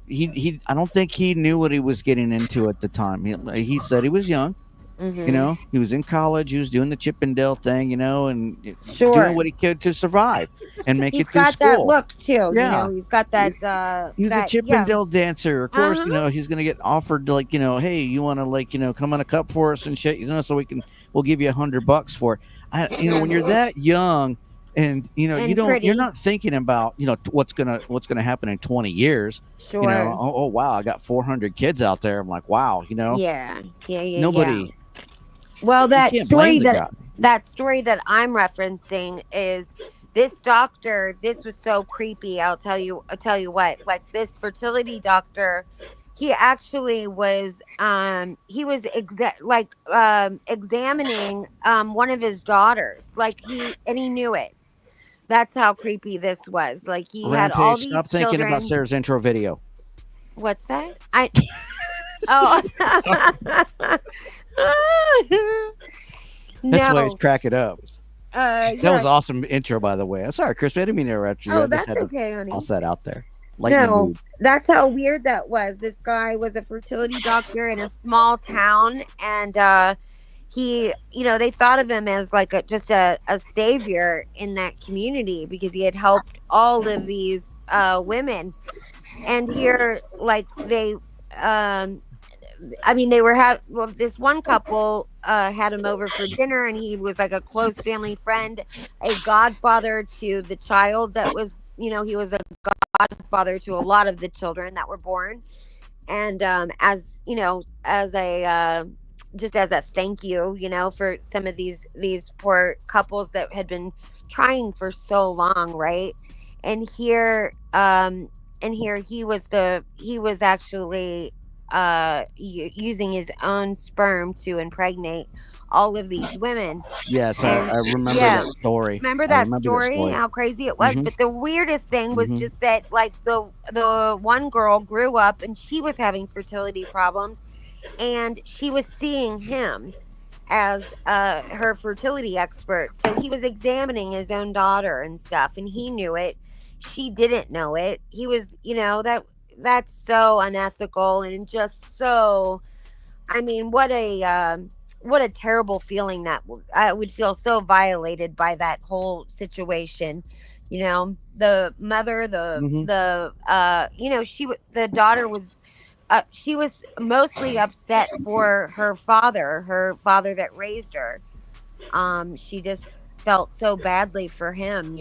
he I don't think he knew what he was getting into at the time. He said he was young. You know, he was in college. He was doing the Chippendale thing, you know, and doing what he could to survive and make it through got school. that look too. Yeah. You know, he's got that. He's a Chippendale dancer. Of course, you know, he's going to get offered like, you know, hey, you want to like, you know, come on a cup for us and shit, you know, so we'll give you $100 for it. You know, when you're that young and, you know, you're not thinking about, you know, what's going to happen in 20 years. Sure. You know, oh, wow, I got 400 kids out there. I'm like, wow, you know, Yeah. nobody. Well, that can't story blame the that I'm referencing is this doctor. This was so creepy. I'll tell you what. Like this fertility doctor, he actually was examining one of his daughters. Like he knew it. That's how creepy this was. Like he had all Rampage, these stop thinking children. about Sarah's intro video. What's that? Oh. That's why he's cracking up. That yeah. was awesome intro, by the way. I'm sorry, Chris. I didn't mean to interrupt you. Oh, I just that's had to okay, honey. toss that out there. No, that's how weird that was. This guy was a fertility doctor in a small town, and he, you know, they thought of him as like just a savior in that community because he had helped all of these women. And here, like they they were this one couple had him over for dinner, and he was like a close family friend, a godfather to the child that was, you know, he was a godfather to a lot of the children that were born. And as you know, as a just as a thank you, you know, for some of these poor couples that had been trying for so long, right? And here he was actually using his own sperm to impregnate all of these women. Yes, I remember that story. Remember that story? How crazy it was. But the weirdest thing was just that, like, the one girl grew up and she was having fertility problems, and she was seeing him as her fertility expert. So he was examining his own daughter and stuff, and he knew it. She didn't know it. He was, you know, that's so unethical and just so, I mean, what a terrible feeling. That I would feel so violated by that whole situation. You know, the mother, you know, the daughter was, she was mostly upset for her father that raised her. She just felt so badly for him,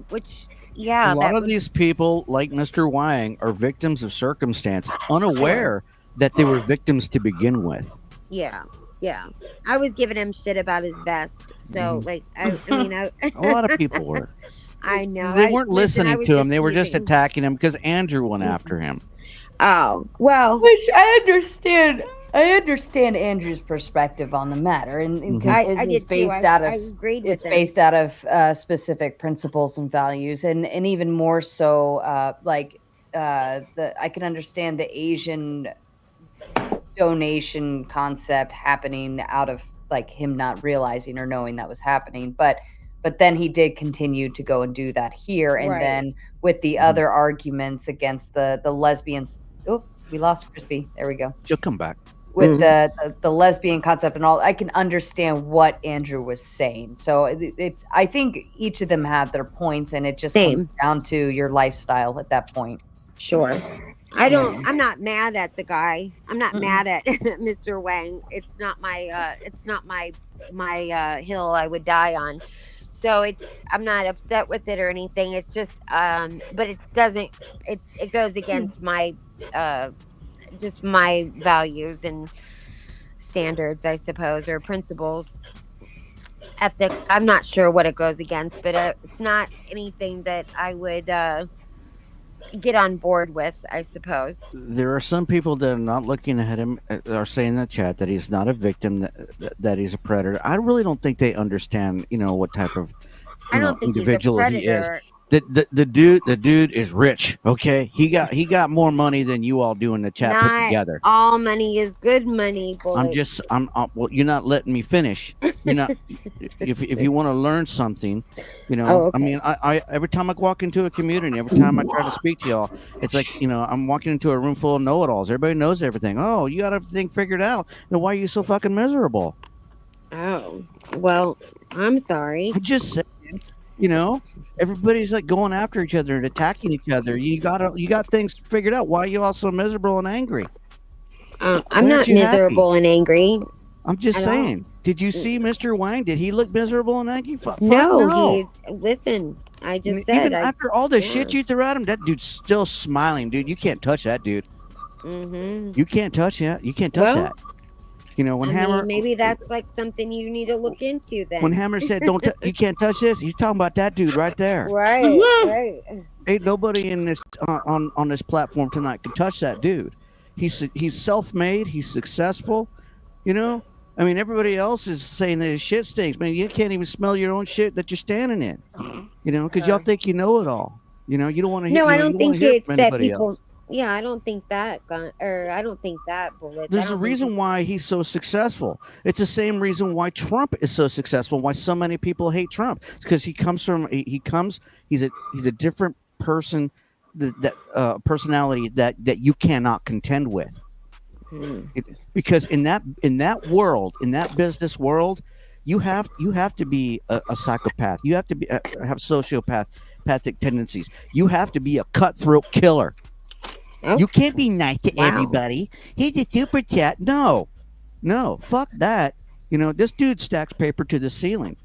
which, yeah, a lot of these people, like Mr. Wang, are victims of circumstance, unaware that they were victims to begin with. yeah. I was giving him shit about his vest. So, like, I mean, a lot of people were. I know. They weren't listening to him. They were just teasing. attacking him because Andrew went after him. Oh, well. Which I understand. I understand Andrew's perspective on the matter, and I it's did too. based out of I agreed with it's him. based out of specific principles and values, and even more so, I can understand the Asian donation concept happening out of like him not realizing or knowing that was happening, but then he did continue to go and do that here, and Right. then with the other arguments against the lesbians. Oh, we lost Crispy. There we go. She'll come back. With the lesbian concept and all, I can understand what Andrew was saying. So it's I think each of them have their points, and it just comes down to your lifestyle at that point. Sure. I'm not mad at the guy. I'm not mad at Mr. Wang. It's not my hill I would die on. So I'm not upset with it or anything. It's just but it goes against my just my values and standards, I suppose, or principles, ethics. I'm not sure what it goes against, but it's not anything that I would get on board with, I suppose. There are some people that are not looking at him, are saying in the chat that he's not a victim, that he's a predator. I really don't think they understand, what type of individual he is. The dude is rich. Okay, he got more money than you all do in the chat put together. All money is good money, boy. Well, you're not letting me finish. You're not. if you want to learn something, okay. I mean, I every time I walk into a community, every time I try to speak to y'all, it's like I'm walking into a room full of know-it-alls. Everybody knows everything. Oh, you got everything figured out. Then why are you so fucking miserable? Oh, well, I'm sorry. I just said. Everybody's like going after each other and attacking each other. You got things figured out. Why are you all so miserable and angry? I'm not miserable and angry. I'm just saying. Did you see Mr. Wang? Did he look miserable and angry? No. Listen. I just said. Even after all the shit you threw at him, that dude's still smiling, dude. You can't touch that, dude. Mm-hmm. You can't touch that. You can't touch that. When Hammer, maybe that's like something you need to look into then. When Hammer said, you can't touch this, you're talking about that dude right there. Right. Ain't nobody in this on this platform tonight can touch that dude. He's self-made. He's successful. I mean, everybody else is saying that his shit stinks. Man, you can't even smell your own shit that you're standing in. Because y'all think you know it all. You don't want to hear. No, I don't think it's that people. Else. Yeah, I don't think that. I don't think that bullet. There's a reason why he's so successful. It's the same reason why Trump is so successful. Why so many people hate Trump? It's because he's a different person, personality that you cannot contend with. Because in that world, in that business world, you have to be a psychopath. You have to have sociopathic tendencies. You have to be a cutthroat killer. Oh. You can't be nice to everybody. Here's a super chat. No, fuck that. This dude stacks paper to the ceiling.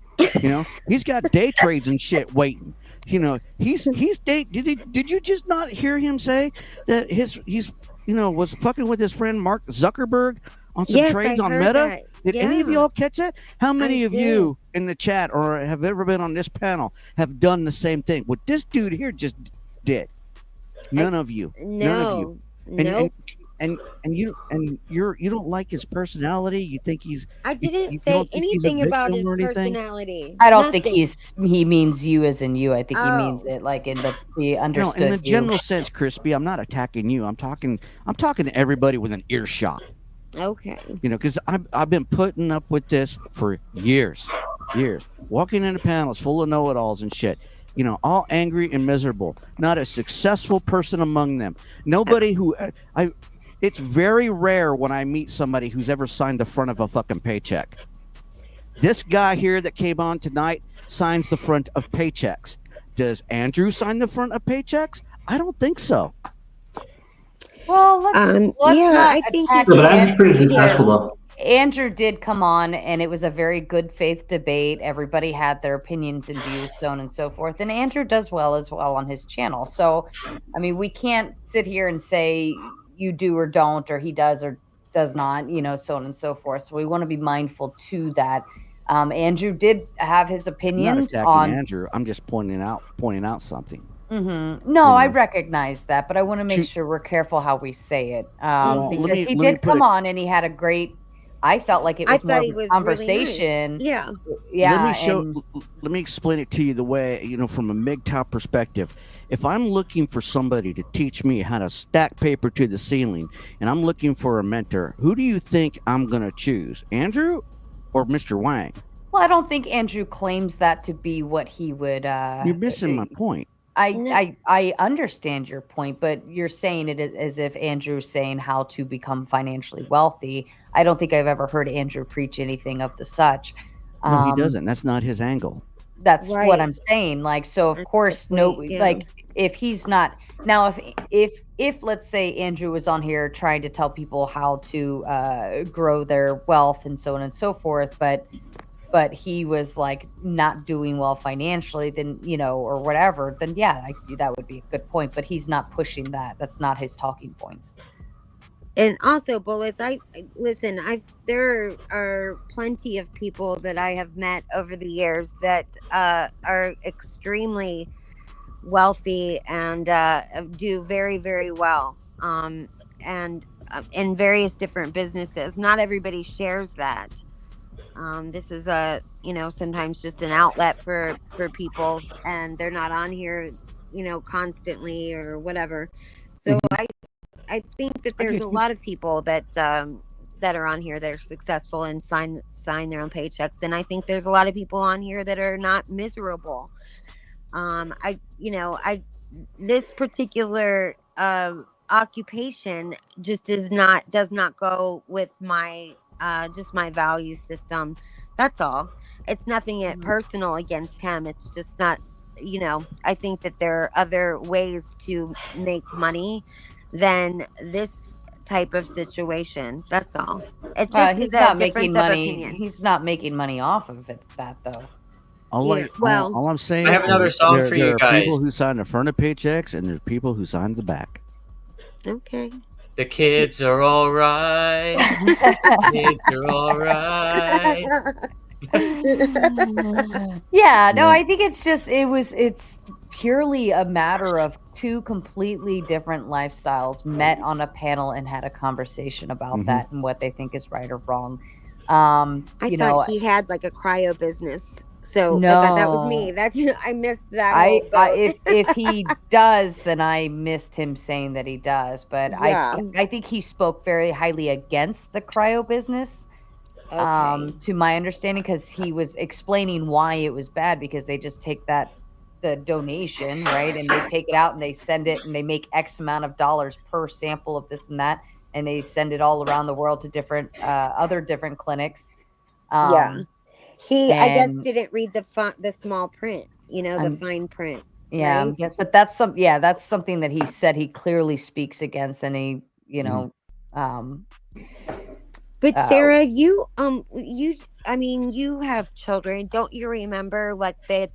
He's got day trades and shit waiting. He's did you just not hear him say that he's was fucking with his friend Mark Zuckerberg on some trades on Meta? That. Did any of y'all catch that? How many of you in the chat or have ever been on this panel have done the same thing? What this dude here just did? None of you. None of you. And you don't like his personality. You think he's. I didn't say anything about his personality. I don't think he means you as in you. I think he means it like in the understood. No, in the general sense, Crispy. I'm not attacking you. I'm talking to everybody with an earshot. Okay. Because I've been putting up with this for years, walking into panels full of know-it-alls and shit. All angry and miserable. Not a successful person among them. Nobody who it's very rare when I meet somebody who's ever signed the front of a fucking paycheck. This guy here that came on tonight signs the front of paychecks. Does Andrew sign the front of paychecks? I don't think so. Well, let's I think attack but Andrew's pretty successful though. Andrew did come on, and it was a very good faith debate. Everybody had their opinions and views, so on and so forth. And Andrew does well as well on his channel. So, I mean, we can't sit here and say you do or don't, or he does or does not, so on and so forth. So we want to be mindful to that. Andrew did have his I'm not opinions attacking on. Andrew. I'm just pointing out something. No, I recognize that, but I want to make sure we're careful how we say it, Well, because he let me did put come it- on and he had a great. I felt like it I was more thought of he a was really nice. conversation. Yeah. Yeah. Let me explain it to you the way, from a MGTOW perspective. If I'm looking for somebody to teach me how to stack paper to the ceiling, and I'm looking for a mentor, who do you think I'm going to choose? Andrew or Mr. Wang? Well, I don't think Andrew claims that to be what he would. You're missing my point. I understand your point, but you're saying it as if Andrew's saying how to become financially wealthy. I don't think I've ever heard Andrew preach anything of the such. No, he doesn't. That's not his angle. That's what I'm saying. Like, so of course, like if he's not now, if let's say Andrew was on here trying to tell people how to grow their wealth and so on and so forth, but he was like not doing well financially, then, or whatever, then yeah, that would be a good point. But he's not pushing that. That's not his talking points. And also, Bullets, there are plenty of people that I have met over the years that are extremely wealthy and do very, very well, and in various different businesses. Not everybody shares that. This is sometimes just an outlet for people, and they're not on here, constantly or whatever. So I think that there's a lot of people that are on here that are successful and sign their own paychecks, and I think there's a lot of people on here that are not miserable. This particular occupation just does not go with my just my value system. That's all. It's nothing personal against him. It's just not, I think that there are other ways to make money than this type of situation. That's all. It's just He's a not difference making of money. opinion. He's not making money off of that though. All I'm saying I have another is song for you there are guys. people who sign the front of paychecks, and there's people who sign the back. Okay. The kids are all right. The kids are all right. Yeah, no, I think it's purely a matter of two completely different lifestyles met on a panel and had a conversation about that and what they think is right or wrong. I thought he had like a cryo business. So I thought that was me. I missed that. If he does, then I missed him saying that he does. But Yeah. I think he spoke very highly against the cryo business. To my understanding, because he was explaining why it was bad, because they just take the donation, right, and they take it out and they send it, and they make X amount of dollars per sample of this and that, and they send it all around the world to different other different clinics. Yeah. I guess and- didn't read the small print, the fine print. Yeah, right? but that's something that he said he clearly speaks against, and he, But Sarah, you have children. Don't you remember like that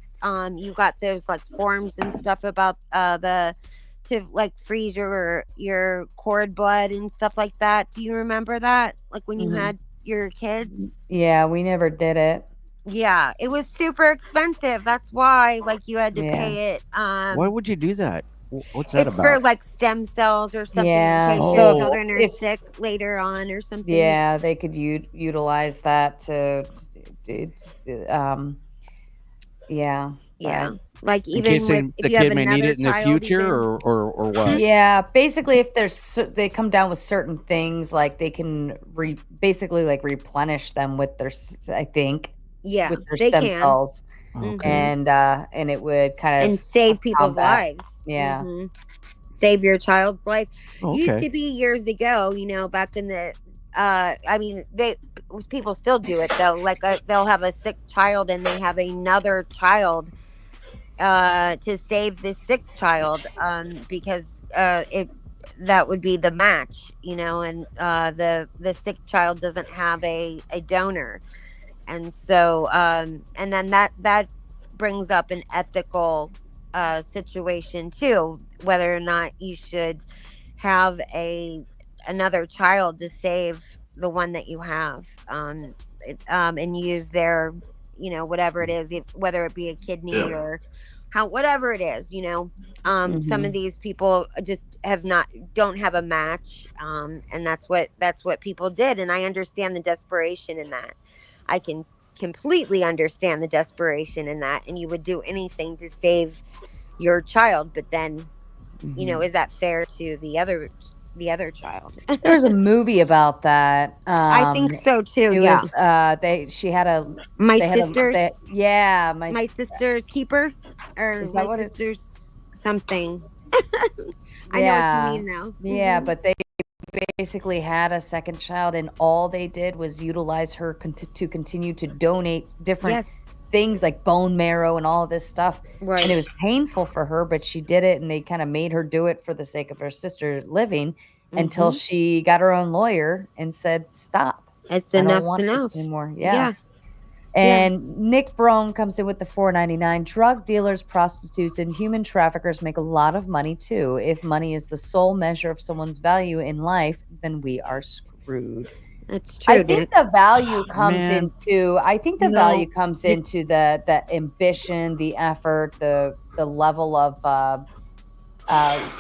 you got those like forms and stuff about to like freeze your cord blood and stuff like that? Do you remember that? Like when you had your kids? Yeah, we never did it. Yeah, it was super expensive. That's why like you had to pay it. Why would you do that? What's that It's about? for like stem cells or something Yeah, in case so your children are if- sick later on or something. Yeah, they could utilize that to, yeah. Yeah. but- Like In even case with if the you have kid may need another it in the child future, even. or what? Yeah, basically, if they come down with certain things, like they can basically like replenish them with their, I think, Yeah, with their they stem can. cells, Okay. and it would kind of And save people's combat- lives. Yeah. Mhm. Save your child's life. Used Okay. to be years ago, back in the people still do it though. Like they'll have a sick child and they have another child to save the sick child because that would be the match, you know, and the sick child doesn't have a donor. And so and then that brings up an ethical situation too, whether or not you should have another child to save the one that you have, and use their, you know, whatever it is, whether it be a kidney or whatever it is, you know. Some of these people just don't have a match, and that's what people did. And I understand the desperation in that. I can completely understand the desperation in that, and you would do anything to save your child. But then, you know, is that fair to the other child? There was a movie about that. I think so too. It Yeah. was she had a My they had a- sister's they- yeah, my sister's keeper, or Is that my what it- sister's something. I Yeah. know what you mean now. Yeah, Mhm. but they basically had a second child, and all they did was utilize her to continue to donate different things like bone marrow and all of this stuff. Right. And it was painful for her, but she did it, and they kind of made her do it for the sake of her sister living until Mhm. she got her own lawyer and said, "Stop. It's I don't enough's want enough this anymore." Yeah. And Nick Brome comes in with the $4.99. Drug dealers, prostitutes, and human traffickers make a lot of money too. If money is the sole measure of someone's value in life, then we are screwed. That's true. I think the value comes Man. into. I think the You know, value comes into the ambition, the effort, the level of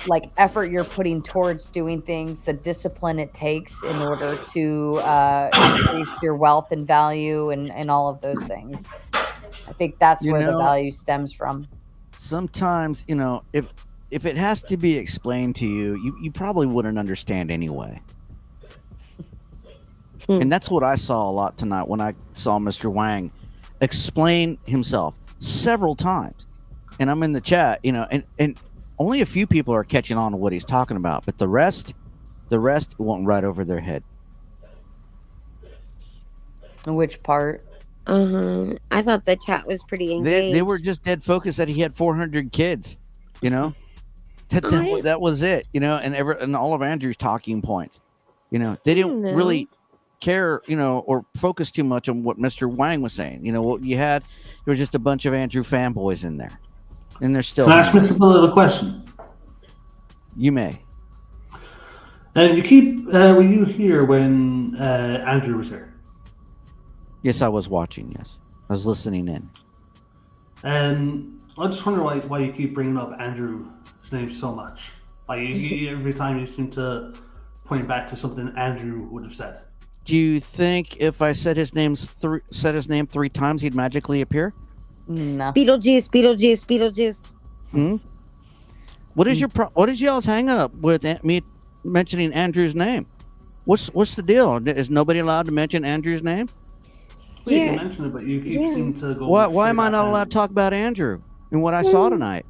like effort you're putting towards doing things, the discipline it takes in order to increase your wealth and value and all of those things. I think that's You where the know, value stems from. Sometimes, you know, if it has to be explained to you, you probably wouldn't understand anyway. And that's what I saw a lot tonight when I saw Mr. Wang explain himself several times. And I'm in the chat, you know, and only a few people are catching on to what he's talking about, but the rest went right over their head. Which part? I thought the chat was pretty engaged. They were just dead focused that he had 400 kids, you know. That was it, you know, and all of Andrew's talking points, you know, they didn't really care, you know, or focus too much on what Mr. Wang was saying. You know, what you had, there was just a bunch of Andrew fanboys in there, and they're still. Can I ask Mr. Fuller a question? You may. And you keep, were you here when Andrew was here? Yes, I was watching. Yes, I was listening in. I just wonder why you keep bringing up Andrew's name so much. Like every time you seem to point back to something Andrew would have said. Do you think if I said his name 3 times, he'd magically appear? No. Beetlejuice, Beetlejuice, Beetlejuice. Hmm. What is what is y'all's hang up with me mentioning Andrew's name? What's the deal? Is nobody allowed to mention Andrew's name? Well, you can mention it, but you keep seem to go. Why am I not allowed to talk about Andrew and what I saw tonight?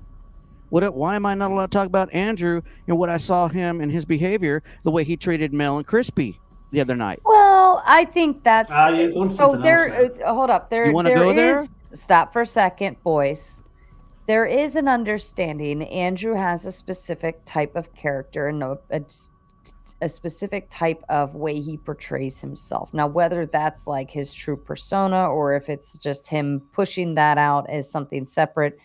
Why am I not allowed to talk about Andrew and what I saw him and his behavior, the way he treated Mel and Crispy the other night? Well, I think that's so. There, hold up. There, You wanna there go there? is. Stop for a second, boys. There is an understanding. Andrew has a specific type of character and a specific type of way he portrays himself. Now, whether that's like his true persona or if it's just him pushing that out as something separate,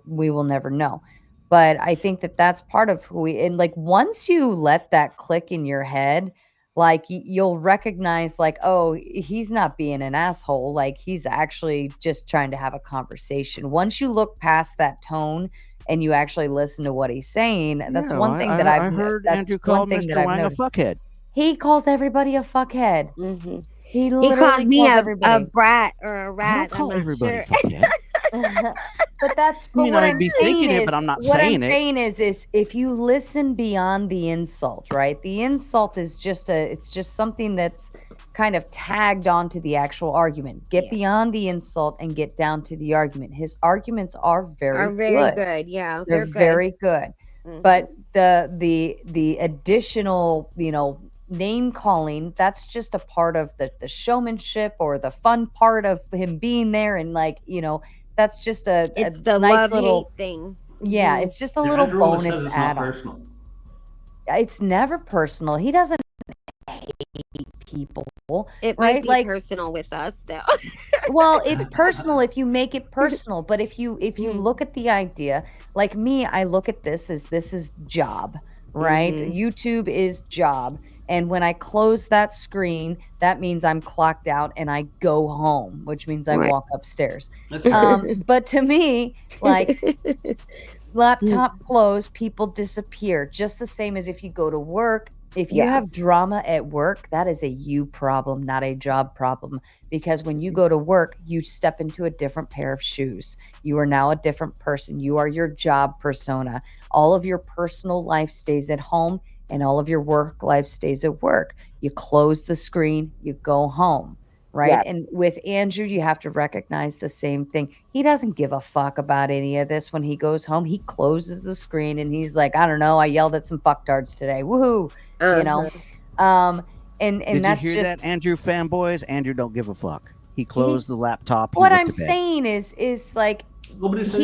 we will never know. But I think that that's part of who he. And like once you let that click in your head, like you'll recognize like, oh, he's not being an asshole. Like he's actually just trying to have a conversation. Once you look past that tone and you actually listen to what he's saying, that's Yeah, one thing that I've heard that's Andrew one call thing Mr. that I've Wang a noticed. fuckhead. He calls everybody a fuckhead. Mm-hmm. He He literally called me calls a everybody. brat or a rat. I don't call I'm not everybody sure. fuckhead. But that's I mean, what I'd I'm be saying thinking is, it, but I'm not what I'm saying it. saying is if you listen beyond the insult, right? The insult is just it's just something that's kind of tagged onto the actual argument. Get beyond the insult and get down to the argument. His arguments are very good. Yeah, they're good. very good. Mhm. But the additional, you know, name calling, that's just a part of the showmanship or the fun part of him being there, and like, you know, that's just a It's the nice love little hate thing. yeah, Mhm. it's just a Yeah, little Andrew always bonus said it's not add-on. personal. it's never personal. He doesn't hate people, It right? might be Like, personal with us, though. well, it's personal if you make it personal, but if you look at the idea, like me, I look at this is job, right? YouTube is job. And when I close that screen, that means I'm clocked out and I go home, which means I Right. walk upstairs. That's fair. But to me, like, laptop closed, people disappear. Just the same as if you go to work. If you Yeah. have drama at work, that is a you problem, not a job problem. Because when you go to work, you step into a different pair of shoes. You are now a different person. You are your job persona. All of your personal life stays at home, and all of your work life stays at work. You close the screen, you go home. Right. Yeah. And with Andrew, you have to recognize the same thing. He doesn't give a fuck about any of this. When he goes home, he closes the screen and he's like, I don't know, I yelled at some fucktards today. Woohoo. You know? And Did that's you hear just that, Andrew fanboys? Andrew don't give a fuck. He closed the laptop. He what went I'm to bed. saying is like Nobody said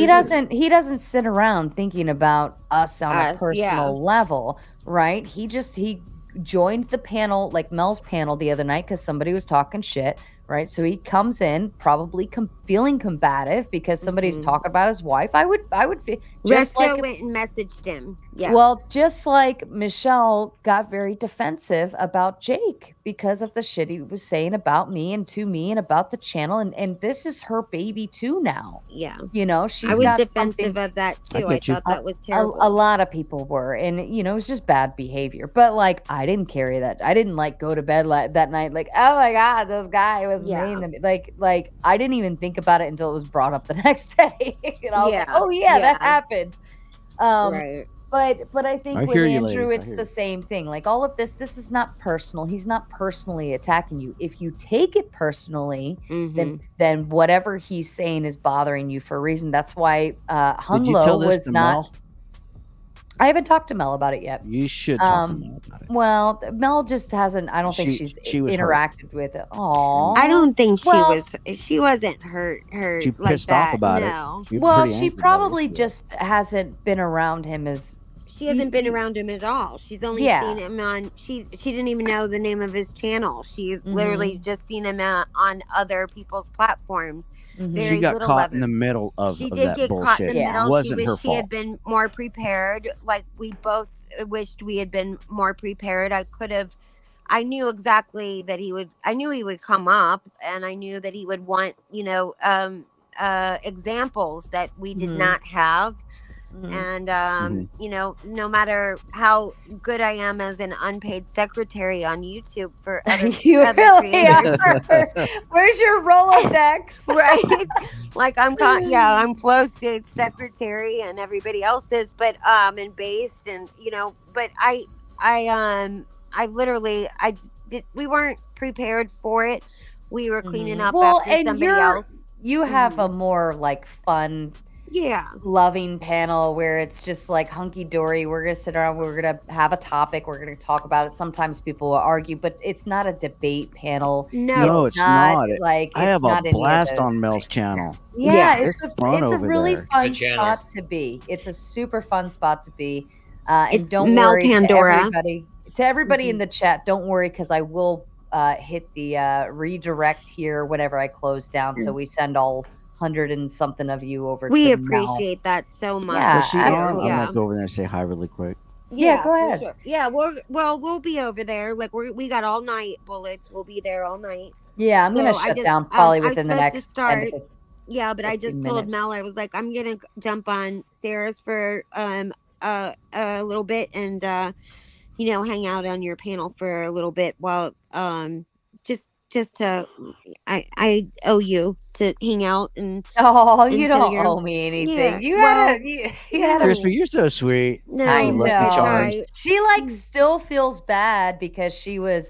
he he doesn't sit around thinking about us on a Us, personal yeah. level, right? He joined the panel, like Mel's panel the other night, because somebody was talking shit, right? So he comes in probably feeling combative because somebody's talking about his wife. I would feel just Resto like went and messaged him. Yeah. well, just like Michelle got very defensive about Jake because of the shit he was saying about me and to me and about the channel. And this is her baby too now. Yeah. You know, she's I was got defensive something. of that I too. I get you. thought that was A terrible. lot of people were, and you know, it was just bad behavior. But like, I didn't carry that. I didn't like go to bed that night like, oh my god, this guy was mean to me. Like I didn't even think about it until it was brought up the next day. And I was like, oh yeah, that happened. Right. But I think I with hear you, Andrew, ladies. I it's hear the you. same thing. Like all of this is not personal. He's not personally attacking you. If you take it personally, then whatever he's saying is bothering you for a reason. That's why Did you tell Hunglo this was to not. Mel? I haven't talked to Mel about it yet. You should talk to Mel about it. Well, Mel just hasn't. I don't think she's she was hurt. interacted with it. Aw. I don't think Well, she wasn't hurt She like pissed off that. about No. it. She was Well, pretty she angry about it probably yesterday. just hasn't been around him as. She hasn't been around him at all. She's only Yeah. seen him on. She didn't even know the name of his channel. She's Mm-hmm. literally just seen him on other people's platforms. Very She got little caught of in the him. middle of She did that get bullshit. caught in the middle. It wasn't She her wished she had fault. been more prepared. Like we both wished we had been more prepared. I knew exactly that I knew he would come up, and I knew that he would want, examples that we did not have. And no matter how good I am as an unpaid secretary on YouTube for other, You other really creators, Where's your Rolodex? right? Like I'm Flow State secretary, and everybody else is, but and based, and but we weren't prepared for it. We were cleaning up Well, after and somebody else. you have a more like fun, loving panel where it's just like hunky dory. We're gonna sit around. We're gonna have a topic. We're gonna talk about it. Sometimes people will argue, but it's not a debate panel. No, it's not. Like I have it's not a any of blast those. on Mel's channel. Yeah, it's it's fun a over really there. fun Good channel. spot to be. It's a super fun spot to be. And It's don't Mel worry Pandora. to everybody in the chat. Don't worry, because I will hit the redirect here whenever I close down. So we send all 100 and something of you over. We to Mel. appreciate that so much. Yeah, Was she on? absolutely. I'm gonna go over there and say hi really quick. Yeah, go for ahead. sure. Yeah, we'll be over there. Like we got all night bullets. We'll be there all night. Yeah, I'm gonna So I shut just- down probably I was within the supposed to next 10 start. to 15. Yeah, but I just 15 told minutes. Mel, I was like, I'm gonna jump on Sarah's for a little bit, and hang out on your panel for a little bit while just to I owe you to hang out and Oh, you until don't you're- owe me anything. Yeah, You well, had a Crispy, you're so sweet. No, I So know. let me charge. She like still feels bad because she was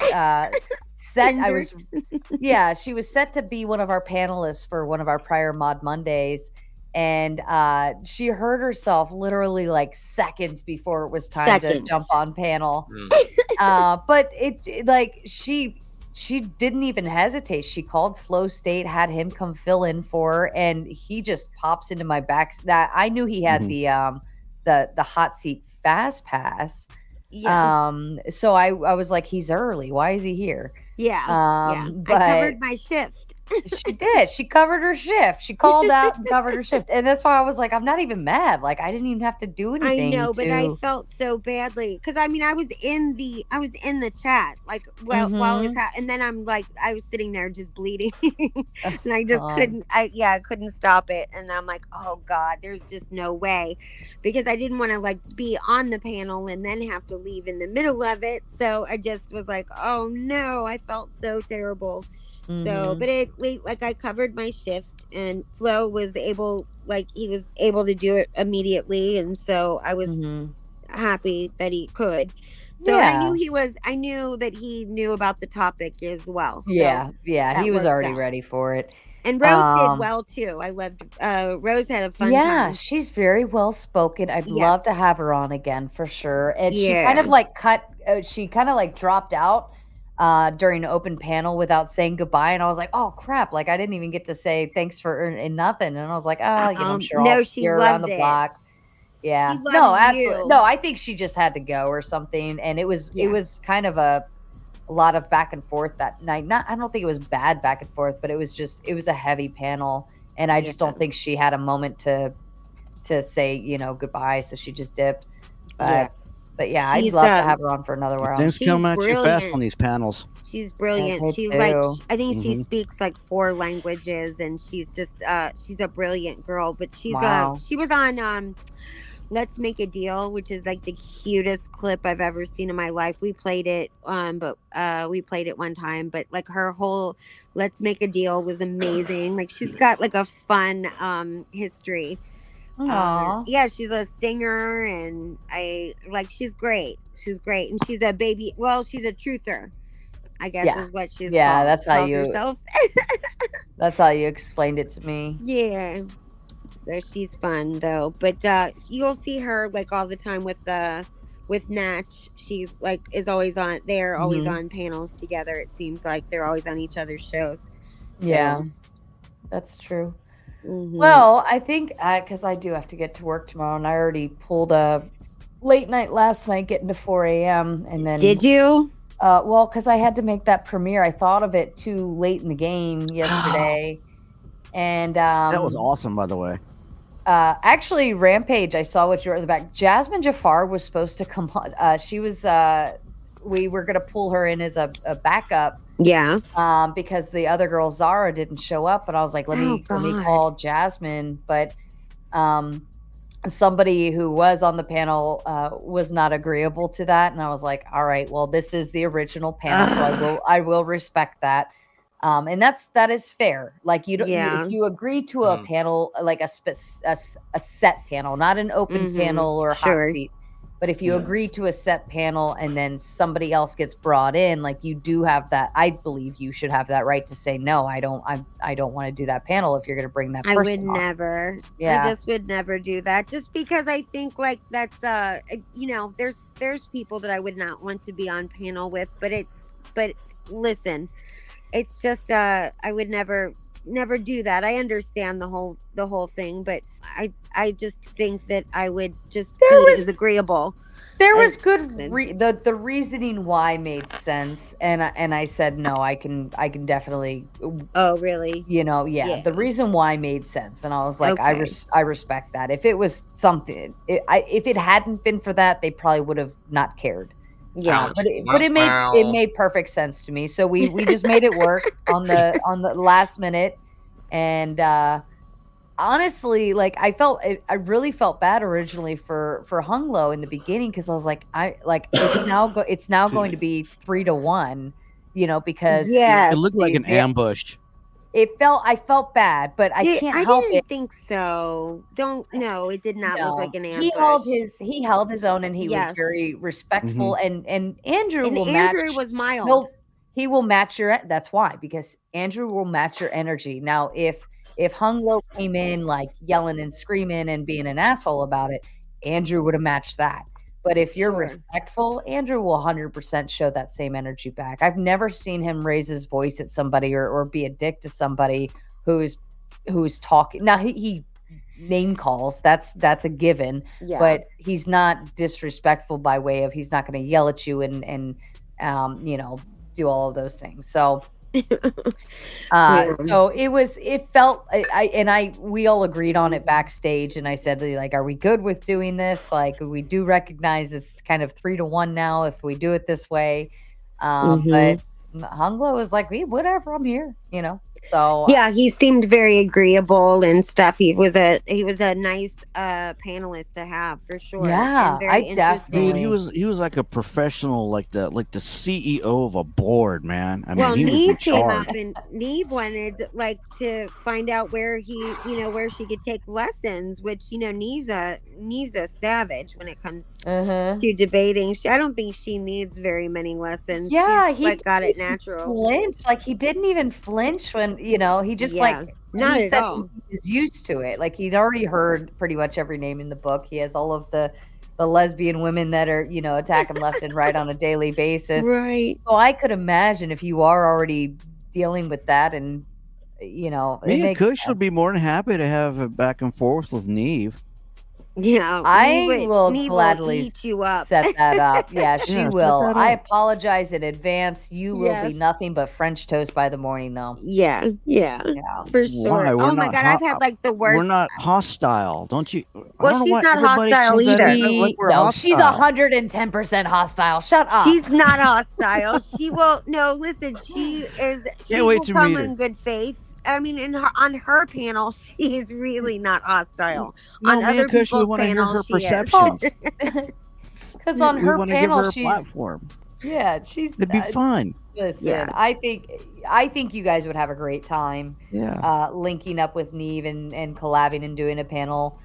set. She was set to be one of our panelists for one of our prior Mod Mondays, and she hurt herself literally like seconds before it was time to Seconds. jump on panel. But it like she didn't even hesitate. She called Flow State, had him come fill in for her, and he just pops into my back. That I knew he had the hot seat fast pass, Yeah. So I was like, he's early. Why is he here? Yeah. I But covered my shift. she did. She covered her shift. She called out and covered her shift. And that's why I was like, I'm not even mad. Like, I didn't even have to do I anything know, but I to. felt so badly because I mean I was in the chat like while it was and then I'm like I was sitting there just bleeding and I just couldn't I couldn't stop it and I'm like, oh God, there's just no way, because I didn't want to like be on the panel and then have to leave in the middle of it. So I just was like, oh no, I felt so terrible. So, but like I covered my shift and Flo was able, like he was able to do it immediately. And so I was happy that he could. So and I knew that he knew about the topic as well. So Yeah. that He was worked already out. ready for it. And Rose did well too. I loved, Rose had a fun time. She's very well spoken. I'd love to have her on again for sure. And she kind of Yeah. like she kind of like dropped out during an open panel without saying goodbye, and I was like, oh crap, like I didn't even get to say thanks for and nothing. And I was like, oh, I'm sure no, I'll she see her around loved the it. block. Yeah. She No, loves absolutely. you. No, I think she just had to go or something. And it was kind of a lot of back and forth that night. I don't think it was bad back and forth, but it was a heavy panel. And I just don't think she had a moment to say, goodbye. So she just dipped. But yeah, I'd love to have her on for another round. Things come at you fast on these panels. She's brilliant. they She's do. like, I think she speaks like 4 languages, and she's just, she's a brilliant girl. But she's, she was on, Let's Make a Deal, which is like the cutest clip I've ever seen in my life. We played it, we played it one time. But like her whole Let's Make a Deal was amazing. Like she's got like a fun history. Yeah, she's a singer, and she's great. She's great, and she's a baby. Well, she's a truther, I guess is what she's called, that's how calls you herself. that's how you explained it to me. Yeah, so she's fun though. But you'll see her like all the time with Natch. She's like is always on. They're always on panels together. It seems like they're always on each other's shows. So. Yeah, that's true. Well, I think because I do have to get to work tomorrow, and I already pulled a late night last night, getting to 4 a.m. and then did you? Well, because I had to make that premiere. I thought of it too late in the game yesterday, and that was awesome, by the way. Actually, Rampage, I saw what you were at the back. Jasmine Jafar was supposed to come. She was. We were gonna pull her in as a backup. Yeah. Because the other girl Zara didn't show up, and I was like, let me call Jasmine, but somebody who was on the panel was not agreeable to that, and I was like, all right, well, this is the original panel, so I will respect that. And that is fair. Like if you agree to a panel, like a set panel, not an open panel or hot seat. But if you agree to a set panel and then somebody else gets brought in, like you do have that. I believe you should have that right to say no. I don't want to do that panel if you're going to bring that person. I would on. never. Yeah. I just would never do that. Just because I think like that's there's people that I would not want to be on panel with. But listen, it's just I would never do that. I understand the whole thing, but I just think that I would just be as agreeable. There was good the reasoning why made sense, and I said no. I can definitely. Oh really? Yeah. The reason why made sense, and I was like, I respect that. If it was something, if it hadn't been for that, they probably would have not cared. Yeah, but it made perfect sense to me. So we just made it work on the last minute, and honestly, like I really felt bad originally for Hunglo in the beginning, because I was like, it's now going to be 3-1, because it looked like an ambush. I felt bad, but I can't help it. I didn't think so. It did not look like an ambush. He held his own, and he was very respectful. And Andrew was mild. He will match your. That's why, because Andrew will match your energy. Now, if Hunglo came in like yelling and screaming and being an asshole about it, Andrew would have matched that. But if you're respectful, Andrew will 100% show that same energy back. I've never seen him raise his voice at somebody or be a dick to somebody who's talking. Now he name calls. That's a given. Yeah. But he's not disrespectful by way of he's not going to yell at you and do all of those things. So so it felt we all agreed on it backstage, and I said, like, are we good with doing this? Like, we do recognize it's kind of 3-1 now if we do it this way. But Hunglo was like, whatever, I'm here, So yeah, he seemed very agreeable and stuff. He was a nice panelist to have for sure. Yeah, and very I interesting. Dude, he was like a professional, like the CEO of a board, man. I mean, Well, he was in Neve came charge. up and Neve wanted to find out where where she could take lessons, which Neve's a savage when it comes to debating. I don't think she needs very many lessons. Yeah, She's, got it natural. Flinch, like he didn't even flinch when he just not he at said all. he was used to it. Like he'd already heard pretty much every name in the book. He has all of the lesbian women that are attacking left and right on a daily basis. Right. So I could imagine if you are already dealing with that, and Me and Kush would be more than happy to have a back and forth with Neve. Yeah, I will Neve gladly eat you up. set that up. Yeah, she Yeah, set will. that I up. apologize in advance. You will be Yes. nothing but French toast by the morning, though. Yeah, for sure. Why? We're Oh my not God, I've had like the worst. We're not hostile, don't you? I Well, don't know she's why not everybody hostile comes at either. it like we're No, hostile. she's 110% hostile. Shut up. She's not hostile. She will. No, listen. She is. She Can't wait will to come meet her. in good faith. I mean, on her panel, she is really not hostile. No, on me other and Kush, we people's want to hear her panels, she is. perceptions. Because on We her want to give panel, her a she's platform. yeah, she's. It'd be fun. Listen, Yeah. I think you guys would have a great time. Yeah. Linking up with Neve and collabing and doing a panel.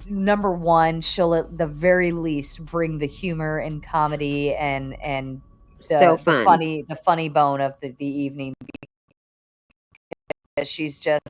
Number one, she'll at the very least bring the humor and comedy and So the fun. funny bone of the evening. She's just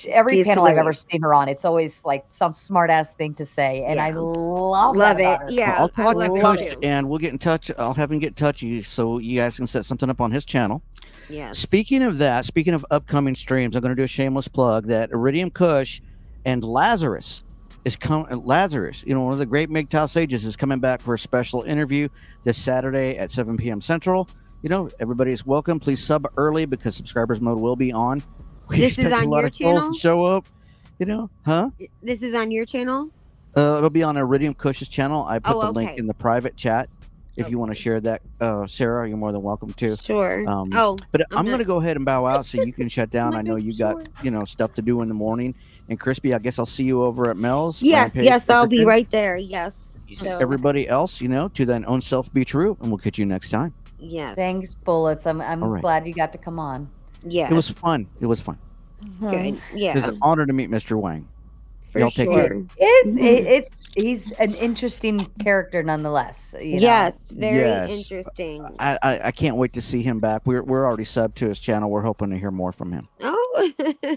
every She's panel I've ever hilarious. seen her on, it's always like some smart ass thing to say, and I Yeah. love Love that about it. her. Yeah, I'll I talk love to it Kush too. and we'll get in touch. I'll have him get in touch with you so you guys can set something up on his channel. Yes. Speaking of upcoming streams, I'm going to do a shameless plug that Iridium Kush and Lazarus is coming. Lazarus, one of the great MGTOW sages, is coming back for a special interview this Saturday at 7 p.m. Central. Everybody's welcome. Please sub early because subscribers mode will be on. We This is expect on a lot your of trolls channel? to show up. Huh? This is on your channel. It'll be on Iridium Kush's channel. I put Oh, the link okay. in the private chat. If you want to share that, Sarah, you're more than welcome to. Sure. But I'm not- going to go ahead and bow out so you can shut down. I know you got stuff to do in the morning. And Crispy, I guess I'll see you over at Mel's. Yes, Rampage yes, I'll be Superchats. right there. Yes. So, Everybody else, to thine own self be true, and we'll catch you next time. yes. Thanks, Bullets. I'm All right. glad you got to come on. Yeah. It was fun. It was fun. good. It was Yeah. an honor to meet Mr. Wang. For Y'all take sure. care. He's an interesting character nonetheless. Yes, very Yes. interesting. I can't wait to see him back. We're already subbed to his channel. We're hoping to hear more from him. Oh.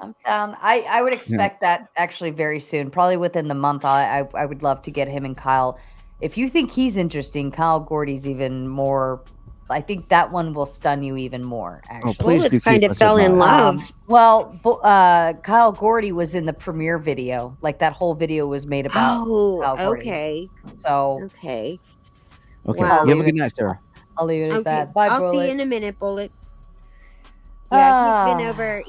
I'm down. I would expect that actually very soon, probably within the month. I would love to get him and Kyle. If you think he's interesting, Kyle Gordy's even more. I think that one will stun you even more. Actually, please do Bullets kind keep of us fell in advised. love. Kyle Gordy was in the premiere video. Like that whole video was made about Kyle Gordy. Okay. So Okay. Okay. Wow. You have a good night, Sarah. I'll leave it at Okay. that. Bye, I'll see Bullet. you in a minute, Bullets. Yeah, he's been Ah. over.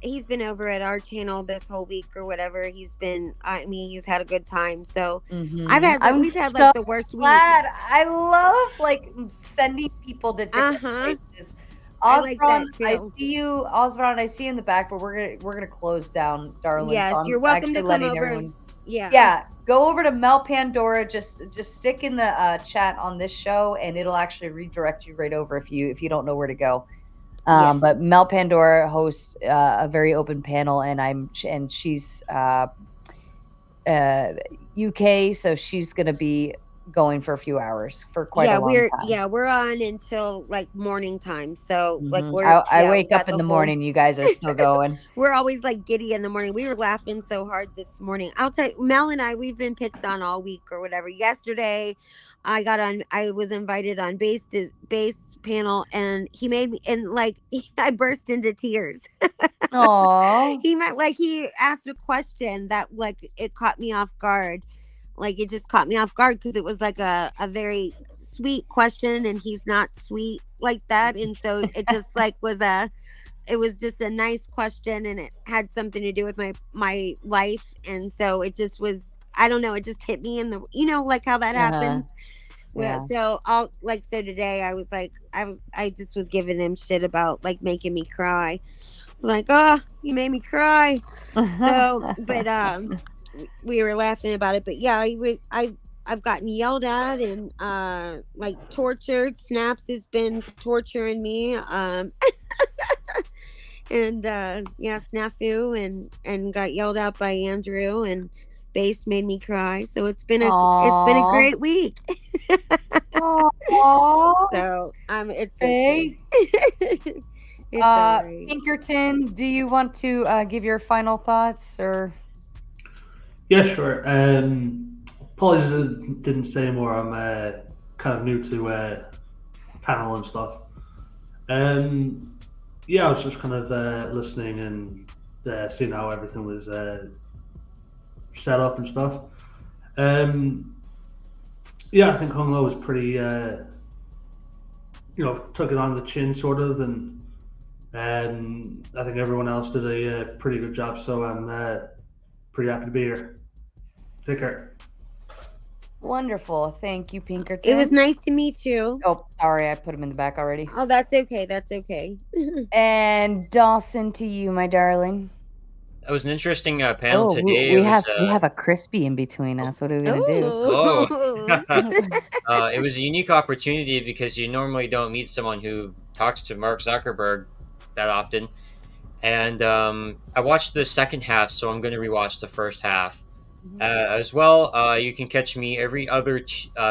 He's been over at our channel this whole week or whatever. He's he's had a good time. So Mhm. we've had so like the worst week. glad. I love like sending people to different places. I like Osron, that, I too. see you, Osron. I see you in the back, but we're gonna close down, darling. Yes, so I'm you're welcome to actually come letting over. everyone- Yeah. Yeah, go over to Mel Pandora. Just stick in the chat on this show, and it'll actually redirect you right over if you don't know where to go. But Mel Pandora hosts a very open panel, and she's UK, so she's gonna be going for a few hours for quite a long time. we're on until like morning time. So like Mhm. we're I wake got up in the the whole- morning. You guys are still going. We're always like giddy in the morning. We were laughing so hard this morning. I'll tell you, Mel and I, we've been picked on all week or whatever. Yesterday, I was invited on base panel, and he made me, and like I burst into tears. Aww. He asked a question that like it caught me off guard. Like it just caught me off guard because it was like a very sweet question, and he's not sweet like that. And so it just like it was just a nice question, and it had something to do with my life. And so it just was, I don't know, it just hit me in the, like how that happens. Yeah. So so today I was like, I just was giving him shit about like making me cry. Like, oh, you made me cry. So, but we were laughing about it. But yeah, I've gotten yelled at and like tortured. Snaps has been torturing me. And yeah, snafu and got yelled at by Andrew, and Base made me cry. So it's been a great week. Aww. So it's okay. It's all right. Pinkerton, do you want to give your final thoughts or? Yeah, sure. Apologies I didn't say more. I'm kind of new to panel and stuff. Yeah, I was just kind of listening and seeing how everything was set up and stuff. Yeah, I think Hunglo was pretty, took it on the chin sort of, and I think everyone else did a pretty good job. So I'm pretty happy to be here. Take care. Wonderful. Thank you, Pinkerton. It was nice to meet you. Oh, sorry, I put him in the back already. Oh, that's okay. That's okay. And Dawson, to you, my darling. That was an interesting panel today. We have a crispy in between us. What are we gonna do? Oh, it was a unique opportunity because you normally don't meet someone who talks to Mark Zuckerberg that often. And I watched the second half, so I'm going to rewatch the first half. As well, you can catch me every other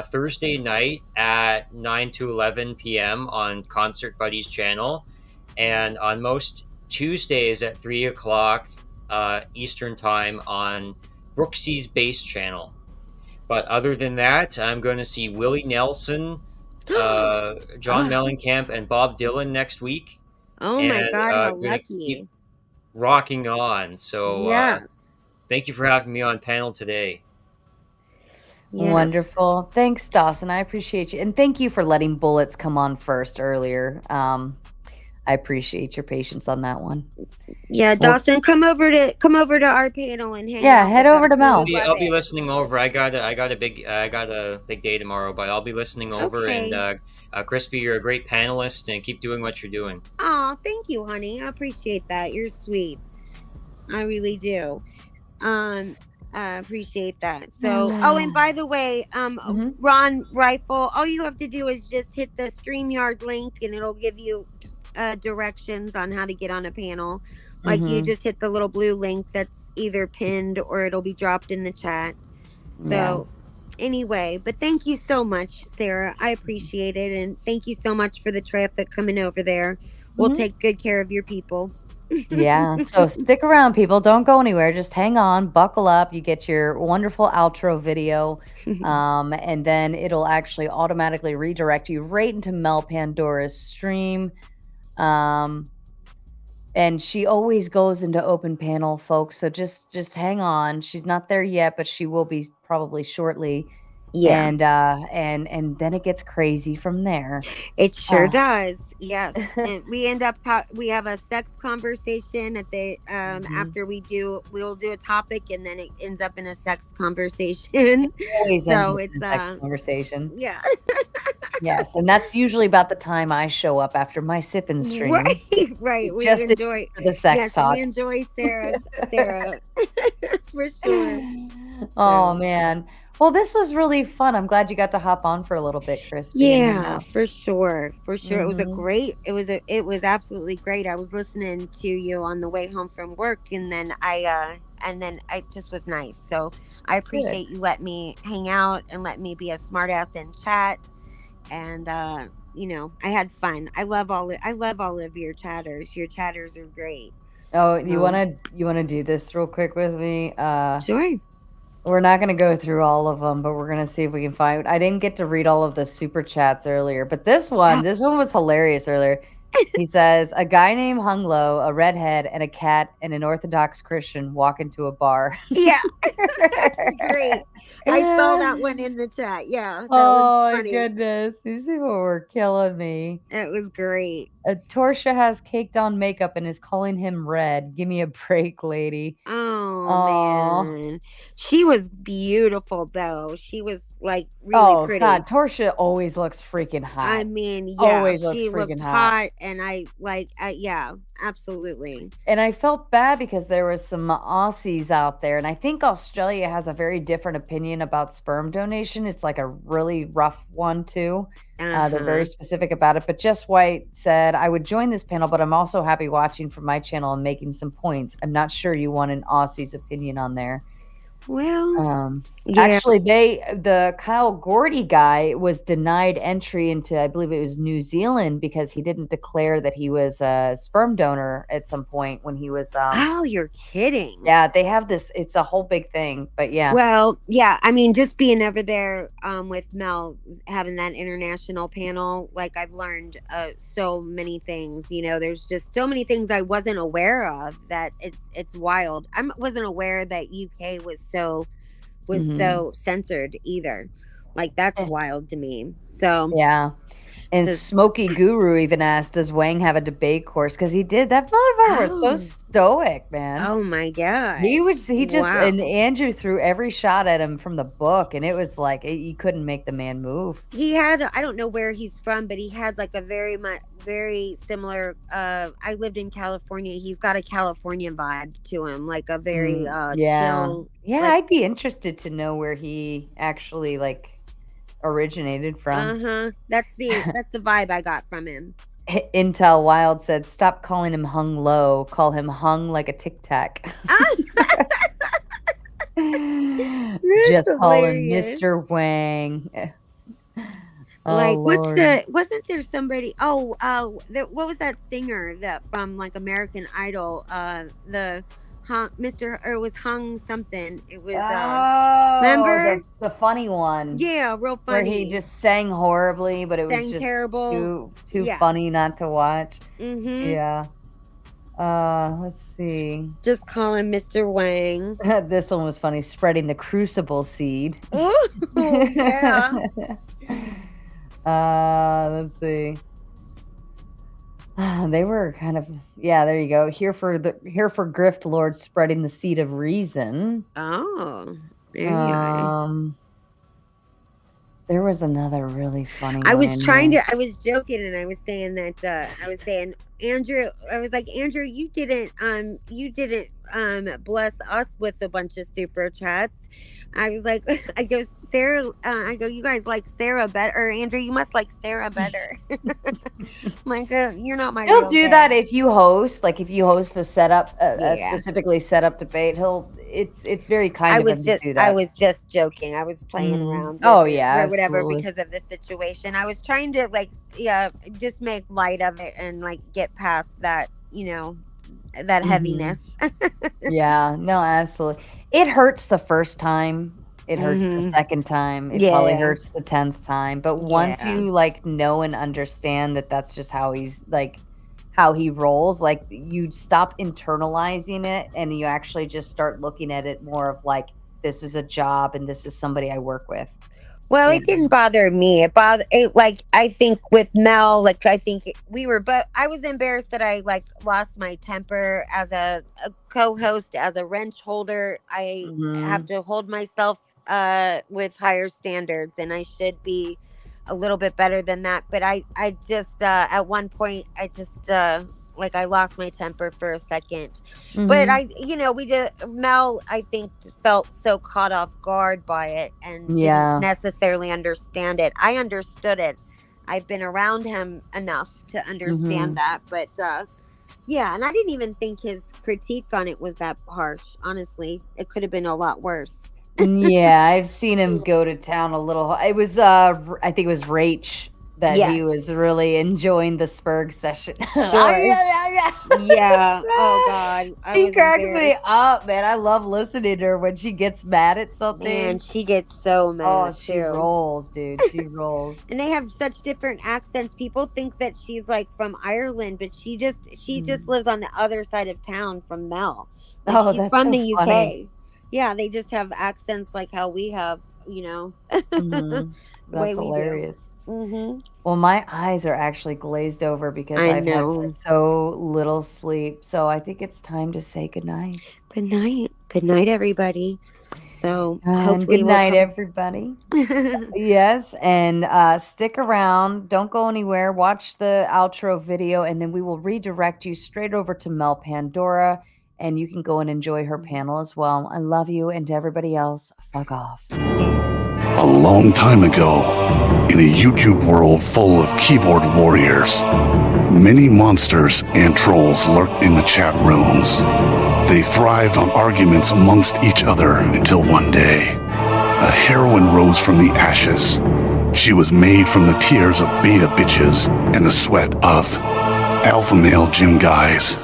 Thursday night at 9 to 11 p.m. on Concert Buddies channel, and on most Tuesdays at 3 o'clock Eastern time on Brooksy's Bass channel. But other than that, I'm going to see Willie Nelson, John Mellencamp, and Bob Dylan next week. Oh my God, how lucky. Keep rocking on. So thank you for having me on panel today. Yes. Wonderful. Thanks, Dawson. I appreciate you. And thank you for letting Bullets come on first earlier. I appreciate your patience on that one. Yeah, Dawson, come over to our panel and hang out. Yeah, head over to Mel. I'll be listening over. I got a big day tomorrow, but I'll be listening over. Okay. And Crispy, you're a great panelist, and keep doing what you're doing. Oh, thank you, honey. I appreciate that. You're sweet. I really do. I appreciate that. So, and by the way, Ron Rifle, all you have to do is just hit the StreamYard link, and it'll give you directions on how to get on a panel. Like you just hit the little blue link that's either pinned or it'll be dropped in the chat. So anyway, but thank you so much, Sarah. I appreciate it. And thank you so much for the traffic coming over there. We'll take good care of your people. Yeah. So stick around, people. Don't go anywhere. Just hang on, buckle up. You get your wonderful outro video. And then it'll actually automatically redirect you right into Mel Pandora's stream. And she always goes into open panel, folks. So just hang on. She's not there yet, but she will be probably shortly. Yeah. And then it gets crazy from there. It sure does. Yes. And we end up we have a sex conversation at the after we'll do a topic, and then it ends up in a sex conversation. Always so ends it's in a sex conversation. Yeah. Yes, and that's usually about the time I show up after my sipping stream. Right. We Just enjoy for the sex talk. We enjoy Sarah for sure. Oh man. Well, this was really fun. I'm glad you got to hop on for a little bit, Crispy. Yeah, for sure. It was it was absolutely great. I was listening to you on the way home from work, and then I just was nice. So I appreciate you let me hang out and let me be a smartass and chat. And I had fun. I love all of your chatters. Your chatters are great. Oh, you wanna do this real quick with me? Sure. We're not going to go through all of them, but we're going to see if we can find. I didn't get to read all of the super chats earlier, but this one was hilarious earlier. He says, a guy named Hunglo, a redhead, and a cat and an Orthodox Christian walk into a bar. Yeah, that's great. I saw that one in the chat. Yeah, that Oh was my funny. goodness. These people were killing me. It was great. Torshaa has caked on makeup and is calling him red. Give me a break, lady. Oh Aw. man, she was beautiful though. She was like really Oh pretty. God, Torshaa always looks freaking hot. I mean, yeah, always looks she freaking looked hot. hot, and I like, yeah, absolutely. And I felt bad because there was some Aussies out there, and I think Australia has a very different opinion about sperm donation. It's like a really rough one too. They're very Uh-huh. specific about it. But Just White said, I would join this panel, but I'm also happy watching from my channel and making some points. I'm not sure you want an Aussie's opinion on there. Well, yeah. Actually, the Kyle Gordy guy was denied entry into, I believe it was New Zealand, because he didn't declare that he was a sperm donor at some point when he was. Oh, you're kidding. Yeah, they have this. It's a whole big thing, but yeah. Well, yeah, I mean, just being over there with Mel, having that international panel, like I've learned so many things. You know, there's just so many things I wasn't aware of that it's wild. I wasn't aware that UK was so censored either. Like that's wild to me. So yeah. And Smokey Guru even asked, does Wang have a debate course? Because he did. That motherfucker was so stoic, man. Oh my God. And Andrew threw every shot at him from the book, and it was like, you couldn't make the man move. He had, I don't know where he's from, but he had like a very similar, I lived in California. He's got a California vibe to him, like a very chill. Yeah, like, I'd be interested to know where he actually like originated from. That's the vibe I got from him. Intel Wild said, stop calling him hung low, call him hung like a tic tac. Just call him hilarious. Mr. Wang. Like Lord. wasn't there somebody what was that singer that from like American Idol, it was Hung something. It was remember the funny one. Yeah, real Where funny. he just sang horribly, but it was Sang just terrible. too Yeah. funny not to watch. Mhm. Yeah. Let's see. Just call him Mr. Wang. This one was funny. Spreading the crucible seed. Oh yeah. Let's see. They were kind of there you go. Here for Grift Lord spreading the seed of reason. Oh. There you go. There was another really funny I one was in trying there. to. I was joking, and I was saying that. I was saying, Andrew. I was like, Andrew, you didn't bless us with a bunch of super chats. I was like, I go, Sarah. I go, you guys like Sarah better, or Andrew, you must like Sarah better. Like, you're not my. He'll real do dad. that if you host, like if you host a setup, a Yeah. specifically set up debate. It's very kind of him to do that. I was just joking. I was playing Mhm. around. Oh, with it yeah, or whatever absolutely. because of the situation. I was trying to just make light of it and like get past that, that Mhm. heaviness. Yeah, no, absolutely. It hurts the first time. It hurts the Mhm. second time. It probably Yeah. hurts the 10th time. But once Yeah. you like know and understand that that's just how he's like, how he rolls, like you stop internalizing it and you actually just start looking at it more of like, this is a job and this is somebody I work with. Well, it didn't bother me. I think with Mel, like I think but I was embarrassed that I like lost my temper as a co-host, as a wrench holder. I have to hold myself with higher standards, and I should be a little bit better than that. But I just at one point I just I lost my temper for a second. But Mel, I think, felt so caught off guard by it and Yeah. didn't necessarily understand it. I understood it. I've been around him enough to understand Mhm. that. But and I didn't even think his critique on it was that harsh. Honestly, it could have been a lot worse. Yeah, I've seen him go to town a little. It was I think it was Rach that he Yes. was really enjoying the Spurg session. Sure. Yeah. Oh God. I She was cracks me embarrassed. up, man. I love listening to her when she gets mad at something. Man, she gets so mad. Oh, she too. rolls, dude. She rolls. And they have such different accents. People think that she's like from Ireland, but she just lives on the other side of town from Mel. Like, Oh, she's that's from so the UK. funny. Yeah, they just have accents like how we have, you know. Mhm. The way That's we do. hilarious. Mm-hmm. Well, my eyes are actually glazed over because I I've know. had so little sleep. So I think it's time to say goodnight. Good night. Good night, everybody. So And hopefully good we'll night, come- everybody. Yes, and stick around. Don't go anywhere. Watch the outro video, and then we will redirect you straight over to Mel Pandora, and you can go and enjoy her panel as well. I love you, and to everybody else, fuck off. A long time ago, in a YouTube world full of keyboard warriors, many monsters and trolls lurked in the chat rooms. They thrived on arguments amongst each other until one day, a heroine rose from the ashes. She was made from the tears of beta bitches and the sweat of alpha male gym guys.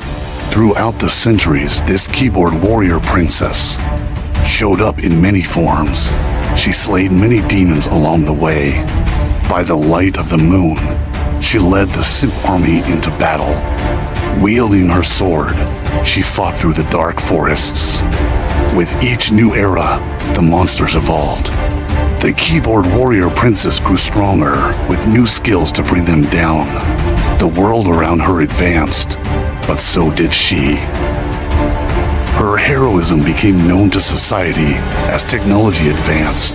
Throughout the centuries, this keyboard warrior princess showed up in many forms. She slayed many demons along the way. By the light of the moon, she led the simp army into battle. Wielding her sword, she fought through the dark forests. With each new era, the monsters evolved. The keyboard warrior princess grew stronger, with new skills to bring them down. The world around her advanced, but so did she. Her heroism became known to society as technology advanced,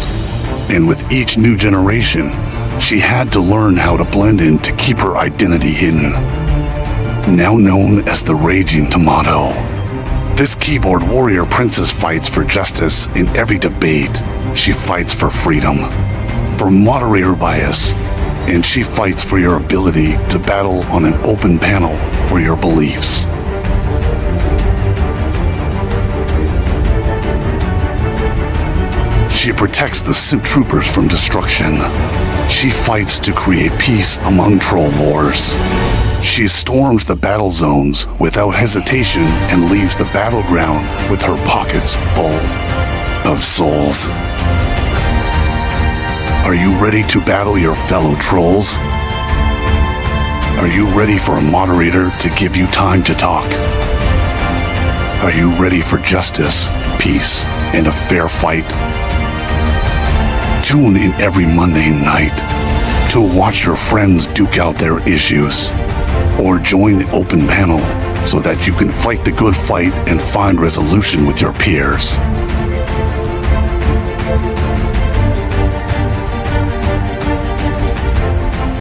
and with each new generation, she had to learn how to blend in to keep her identity hidden. Now known as the Raging Tomato, this keyboard warrior princess fights for justice in every debate. She fights for freedom, for moderator bias, and she fights for your ability to battle on an open panel for your beliefs. She protects the simp troopers from destruction. She fights to create peace among troll wars. She storms the battle zones without hesitation and leaves the battleground with her pockets full of souls. Are you ready to battle your fellow trolls? Are you ready for a moderator to give you time to talk? Are you ready for justice, peace, and a fair fight? Tune in every Monday night to watch your friends duke out their issues, or join the open panel so that you can fight the good fight and find resolution with your peers.